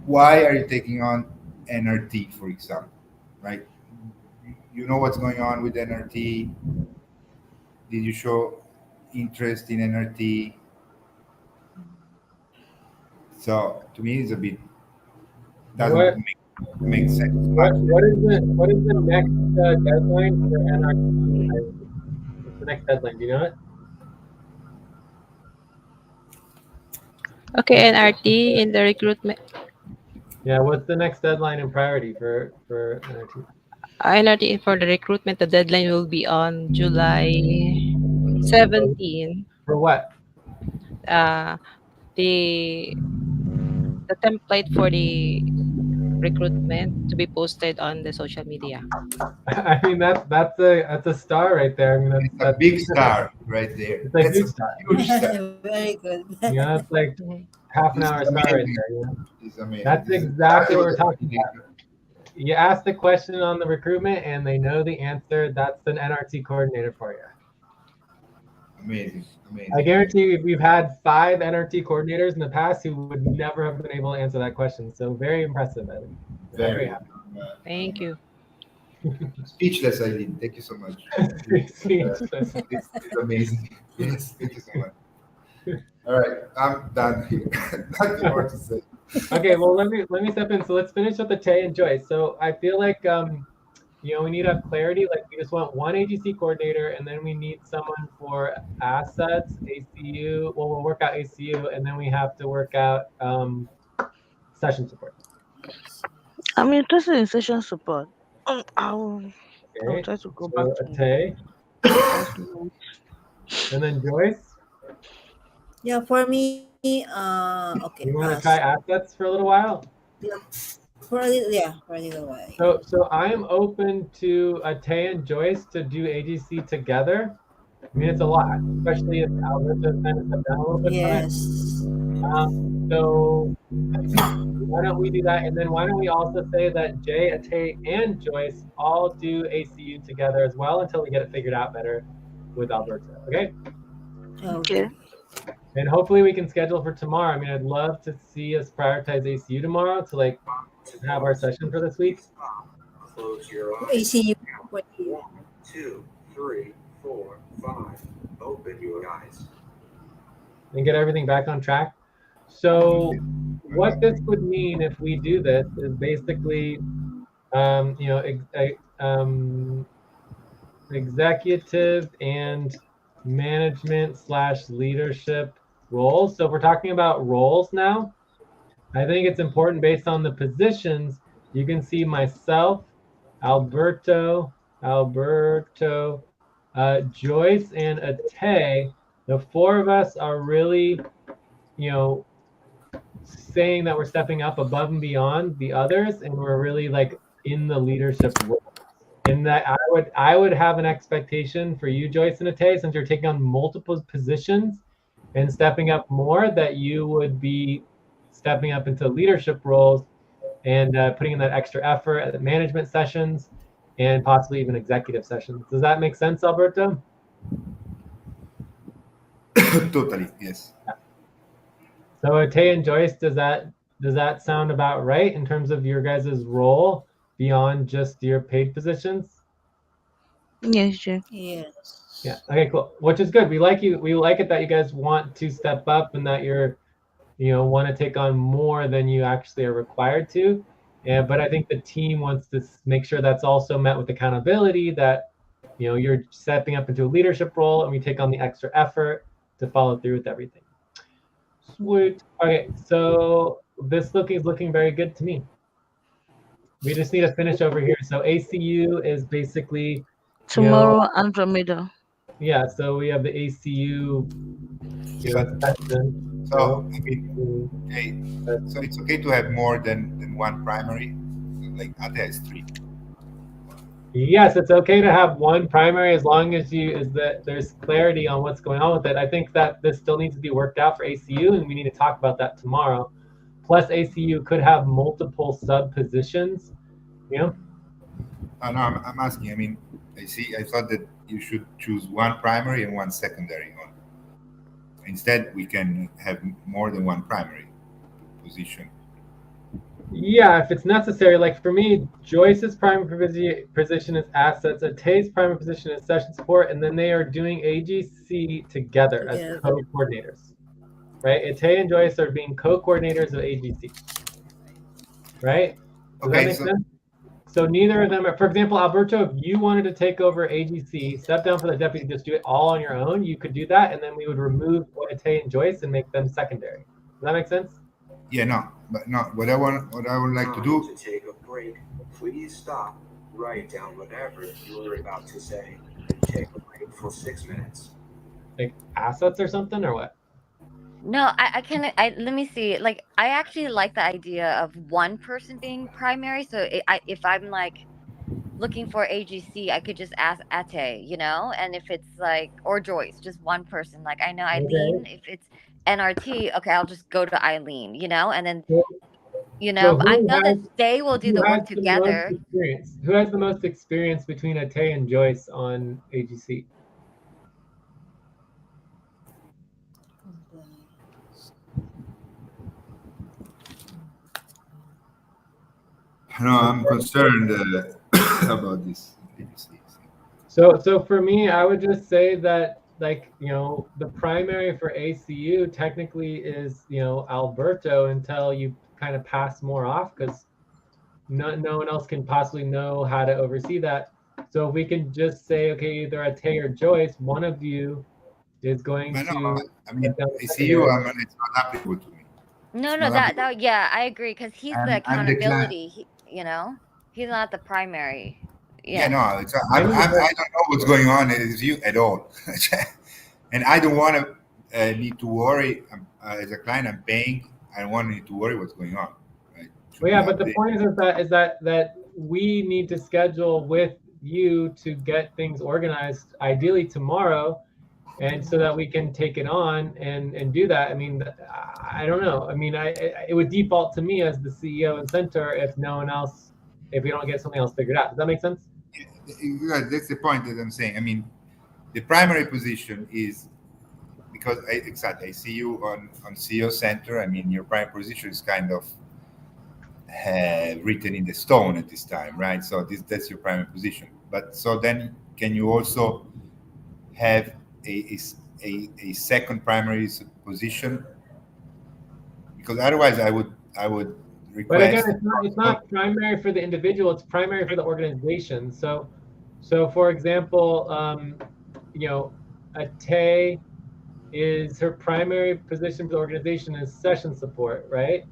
why are you taking on NRT, for example, right? You know what's going on with NRT. Did you show interest in NRT? So to me, it's a bit doesn't make sense. What is the next deadline for NRT? What's the next deadline? Do you know it? Okay, NRT in the recruitment. Yeah. What's the next deadline and priority for NRT? NRT for the recruitment, the deadline will be on July 17. For what? Uh, the the template for the recruitment to be posted on the social media. I mean, that's a star right there. I mean, that's a big star right there. It's a huge star. Huge star. Very good. Yeah, it's like half an hour star right there. You know? It's amazing. That's exactly what we're talking about. You ask the question on the recruitment and they know the answer. That's an NRT coordinator for you. Amazing. I guarantee you, we've had 5 NRT coordinators in the past who would never have been able to answer that question. So very impressive, Eileen. Very happy. Thank you. Speechless, Eileen. Thank you so much. Speechless. It's amazing. Yes, thank you so much. All right, I'm done here. Nothing more to say. Okay, well let me step in. So let's finish with the Tay and Joyce. So I feel like we need to have clarity. Like, we just want one AGC coordinator, and then we need someone for assets, ACU. Well, we'll work out ACU, and then we have to work out session support. I'm interested in session support. Okay, I'll Okay. try to go back So to Ate, class notes. and then Joyce. Yeah, for me, okay, You want to try assets for a little while? yeah, for a little while. So I am open to Ate and Joyce to do AGC together. I mean, it's a lot, especially if Alberto kind of stepped down a little bit from it. Yes. So why don't we do that? And then why don't we also say that Jay, Ate, and Joyce all do ACU together as well until we get it figured out better with Alberto. Okay? Okay. Okay. And hopefully we can schedule for tomorrow. I mean, I'd love to see us prioritize ACU tomorrow to like have our session for this week. Close your eyes. ACU. Count 1, 2, 3, 4, 5. Open your eyes. And get everything back on track. So what this would mean if we do this is basically, you know, executive and management / leadership roles. So if we're talking about roles now, I think it's important based on the positions. You can see myself, Alberto, Joyce, and Ate. The four of us are really, you know, saying that we're stepping up above and beyond the others, and we're really like in the leadership role. And that I would have an expectation for you, Joyce and Ate, since you're taking on multiple positions and stepping up more, that you would be stepping up into leadership roles and putting in that extra effort at the management sessions and possibly even executive sessions. Does that make sense, Alberto? Totally, yes. So Ate and Joyce, does that sound about right in terms of your guys' role beyond just your paid positions? Yes, Jay. Yes. Yeah. Okay, cool. Which is good. We like you. We like it that you guys want to step up and that you're, you know, want to take on more than you actually are required to. And but I think the team wants to make sure that's also met with accountability, that, you know, you're stepping up into a leadership role and we take on the extra effort to follow through with everything. Sweet. Okay, so this is looking very good to me. We just need to finish over here. So ACU is basically, Tomorrow, Andromeda. yeah, so we have the ACU, session. So I mean, hey, so it's okay to have more than one primary, like Ate has 3. Yes, it's okay to have one primary as long as there's clarity on what's going on with it. I think that this still needs to be worked out for ACU, and we need to talk about that tomorrow. Plus, ACU could have multiple sub positions. No, I'm asking. I mean, I thought that you should choose one primary and one secondary one. Instead, we can have more than one primary position. Yeah, if it's necessary. Like for me, Joyce's primary position is assets, Ate's primary position is session support, and then they are doing AGC together as co-coordinators, right? Ate and Joyce are being co-coordinators of AGC, right? Does that make sense? So neither of them are, for example, Alberto, if you wanted to take over AGC, step down for the deputy, just do it all on your own, you could do that, and then we would remove Ate and Joyce and make them secondary. Does that make sense? Yeah, no, but no. What I would like to do. To take a break, please stop. Write down whatever you were about to say, and take a break for 6 minutes. Like assets or something, or what? No, I can. Let me see. Like, I actually like the idea of one person being primary. So if I'm like looking for AGC, I could just ask Ate, you know. And if it's like, or Joyce, just one person. Like, I know Eileen. Okay. If it's NRT, okay, I'll just go to Eileen, you know. And then, you So know, but I know that they will do the work who has together. the most experience? Who has the most experience between Ate and Joyce on AGC? No, I'm concerned about this. So for me, I would just say that, like, you know, the primary for ACU technically is, you know, Alberto until you kind of pass more off, because no one else can possibly know how to oversee that. So if we can just say, okay, either Ate or Joyce, one of you is going to. I mean, ACU, it's not applicable to me. No, that yeah, I agree, because he's the I'm the accountability. You know, he's not the primary. Yeah, Yeah. no, it's, I need to I don't know what's going on with you at all. And I don't want to need to worry as a client. I'm paying. I don't want to need to worry what's going on. Right? Should Well, be yeah, but the updated. point is that we need to schedule with you to get things organized, ideally tomorrow, and so that we can take it on and do that. I mean, I don't know. I mean, it would default to me as the CEO and center if no one else, if we don't get something else figured out. Does that make sense? Yeah, that's the point that I'm saying. I mean, the primary position is because exactly I see you on CEO center. I mean, your primary position is kind of written in the stone at this time, right? So that's your primary position. But so then, can you also have a second primary position? Because otherwise, I would But again, request. it's not primary for the individual, it's primary for the organization. So for example, you know, a Tay is her primary position for the organization is session support, right?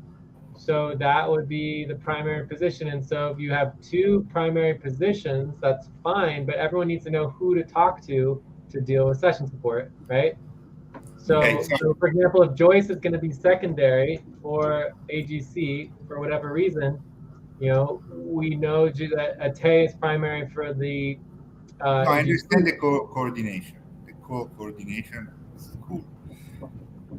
So that would be the primary position. And so if you have two primary positions, that's fine, but everyone needs to know who to talk to deal with session support, right? Okay, So for example, if Joyce is going to be secondary for AGC for whatever reason, we know that Ate is primary for the no, I understand AGC. the coordination. The coordination is cool.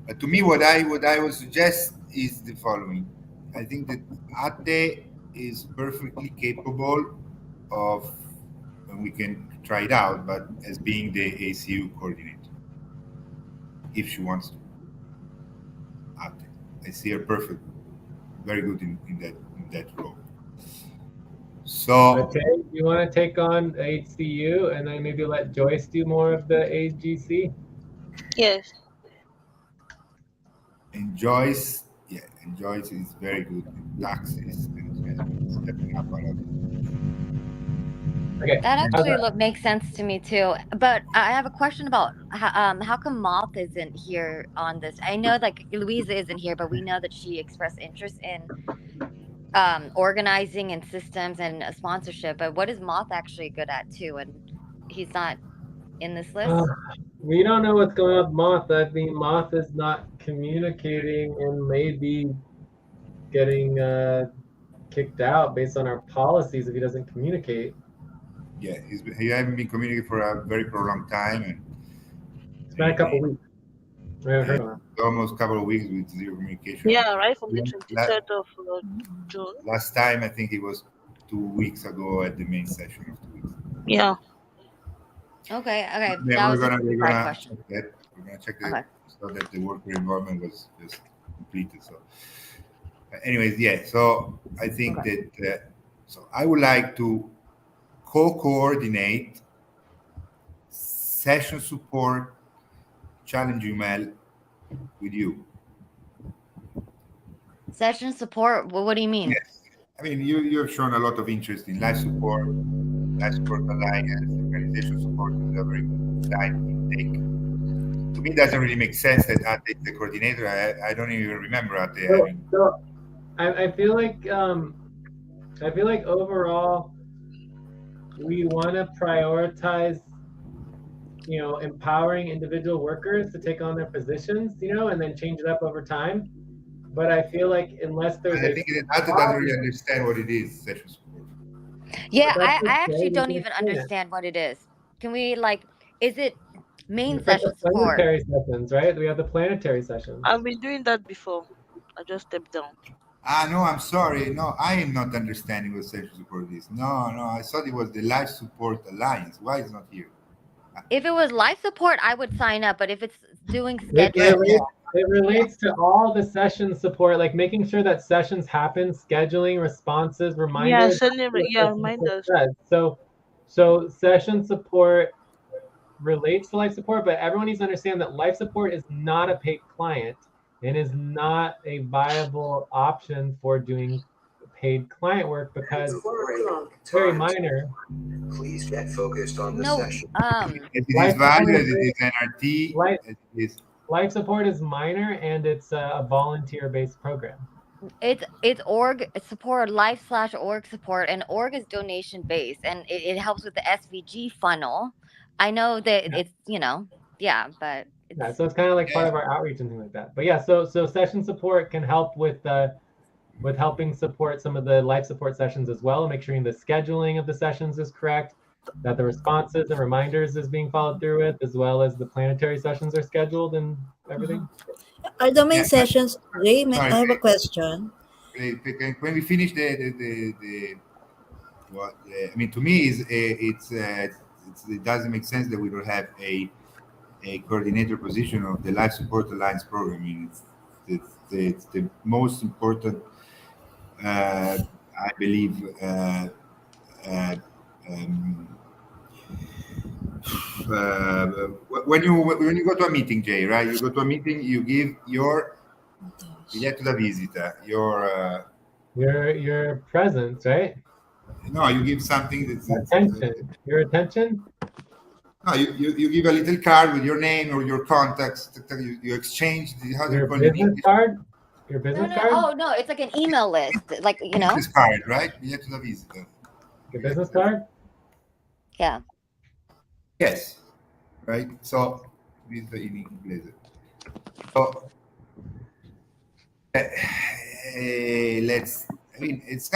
But to me, what I would suggest is the following. I think that Ate is perfectly capable of, and we can try it out, but as being the ACU coordinator, if she wants to. Ate, I see her perfect, very good in that role. So Ate, you want to take on HCU and then maybe let Joyce do more of the AGC? Yes. and Joyce, yeah, and Joyce is very good in taxes and she has been stepping up a lot. Okay. That How's actually that? makes sense to me too. But I have a question about how come Moth isn't here on this? I know like Louisa isn't here, but we know that she expressed interest in organizing and systems and sponsorship. But what is Moth actually good at too? And he's not in this Uh, list. we don't know what's going on with Moth. I mean, Moth is not communicating and maybe getting kicked out based on our policies if he doesn't communicate. Yeah, he hasn't been communicating for a very prolonged time, and It's been a couple weeks. I haven't heard of him. almost a couple of weeks with zero communication. Yeah, right from the La- 23rd of June. Last time, I think it was 2 weeks ago at the main session of 2 weeks. Yeah. Okay, okay. Yeah, That we're was just gonna a we're side gonna question. check that. We're gonna check that Okay. so that the worker involvement was just completed. So, anyways, yeah. So I think Okay. that so I would like to co-coordinate session support challenge email with you. Session support. What do you mean? Yes, I mean you have shown a lot of interest in life support alliance, organization support is a very good side intake. To me, it doesn't really make sense that Ate is the coordinator. I don't even remember Ate having. So I feel like overall we want to prioritize empowering individual workers to take on their positions, and then change it up over time. But I feel like unless there's I a think that Ate doesn't really understand what it is, session support. Yeah, but that's I okay, actually we don't can even explain it. understand what it is. Can we is it main It's like the session support? planetary sessions, right? We have the planetary sessions. I've been doing that before. I just stepped down. No, I'm sorry. No, I am not understanding what session support is. No, I thought it was the Life Support Alliance. Why is it not here? If it was life support, I would sign up. But if it's doing It scheduling, relates to all the session support, like making sure that sessions happen, scheduling, responses, Yeah, reminders. sending, That's what yeah, session support reminders. says. So session support relates to life support, but everyone needs to understand that life support is not a paid client and is not a viable option for doing paid client work because it's very minor. Please get focused on the no. session. It Life is valued support as it is NRT. life, As it is. life support is minor and it's a volunteer-based program. It's org support, life/org support, and org is donation based, and it helps with the SVG funnel. I know that Yeah. it's yeah, but Yeah, it's so it's kind of like part Yeah. of our outreach and things like that. But yeah, so session support can help with helping support some of the life support sessions as well, and make sure the scheduling of the sessions is correct, that the responses and reminders is being followed through with, as well as the planetary sessions are scheduled and everything. Are the main Yeah. sessions, Ray, Sorry. I have a question. When we finish the what I mean, to me is it doesn't make sense that we don't have a coordinator position of the Life Support Alliance program. I mean, it's the most important, I believe. Uh, um, uh, when you go to a meeting, Jay, right? You go to a meeting, you give your biglietto da visita, Your presence, right? no, you give something that's Attention. Your attention. no, you give a little card with your name or your contacts. You exchange the, how do you Your call it in business English? card. Your no, business no. card. Oh no, it's like an email list, like Business card, right? Biglietto da visita. Your business card. yeah. Yes, right. So this is in English. So let's. I mean, it's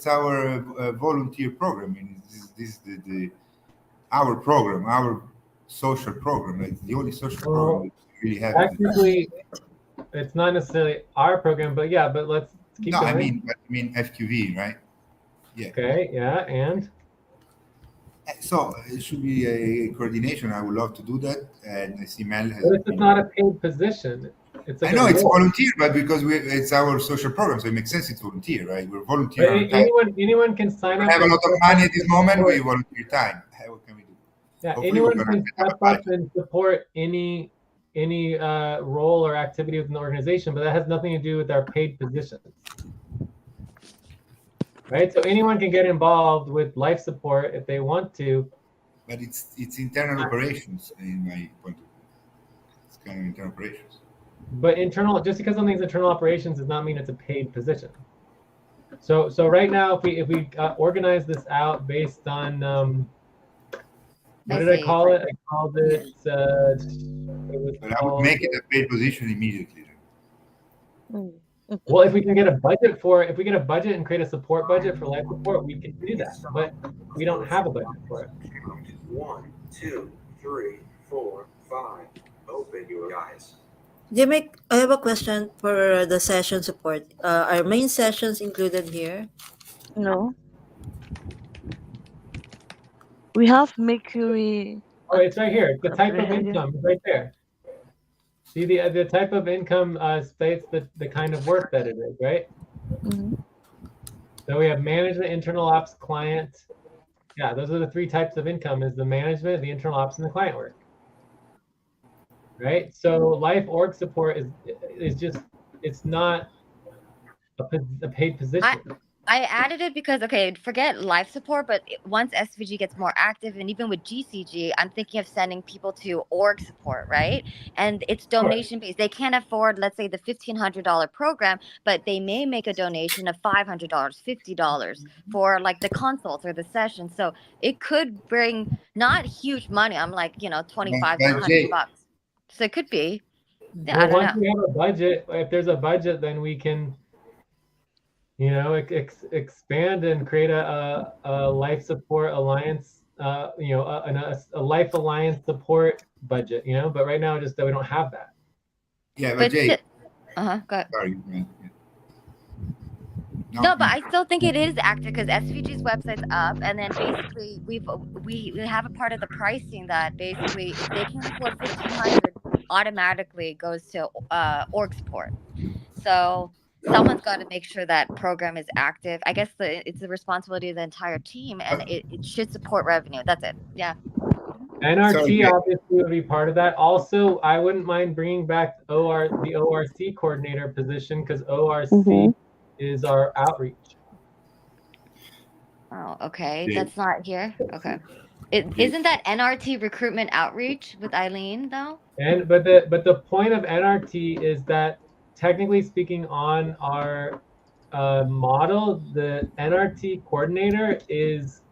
our volunteer program. I mean, this is the our program, our social program. It's the only social program Well, that we really have. technically, it's not necessarily our program, but yeah. But let's keep No, going. I mean FQV, right? Yeah. Okay. Yeah. And So it should be a coordination. I would love to do that, and I see Mel has but it's just been. not a paid position. It's I like a know it's role. volunteer, but because it's our social program, so it makes sense it's volunteer, right? We're But volunteer our time. anyone can sign We up have a and lot of step up money at this and moment. We support. volunteer time. What can we do? Yeah, Hopefully, we're anyone gonna can set up step a up budget. and support any role or activity within the organization, but that has nothing to do with our paid positions. Right? So anyone can get involved with life support if they want to. But it's internal operations, in my point of view. It's kind of internal operations. But just because something's internal operations does not mean it's a paid position. So right now, if we organize this out based on what did I call it? I called it. It was But I would called. make it a paid position immediately. Well, if we can get a budget for it, if we get a budget and create a support budget for life support, we can do that. But we don't have a budget for it. 1, 2, 3, 4, 5. Open your eyes. Jimmy, I have a question for the session support. Are main sessions included here? No. We have Mercury. Oh, it's right here. The type of income is right there. See the type of income states the kind of work that it is, right? Mm-hmm. So we have management, internal ops, client. Yeah, those are the three types of income: is the management, the internal ops, and the client work. Right. So life org support is just it's not a paid position. I added it because, okay, forget life support, but once SVG gets more active, and even with GCG, I'm thinking of sending people to org support, right? And it's donation based. They can't afford, let's say, the $1,500 program, but they may make a donation of $500, $50 for like the consults or the sessions. So it could bring not huge money. I'm like, 25 to $100. So it could be. Yeah, well, I don't once know. we have a budget, if there's a budget, then we can expand and create a life support alliance, a life alliance support budget, but right now just that we don't have that. Yeah, but Jay. Go ahead. Sorry. No, but I still think it is active because SVG's website's up, and then basically we have a part of the pricing that basically if they can afford $1,500, automatically goes to org support. So someone's got to make sure that program is active. I guess it's the responsibility of the entire team, and it should support revenue. That's it. Yeah. NRT obviously would be part of that. Also, I wouldn't mind bringing back the ORC coordinator position because ORC is our outreach. Oh, okay. That's not here. Okay. Isn't that NRT recruitment outreach with Eileen though? But the point of NRT is that technically speaking, on our model, the NRT coordinator is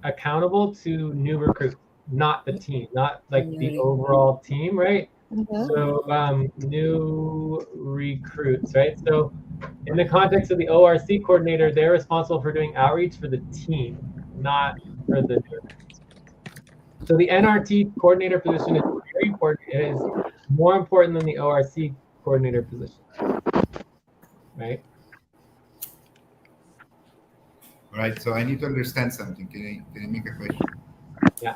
accountable to new recruits, not the team, not like the overall team, right? So new recruits, right? So in the context of the ORC coordinator, they're responsible for doing outreach for the team, not for the new recruits. So the NRT coordinator position is very important. It is more important than the ORC coordinator position, right? All right. So I need to understand something. Can I make a question? Yeah.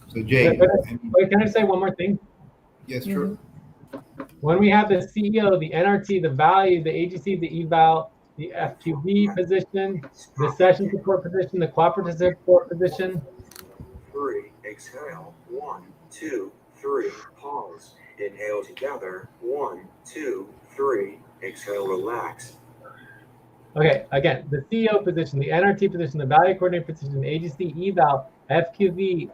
So Jay, Wait, can I say one more thing? Yes, sure. When we have the CEO, the NRT, the value, the AGC, the eval, the FQB position, the session support position, the cooperative support position. 3, exhale. 1, 2, 3, pause. Inhale together. 1, 2, 3, exhale, relax. Okay, again, the CEO position, the NRT position, the value coordinator position, AGC, eval, FQB,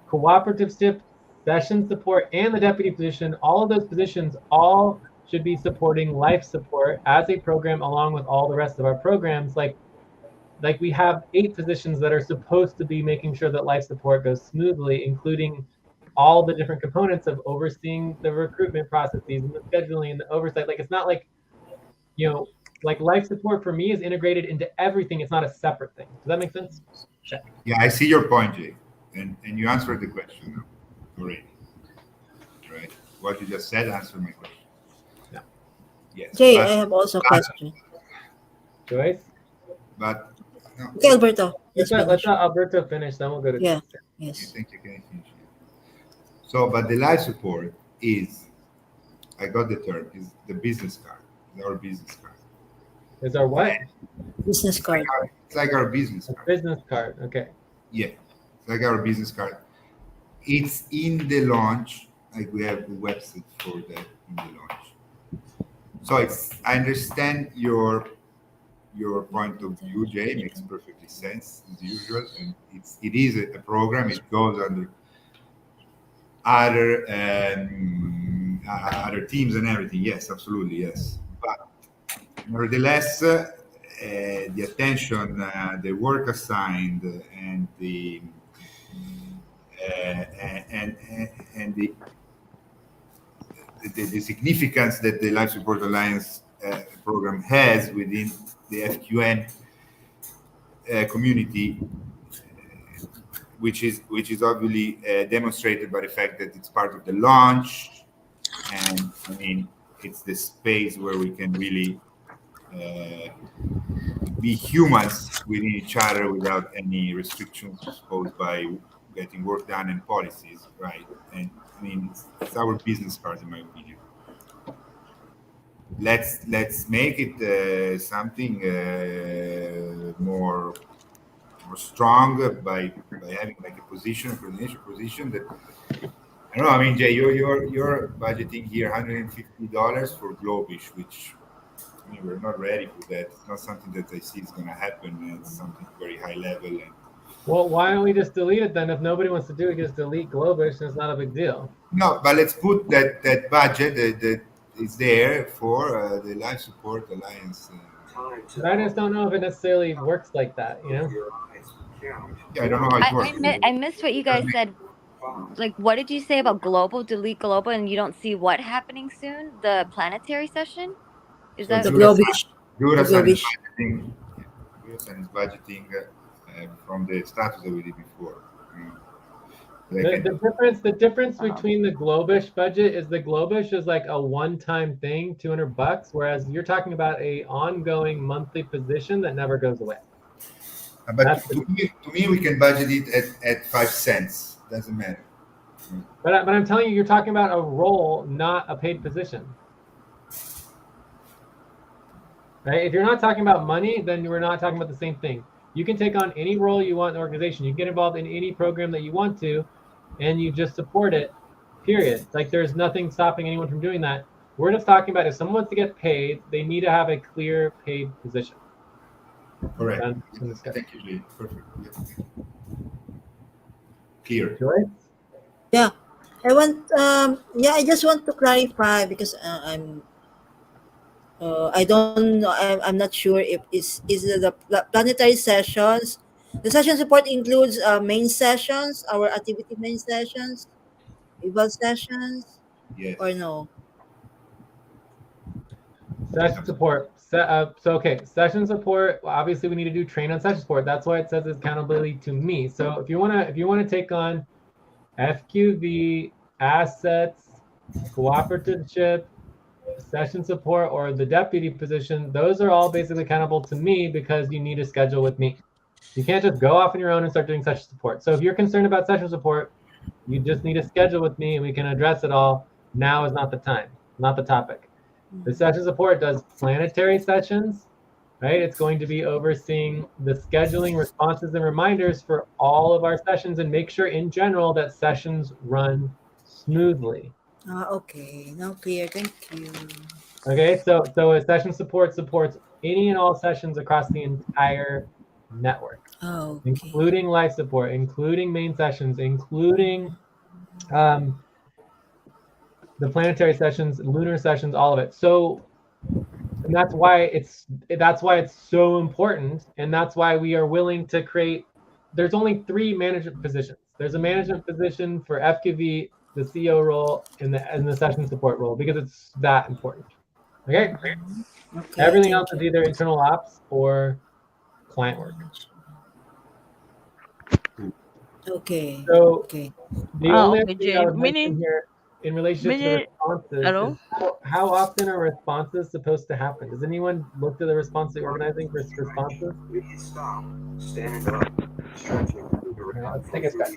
cooperative SIP, session support, and the deputy position, all of those positions all should be supporting life support as a program along with all the rest of our programs. Like we have 8 positions that are supposed to be making sure that life support goes smoothly, including all the different components of overseeing the recruitment processes and the scheduling and the oversight. Like it's not like, like life support for me is integrated into everything. It's not a separate thing. Does that make sense? Check. Yeah, I see your point, Jay, and you answered the question already. Right? What you just said answered my question. Yeah. Yes. Jay, I have also a question. Joyce? But no. Okay, Alberto. Let's let Alberto finish, then we'll go to yes. I think you can finish. So, but the life support is, I got the term, is the business card. Is our business card. Is our what? Business card. It's like our business card. Business card, okay. Yeah, it's like our business card. It's in the launch, like we have the website for that in the launch. So I understand your point of view, Jay, makes perfectly sense as usual, and it is a program. It goes under other teams and everything. Yes, absolutely, yes. But nevertheless, the attention, the work assigned, and the significance that the Life Support Alliance program has within the FQN community, which is obviously demonstrated by the fact that it's part of the launch, and I mean it's the space where we can really be humans within each other without any restrictions posed by getting work done and policies, right? And I mean it's our business card, in my opinion. Let's make it something more strong by having like a coordination position that I don't know. I mean, Jay, you're budgeting here $150 for Globish, which I mean we're not ready for that. It's not something that I see is going to happen. It's something very high level. And well, why don't we just delete it then? If nobody wants to do it, just delete Globish, and it's not a big deal. No, but let's put that budget that is there for the Life Support Alliance. But I just don't know if it necessarily works like that, Yeah, I don't know how it works. I missed what you guys said. Like, what did you say about global? Delete global, and you don't see what happening soon? The planetary session? Is So that the Globish? Jurasan is budgeting from the status that we did before. The difference between the Globish budget is the Globish is like a one-time thing, $200, whereas you're talking about a ongoing monthly position that never goes away. But to me, we can budget it at 5 cents. Doesn't matter. But I'm telling you, you're talking about a role, not a paid position. Right? If you're not talking about money, then we're not talking about the same thing. You can take on any role you want in the organization. You can get involved in any program that you want to, and you just support it, period. Like there's nothing stopping anyone from doing that. We're just talking about if someone wants to get paid, they need to have a clear paid position. Correct. Thank you, Lee. Perfect. Clear. Joyce? Yeah. I just want to clarify because I don't know. I'm not sure if is the planetary sessions. The session support includes main sessions, our activity main sessions, eval sessions, or Yes. no? Session support. Okay, session support. Well, obviously, we need to do train on session support. That's why it says accountability to me. So if you wanna take on FQV, assets, cooperativeship, session support, or the deputy position, those are all basically accountable to me because you need a schedule with me. You can't just go off on your own and start doing session support. So if you're concerned about session support, you just need a schedule with me and we can address it all. Now is not the time, not the topic. The session support does planetary sessions, right? It's going to be overseeing the scheduling, responses, and reminders for all of our sessions and make sure in general that sessions run smoothly. Okay. Now clear. Thank you. Okay, so a session support supports any and all sessions across the entire network, Okay. including life support, including main sessions, including um, the planetary sessions, lunar sessions, all of it. So, and that's why it's so important, and that's why we are willing to create. There's only 3 management positions. There's a management position for FQV, the CEO role, and the session support role because it's that important. Okay. Okay. Everything else Thank is you. either internal ops or client work. Okay. So Okay. the only other Okay, thing I Jay. would mention here in relationship to the Meaning, responses is hello? how often are responses supposed to happen? Does anyone look to the responsive organizing for responses? Please stop. Stand up. Stretching. Now, let's take a step.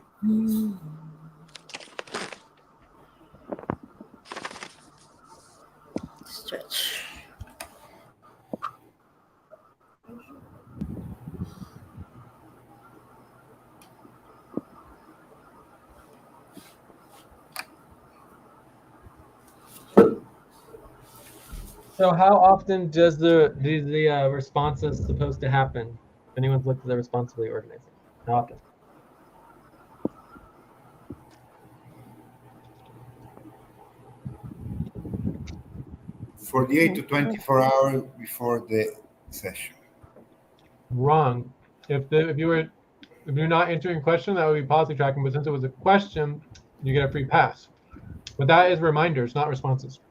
Stretch. So how often does the responses supposed to happen? If anyone's looked at the responsibly organizing, how often? Forty-eight to 24 hours before the session. Wrong. If you're not answering a question, that would be policy tracking. But since it was a question, you get a free pass. But that is reminders, not responses.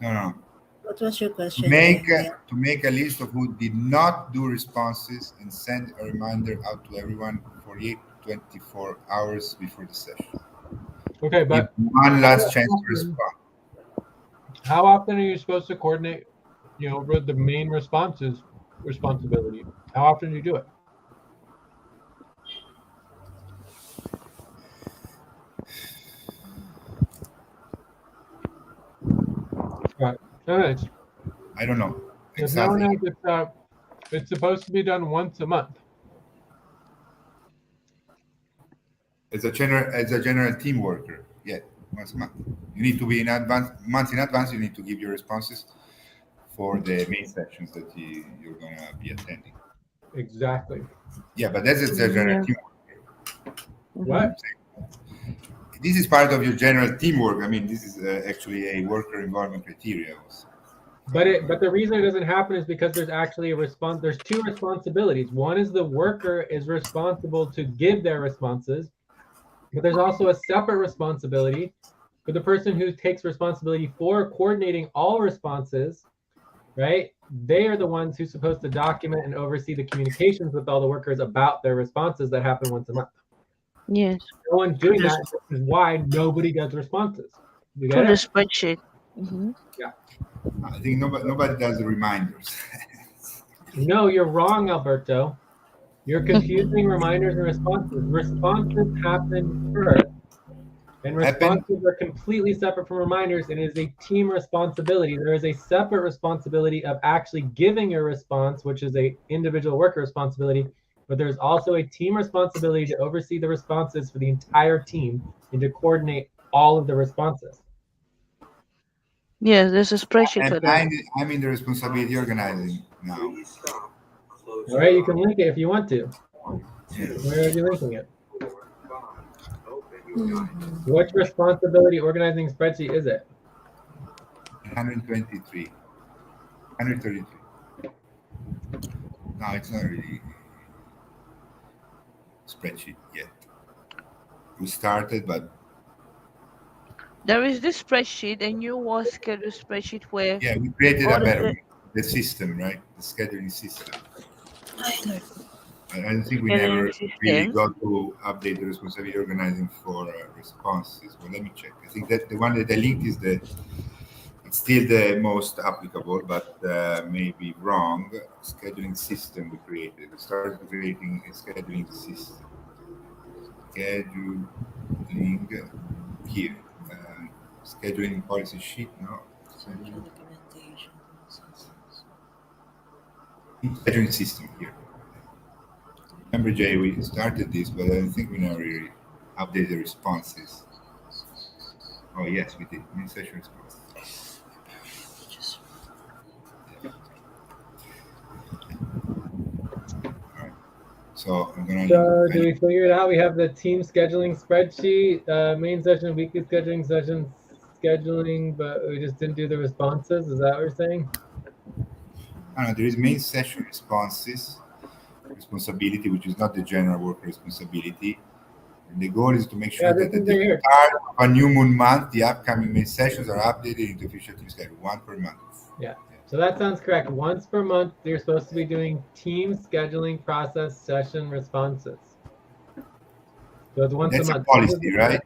No. What was your To question, make Jay? to make a list of who did not do responses and send a reminder out to everyone 48 to 24 hours before the session. Okay, Give but one last chance to respond. how often are you supposed to coordinate, with the main responses responsibility? How often do you do it? Right. So I don't know if no one exactly. else, it's supposed to be done once a month. As a general team worker, yeah, once a month. You need to be in advance, months in advance. You need to give your responses for the main sessions that you're gonna be attending. Exactly. Yeah, but that's a general Yeah. team worker. What? This is part of your general teamwork. I mean, this is actually a worker involvement criteria also. But the reason it doesn't happen is because there's actually a response. There's 2 responsibilities. One is the worker is responsible to give their responses, but there's also a separate responsibility for the person who takes responsibility for coordinating all responses, right? They are the ones who's supposed to document and oversee the communications with all the workers about their responses that happen once a month. Yes. No one's doing Just that, which is why nobody does responses. You get put the it? spreadsheet. Yeah. I think nobody does the reminders. No, you're wrong, Alberto. You're confusing reminders and responses. Responses happen first, and Happen. responses are completely separate from reminders, and it is a team responsibility. There is a separate responsibility of actually giving your response, which is a individual worker responsibility, but there's also a team responsibility to oversee the responses for the entire team and to coordinate all of the responses. Yes, there's a spreadsheet And for that. I'm in the responsibility organizing now. Please stop. Close All your right, you can eyes. link it if you want to. 1, 2, Where are you linking it? 4, 5. Open Which responsibility organizing spreadsheet is it? 123. 133. No, it's not really spreadsheet yet. We started, but There is this spreadsheet, a new war schedule spreadsheet where yeah, we created all a better the one. The system, right? The scheduling system. Ay, Lord. I don't think we scheduling never really system. got to update the responsibility organizing for responses. Well, let me check. I think that the one that I linked is it's still the most applicable, but maybe wrong. Scheduling system we created. We started creating a scheduling system. Scheduling here. Scheduling policy sheet. No. Documentation. Scheduling system here. Remember, Jay, we started this, but I don't think we never really updated the responses. Oh, yes, we did. Main session response. All right. So I'm going So to. do we figure it out? We have the team scheduling spreadsheet, main session, weekly scheduling sessions, scheduling, but we just didn't do the responses. Is that what you're saying? There is main session responses, responsibility, which is not the general worker responsibility. And the goal is to make sure that at the start of a new moon month, the upcoming main sessions are updated into official team schedule, one per month. Yeah. So that sounds correct. Once per month, you're supposed to be doing team scheduling process session responses. So it's once That's a month. A policy, right?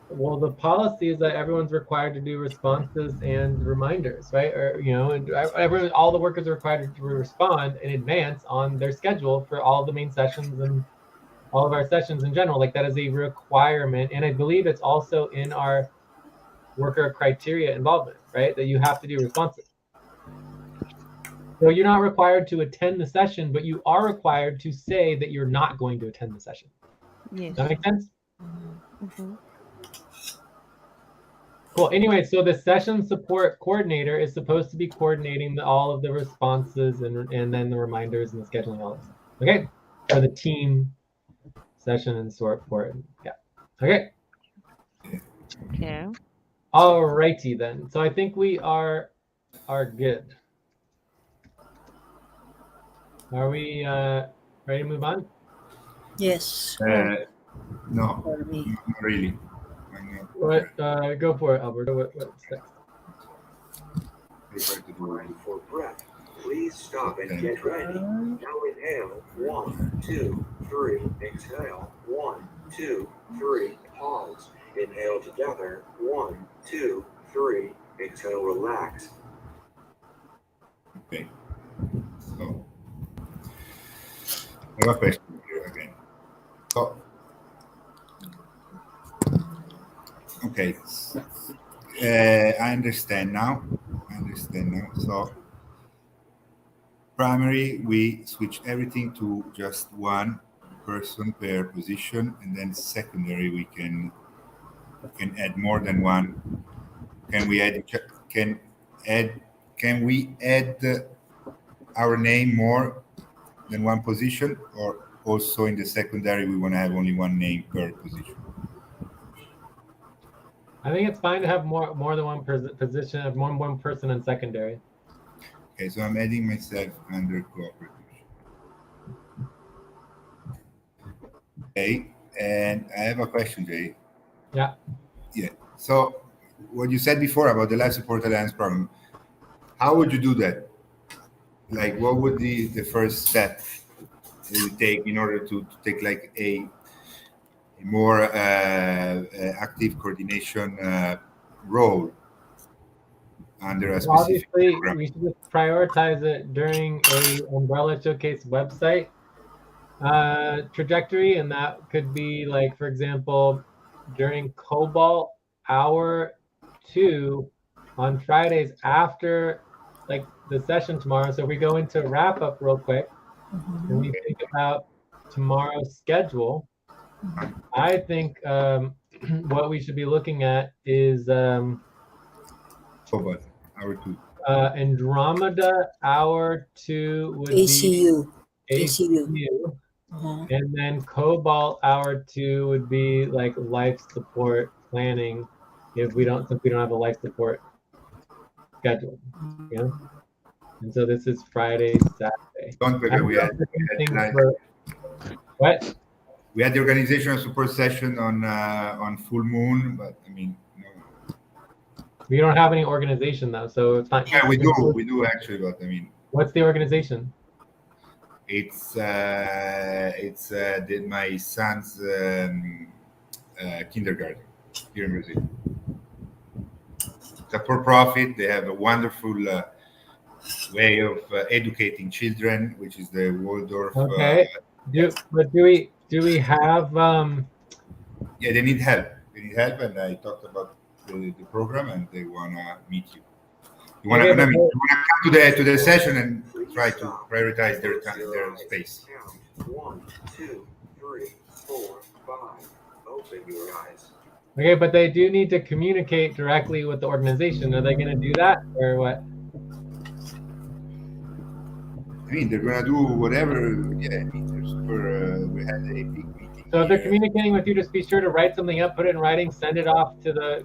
Well, the policy is that everyone's required to do responses and reminders, right? Or and all the workers are required to respond in advance on their schedule for all the main sessions and all of our sessions in general. Like, that is a requirement, and I believe it's also in our worker criteria involvement, right? That you have to do responses. So you're not required to attend the session, but you are required to say that you're not going to attend the session. Yes. Does that make sense? Mm-hmm. Cool. Anyway, so the session support coordinator is supposed to be coordinating all of the responses and then the reminders and the scheduling, all this. Okay. For the team session and support. Yeah. Okay. Okay. Alrighty then. So I think we are good. Are we ready to move on? Yes. No, For me. not really. What? Go for it, Alberto. What's next? Time for breath. Please stop and get ready. Now inhale. 1, 2, 3. Exhale. 1, 2, 3. Pause. Inhale together. 1, 2, 3. Exhale. Relax. Okay. So I have a question here again. So okay. I understand now. So primary, we switch everything to just one person per position, and then secondary, we can add more than one. Can we add? Can we add our name more than one position, or also in the secondary we want to have only one name per position? I think it's fine to have more than one position, have more than one person in secondary. Okay, so I'm adding myself under cooperative. Okay, and I have a question, Jay. Yeah. Yeah. So what you said before about the Life Support Alliance program, how would you do that? Like, what would the first step you take in order to take like a more active coordination role under a specific Obviously, program? we should just prioritize it during a Umbrella Showcase website trajectory, and that could be like, for example, during Cobalt Hour 2 on Fridays after like the session tomorrow. So if we go into wrap up real quick and we think about tomorrow's schedule, I think what we should be looking at is Cobalt Hour 2. Andromeda Hour 2 would ACU. be ACU. And then Cobalt Hour 2 would be like life support planning since we don't have a life support schedule, you know? And so this is Friday, Saturday. Don't I forget don't we know had, if there's we anything had for what? we had the organizational support session on full moon, but I mean, no. We don't have any organization though, so it's not. Yeah, we do actually, but I mean, What's the organization? it's my son's kindergarten here in Brazil. It's a for-profit. They have a wonderful way of educating children, which is the Waldorf. Okay. Do we have Yeah, they need help. They need help, and I talked about the program, and they wanna meet you. You wanna, Okay, I mean, you wanna come to the session and try to prioritize their time, their space. 1, 2, 3, 4, 5. Open your eyes. okay, but they do need to communicate directly with the organization. Are they going to do that or what? I mean, they're gonna do whatever. Yeah, I mean, they're super. We had a big meeting. So if they're communicating with you, just be sure to write something up, put it in writing, send it off to the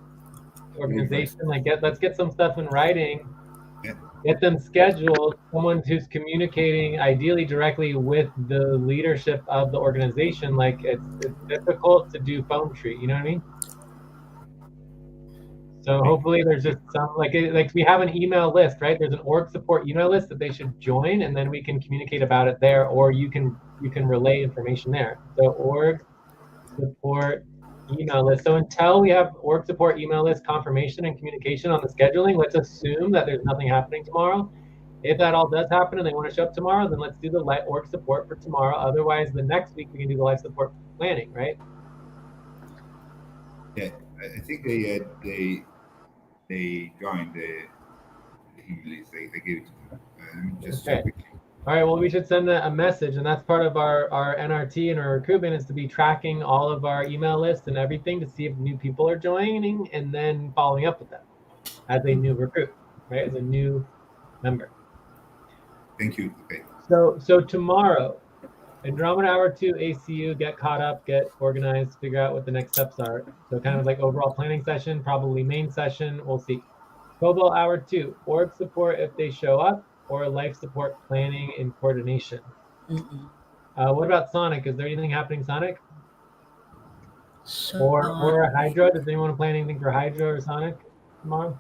organization. Like, let's get some stuff in writing. Yeah. Get them scheduled. Someone who's communicating, ideally directly with the leadership of the organization. Like, it's difficult to do phone tree. You know what I mean? So hopefully there's just some like we have an email list, right? There's an org support email list that they should join, and then we can communicate about it there, or you can relay information there. So org support email list. So until we have org support email list confirmation and communication on the scheduling, let's assume that there's nothing happening tomorrow. If that all does happen and they want to show up tomorrow, then let's do the org support for tomorrow. Otherwise, the next week we can do the life support planning, right? Yeah, I think they joined the email list. They gave it to them. Just okay. All right, well, we should send a message, and that's part of our NRT and our recruitment is to be tracking all of our email lists and everything to see if new people are joining and then following up with them as a new recruit, right, as a new member. Thank you. Okay. So tomorrow, Andromeda Hour 2, ACU, get caught up, get organized, figure out what the next steps are. So kind of like overall planning session, probably main session, we'll see. Cobalt Hour 2, org support if they show up, or life support planning and coordination. What about Sonic? Is there anything happening Sonic? Or Hydra? Does anyone want to plan anything for Hydra or Sonic tomorrow?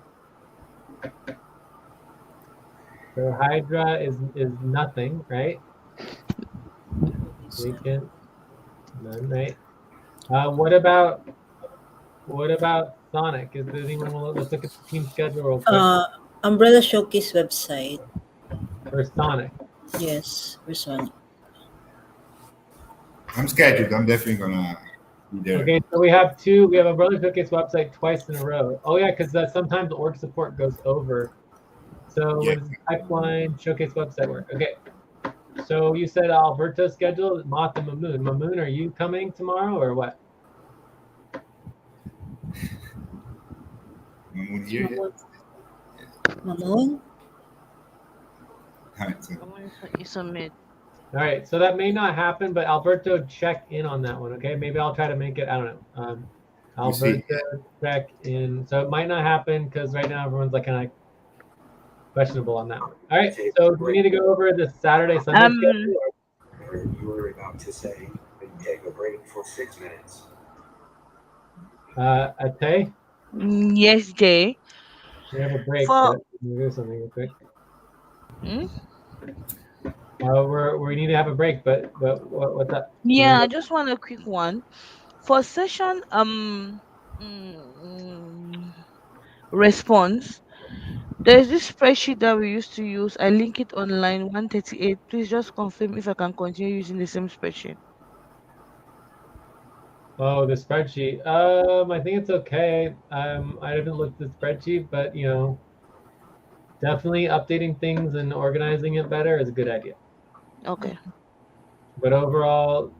So Hydra is nothing, right? Vacant. None, right? What about Sonic? Is there anyone? Let's look at the team schedule real quick. Umbrella Showcase website. For Sonic. Yes, for Sonic. I'm scheduled. I'm definitely gonna be there. Okay, so we have Umbrella Showcase website twice in a row. Oh yeah, because sometimes the org support goes over. So Yeah. what is the pipeline showcase website work? Okay. So you said Alberto scheduled, Moth and Mamoon. Mamoon, are you coming tomorrow or what? Mamoon here. Mamoon? You submit. All right, so that may not happen, but Alberto, check in on that one, okay? Maybe I'll try to make it, I don't know. Alberto, check in. So it might not happen because right now everyone's like kind of questionable on that one. All right, so we need to go over the Saturday, Sunday schedule. You were about to say, take a break for 6 minutes. Ate? Yes, Jay. We have a break, For- but we'll do something real quick. Hmm? We need to have a break, but what's up? Yeah, I just want a quick one. For session response, there's this spreadsheet that we used to use. I link it on line 138. Please just confirm if I can continue using the same spreadsheet. Oh, the spreadsheet. I think it's okay. I haven't looked at the spreadsheet, but definitely updating things and organizing it better is a good idea. Okay. But overall,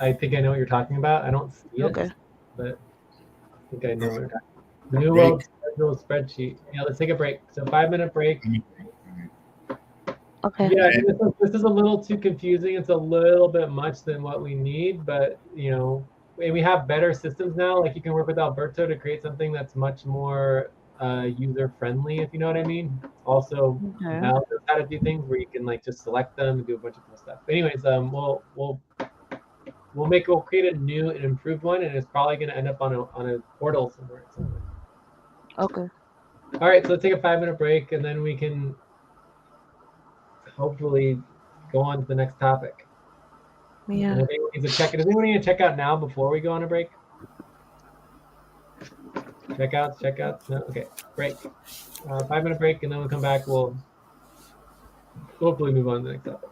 I think I know what you're talking about. I don't see it, Okay. but I think I know what you're talking about. New World schedule spreadsheet. Yeah, let's take a break. So 5-minute break. Okay. Yeah, this is a little too confusing. It's a little bit much than what we need, but and we have better systems now. Like you can work with Alberto to create something that's much more user friendly, if you know what I mean. Also, Okay. Mel knows how to do things where you can like just select them and do a bunch of cool stuff. But anyways, we'll create a new and improved one, and it's probably going to end up on a portal somewhere. Okay. All right, so let's take a 5-minute break, and then we can hopefully go on to the next topic. Yeah. And I think we need to check it. Does anyone need to check out now before we go on a break? Checkouts. No, okay, break. 5-minute break, and then we'll come back. We'll hopefully move on to the next topic.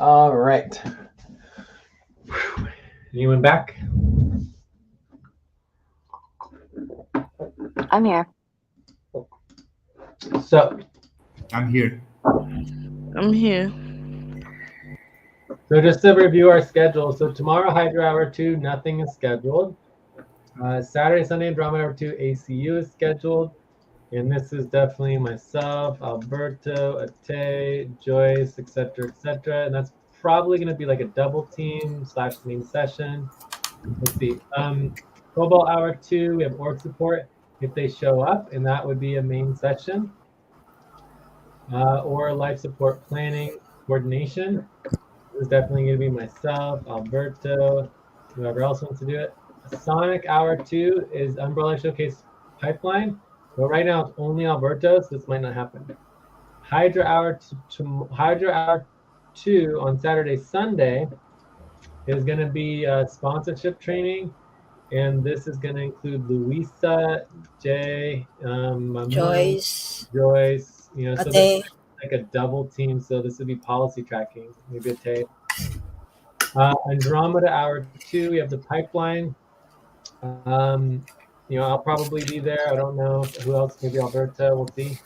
All right. Anyone back? I'm here. So I'm here. I'm here. So just to review our schedule, so tomorrow, Hydra Hour 2, nothing is scheduled. Saturday, Sunday, and Drama Hour 2, ACU is scheduled. And this is definitely myself, Alberto, Ate, Joyce, etc., etc. And that's probably going to be like a double team / main session. Let's see. Cobalt Hour 2, we have org support if they show up, and that would be a main session. Or life support planning coordination. This is definitely going to be myself, Alberto, whoever else wants to do it. Sonic Hour 2 is Umbrella Showcase Pipeline. But right now it's only Alberto, so this might not happen. Hydra Hour 2 on Saturday, Sunday is going to be sponsorship training. And this is going to include Luisa, Jay, Mamoon, Joyce, Joyce, so this Ate. is like a double team. So this would be policy tracking, maybe a tape. Andromeda Hour 2, we have the pipeline. I'll probably be there. I don't know who else, maybe Alberta, we'll see.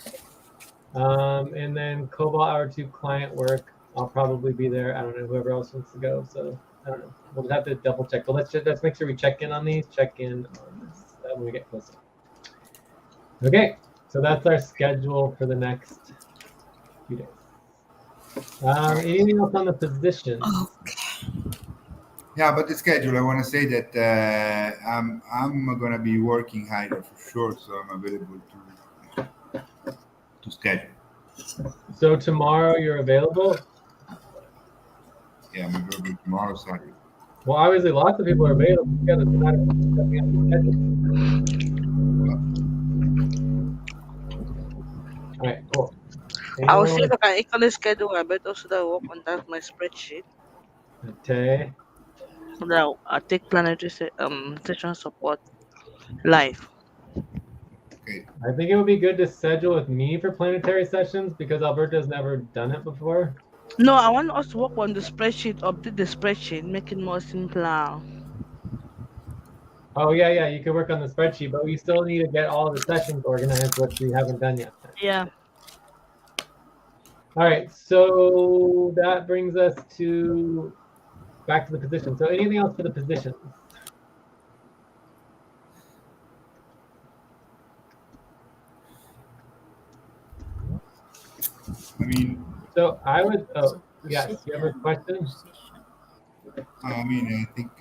And then Cobalt Hour 2 client work, I'll probably be there. I don't know, whoever else wants to go. So I don't know. We'll have to double check. But let's make sure we check in on these, check in on this when we get closer. Okay, so that's our schedule for the next few days. Anything else on the position? Yeah, but the schedule, I want to say that I'm going to be working Hydra for sure, so I'm available to schedule. So tomorrow you're available? Yeah, I'm available tomorrow, Saturday. Well, obviously lots of people are available. Yeah, it's a matter of stepping up the schedule. All right, cool. I will see if I can equally schedule. I better should I work on that my spreadsheet. Okay. Now I take planetary session support live. Okay. I think it would be good to schedule with me for planetary sessions because Alberto's never done it before. No, I want us to work on the spreadsheet, update the spreadsheet, make it more simpler. Oh yeah, you can work on the spreadsheet, but we still need to get all the sessions organized, which we haven't done yet. Yeah. All right, so that brings us back to the position. So anything else for the positions? I mean, so I would. Oh, yes. You have a question? I mean, I think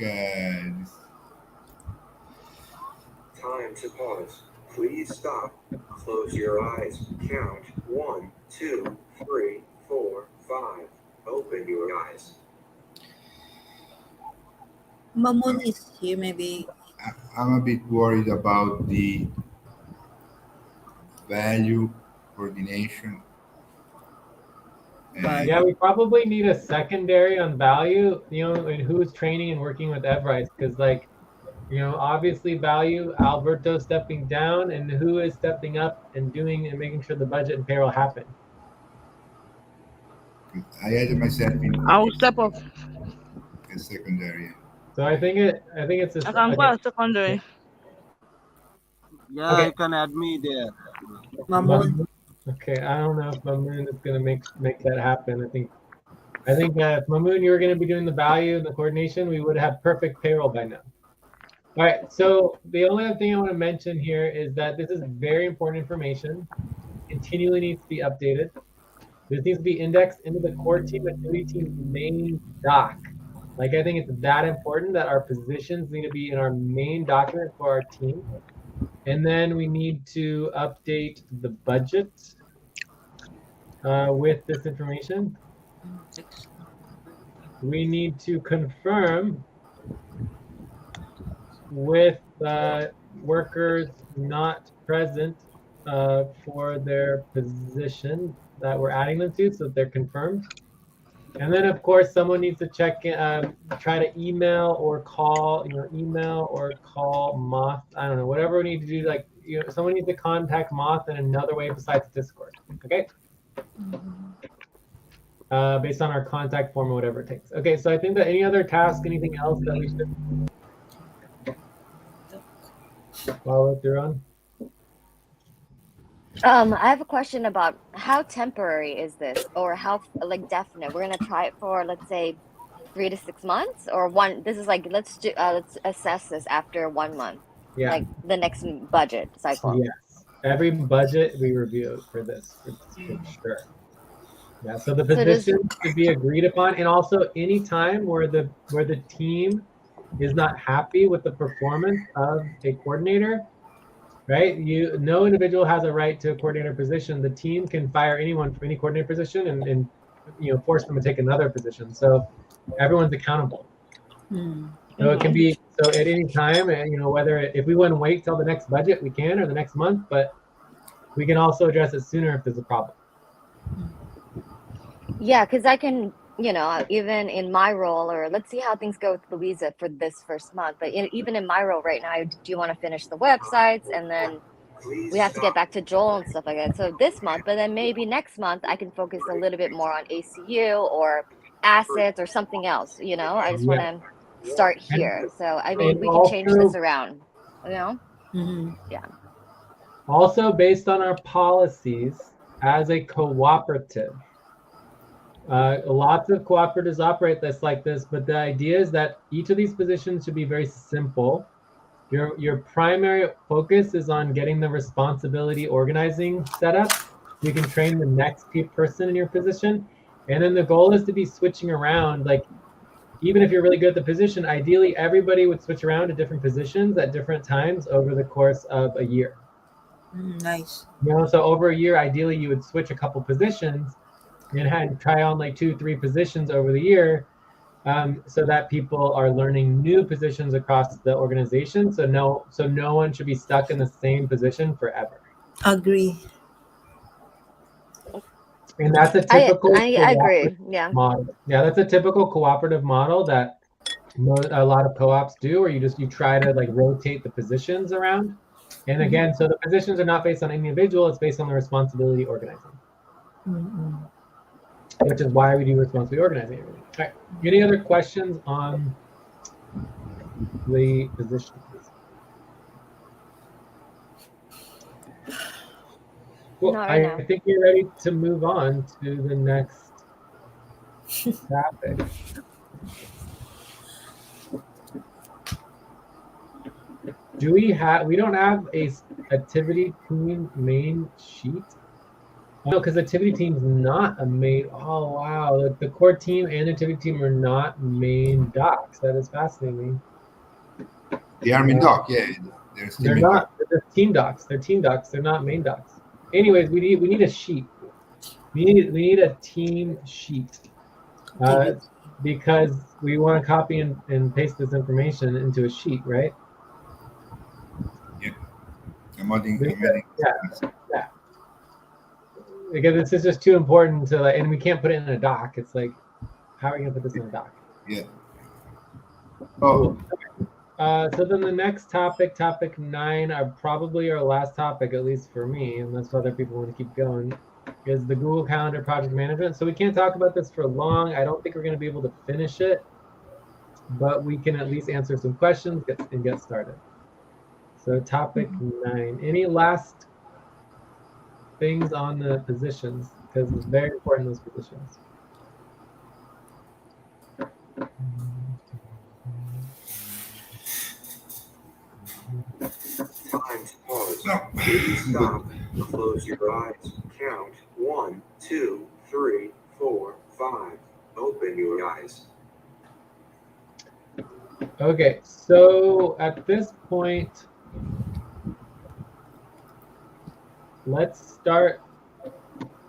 Time to pause. Please stop. Close your eyes. Count 1, 2, 3, 4, 5. Open your eyes. Mamoon is here, maybe. I'm a bit worried about the value coordination. Yeah, we probably need a secondary on value, and who's training and working with Evrice, because obviously value, Alberto stepping down, and who is stepping up and doing and making sure the budget and payroll happen. I added myself in. I'll step up. A secondary. So I think it's a. I can go as secondary. Yeah, okay. You can add me there. Mamoon. Okay, I don't know if Mamoon is gonna make that happen. I think if Mamoon, you were gonna be doing the value and the coordination, we would have perfect payroll by now. All right, so the only other thing I want to mention here is that this is very important information. Continually needs to be updated. This needs to be indexed into the core team and duty team's main doc. Like, I think it's that important that our positions need to be in our main document for our team. And then we need to update the budget with this information. We need to confirm with workers not present for their position that we're adding them to, so that they're confirmed. And then, of course, someone needs to check in, try to email or call, Moth. I don't know, whatever we need to do. Like, someone needs to contact Moth in another way besides Discord. Okay. Based on our contact form or whatever it takes. Okay, so I think that any other task, anything else that we should follow through on? I have a question about how temporary is this, or how like definite? We're gonna try it for, let's say, 3 to 6 months, or one. This is like, let's assess this after 1 month, Yeah. like the next budget cycle. Yes. Every budget we review for this for sure. Yeah. So the So does position should be agreed upon, and also any time where the team is not happy with the performance of a coordinator, right? No individual has a right to a coordinator position. The team can fire anyone from any coordinator position and force them to take another position. So everyone's accountable. So it can be so at any time, and whether if we want to wait till the next budget, we can, or the next month, but we can also address it sooner if there's a problem. Yeah, because I can, even in my role, or let's see how things go with Louisa for this first month. But even in my role right now, I do want to finish the websites, and then we have to get back to Joel and stuff like that. So this month, but then maybe next month, I can focus a little bit more on ACU or assets or something else. I just want Yeah. to start here. So I mean, And we can change also, this around. Yeah. also based on our policies as a cooperative. Lots of cooperatives operate like this, but the idea is that each of these positions should be very simple. Your primary focus is on getting the responsibility organizing set up. You can train the next person in your position. And then the goal is to be switching around. Like, even if you're really good at the position, ideally everybody would switch around to different positions at different times over the course of a year. Nice. So over a year, ideally you would switch a couple positions and try on like 2-3 positions over the year, so that people are learning new positions across the organization. So no one should be stuck in the same position forever. Agree. And that's a typical I agree. Yeah. model. Yeah, that's a typical cooperative model that a lot of co-ops do, where you try to like rotate the positions around. And again, so the positions are not based on individual; it's based on the responsibility organizing. Which is why we do responsibility organizing. All right. Any other questions on the positions? Well, Not right now. I think we're ready to move on to the next topic. We don't have a activity team main sheet? No, because activity team's not a main. Oh wow, the core team and activity team are not main docs. That is fascinating. The Army doc, yeah. They're not. They're team docs. They're team docs. They're not main docs. Anyways, we need a sheet. We need a team sheet, because we want to copy and paste this information into a sheet, right? Yeah. I'm adding. Yeah. Because this is just too important to and we can't put it in a doc. It's like, how are we gonna put this in a doc? Yeah. Oh. Cool. So then the next topic 9, are probably our last topic, at least for me, unless other people want to keep going, is the Google Calendar project management. So we can't talk about this for long. I don't think we're going to be able to finish it, but we can at least answer some questions and get started. So topic 9. Any last things on the positions? Because it's very important, those positions. Time to pause. Please stop. Close your eyes. Count 1, 2, 3, 4, 5. Open your eyes. Okay, so at this point, let's start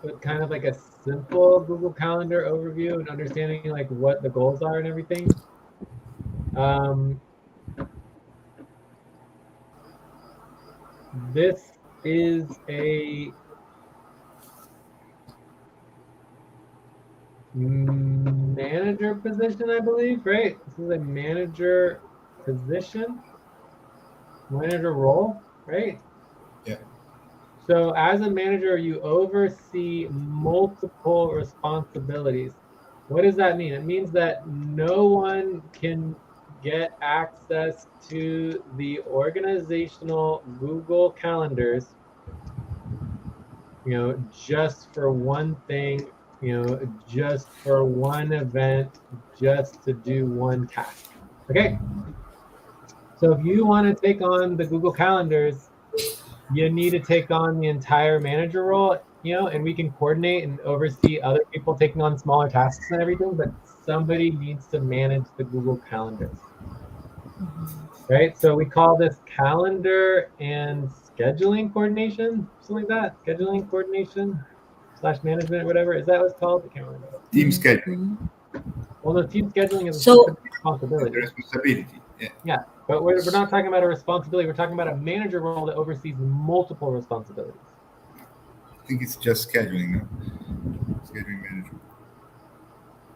with kind of like a simple Google Calendar overview and understanding like what the goals are and everything. This is a manager position, I believe, right? This is a manager position, manager role, right? Yeah. So as a manager, you oversee multiple responsibilities. What does that mean? It means that no one can get access to the organizational Google calendars just for one thing, just for one event, just to do one task. Okay. So if you want to take on the Google Calendars, you need to take on the entire manager role, and we can coordinate and oversee other people taking on smaller tasks and everything, but somebody needs to manage the Google Calendars. Right? So we call this calendar and scheduling coordination, something like that. Scheduling coordination / management or whatever. Is that what it's called? I can't remember. Team scheduling. Well, no, team scheduling is a So- specific responsibility. Responsibility. Yeah, but we're not talking about a responsibility. We're talking about a manager role that oversees multiple responsibilities. I think it's just scheduling, no? Scheduling manager.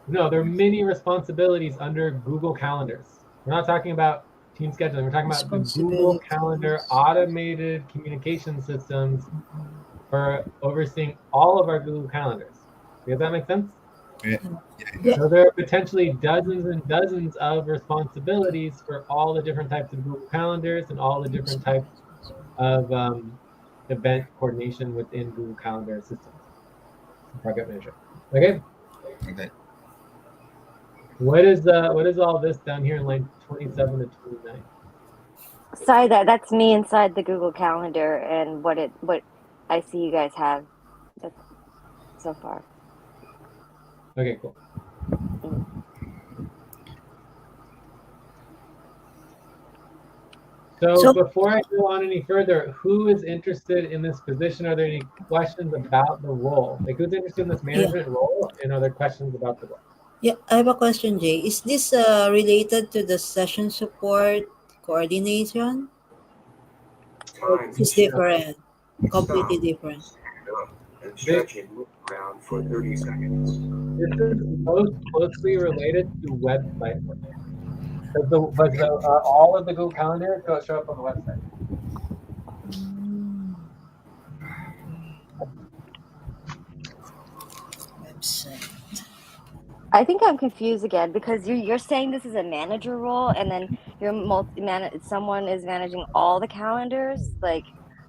No, there are many responsibilities under Google Calendars. We're not talking about team scheduling. We're talking about the Google Calendar automated communication systems for overseeing all of our Google Calendars. Does that make sense? Yeah. So there are potentially dozens and dozens of responsibilities for all the different types of Google Calendars and all the different types of event coordination within Google Calendar systems. Project manager. Okay. Okay. What is all this down here in line 27 to 29? Sorry, that's me inside the Google Calendar and what I see you guys have so far. Okay, cool. So before I go on any further, who is interested in this position? Are there any questions about the role? Like, who's interested in this management role? And are there questions about the role? Yeah, I have a question, Jay. Is this related to the session support coordination? It's different, completely different. Stand up and stretch and move around for 30 seconds. This is most closely related to website work. All of the Google Calendar show up on the website. Website. I think I'm confused again because you're saying this is a manager role, and then someone is managing all the calendars, like.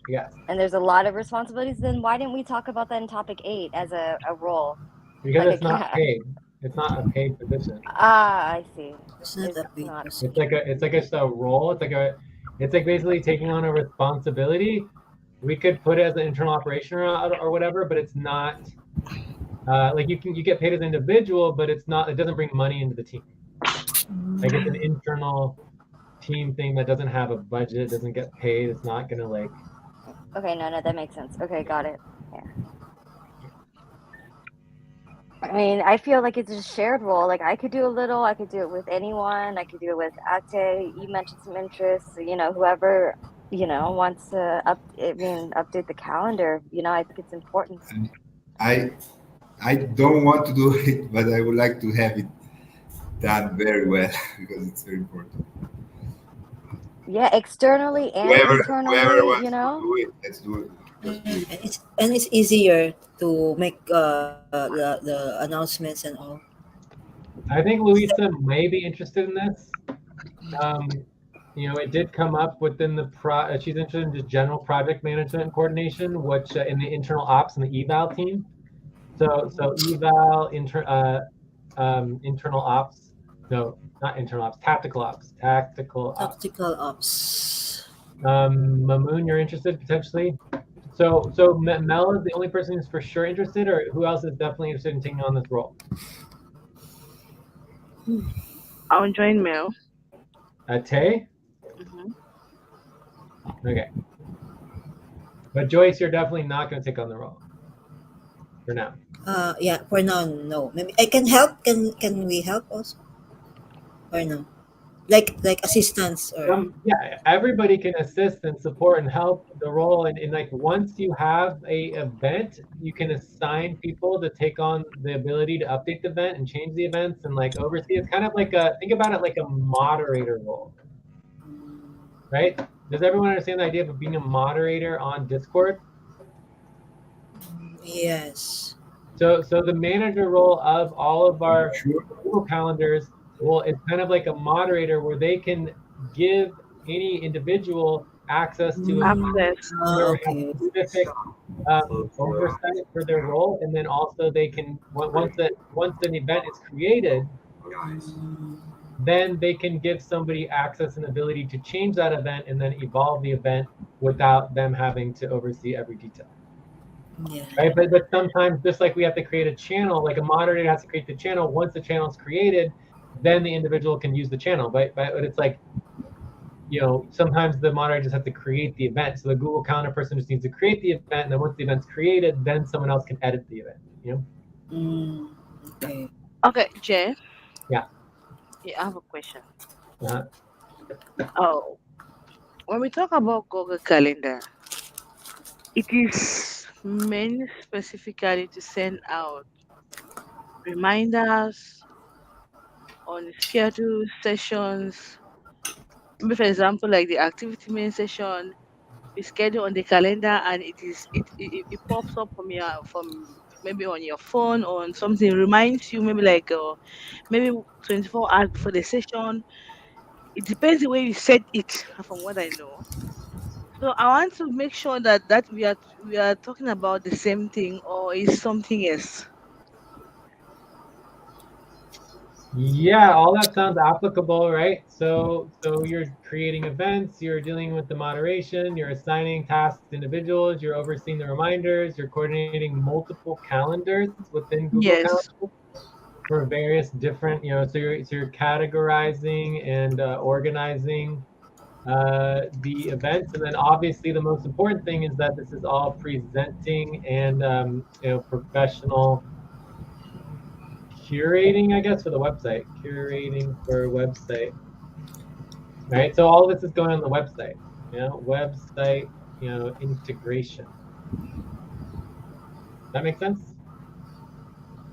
Yes. And there's a lot of responsibilities. Then why didn't we talk about that in topic 8 as a role? Because it's not paid. It's not a paid position. Ah, I see. It's not a paid position. It's like a role. It's like basically taking on a responsibility. We could put it as an internal operation or whatever, but it's not like you get paid as an individual, but it doesn't bring money into the team. Like it's an internal team thing that doesn't have a budget, doesn't get paid. It's not gonna like. Okay, no, that makes sense. Okay, got it. Yeah. I mean, I feel like it's a shared role. Like I could do a little, I could do it with anyone. I could do it with Ate. You mentioned some interests. Whoever wants to update the calendar. I think it's important. I don't want to do it, but I would like to have it done very well because it's very important. Yeah, externally and internally, whoever wants to do it, let's do it. It's easier to make the announcements and all. I think Luisa may be interested in this. It did come up within the she's interested in just general project management and coordination, which in the internal ops and the eval team. So eval, internal ops. No, not internal ops. Tactical ops. Tactical ops. Mamoon, you're interested potentially. So Mel is the only person who's for sure interested, or who else is definitely interested in taking on this role? I'll join Mel. Tay? Okay. But Joyce, you're definitely not going to take on the role for now. Yeah, for now, no. Maybe I can help. Can we help also? Or no? Like assistance or yeah, everybody can assist and support and help the role. And like once you have a event, you can assign people to take on the ability to update the event and change the events and like oversee. It's kind of like think about it like a moderator role, right? Does everyone understand the idea of being a moderator on Discord? Yes. So the manager role of all of our Google calendars, well, it's kind of like a moderator where they can give any individual access to Access. Okay. specific oversight for their role, and then also they can once an event is created, then they can give somebody access and ability to change that event and then evolve the event without them having to oversee every detail. Yeah. Right, but sometimes just like we have to create a channel, like a moderator has to create the channel. Once the channel is created, then the individual can use the channel. But it's like, sometimes the moderator just has to create the event. So the Google Calendar person just needs to create the event, and then once the event's created, then someone else can edit the event. Okay. Okay, Jay. Yeah. Yeah, I have a question. Uh, Oh, when we talk about Google Calendar, it is meant specifically to send out reminders on scheduled sessions. Maybe for example, like the activity main session is scheduled on the calendar, and it pops up from maybe on your phone or on something, reminds you maybe like maybe 24 hours before the session. It depends the way you set it, from what I know. So I want to make sure that we are talking about the same thing, or is something else. Yeah, all that sounds applicable, right? So you're creating events, you're dealing with the moderation, you're assigning tasks to individuals, you're overseeing the reminders, you're coordinating multiple calendars within Google Yes. Calendar for various different, so you're categorizing and organizing the events, and then obviously the most important thing is that this is all presenting and professional curating, I guess, for the website. Curating for website. Right? So all of this is going on the website. Website, integration. That makes sense?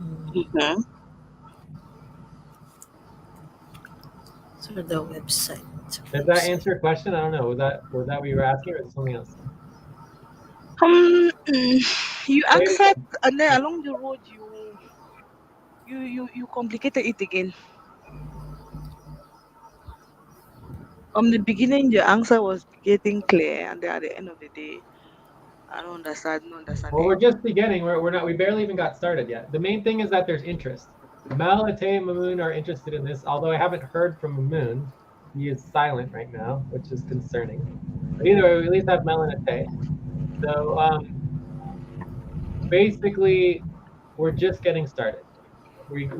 Mhm. So the website. Does that answer your question? I don't know. Was that what you were asking, or is it something else? You Say it answered, again. and then along the road you complicated it again. The beginning, your answer was getting clear, and then at the end of the day, I don't understand. No Well, understanding. we're just beginning. We're not. We barely even got started yet. The main thing is that there's interest. Mel, Ate, and Mamoon are interested in this, although I haven't heard from Mamoon. He is silent right now, which is concerning. But either way, we at least have Mel and Ate. So basically, we're just getting started. We're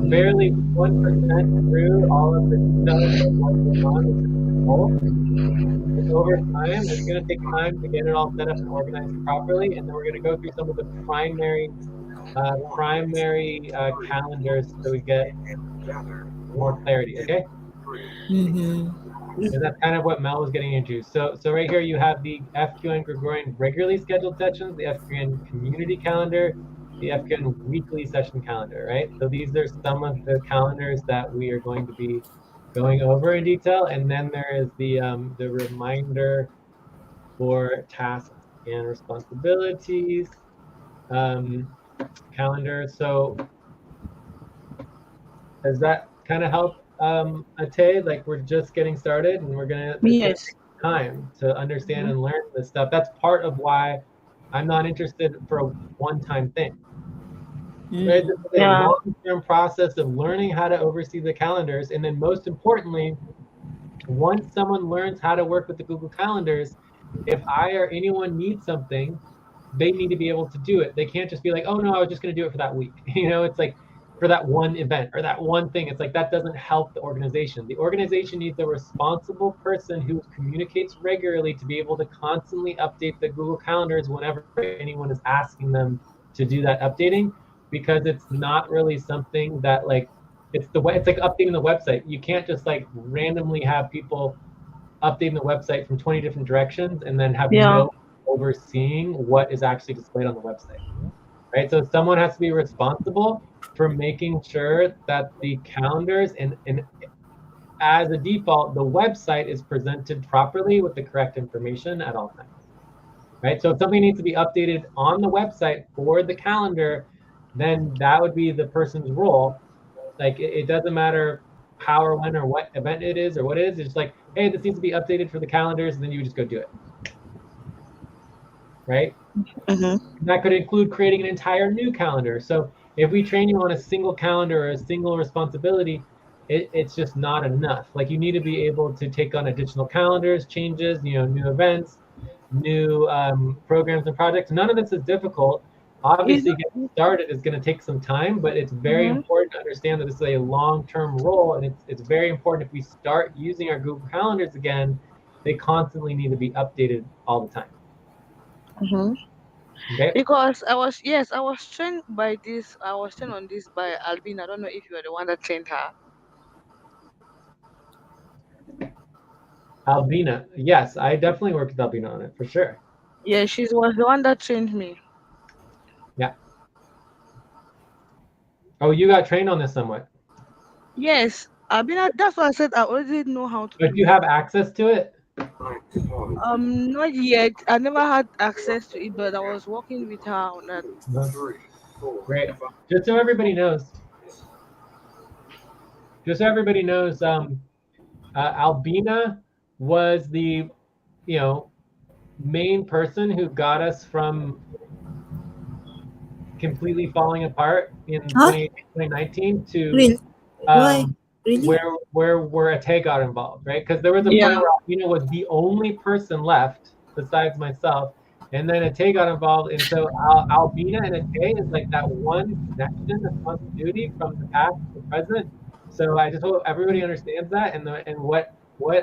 barely 1% through all of the details of what's going on, which is the goal. And over time, it's going to take time to get it all set up and organized properly, and then we're going to go through some of the primary calendars so we get more clarity. Okay. And that's kind of what Mel was getting into. So right here you have the FQN Gregorian regularly scheduled sessions, the FQN community calendar, the FQN weekly session calendar, right? So these are some of the calendars that we are going to be going over in detail. And then there is the reminder for tasks and responsibilities calendar. So does that kind of help, Ate? Like we're just getting started, and it's gonna Yes. take time to understand and learn this stuff. That's part of why I'm not interested for a one-time thing. Right? This is a Yeah. long-term process of learning how to oversee the calendars, and then most importantly, once someone learns how to work with the Google Calendars, if I or anyone needs something, they need to be able to do it. They can't just be like, oh no, I was just going to do it for that week. It's like for that one event or that one thing. It's like that doesn't help the organization. The organization needs a responsible person who communicates regularly to be able to constantly update the Google Calendars whenever anyone is asking them to do that updating, because it's not really something that like it's like updating the website. You can't just like randomly have people updating the website from 20 different directions and then have Yeah. no overseeing what is actually displayed on the website, right? So someone has to be responsible for making sure that the calendars and as a default, the website is presented properly with the correct information at all times, right? So if something needs to be updated on the website for the calendar, then that would be the person's role. Like it doesn't matter how or when or what event it is or what it is. It's like, hey, this needs to be updated for the calendars, and then you would just go do it. Right? Mhm. And that could include creating an entire new calendar. So if we train you on a single calendar or a single responsibility, it's just not enough. Like you need to be able to take on additional calendars, changes, new events, new programs and projects. None of this is difficult. Is Obviously, getting started is going to take some time, but it's very Mhm. important to understand that this is a long-term role, and it's very important if we start using our Google Calendars again, they constantly need to be updated all the time. Mhm. Okay. Because I was trained by this. I was trained on this by Albin. I don't know if you are the one that trained her. Albina. Yes, I definitely worked with Albina on it for sure. Yeah, she was the one that trained me. Yeah. Oh, you got trained on this somewhat. Yes, Albina. That's why I said I already know how to But do do you it. have access to it? Not yet. I never had access to it, but I was working with her on that. No. Great. Just so everybody knows, Albina was the, main person who got us from completely falling apart in Huh? 2019 to Really? Why? Really? where Ate got involved, right? Because there was a point Yeah. where Albina was the only person left besides myself, and then Ate got involved, and so Albina and Ate is like that one connection of continuity from the past to the present. So I just hope everybody understands that, and what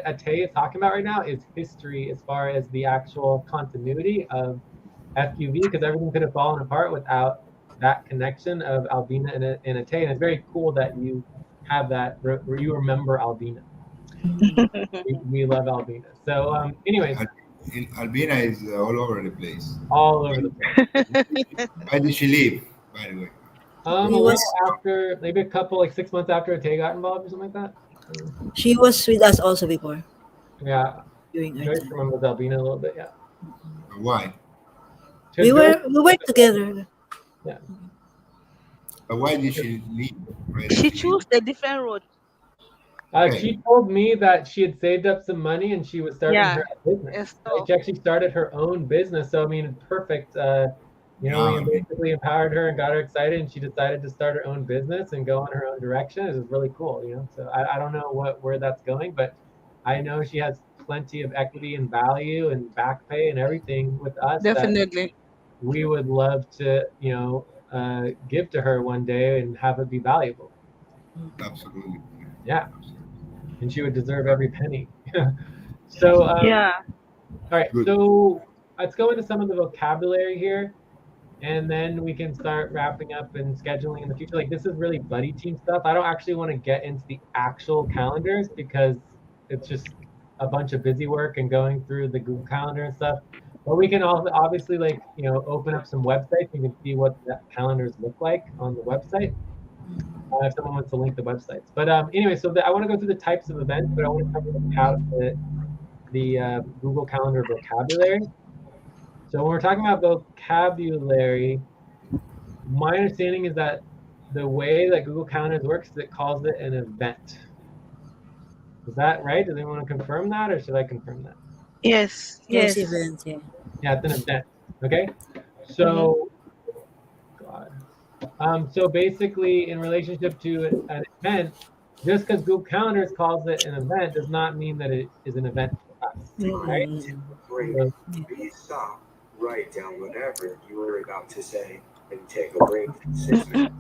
Ate is talking about right now is history as far as the actual continuity of FQV, because everything could have fallen apart without that connection of Albina and Ate. And it's very cool that you have that, where you remember Albina. We love Albina. So, anyways, Albina is all over the place. all over the place. Why did she leave, by the way? A He little was after, maybe a couple, like 6 months after Ate got involved or something like that. she was with us also before Yeah, during our Joyce time. remembers Albina a little bit. Yeah, Why? because We worked together. yeah. But why did she leave? Why did She she leave? chose a different road. Okay. She told me that she had saved up some money and she was starting Yeah. her business. And Right? stuff. She actually started her own business. So I mean, perfect. We No, basically empowered her and got her excited, and she decided to start her own business and go in her own direction. It was really cool. So I don't know where that's going, but I know she has plenty of equity and value and back pay and everything with us that Definitely. we would love to give to her one day and have it be valuable. absolutely. Yeah, and she would deserve every penny. So, Yeah. all right. Good. So let's go into some of the vocabulary here, and then we can start wrapping up and scheduling in the future. Like this is really buddy team stuff. I don't actually want to get into the actual calendars because it's just a bunch of busy work and going through the Google Calendar and stuff. But we can also obviously open up some websites. You can see what the calendars look like on the website. If someone wants to link the websites. But anyway, so I want to go through the types of events, but I want to cover the Google Calendar vocabulary. So when we're talking about vocabulary, my understanding is that the way that Google Calendars works is it calls it an event. Is that right? Does anyone want to confirm that, or should I confirm that? Yes. Yes, Yes. event, yeah. Yeah, it's an event. Okay. So, God. So basically, in relationship to an event, just because Google Calendars calls it an event does not mean that it is an event for us, right? Break. So, Please stop. Write down whatever you were about to say and take a break for 6 minutes.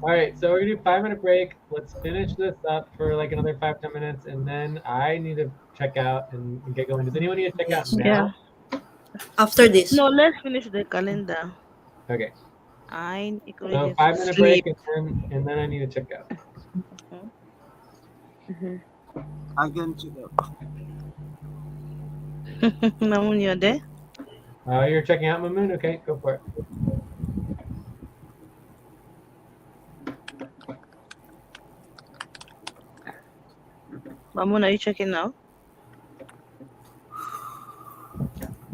all right, so we're gonna do a 5 minute break. Let's finish this up for like another 5-10 minutes, and then I need to check out and get going. Does anyone need to check out Yes. Yeah. now? After this. No, let's finish the calendar. Okay. I equally So need to 5 minute break, sleep. and then I need to check out. I can check out. Namun, you're there? You're checking out Mamoon? Okay, go for it. Mamun, are you checking now?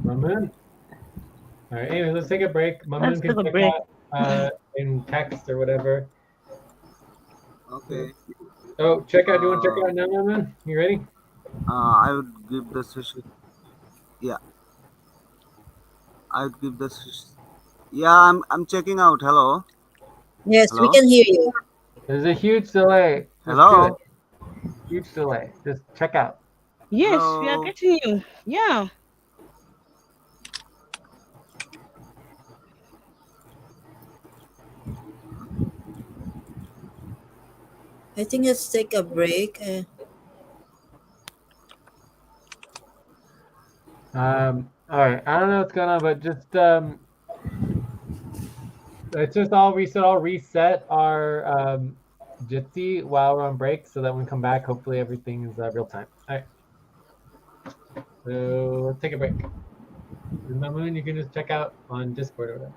Mamoon? All right, anyway, let's take a break. Mamoon Let's can take a check break. out in text or whatever. Okay. Oh, check out. Do you want to check out now, Mamoon? You ready? I would give the session. Yeah, I would give the session. Yeah, I'm checking out. Hello, Yes, we hello, can hear you. There's a huge delay. Just do it. hello, Huge delay. Just check out. Yes, we are hello. getting you. Yeah. I think let's take a break. All right. I don't know what's going on, but just let's just all reset our Jitsi while we're on break, so that when we come back, hopefully everything is real time. All right. So let's take a break. And Mamoon, you can just check out on Discord or whatever.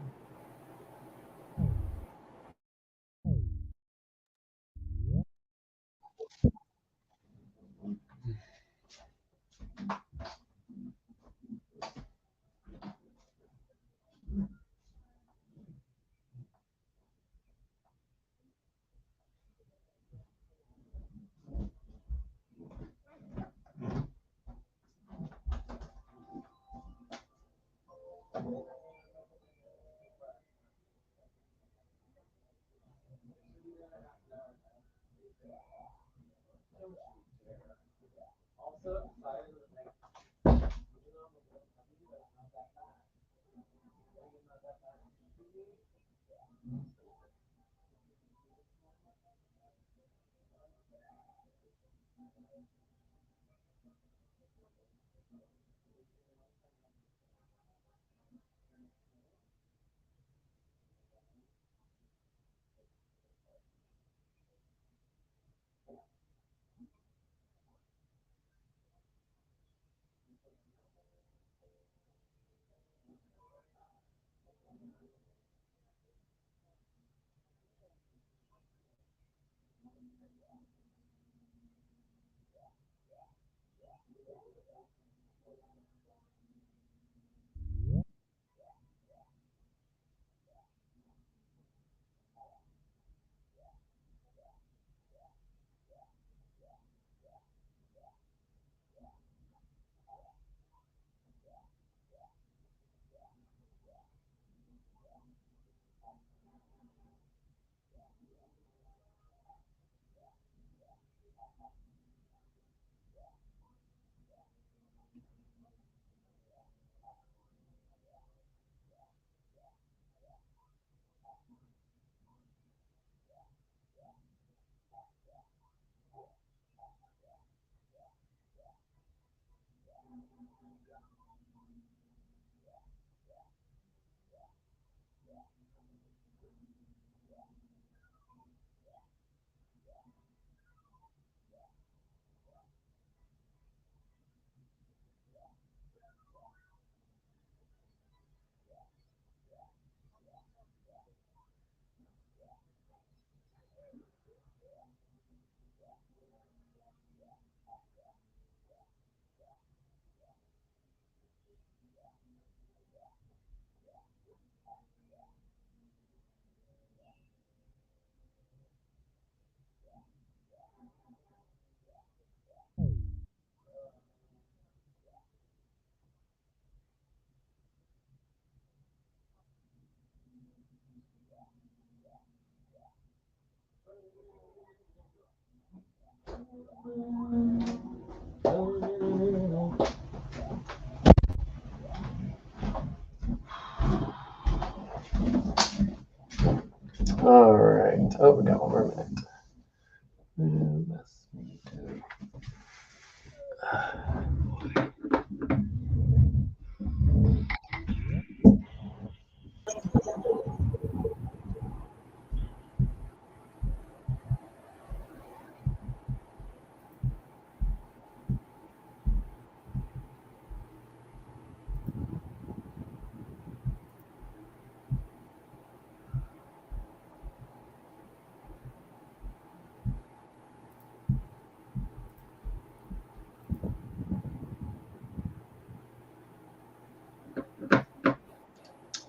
All right. Oh, we got one more minute.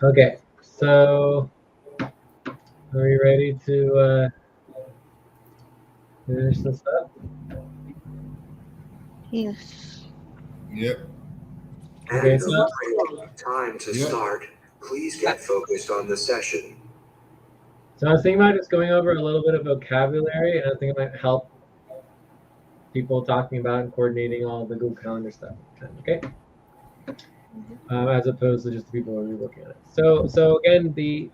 Okay, so are we ready to finish this up? Yes. Yep. Okay, And so time to Yeah. start. Please get focused on the session. so I was thinking about just going over a little bit of vocabulary, and I think it might help people talking about and coordinating all the Google Calendar stuff at the time. Okay, as opposed to just the people who are looking at it. So again, the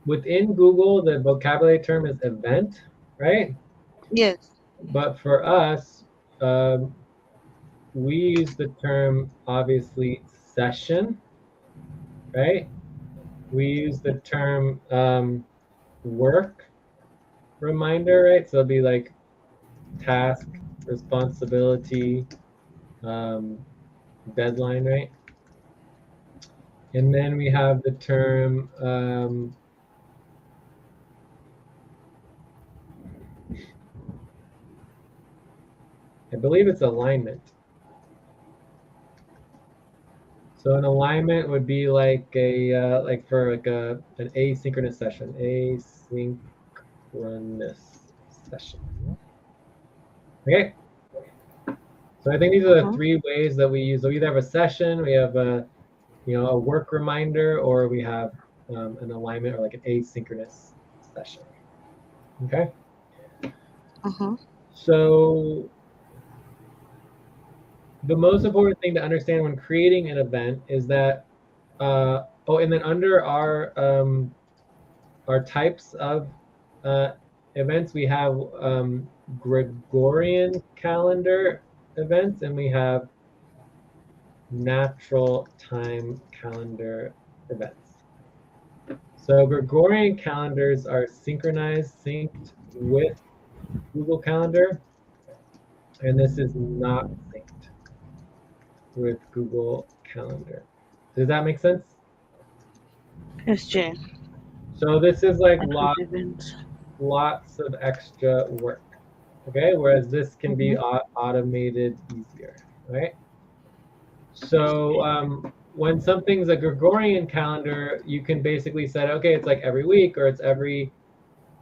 within Google, the vocabulary term is event, right? Yes. But for us, um, we use the term obviously session, right? We use the term work reminder, right? So it'll be like task, responsibility, um, deadline, right? And then we have the term I believe it's alignment. So an alignment would be like a like for like an asynchronous session. Asynchronous session. Okay. So I think these are the three ways that we use. So we either have a session, we have a a work reminder, or we have an alignment or like an asynchronous session. Okay. So the most important thing to understand when creating an event is that and then under our types of events, we have Gregorian calendar events, and we have natural time calendar events. So Gregorian calendars are synchronized, synced with Google Calendar, and this is not synced with Google Calendar. Does that make sense? Yes, Jane. So this is like Network events. lots of extra work. Okay, whereas this can be automated easier, right? So when something's a Gregorian calendar, you can basically say, okay, it's like every week, or it's every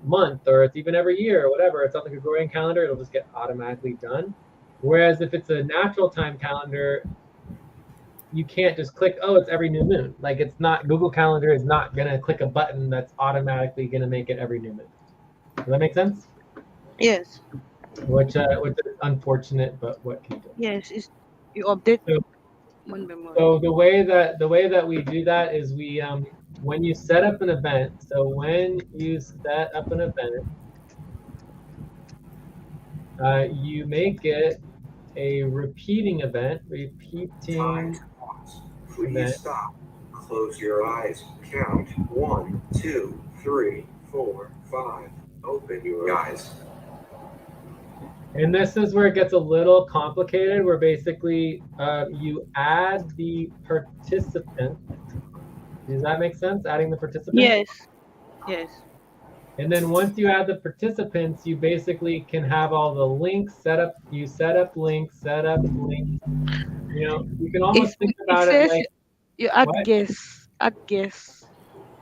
month, or it's even every year, or whatever. It's on the Gregorian calendar, it'll just get automatically done. Whereas if it's a natural time calendar, you can't just click, oh, it's every new moon. Like it's not, Google Calendar is not gonna click a button that's automatically gonna make it every new moon. Does that make sense? Yes. Which is unfortunate, but what can you do? Yes. It's, you update So, one by one. so the way that we do that is we when you set up an event. So when you set up an event, you make it a repeating event. Repeating Please event. stop. Close your eyes. Count 1, 2, 3, 4, 5. Open your eyes. And this is where it gets a little complicated, where basically you add the participant. Does that make sense? Adding the participant? Yes. Yes. And then once you add the participants, you basically can have all the links set up. You set up links, you can almost think about it like you add what? guests. Add guests.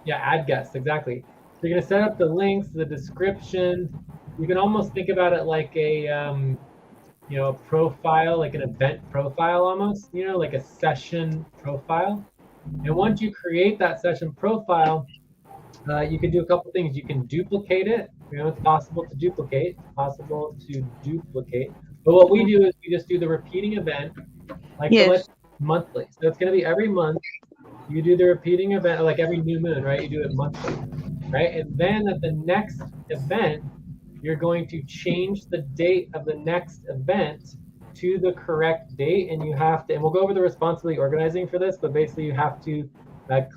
Yeah, add guests, exactly. So you're gonna set up the links, the description. You can almost think about it like a a profile, like an event profile almost, like a session profile. And once you create that session profile, you can do a couple things. You can duplicate it. It's possible to duplicate. But what we do is we just do the repeating event, like so let's monthly. So it's going to be every month. You do the repeating event, like every new moon, right? You do it monthly, right? And then at the next event, you're going to change the date of the next event to the correct date, and you have to. And we'll go over the responsibility organizing for this, but basically you have to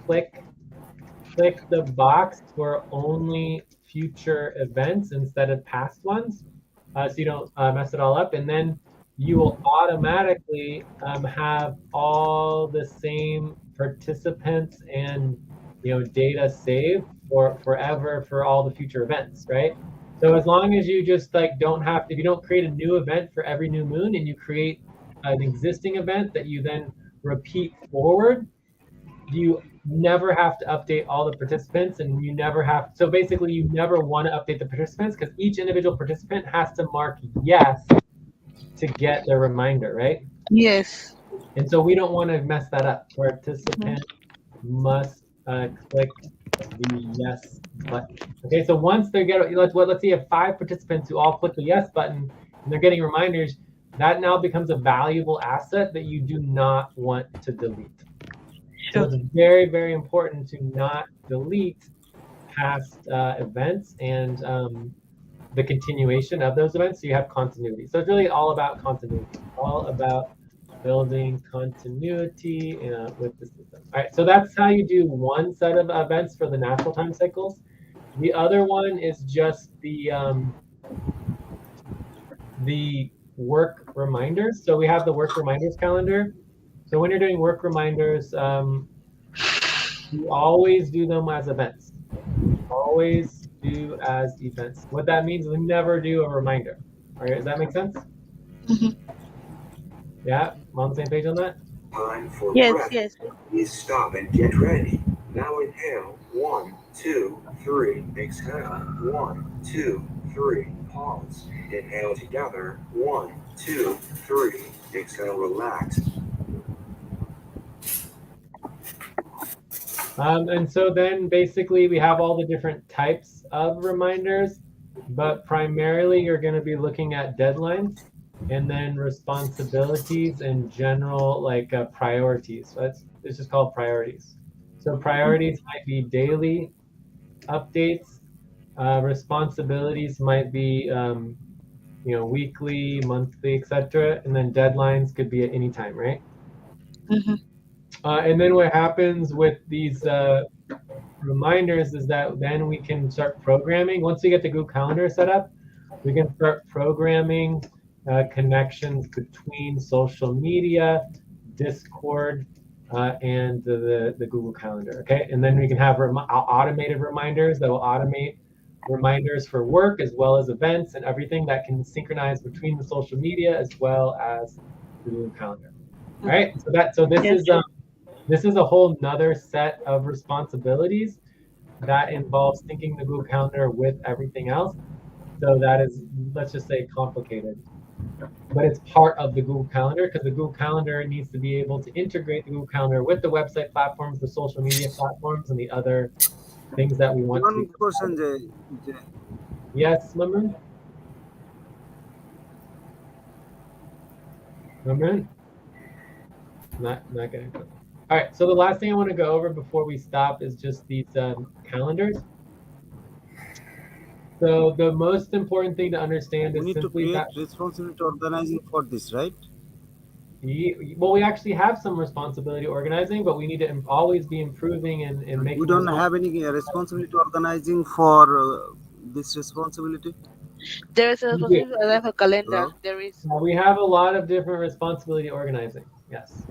click the box for only future events instead of past ones, so you don't mess it all up. And then you will automatically have all the same participants and data saved for forever for all the future events, right? So as long as you just don't have to, if you don't create a new event for every new moon and you create an existing event that you then repeat forward, you never have to update all the participants, and you never have, so basically you never want to update the participants because each individual participant has to mark yes to get the reminder, right? Yes. And so we don't want to mess that up. Participant must click the yes button. Okay, so once they get, let's say you have 5 participants who all click the yes button and they're getting reminders, that now becomes a valuable asset that you do not want to delete. So Sure. it's very, very important to not delete past events and the continuation of those events, so you have continuity. So it's really all about continuity, all about building continuity with the system. All right, so that's how you do one set of events for the natural time cycles. The other one is just the work reminders. So we have the work reminders calendar. So when you're doing work reminders, you always do them as events. Always do as events. What that means is we never do a reminder. All right, does that make sense? Yeah, I'm on the same page on that? Time for Yes, breath. yes. Please stop and get ready. Now inhale. 1, 2, 3. Exhale. 1, 2, 3. Pause. Inhale together. 1, 2, 3. Exhale. Relax. And so then basically we have all the different types of reminders, but primarily you're going to be looking at deadlines and then responsibilities and general like priorities. So it's just called priorities. So priorities might be daily updates. Responsibilities might be weekly, monthly, etc. And then deadlines could be at any time, right? And then what happens with these reminders is that then we can start programming. Once we get the Google Calendar set up, we can start programming connections between social media, Discord, and the Google Calendar. Okay, and then we can have automated reminders that will automate reminders for work as well as events and everything that can synchronize between the social media as well as the Google Calendar. All right, so this is a whole nother set of responsibilities that involves syncing the Google Calendar with everything else. So that is, let's just say, complicated. But it's part of the Google Calendar because the Google Calendar needs to be able to integrate the Google Calendar with the website platforms, the social media platforms, and the other things that we want to. One question, Jay. Yes, Mamoon? Mamoon? Not getting it. All right, so the last thing I want to go over before we stop is just these calendars. So the most important thing to understand We is need to simply create that responsibility organizing for this, right? we actually have some responsibility organizing, but we need to always be improving and making. We don't have any responsibility organizing for this responsibility. There is a responsibility to have a calendar. Hello? There is. We have a lot of different responsibility organizing, yes,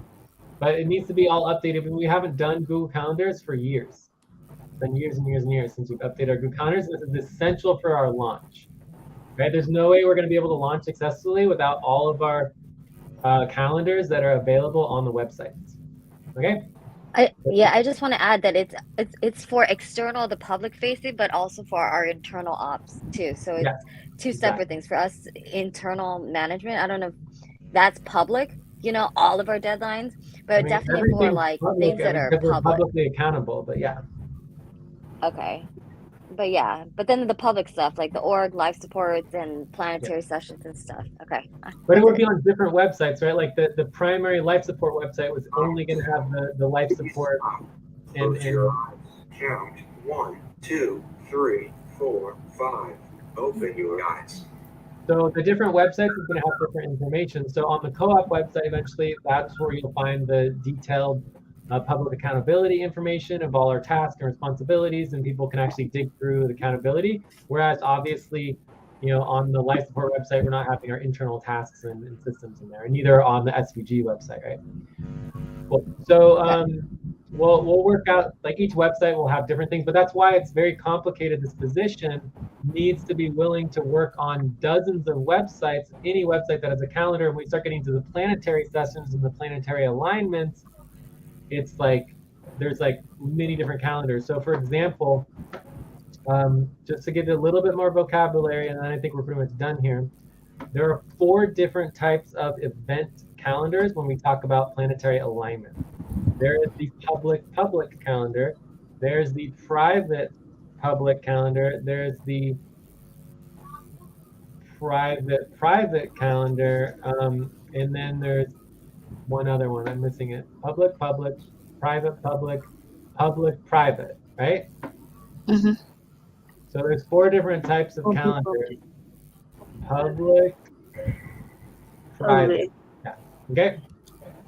but it needs to be all updated. We haven't done Google Calendars for years. It's been years and years and years since we've updated our Google Calendars. This is essential for our launch. Right? There's no way we're going to be able to launch successfully without all of our calendars that are available on the website. Okay. I just want to add that it's for external, the public facing, but also for our internal ops too. So it's two separate things. For us, internal management, I don't know if that's public, all of our deadlines, but definitely for like things that are because we're public. publicly accountable, but yeah. Okay. But then the public stuff like the org, live supports, and planetary sessions and stuff. Okay. But it would be on different websites, right? Like the primary life support website was only going to have the life support and count 1, 2, 3, 4, 5. Open your eyes. So the different websites is going to have different information. So on the co-op website, eventually, that's where you'll find the detailed public accountability information of all our tasks and responsibilities, and people can actually dig through the accountability. Whereas obviously, on the life support website, we're not having our internal tasks and systems in there, and neither on the SVG website, right? Cool. So we'll work out, like each website will have different things, but that's why it's very complicated. This position needs to be willing to work on dozens of websites, any website that has a calendar. And we start getting to the planetary sessions and the planetary alignments, it's like there's like many different calendars. So for example, just to give it a little bit more vocabulary, and then I think we're pretty much done here. There are 4 different types of event calendars when we talk about planetary alignment. There is the public calendar. There's the private public calendar. There's the private calendar. And then there's one other one. I'm missing it. Public, private, private, right? Mm-hmm. So there's 4 different types of calendar. Public, private. Yeah. Okay.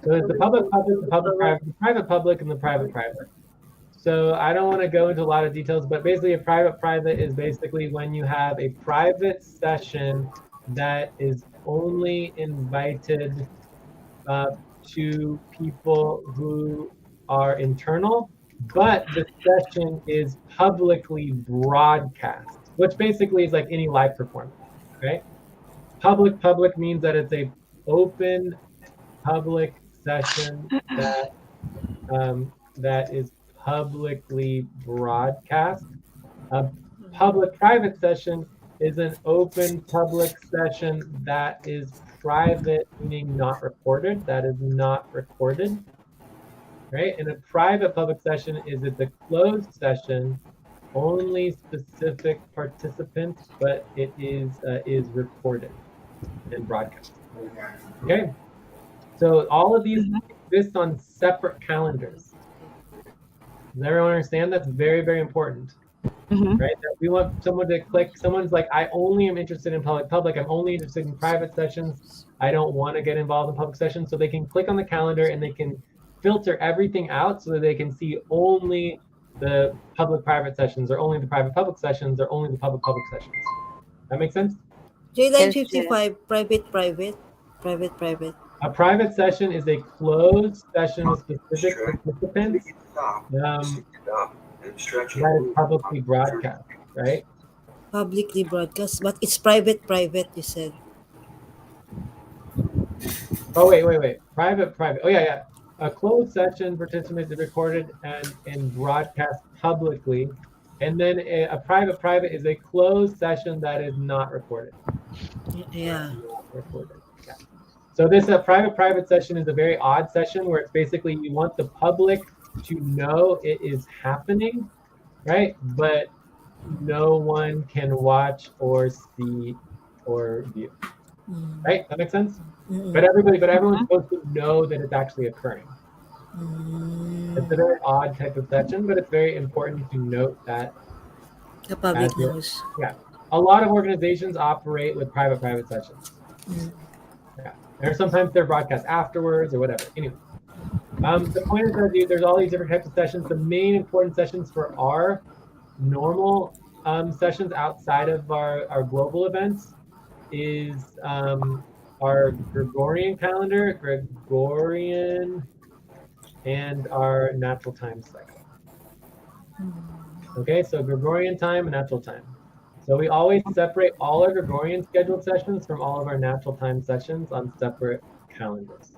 So there's the public, the public private, the private public, and the private private. So I don't want to go into a lot of details, but basically a private private is basically when you have a private session that is only invited to people who are internal, but the session is publicly broadcast, which basically is like any live performance, right? Public means that it's a open public session that is publicly broadcast. A public-private session is an open public session that is private, meaning not recorded. That is not recorded, right? And a private public session it's a closed session, only specific participants, but it is recorded and broadcast. Okay, so all of these exist on separate calendars. Does everyone understand? That's very, very important. Mm-hmm. Right? That we want someone to click. Someone's like, I only am interested in public. I'm only interested in private sessions. I don't want to get involved in public sessions. So they can click on the calendar and they can filter everything out so that they can see only the public-private sessions, or only the private-public sessions, or only the public-public sessions. That makes sense? J-Line Yes, 55, private. A private session is a closed session with specific participants that is publicly broadcast, right? Publicly broadcast, but it's private, you said. Oh, wait. Private. Oh, yeah. A closed session participant is recorded and broadcast publicly. And then a private is a closed session that is not recorded. Yeah. Not recorded. Yeah. So this private session is a very odd session where it's basically you want the public to know it is happening, right? But no one can watch or see or view. Right? That makes sense? But everyone's supposed to know that it's actually occurring. It's a very odd type of session, but it's very important to note that The public knows. Yeah. A lot of organizations operate with private sessions. Yeah. Or sometimes they're broadcast afterwards or whatever. Anyway. The point is that there's all these different types of sessions. The main important sessions for our normal sessions outside of our global events is our Gregorian calendar, and our natural time cycle. Okay, so Gregorian time and natural time. So we always separate all our Gregorian scheduled sessions from all of our natural time sessions on separate calendars.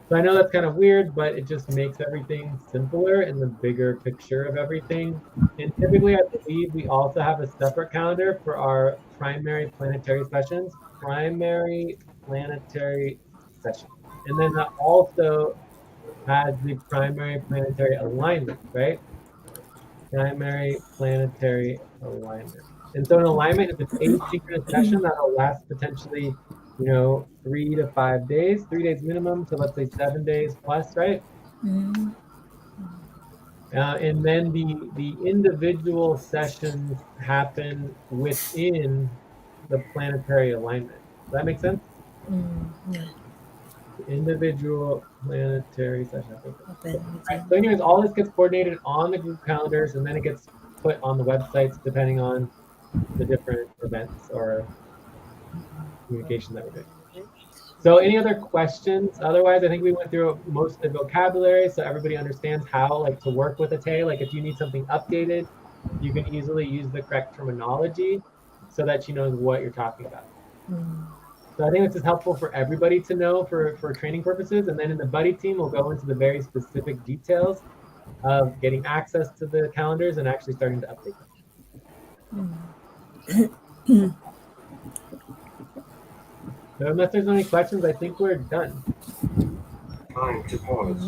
So I know that's kind of weird, but it just makes everything simpler in the bigger picture of everything. And typically, I believe we also have a separate calendar for our primary planetary sessions. And then that also has the primary planetary alignment, right? Primary planetary alignment. And so an alignment is an asynchronous session that'll last potentially 3 to 5 days, 3 days minimum, so let's say 7 days plus, right? And then the individual sessions happen within the planetary alignment. Does that make sense? Yeah. The individual planetary session. Right. So anyways, all this gets coordinated on the group calendars, and then it gets put on the websites depending on the different events or communication that we're doing. So any other questions? Otherwise, I think we went through most of the vocabulary, so everybody understands how to work with Ate. Like if you need something updated, you can easily use the correct terminology so that she knows what you're talking about. So I think this is helpful for everybody to know for training purposes. And then in the buddy team, we'll go into the very specific details of getting access to the calendars and actually starting to update them. So unless there's any questions, I think we're done. Time to pause.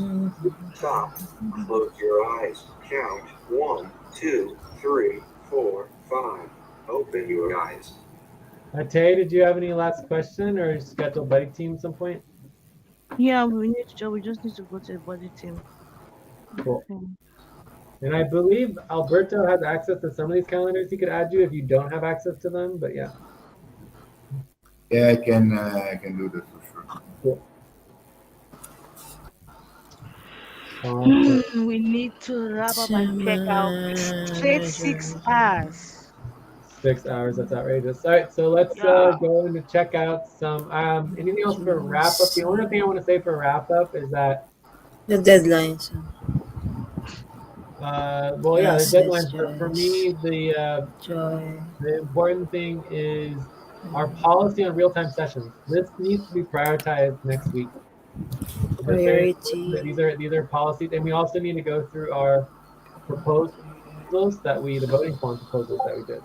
Stop. Close your eyes. Count 1, 2, 3, 4, 5. Open your eyes. Tay, did you have any last question or schedule buddy team at some point? Yeah, we just need to go to the body team. Cool. Okay. And I believe Alberto has access to some of these calendars. He could add you if you don't have access to them. But yeah, Yeah, I can do that for sure. cool. Awesome. We need to wrap up and check out straight Manager. 6 hours. 6 hours. That's outrageous. All right, so let's Yeah. go into check out some. Anything else for wrap up? The only thing I want to say for wrap up is that The deadlines. well, yeah, the Yes, yes, deadlines. For Joyce. me, Joy. the important thing is our policy on real-time sessions. This needs to be prioritized next week. This is very important. Priority. These are policies, and we also need to go through our proposals the voting form proposals that we did.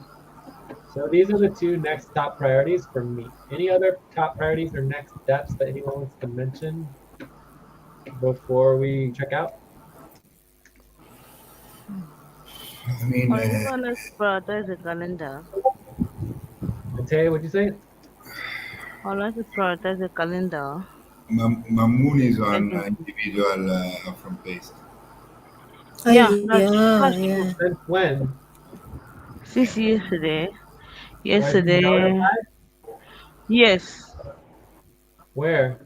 So these are the two next top priorities for me. Any other top priorities or next steps that anyone wants to mention before we check out? I mean, I think let's prioritize the calendar. Tay, what'd you say? I'd like to prioritize the calendar. Mamoon is on Checking. individual from paste. Ah, Yeah, yeah, that's true. yeah. Since when? Since yesterday. Was he Yesterday. notified? Yes. Where?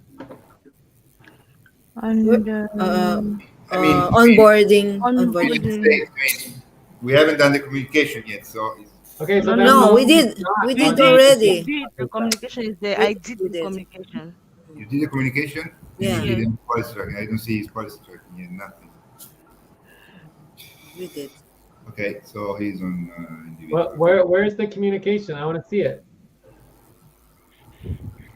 And I mean, Onboarding. we Onboarding. didn't onboarding. say. I mean, we haven't done the communication yet, so Okay, so No, then no, No, no. we Mamoon is did. not We We did on did. We already. did. The stuff. communication is there. We, I did we the did. communication. you did the communication and you Yeah, Yes. didn't policy tracking. I don't see his policy tracking yet. Nothing. we did. Okay, so he's on individual. Where's the communication? I want to see it.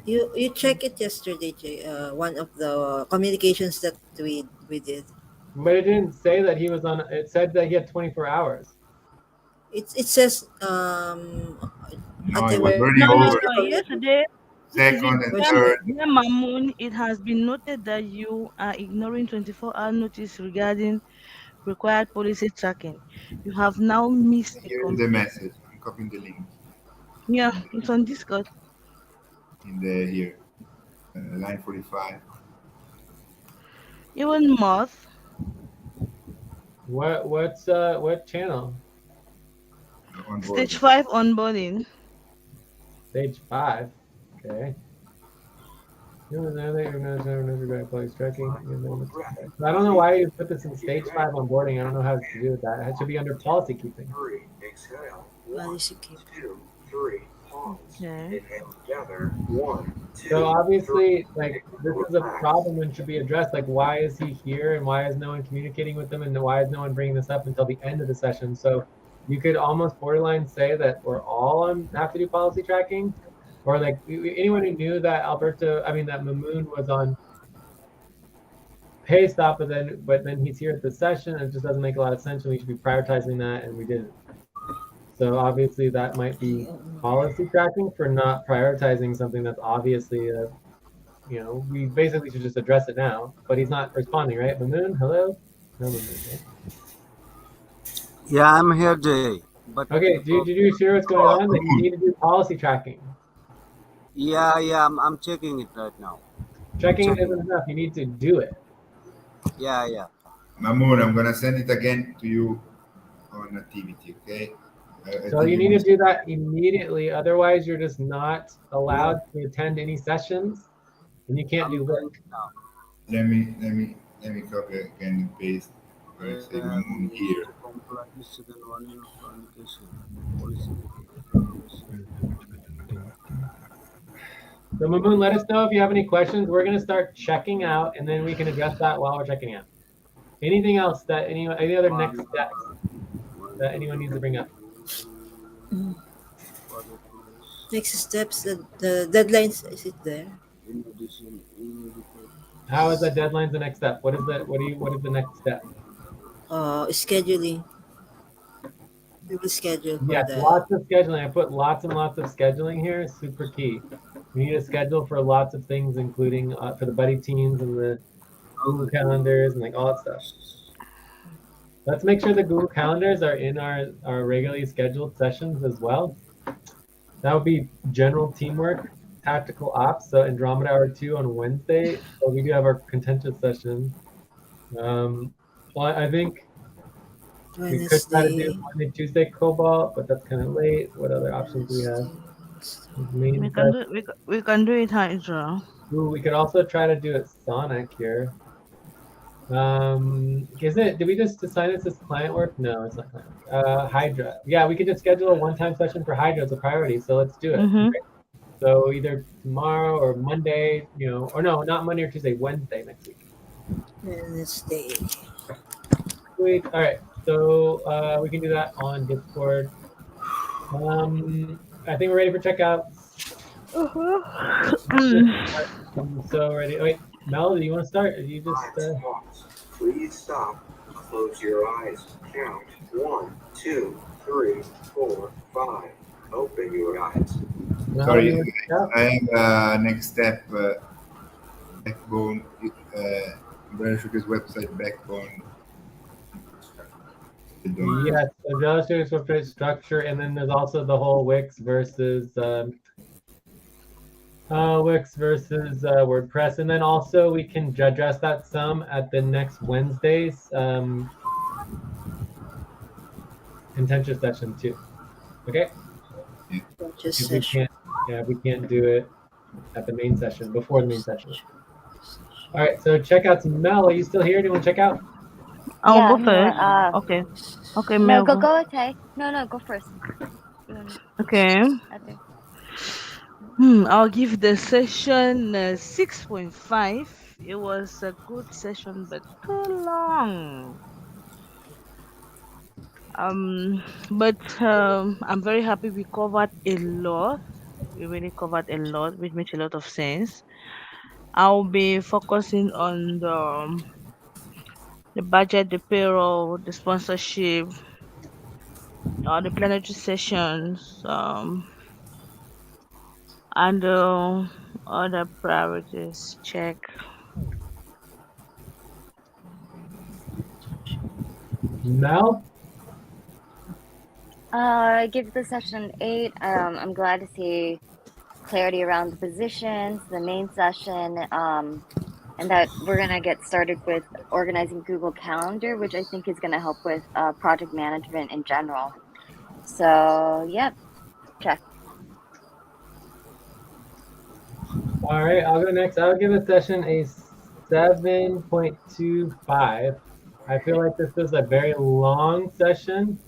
You check it yesterday, Jay. One of the communications that we did. But it didn't say that he was on. It said that he had 24 hours. It says No, Ate, it was where already No, no, is over. the no. communication? Yesterday, this is it. Second and Where's third. Dear Mamoon, it has been noted that you are ignoring 24-hour notice regarding required policy tracking. You have now missed the Here is the communication. message. I'm copying the link Yeah, it's on Discord. in the here line 45. Even Moth, What channel? On board. stage 5 onboarding. Stage 5. Okay. Tracking. So I don't know why you put this in stage 5 onboarding. I don't know how to do with that. It should be under policy keeping. 3. Exhale. 1, policy keep? 2, 3. Pause. Okay. Inhale together. 1, 2. So 3. obviously, like this is a Relax. problem and should be addressed. Like, why is he here, and why is no one communicating with him, and why is no one bringing this up until the end of the session? So you could almost borderline say that we're all on have to do policy tracking, or like anyone who knew that that Mamoon was on pay stop, but then he's here at the session, and it just doesn't make a lot of sense. And we should be prioritizing that, and we didn't. So obviously that might be policy tracking for not prioritizing something that's obviously we basically should just address it now. But he's not responding, right? Mamoon, hello? No Mamoon, right? Yeah, I'm here, Jay. But Okay, did you hear what's going on? That you need to do policy tracking. yeah, I'm checking it right now. Checking it Checking. isn't enough. You need to do it. Yeah. Mamoon, I'm gonna send it again to you on Activity, okay? I So think you need to must- do that immediately. Otherwise, you're just not allowed to attend any sessions, and you can't I'm do doing work. it now. let me copy again and paste where it say Mamoon We need here. to comply with second one in communication policy. So Mamoon, let us know if you have any questions. We're gonna start checking out, and then we can address that while we're checking out. Anything else that any other next steps that anyone needs to bring up? Next steps. The deadlines. Is it there? In addition, How is that deadline's the next step? What is the next step? Scheduling. We will schedule for Yes, the. lots of scheduling. I put lots and lots of scheduling here. Super key. We need a schedule for lots of things, including for the buddy teams and the Google calendars and like all that stuff. Let's make sure the Google calendars are in our regularly scheduled sessions as well. That would be general teamwork, tactical ops, so Andromeda Hour 2 on Wednesday. So we do have our contentious session. Well, I think we could try to do Wednesday. Monday, Tuesday Cobalt, but that's kind of late. What other options do we have? Wednesday. Main We can do it, Hydra. Ooh, we could also try to do it Sonic here. Is it? Did we just assign this as client work? No, it's not client work. Hydra. Yeah, we could just schedule a one-time session for Hydra as a priority. So let's do it. Mm-hmm. Okay. So either tomorrow or Monday, or no, not Monday or Tuesday, Wednesday next week. Wednesday. Sweet. All right. So we can do that on Discord. I think we're ready for checkouts. I'm so ready. Oh, wait, Mel, do you want to start? Or you just. Pause. Please stop. Close your eyes. Count 1, 2, 3, 4, 5. Open your eyes. Mel, Sorry, you want to check out? I have next step. Backbone. Brian Shuker's website, Backbone. Yes, so JavaScript website structure, and then there's also the whole Wix versus WordPress, and then also we can address that some at the next Wednesday's contentious session too. Okay, Just if we session. can't do it at the main session before the main session. All right, so checkouts. Mel, are you still here? Do you want to check out? I'll Yeah, go I'm here. first. Okay. Okay, No, Mel, go, go. go, Tay. No, go first. Okay. Okay. I'll give the session 6.5. It was a good session, but too long. But I'm very happy we covered a lot. We really covered a lot, which makes a lot of sense. I'll be focusing on the budget, the payroll, the sponsorship, the planetary sessions, and other priorities. Check. Mel? Give the session 8. I'm glad to see clarity around the positions, the main session, and that we're gonna get started with organizing Google Calendar, which I think is gonna help with project management in general. So, yep, check. All right, I'll go next. I'll give the session a 7.25. I feel like this was a very long session,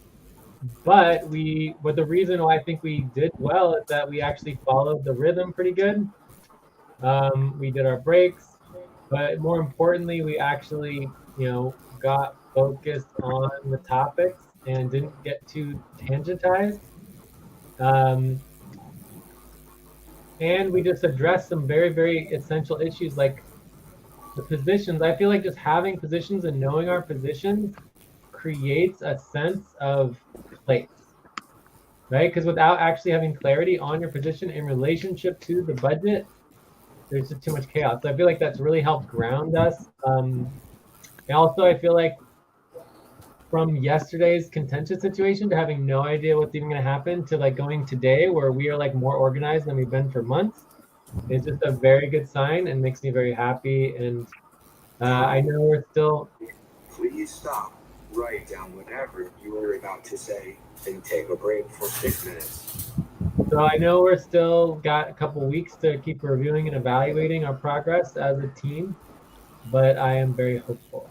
but the reason why I think we did well is that we actually followed the rhythm pretty good. We did our breaks, but more importantly, we actually, got focused on the topics and didn't get too tangentized. Um, and we just addressed some very, very essential issues like the positions. I feel like just having positions and knowing our positions creates a sense of place, right? Because without actually having clarity on your position in relationship to the budget, there's just too much chaos. So I feel like that's really helped ground us. And also, I feel like from yesterday's contentious situation to having no idea what's even going to happen to like going today where we are like more organized than we've been for months is just a very good sign and makes me very happy. And I know we're still. Please stop. Write down whatever you were about to say and take a break for 6 minutes. So I know we're still got a couple weeks to keep reviewing and evaluating our progress as a team, but I am very hopeful.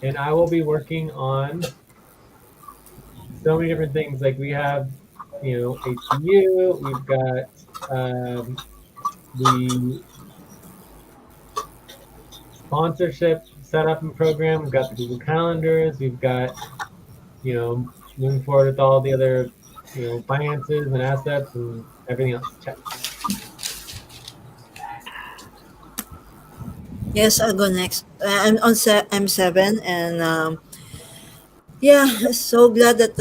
And I will be working on so many different things. Like we have, ATU, we've got the sponsorship setup and program, we've got the Google calendars, we've got, moving forward with all the other, finances and assets and everything else. Check. Yes, I'll go next. I'm 7, and yeah, so glad that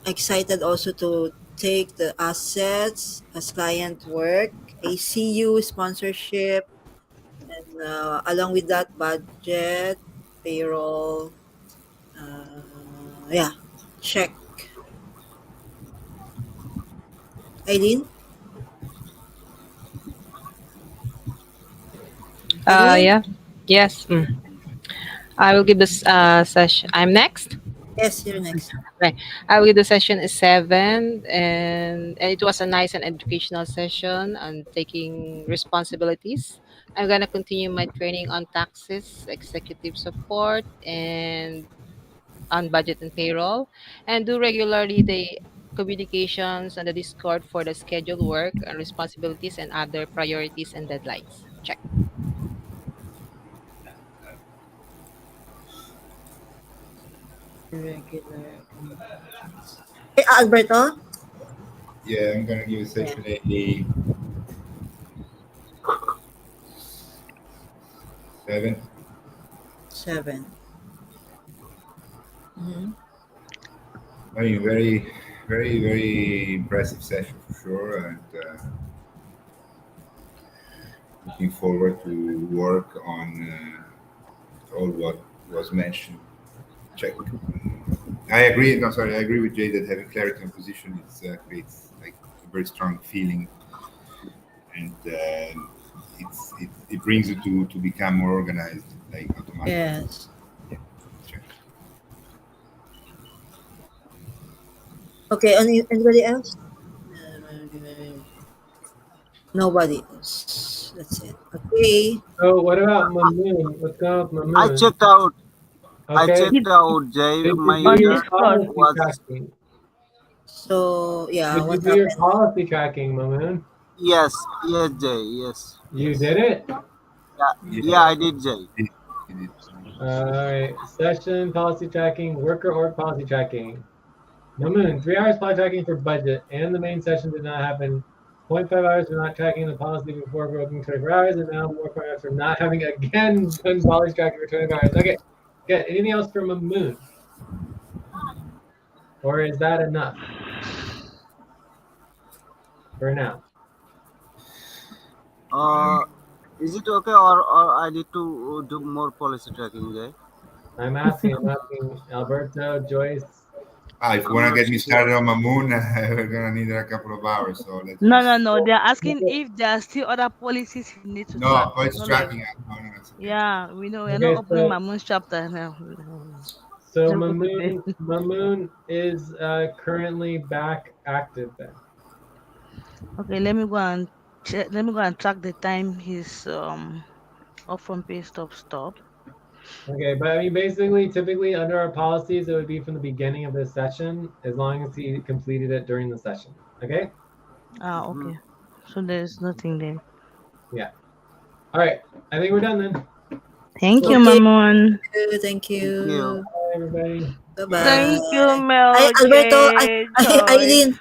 excited also to take the assets as client work, ACU sponsorship, and along with that, budget, payroll. Yeah, check. Eileen? Eileen? Yeah. Yes. I will give this session. I'm next. Yes, you're next. Right. I will give the session is 7, and it was a nice and educational session on taking responsibilities. I'm gonna continue my training on taxes, executive support, and on budget and payroll, and do regularly the communications on the Discord for the scheduled work and responsibilities and other priorities and deadlines. Check. Regular communications. Hey, Alberto? Yeah, I'm gonna give a Yeah. session a 7. 7. Mm-hmm. I mean, very impressive session for sure, and looking forward to work on all what was mentioned. Check. I agree. No, sorry, I agree with Jay that having clarity on position is creates like a very strong feeling, and it brings you to become more organized, like automatically. Yes. Yeah. Check. Okay, anybody else? Nobody else. That's it. Okay. So what about Mamoon? What's going on with I Mamoon? checked out. I Okay. checked out, Jay. Did My you do On your internet Discord. policy was tracking? So, yeah, Did you what do your happened? policy tracking, Mamoon? yes, yes, Jay. Yes, You yes. did it? Yeah, yeah, Yeah, I did, Jay. it is. All right. Session policy tracking, worker org policy tracking. Mamoon, 3 hours policy tracking for budget, and the main session did not happen. 0.5 hours for not tracking the policy before working 24 hours, and now more 0.5 hours for not having again done policy tracking for 24 hours. Okay. Good. Anything else for Mamoon? Or is that enough for now? Uh, is it okay, or I need to do more policy tracking, Jay? I'm asking Alberto, Joyce. If you I'm wanna not get me sure. started on my moon, we're gonna need a couple of hours. So let's No, no, just no. They're asking if there are still other policies he need to track. no It's policy not like, tracking. No, it's okay. yeah, we know we're not Okay, opening Mamun's chapter now. so Let's go to bed. Mamoon is currently back active then. Okay, let me go and check. Let me go and track the time his off from pay stop. Okay, but I mean, basically, typically under our policies, it would be from the beginning of the session, as long as he completed it during the session. Okay? Ah, Mhm. okay. So there's nothing there. Yeah. All right. I think we're done then. Thank you, Cool. Okay. Mamun. Thank Thank you. you. Bye, everybody. Bye-bye. Thank you, Ay, Mel Alberto, J. Eileen, Choice.